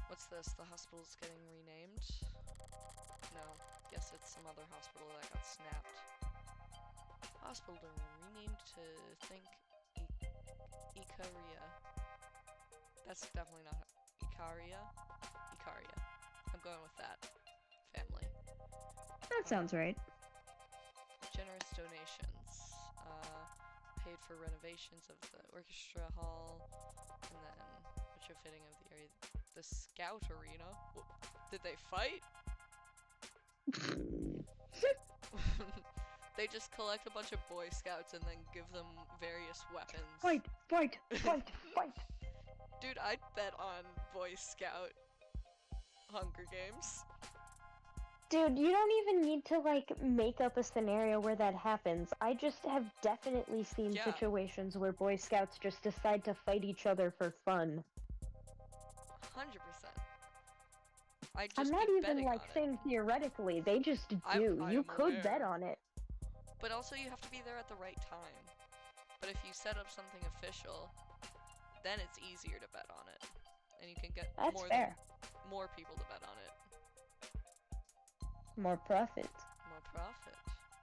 What's this? The hospital's getting renamed? No, guess it's some other hospital that got snapped. Hospital renamed to think Icaria. That's definitely not Icaria. Icaria. I'm going with that. Family. That sounds right. Generous donations. Paid for renovations of the orchestra hall, and then retrofitting of the area. The Scout Arena? Did they fight? They just collect a bunch of Boy Scouts and then give them various weapons. Fight! Fight! Fight! Fight! Dude, I'd bet on Boy Scout Hunger Games. Dude, you don't even need to, like, make up a scenario where that happens. I just have definitely seen situations where Boy Scouts just decide to fight each other for fun. 100%. I'm not even, like, saying theoretically. They just do. You could bet on it. But also, you have to be there at the right time. But if you set up something official, then it's easier to bet on it. And you can get more people to bet on it. More profit. More profit.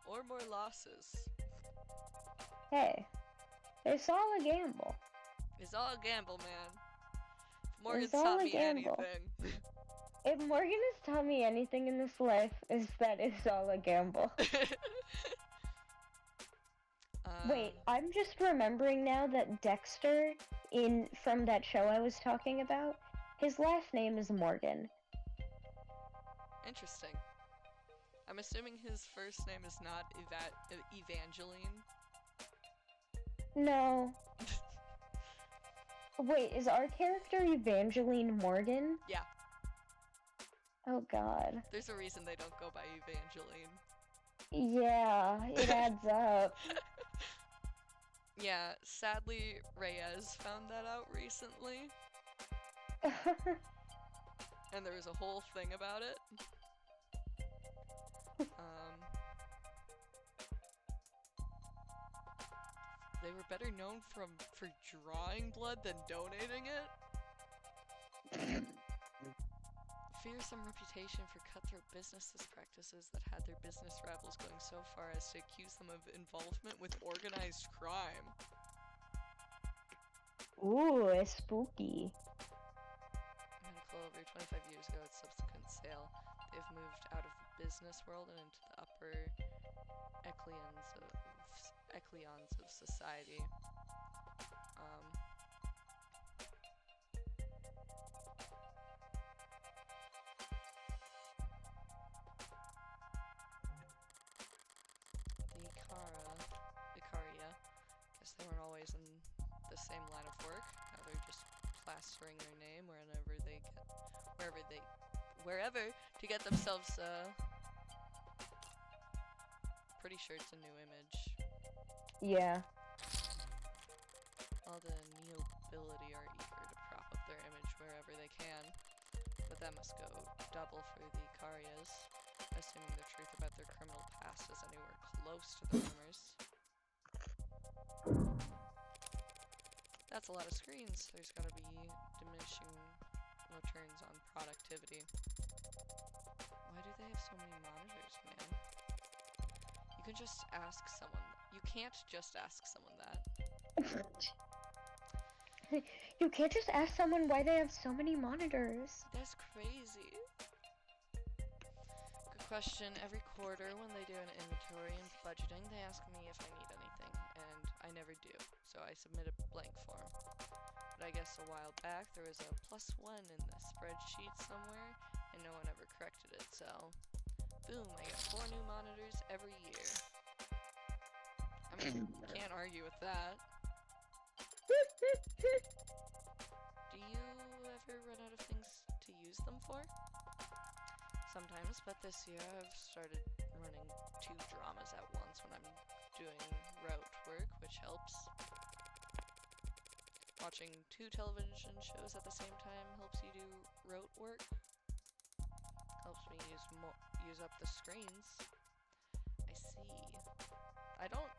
Or more losses. Hey, it's all a gamble. It's all a gamble, man. If Morgan's taught me anything. If Morgan has taught me anything in this life, is that it's all a gamble. Wait, I'm just remembering now that Dexter, from that show I was talking about, his last name is Morgan. Interesting. I'm assuming his first name is not Evangeline. No. Wait, is our character Evangeline Morgan? Yeah. Oh god. There's a reason they don't go by Evangeline. Yeah, it adds up. Yeah, sadly, Reyes found that out recently. And there was a whole thing about it. They were better known for drawing blood than donating it. Fearsome reputation for cutthroat business practices that had their business rivals going so far as to accuse them of involvement with organized crime. Ooh, it's spooky. Medical over 25 years ago at subsequent sale, they've moved out of the business world and into the upper echelons of society. Icaria, guess they weren't always in the same line of work. Now they're just plastering their name wherever to get themselves pretty sure it's a new image. Yeah. All the nobility are eager to prop up their image wherever they can, but that must go double for the Icarias, assuming the truth about their criminal past is anywhere close to the rumors. That's a lot of screens. There's gotta be diminishing returns on productivity. Why do they have so many monitors, man? You can just ask someone. You can't just ask someone that. You can't just ask someone why they have so many monitors. That's crazy. question every quarter when they do an inventory and budgeting. They ask me if I need anything, and I never do, so I submit a blank form. But I guess a while back there was a +1 in the spreadsheet somewhere, and no one ever corrected it, so boom, I get 4 new monitors every year. I mean, can't argue with that. Do you ever run out of things to use them for? Sometimes, but this year I've started running 2 dramas at once when I'm doing route work, which helps. Watching 2 television shows at the same time helps you do route work. Helps me use up the screens. I see. I don't...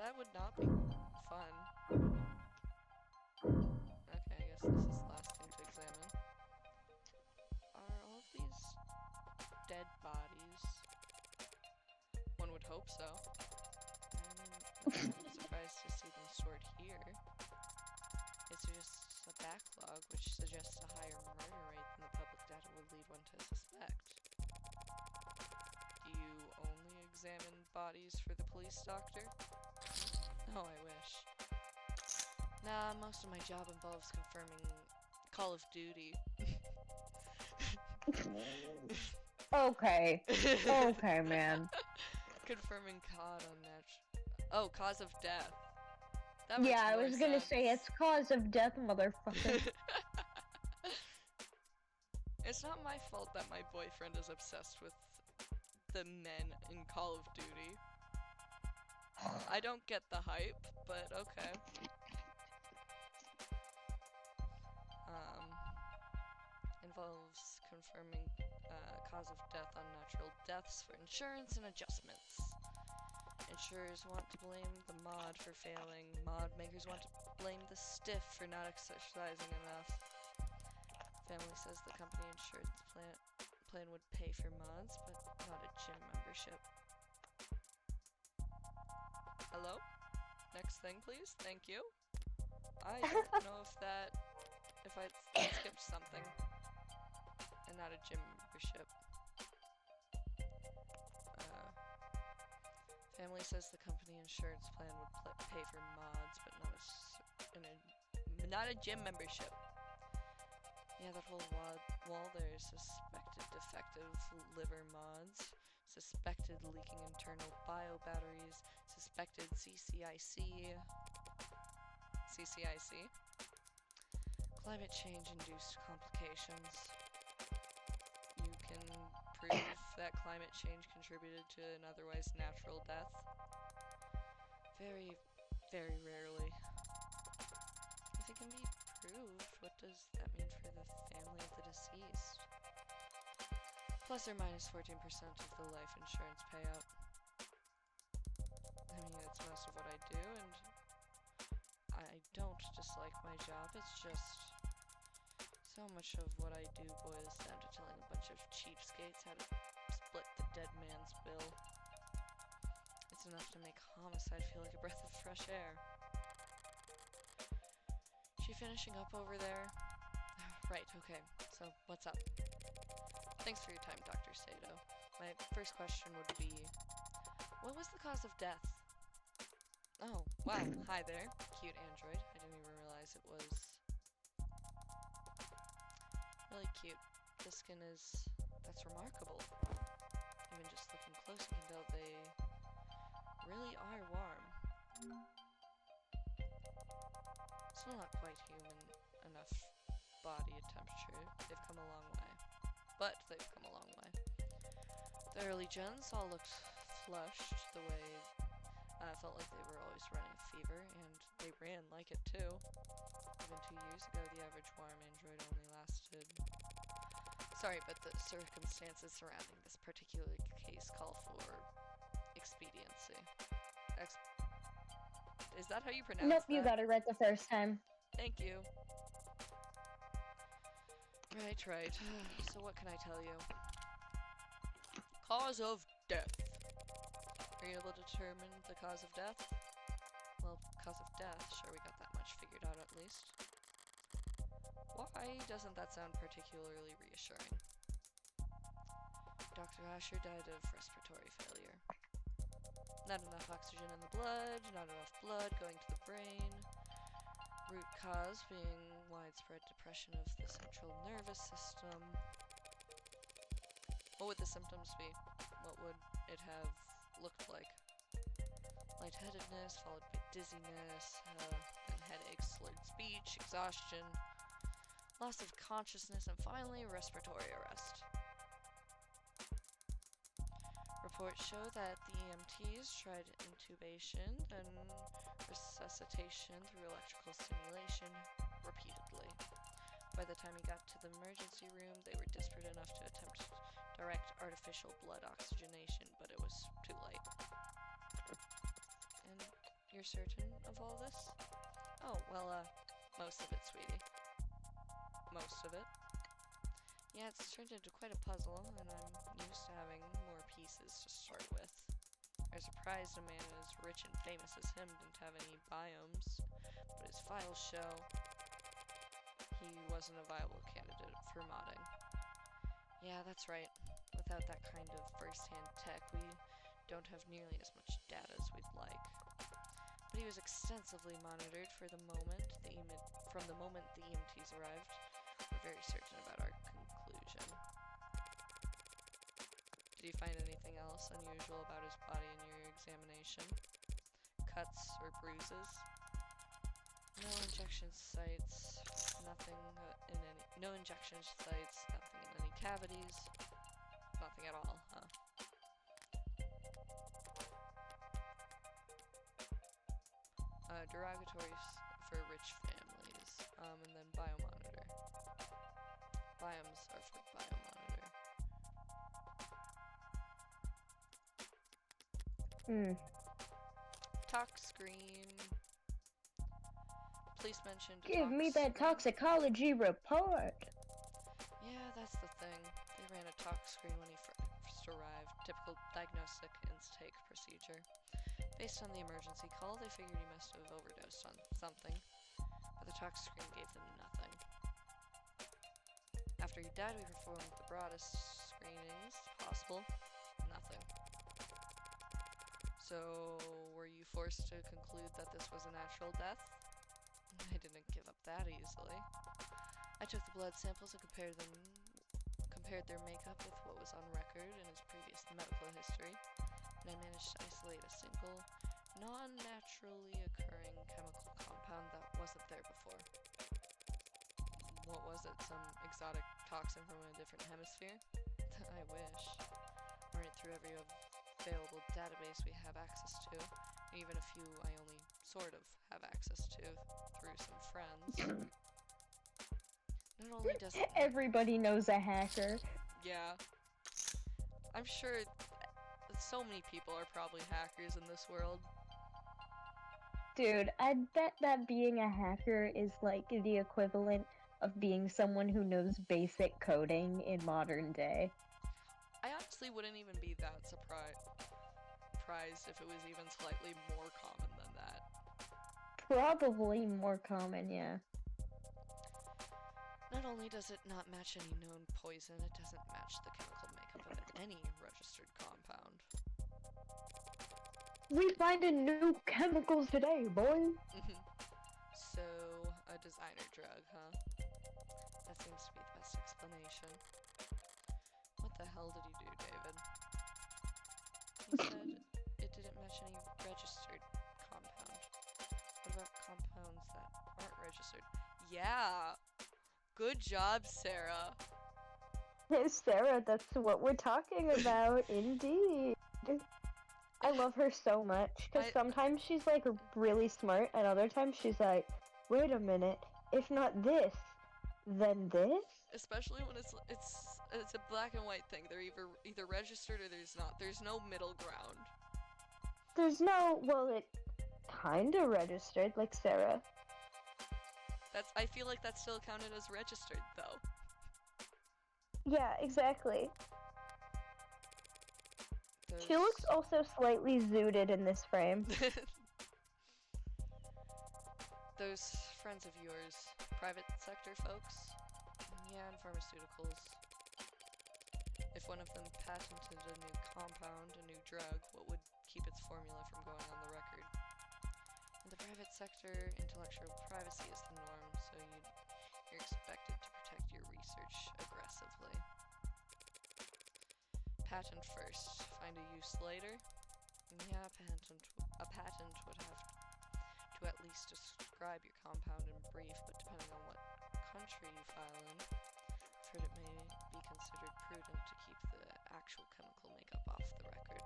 That would not be fun. Okay, I guess this is the last thing to examine. Are all of these dead bodies? One would hope so. I'm surprised to see them stored here. It's just a backlog, which suggests a higher murder rate than the public data would lead one to suspect. Do you only examine bodies for the police doctor? Oh, I wish. Nah, most of my job involves confirming Call of Duty. Okay. Okay, man. Confirming cause of death. That Yeah, makes I more was gonna sense. say it's cause of death, motherfucker. It's not my fault that my boyfriend is obsessed with the men in Call of Duty. I don't get the hype, but okay. Involves confirming cause of death on natural deaths for insurance and adjustments. Insurers want to blame the mod for failing. Mod makers want to blame the stiff for not exercising enough. Family says the company insurance plan would pay for mods, but not a gym membership. Hello? Next thing, please. Thank you. I don't know if I skipped something. And not a gym membership. Family says the company insurance plan would pay for mods, but not a gym membership. Yeah, that whole wall there is suspected defective liver mods, suspected leaking internal bio batteries, suspected CCIC. Climate change induced complications. You can prove that climate change contributed to an otherwise natural death. Very, very rarely. If it can be proved, what does that mean for the family of the deceased? Plus or minus 14% of the life insurance payout. I mean, it's most of what I do, and I don't dislike my job. It's just so much of what I do boils down to telling a bunch of cheapskates how to split the dead man's bill. It's enough to make homicide feel like a breath of fresh air. She finishing up over there? Right, okay. So, what's up? Thanks for your time, Dr. Sato. My first question would be, what was the cause of death? Oh, wow. Hi there. Cute android. I didn't even realize it was really cute. The skin that's remarkable. Even just looking close, you can tell they really are warm. Still not quite human enough body temperature. They've come a long way. But they've come a long way. The early gens all looked flushed the way felt like they were always running a fever, and they ran like it too. Even 2 years ago, the average warm android only lasted... Sorry, but the circumstances surrounding this particular case call for expediency. Is that how you pronounce that? Nope, you got it right the first time. Thank you. Right. So what can I tell you? Cause of death. Are you able to determine the cause of death? Well, cause of death, sure, we got that much figured out at least. Why doesn't that sound particularly reassuring? Dr. Asher died of respiratory failure. Not enough oxygen in the blood, not enough blood going to the brain. Root cause being widespread depression of the central nervous system. What would the symptoms be? What would it have looked like? Lightheadedness, followed by dizziness, then headaches, slurred speech, exhaustion, loss of consciousness, and finally respiratory arrest. Reports show that the EMTs tried intubation and resuscitation through electrical stimulation repeatedly. By the time he got to the emergency room, they were desperate enough to attempt direct artificial blood oxygenation, but it was too late. And you're certain of all this? Oh, well, most of it, sweetie. Most of it. Yeah, it's turned into quite a puzzle, and I'm used to having more pieces to start with. I was surprised a man as rich and famous as him didn't have any biomes, but his files show he wasn't a viable candidate for modding. Yeah, that's right. Without that kind of first-hand tech, we don't have nearly as much data as we'd like. But he was extensively monitored from the moment the EMTs arrived. We're very certain about our conclusion. Did you find anything else unusual about his body in your examination? Cuts or bruises? No injection sites, nothing no injection sites, nothing in any cavities, nothing at all, huh? Derogatories for rich families, and then biomonitor. Biomes are for biomonitor. Tox screen. Police mentioned Give me that toxicology report. Yeah, that's the thing. They ran a tox screen when he first arrived. Typical diagnostic intake procedure. Based on the emergency call, they figured he must have overdosed on something, but the tox screen gave them nothing. After he died, we performed the broadest screenings possible. Nothing. So, were you forced to conclude that this was a natural death? I didn't give up that easily. I took the blood samples and compared their makeup with what was on record in his previous medical history, and I managed to isolate a single, non-naturally occurring chemical compound that wasn't there before. What was it? Some exotic toxin from a different hemisphere? I wish. I went through every available database we have access to, and even a few I only sort of have access to through some friends. Not only does Everybody knows a hacker. Yeah. I'm sure so many people are probably hackers in this world. Dude, I bet that being a hacker is like the equivalent of being someone who knows basic coding in modern day. I honestly wouldn't even be that surprised if it was even slightly more common than that. Probably more common, yeah. Not only does it not match any known poison, it doesn't match the chemical makeup of any registered compound. We finding new chemicals today, boy. So, a designer drug, huh? That seems to be the best explanation. What the hell did he do, David? He said it didn't match any registered compound. What about compounds that aren't registered? Yeah! Good job, Sarah. Sarah, that's what we're talking about, indeed. I love her so much, because sometimes she's like really smart, and other times she's like, wait a minute, if not this, then this? Especially when it's a black and white thing. They're either registered or there's not. There's no middle ground. There's no, well, it kinda registered, like Sarah. I feel like that's still counted as registered, though. Yeah, exactly. She looks also slightly zooted in this frame. Those friends of yours, private sector folks? Yeah, and pharmaceuticals. If one of them patented a new compound, a new drug, what would keep its formula from going on the record? In the private sector, intellectual privacy is the norm, so you're expected to protect your research aggressively. Patent first, find a use later? Yeah, a patent would have to at least describe your compound in brief, but depending on what country you file in, I've heard it may be considered prudent to keep the actual chemical makeup off the record.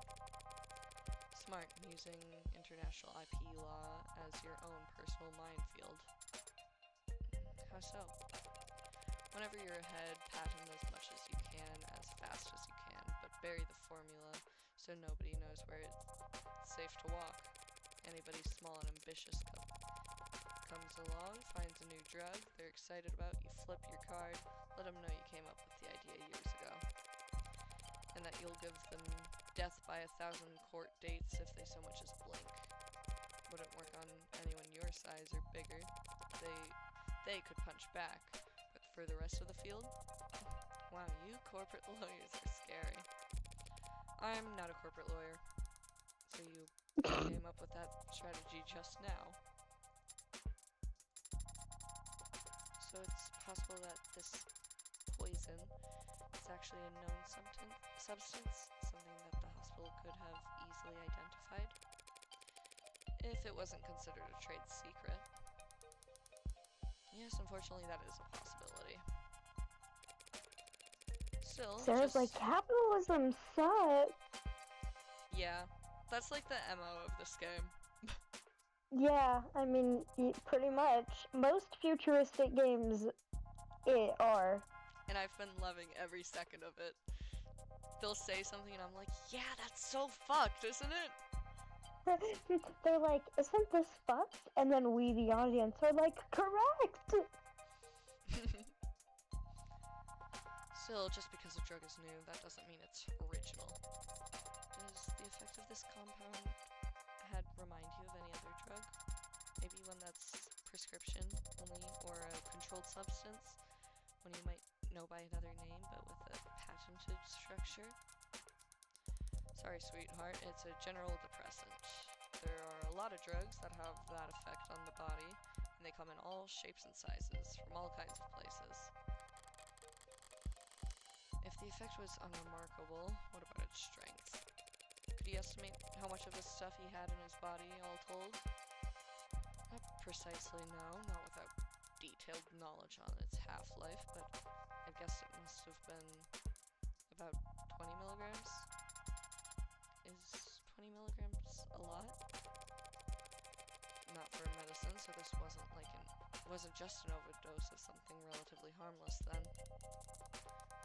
Smart, using international IP law as your own personal minefield. How so? Whenever you're ahead, patent as much as you can, as fast as you can, but bury the formula so nobody knows where it's safe to walk. Anybody small and ambitious comes along, finds a new drug they're excited about, you flip your card, let them know you came up with the idea years ago. And that you'll give them death by 1,000 court dates if they so much as blink. Wouldn't work on anyone your size or bigger. They could punch back. But for the rest of the field? Wow, you corporate lawyers are scary. I'm not a corporate lawyer. So you came up with that strategy just now. So it's possible that this poison is actually a known substance, something that the hospital could have easily identified, if it wasn't considered a trade secret. Yes, unfortunately that is a possibility. Still, Sarah's like, capitalism sucks. Yeah, that's like the MO of this game. Yeah, I mean, pretty much. Most futuristic games are. And I've been loving every second of it. They'll say something and I'm like, yeah, that's so fucked, isn't it? They're like, isn't this fucked? And then we, the audience, are like, correct! Still, just because a drug is new, that doesn't mean it's original. Does the effect of this compound remind you of any other drug? Maybe one that's prescription only, or a controlled substance? One you might know by another name, but with a patented structure? Sorry, sweetheart, it's a general depressant. There are a lot of drugs that have that effect on the body, and they come in all shapes and sizes, from all kinds of places. If the effect was unremarkable, what about its strength? Could he estimate how much of this stuff he had in his body, all told? Not precisely, no, not without detailed knowledge on its half-life, but I guess it must have been about 20 milligrams? Is 20 milligrams a lot? Not for medicine, so this wasn't just an overdose of something relatively harmless then.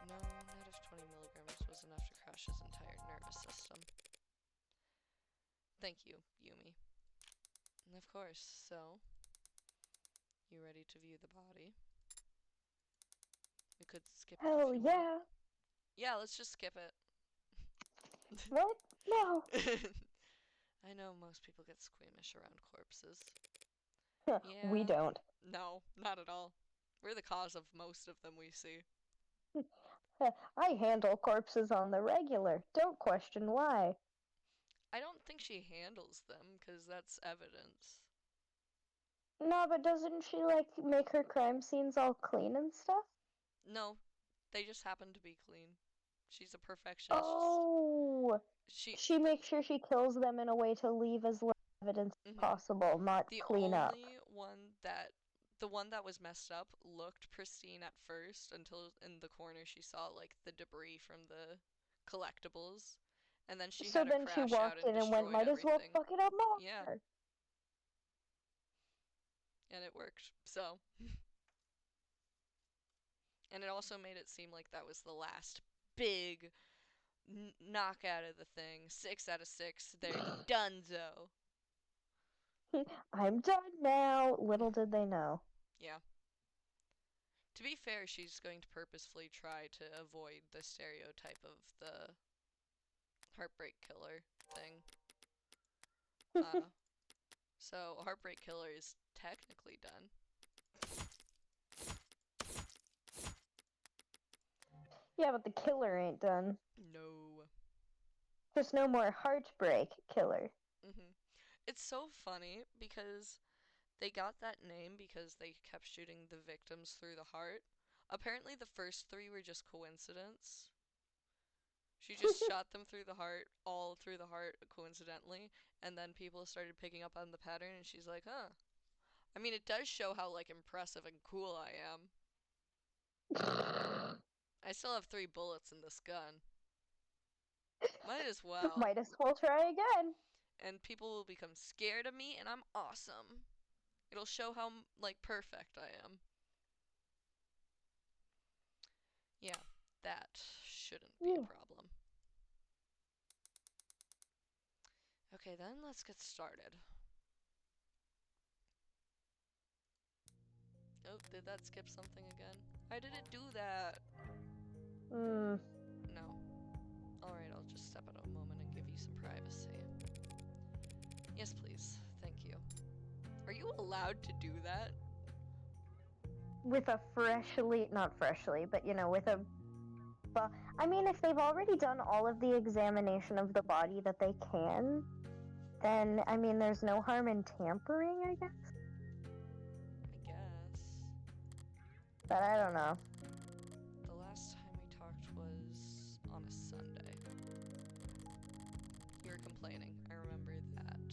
No, not if 20 milligrams was enough to crash his entire nervous system. Thank you, Yumi. And of course, so, you ready to view the body? We could skip it if you want. Yeah, let's just skip it. What? No. I know most people get squeamish around corpses. Yeah. We don't. No, not at all. We're the cause of most of them we see. I handle corpses on the regular. Don't question why. I don't think she handles them, because that's evidence. No, but doesn't she, like, make her crime scenes all clean and stuff? No, they just happen to be clean. She's a perfectionist. Oh! She makes sure she kills them in a way to leave as little evidence as possible, not clean up. The one that was messed up looked pristine at first until in the corner she saw, like, the debris from the collectibles. And then she had to crash out and destroy everything. So then she walked in and went, might as well fuck it up more. Yeah. And it worked, so. And it also made it seem like that was the last big knockout of the thing. 6 out of 6. They're donezo. I'm done now. Little did they know. Yeah. To be fair, she's going to purposefully try to avoid the stereotype of the heartbreak killer thing. So, heartbreak killer is technically done. Yeah, but the killer ain't done. No. Just no more heartbreak killer. It's so funny because they got that name because they kept shooting the victims through the heart. Apparently, the first three were just coincidence. She just shot them through the heart, all through the heart, coincidentally, and then people started picking up on the pattern, and she's like, huh. I mean, it does show how, like, impressive and cool I am. I still have 3 bullets in this gun. Might as well. Might as well try again. And people will become scared of me, and I'm awesome. It'll show how, like, perfect I am. Yeah, that shouldn't be a problem. Okay, then let's get started. Oh, did that skip something again? Why did it do that? No. Alright, I'll just step out a moment and give you some privacy. Yes, please. Thank you. Are you allowed to do that? With a not freshly, but you know, with a... I mean, if they've already done all of the examination of the body that they can, then, I mean, there's no harm in tampering, I guess? I guess. But I don't know. The last time we talked was on a Sunday. You were complaining. I remember that.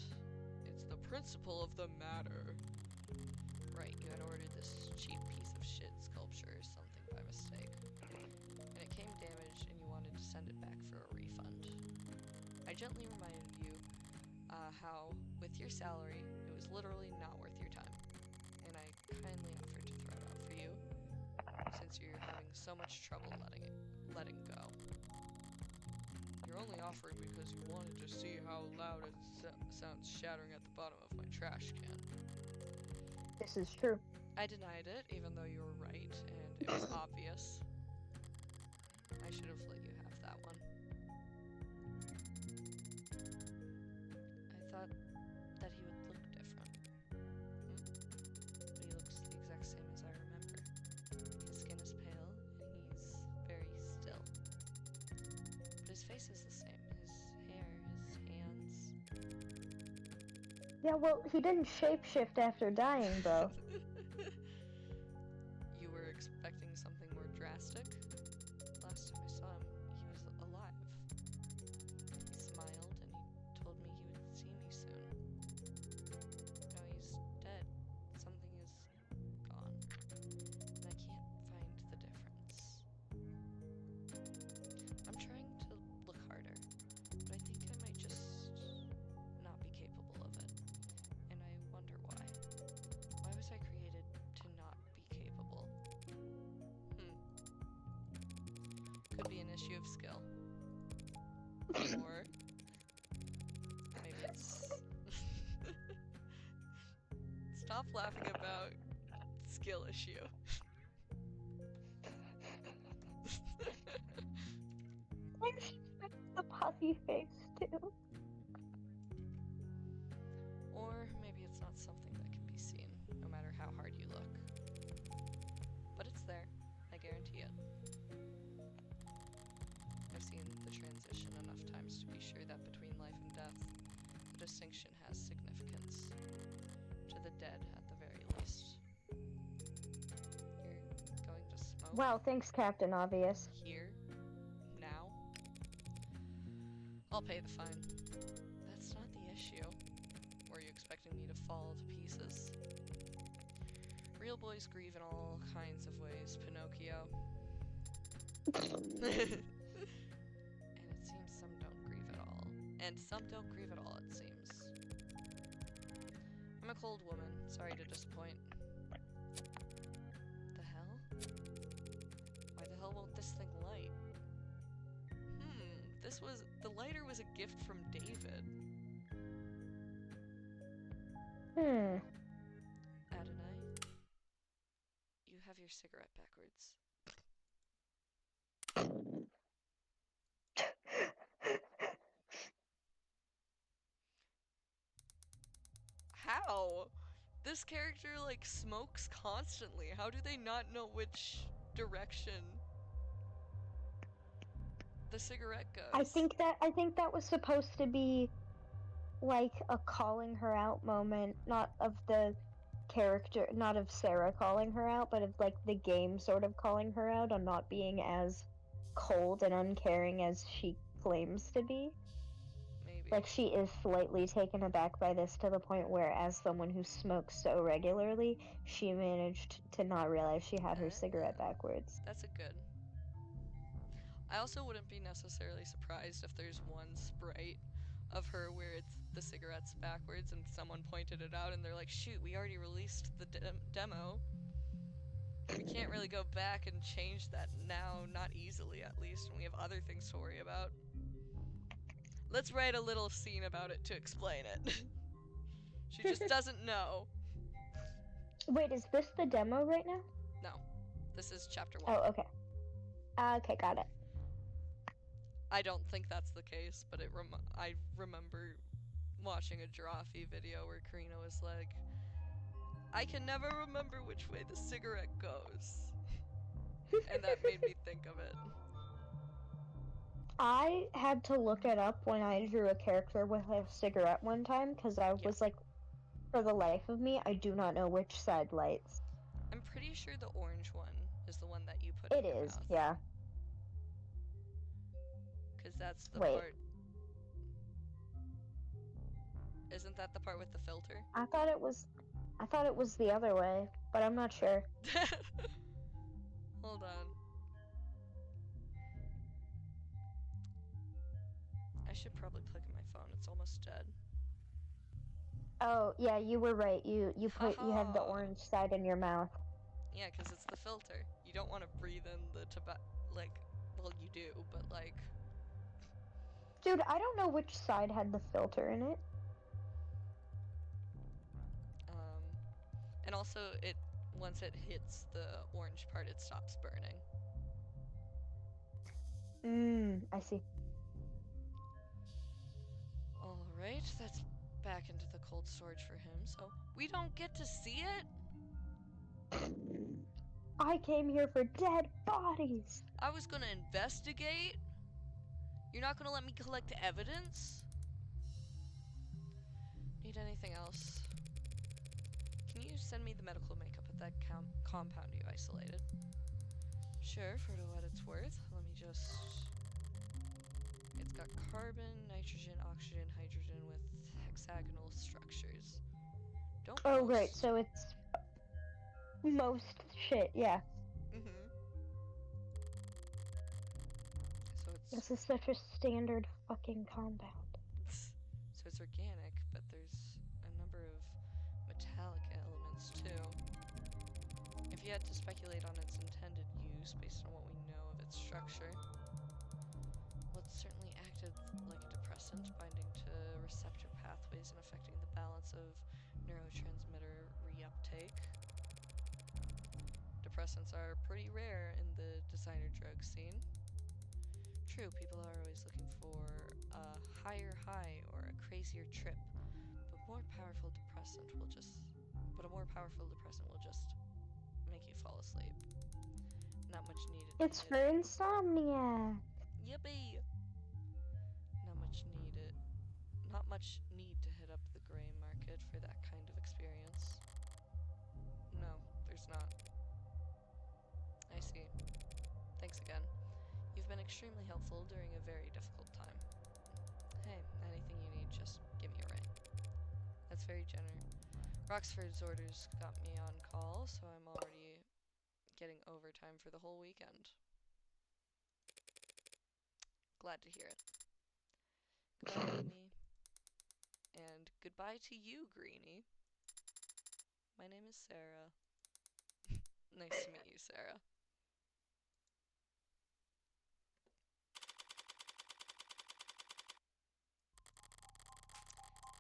It's the principle of the matter. Right, you had ordered this cheap piece of shit sculpture or something by mistake. And it came damaged and you wanted to send it back for a refund. I gently reminded you how, with your salary, it was literally not worth your time. And I kindly offered to throw it out for you, since you're having so much trouble letting go. You only offered because you wanted to see how loud it sounds shattering at the bottom of my trash can. This is true. I denied it, even though you were right, and it was obvious. I should have let you have that one. I thought that he would look different. But he looks the exact same as I remember. His skin is pale, and he's very still. But his face is the same. His hair, his hands. Yeah, well, he didn't shapeshift after dying, though. You were expecting something more drastic? Last time I saw him, he was alive. He smiled and he told me he would see me soon. Now he's dead. Something is gone. And I can't find the difference. I'm trying to look harder, but I think I might just not be capable of it. And I wonder why. Why was I created to not be capable? Could be an issue of skill. Or maybe it's... Stop laughing about skill issue. The puffy face, too. Or maybe it's not something that can be seen, no matter how hard you look. But it's there, I guarantee it. I've seen the transition enough times to be sure that between life and death, the distinction has significance. To the dead, at the very least. You're going to smoke? Wow, thanks, Captain Obvious. Here? Now? I'll pay the fine. That's not the issue. Were you expecting me to fall to pieces? Real boys grieve in all kinds of ways, Pinocchio. And it seems some don't grieve at all. And some don't grieve at all, it seems. I'm a cold woman, sorry to disappoint. The hell? Why the hell won't this thing light? The lighter was a gift from David. Adonai, you have your cigarette backwards. How? This character, like, smokes constantly. How do they not know which direction? the cigarette goes. I think that was supposed to be like a calling her out moment, not of the character, not of Sarah calling her out, but of like the game sort of calling her out on not being as cold and uncaring as she claims to be. Maybe. Like, she is slightly taken aback by this to the point where, as someone who smokes so regularly, she managed to not realize she had her cigarette backwards. That's a good. I also wouldn't be necessarily surprised if there's one sprite of her where it's the cigarettes backwards and someone pointed it out and they're like, shoot, we already released the demo. We can't really go back and change that now, not easily at least, and we have other things to worry about. Let's write a little scene about it to explain it. She just doesn't know. Wait, is this the demo right now? No. This is chapter 1. Oh, okay. Okay, got it. I don't think that's the case, but I remember watching a Giraffe video where Karina was like, I can never remember which way the cigarette goes. And that made me think of it. I had to look it up when I drew a character with a cigarette one time, because I was like, for the life of me, I do not know which side lights. I'm pretty sure the orange one is the one that you put in your mouth. It is, yeah. Because that's the part... Isn't that the part with the filter? I thought it was the other way, but I'm not sure. Hold on. I should probably plug in my phone. It's almost dead. Oh, yeah, you were right. You had the orange side in your mouth. Yeah, because it's the filter. You don't want to breathe in the tobacco. Like, well, you do, but like... Dude, I don't know which side had the filter in it. And also, once it hits the orange part, it stops burning. I see. Alright, that's back into the cold storage for him, so we don't get to see it? I came here for dead bodies! I was gonna investigate? You're not gonna let me collect evidence? Need anything else? Can you send me the medical makeup at that compound you isolated? Sure, for what it's worth. Let me just... It's got carbon, nitrogen, oxygen, hydrogen with hexagonal structures. Don't Oh, right, so it's... most shit, yeah. So it's... This is such a standard fucking compound. So it's organic, but there's a number of metallic elements too. If you had to speculate on its intended use based on what we know of its structure, well, it's certainly acted like a depressant, binding to receptor pathways and affecting the balance of neurotransmitter reuptake. Depressants are pretty rare in the designer drug scene. True, people are always looking for a higher high or a crazier trip, but a more powerful depressant will just make you fall asleep. Not much needed. It's for insomnia. Yippee! Not much need to hit up the gray market for that kind of experience. No, there's not. I see. Thanks again. You've been extremely helpful during a very difficult time. Hey, anything you need, just give me a ring. That's very generous. Roxford's orders got me on call, so I'm already getting overtime for the whole weekend. Glad to hear it. Goodbye, Amy. And goodbye to you, Greenie. My name is Sarah. Nice to meet you, Sarah.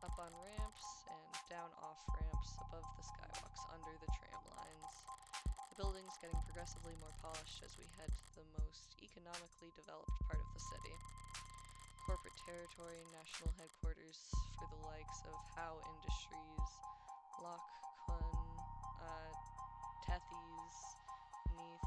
Up on ramps and down off ramps, above the skywalks, under the tram lines. The building's getting progressively more polished as we head to the most economically developed part of the city. Corporate territory, national headquarters for the likes of Howe Industries, Lock Kun, Tethys, Neath.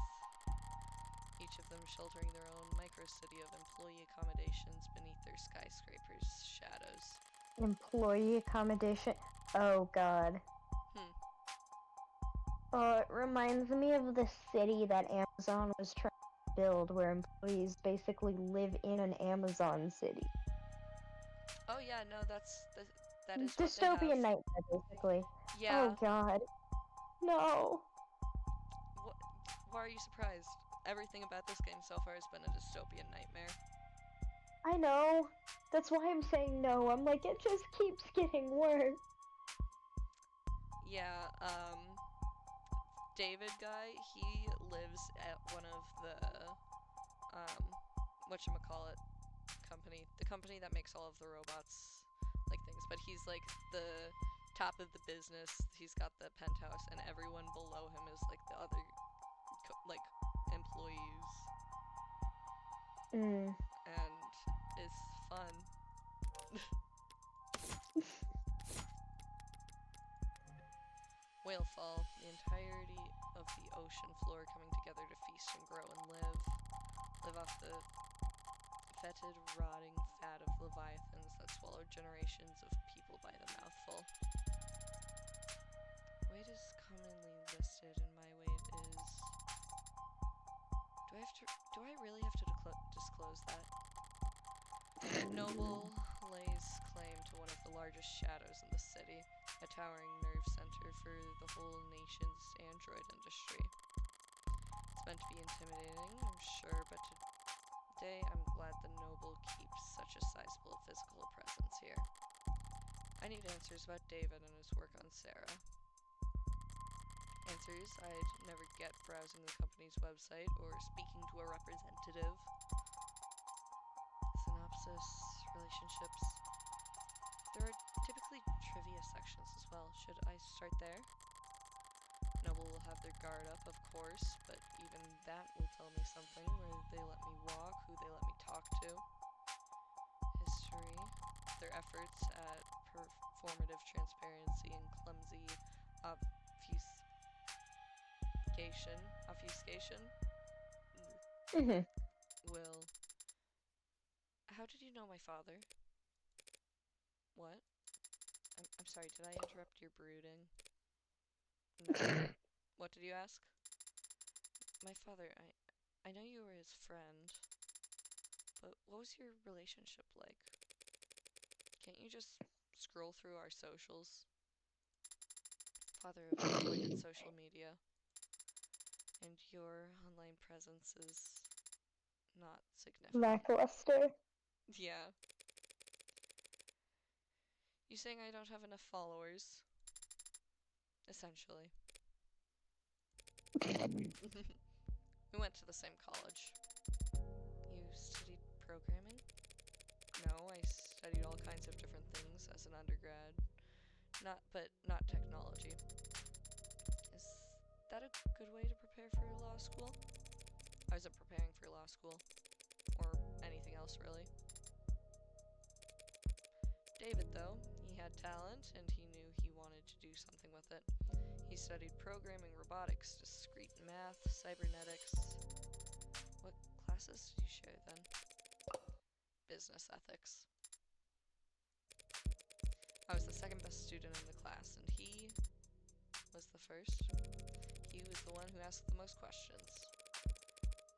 Each each of them sheltering their own micro-city of employee accommodations beneath their skyscrapers' shadows. Employee accommodation. Oh god. It reminds me of the city that Amazon was trying to build, where employees basically live in an Amazon city. Oh yeah, no, that is dystopian what they have. nightmare, basically. Yeah. Oh god. No. Why are you surprised? Everything about this game so far has been a dystopian nightmare. I know. That's why I'm saying no. I'm like, it just keeps getting worse. Yeah, David guy, he lives at one of the, whatchamacallit, the company that makes all of the robots, like, things, but he's, like, the top of the business, he's got the penthouse, and everyone below him is, like, the other, like, employees. And it's fun. Whalefall, the entirety of the ocean floor coming together to feast and grow and live. Live off the fetid, rotting fat of leviathans that swallowed generations of people by the mouthful. Weight is commonly listed, and my weight is... Do I really have to disclose that? Noble lays claim to one of the largest shadows in the city, a towering nerve center for the whole nation's android industry. It's meant to be intimidating, I'm sure, but today I'm glad the Noble keeps such a sizable physical presence here. I need answers about David and his work on Sarah. Answers I'd never get browsing the company's website or speaking to a representative. Synopsis, relationships. There are typically trivia sections as well. Should I start there? Noble will have their guard up, of course, but even that will tell me something, where they let me walk, who they let me talk to. History. Their efforts at performative transparency and clumsy obfuscation will... How did you know my father? What? I'm sorry, did I interrupt your brooding? No. What did you ask? My father, I know you were his friend, but what was your relationship like? Can't you just scroll through our socials? Father avoided social media, and your online presence is not significant. Lackluster. Yeah. You saying I don't have enough followers? Essentially. We went to the same college. You studied programming? No, I studied all kinds of different things as an undergrad. Not technology. Is that a good way to prepare for law school? I wasn't preparing for law school. Or anything else, really. David, though, he had talent, and he knew he wanted to do something with it. He studied programming, robotics, discrete math, cybernetics. What classes did you share, then? Business ethics. I was the second best student in the class, and he was the first. He was the one who asked the most questions.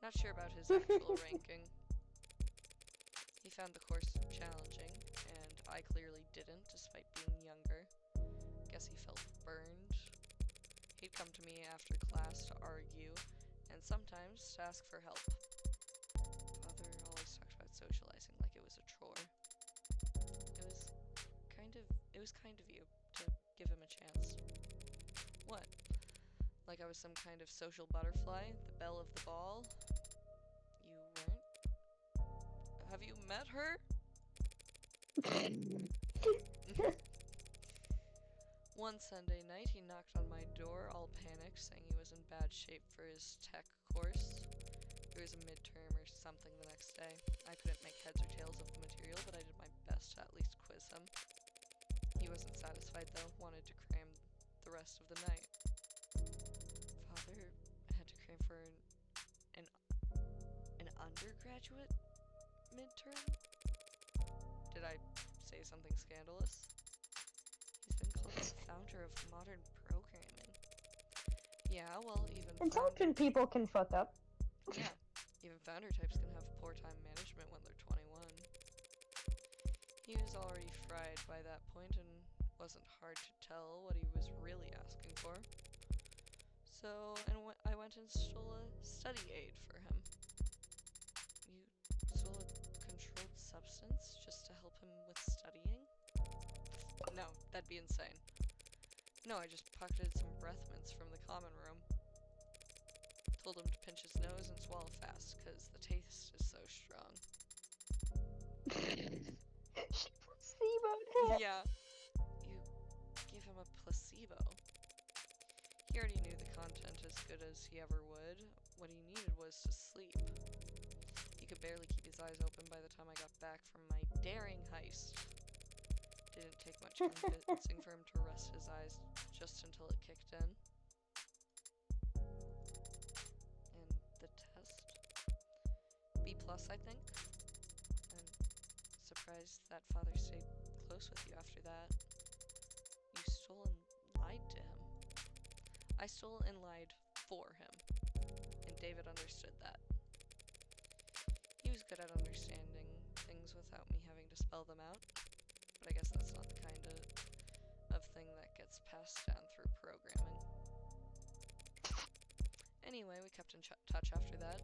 Not sure about his actual ranking. He found the course challenging, and I clearly didn't, despite being younger. Guess he felt burned. He'd come to me after class to argue, and sometimes to ask for help. Father always talked about socializing like it was a chore. It was kind of you to give him a chance. What? Like I was some kind of social butterfly, the belle of the ball? You weren't? Have you met her? One Sunday night, he knocked on my door, all panicked, saying he was in bad shape for his tech course. There was a midterm or something the next day. I couldn't make heads or tails of the material, but I did my best to at least quiz him. He wasn't satisfied, though, wanted to cram the rest of the night. Father had to cram for an undergraduate midterm? Did I say something scandalous? He's been called the founder of modern programming. Yeah, well, even Intelligent people can fuck up. Yeah, even founder types can have poor time management when they're 21. He was already fried by that point and wasn't hard to tell what he was really asking for. So I went and stole a study aid for him. You stole a controlled substance just to help him with studying? No, that'd be insane. No, I just pocketed some breath mints from the common room. Told him to pinch his nose and swallow fast, because the taste is so strong. She placeboed him. Yeah. You gave him a placebo. He already knew the content as good as he ever would. What he needed was to sleep. He could barely keep his eyes open by the time I got back from my daring heist. Didn't take much convincing for him to rest his eyes just until it kicked in. And the test? B+, I think. I'm surprised that father stayed close with you after that. You stole and lied to him. I stole and lied for him, and David understood that. He was good at understanding things without me having to spell them out, but I guess that's not the kind of thing that gets passed down through programming. Anyway, we kept in touch after that.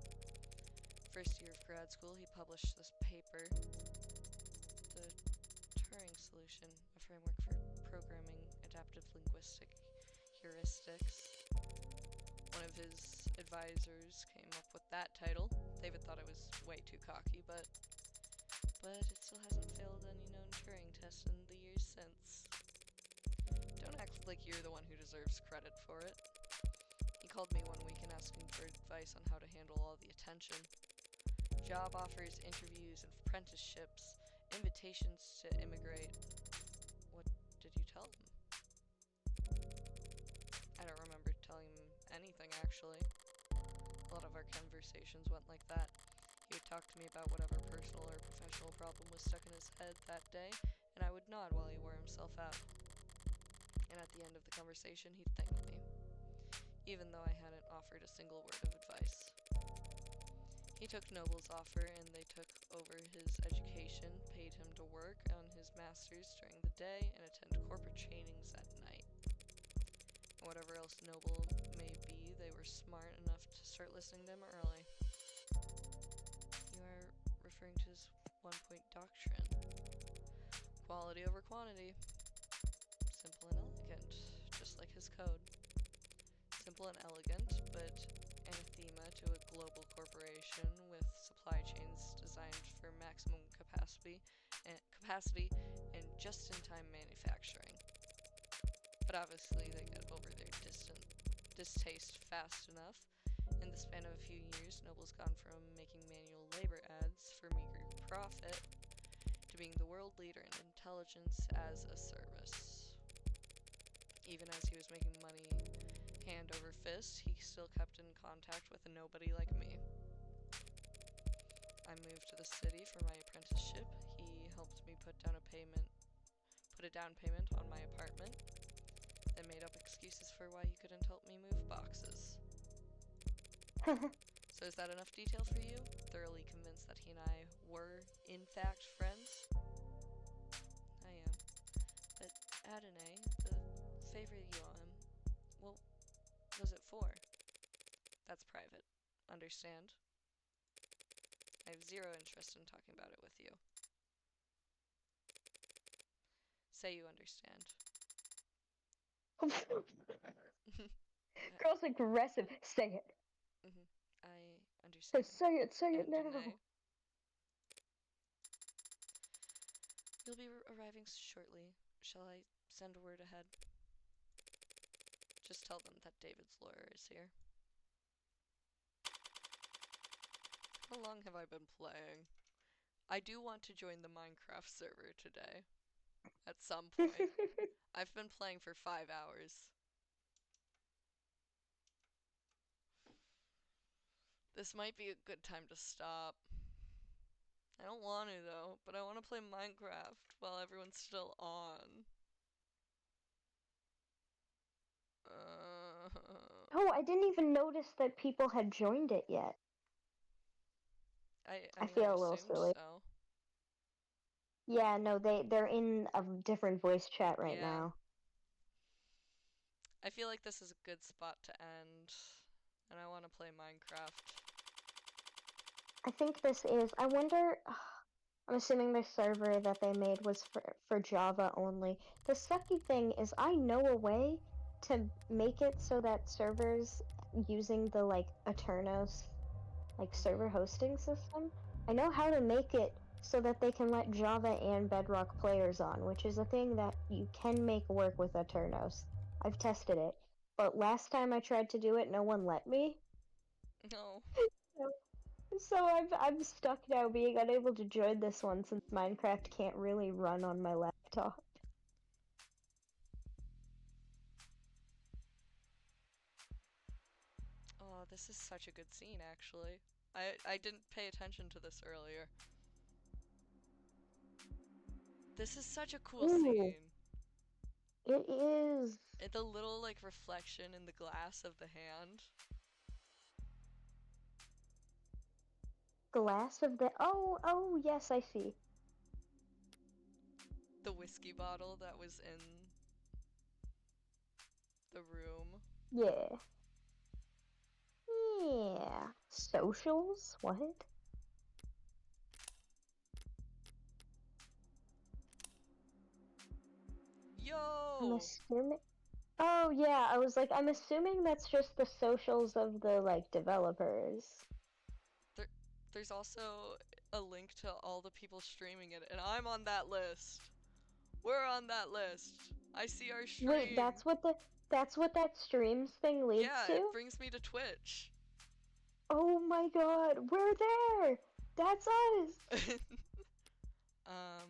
First year of grad school, he published this paper, The Turing Solution, a framework for programming adaptive linguistic heuristics. One of his advisors came up with that title. David thought it was way too cocky, but it still hasn't failed any known Turing test in the years since. Don't act like you're the one who deserves credit for it. He called me one week and asking for advice on how to handle all the attention. Job offers, interviews, apprenticeships, invitations to immigrate. What did you tell him? I don't remember telling him anything, actually. A lot of our conversations went like that. He would talk to me about whatever personal or professional problem was stuck in his head that day, and I would nod while he wore himself out. And at the end of the conversation, he'd thank me, even though I hadn't offered a single word of advice. He took Noble's offer, and they took over his education, paid him to work on his master's during the day, and attend corporate trainings at night. And whatever else Noble may be, they were smart enough to start listening to him early. You are referring to his one-point doctrine. Quality over quantity. Simple and elegant, just like his code. Simple and elegant, but anathema to a global corporation with supply chains designed for maximum capacity and just-in-time manufacturing. But obviously they get over their distaste fast enough. In the span of a few years, Noble's gone from making manual labor ads for meager profit to being the world leader in intelligence as a service. Even as he was making money hand over fist, he still kept in contact with a nobody like me. I moved to the city for my apprenticeship. He helped me put a down payment on my apartment, then made up excuses for why he couldn't help me move boxes. So is that enough detail for you? Thoroughly convinced that he and I were, in fact, friends? I am. But Adonai, the favor you owe him, what was it for? That's private. Understand? I have zero interest in talking about it with you. Say you understand. Girl's aggressive. Say it. I understand. Say it now. Adonai. You'll be arriving shortly. Shall I send word ahead? Just tell them that David's lawyer is here. How long have I been playing? I do want to join the Minecraft server today. At some point. I've been playing for 5 hours. This might be a good time to stop. I don't want to though, but I want to play Minecraft while everyone's still on. Uh, Oh, I didn't even notice that people had joined it yet. I I mean, I feel a little assumed silly. so. Yeah, no, they're in a different voice chat right Yeah. now. I feel like this is a good spot to end, and I want to play Minecraft. I think this is. I wonder. I'm assuming the server that they made was for Java only. The sucky thing is, I know a way to make it so that servers using the like Aternos server hosting system, I know how to make it so that they can let Java and Bedrock players on, which is a thing that you can make work with Aternos. I've tested it, but last time I tried to do it, no one let me. No. So I'm stuck now being unable to join this one since Minecraft can't really run on my laptop. Oh, this is such a good scene, actually. I didn't pay attention to this earlier. This is such a cool Ooh, scene. it is. The little, like, reflection in the glass of the hand. Glass of the. Oh, yes, I see. The whiskey bottle that was in the room. Yeah. Yeah. Socials? What? I'm Yo! assuming. Oh yeah, I was like, I'm assuming that's just the socials of the developers. There, there's also a link to all the people streaming it, and I'm on that list. We're on that list. I see our Wait, stream. that's what that streams thing leads Yeah, it to? brings me to Twitch. Oh my god, we're there! That's us! um,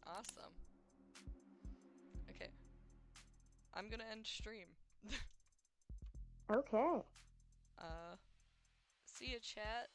awesome. Okay, I'm gonna end stream. Okay. See ya, chat.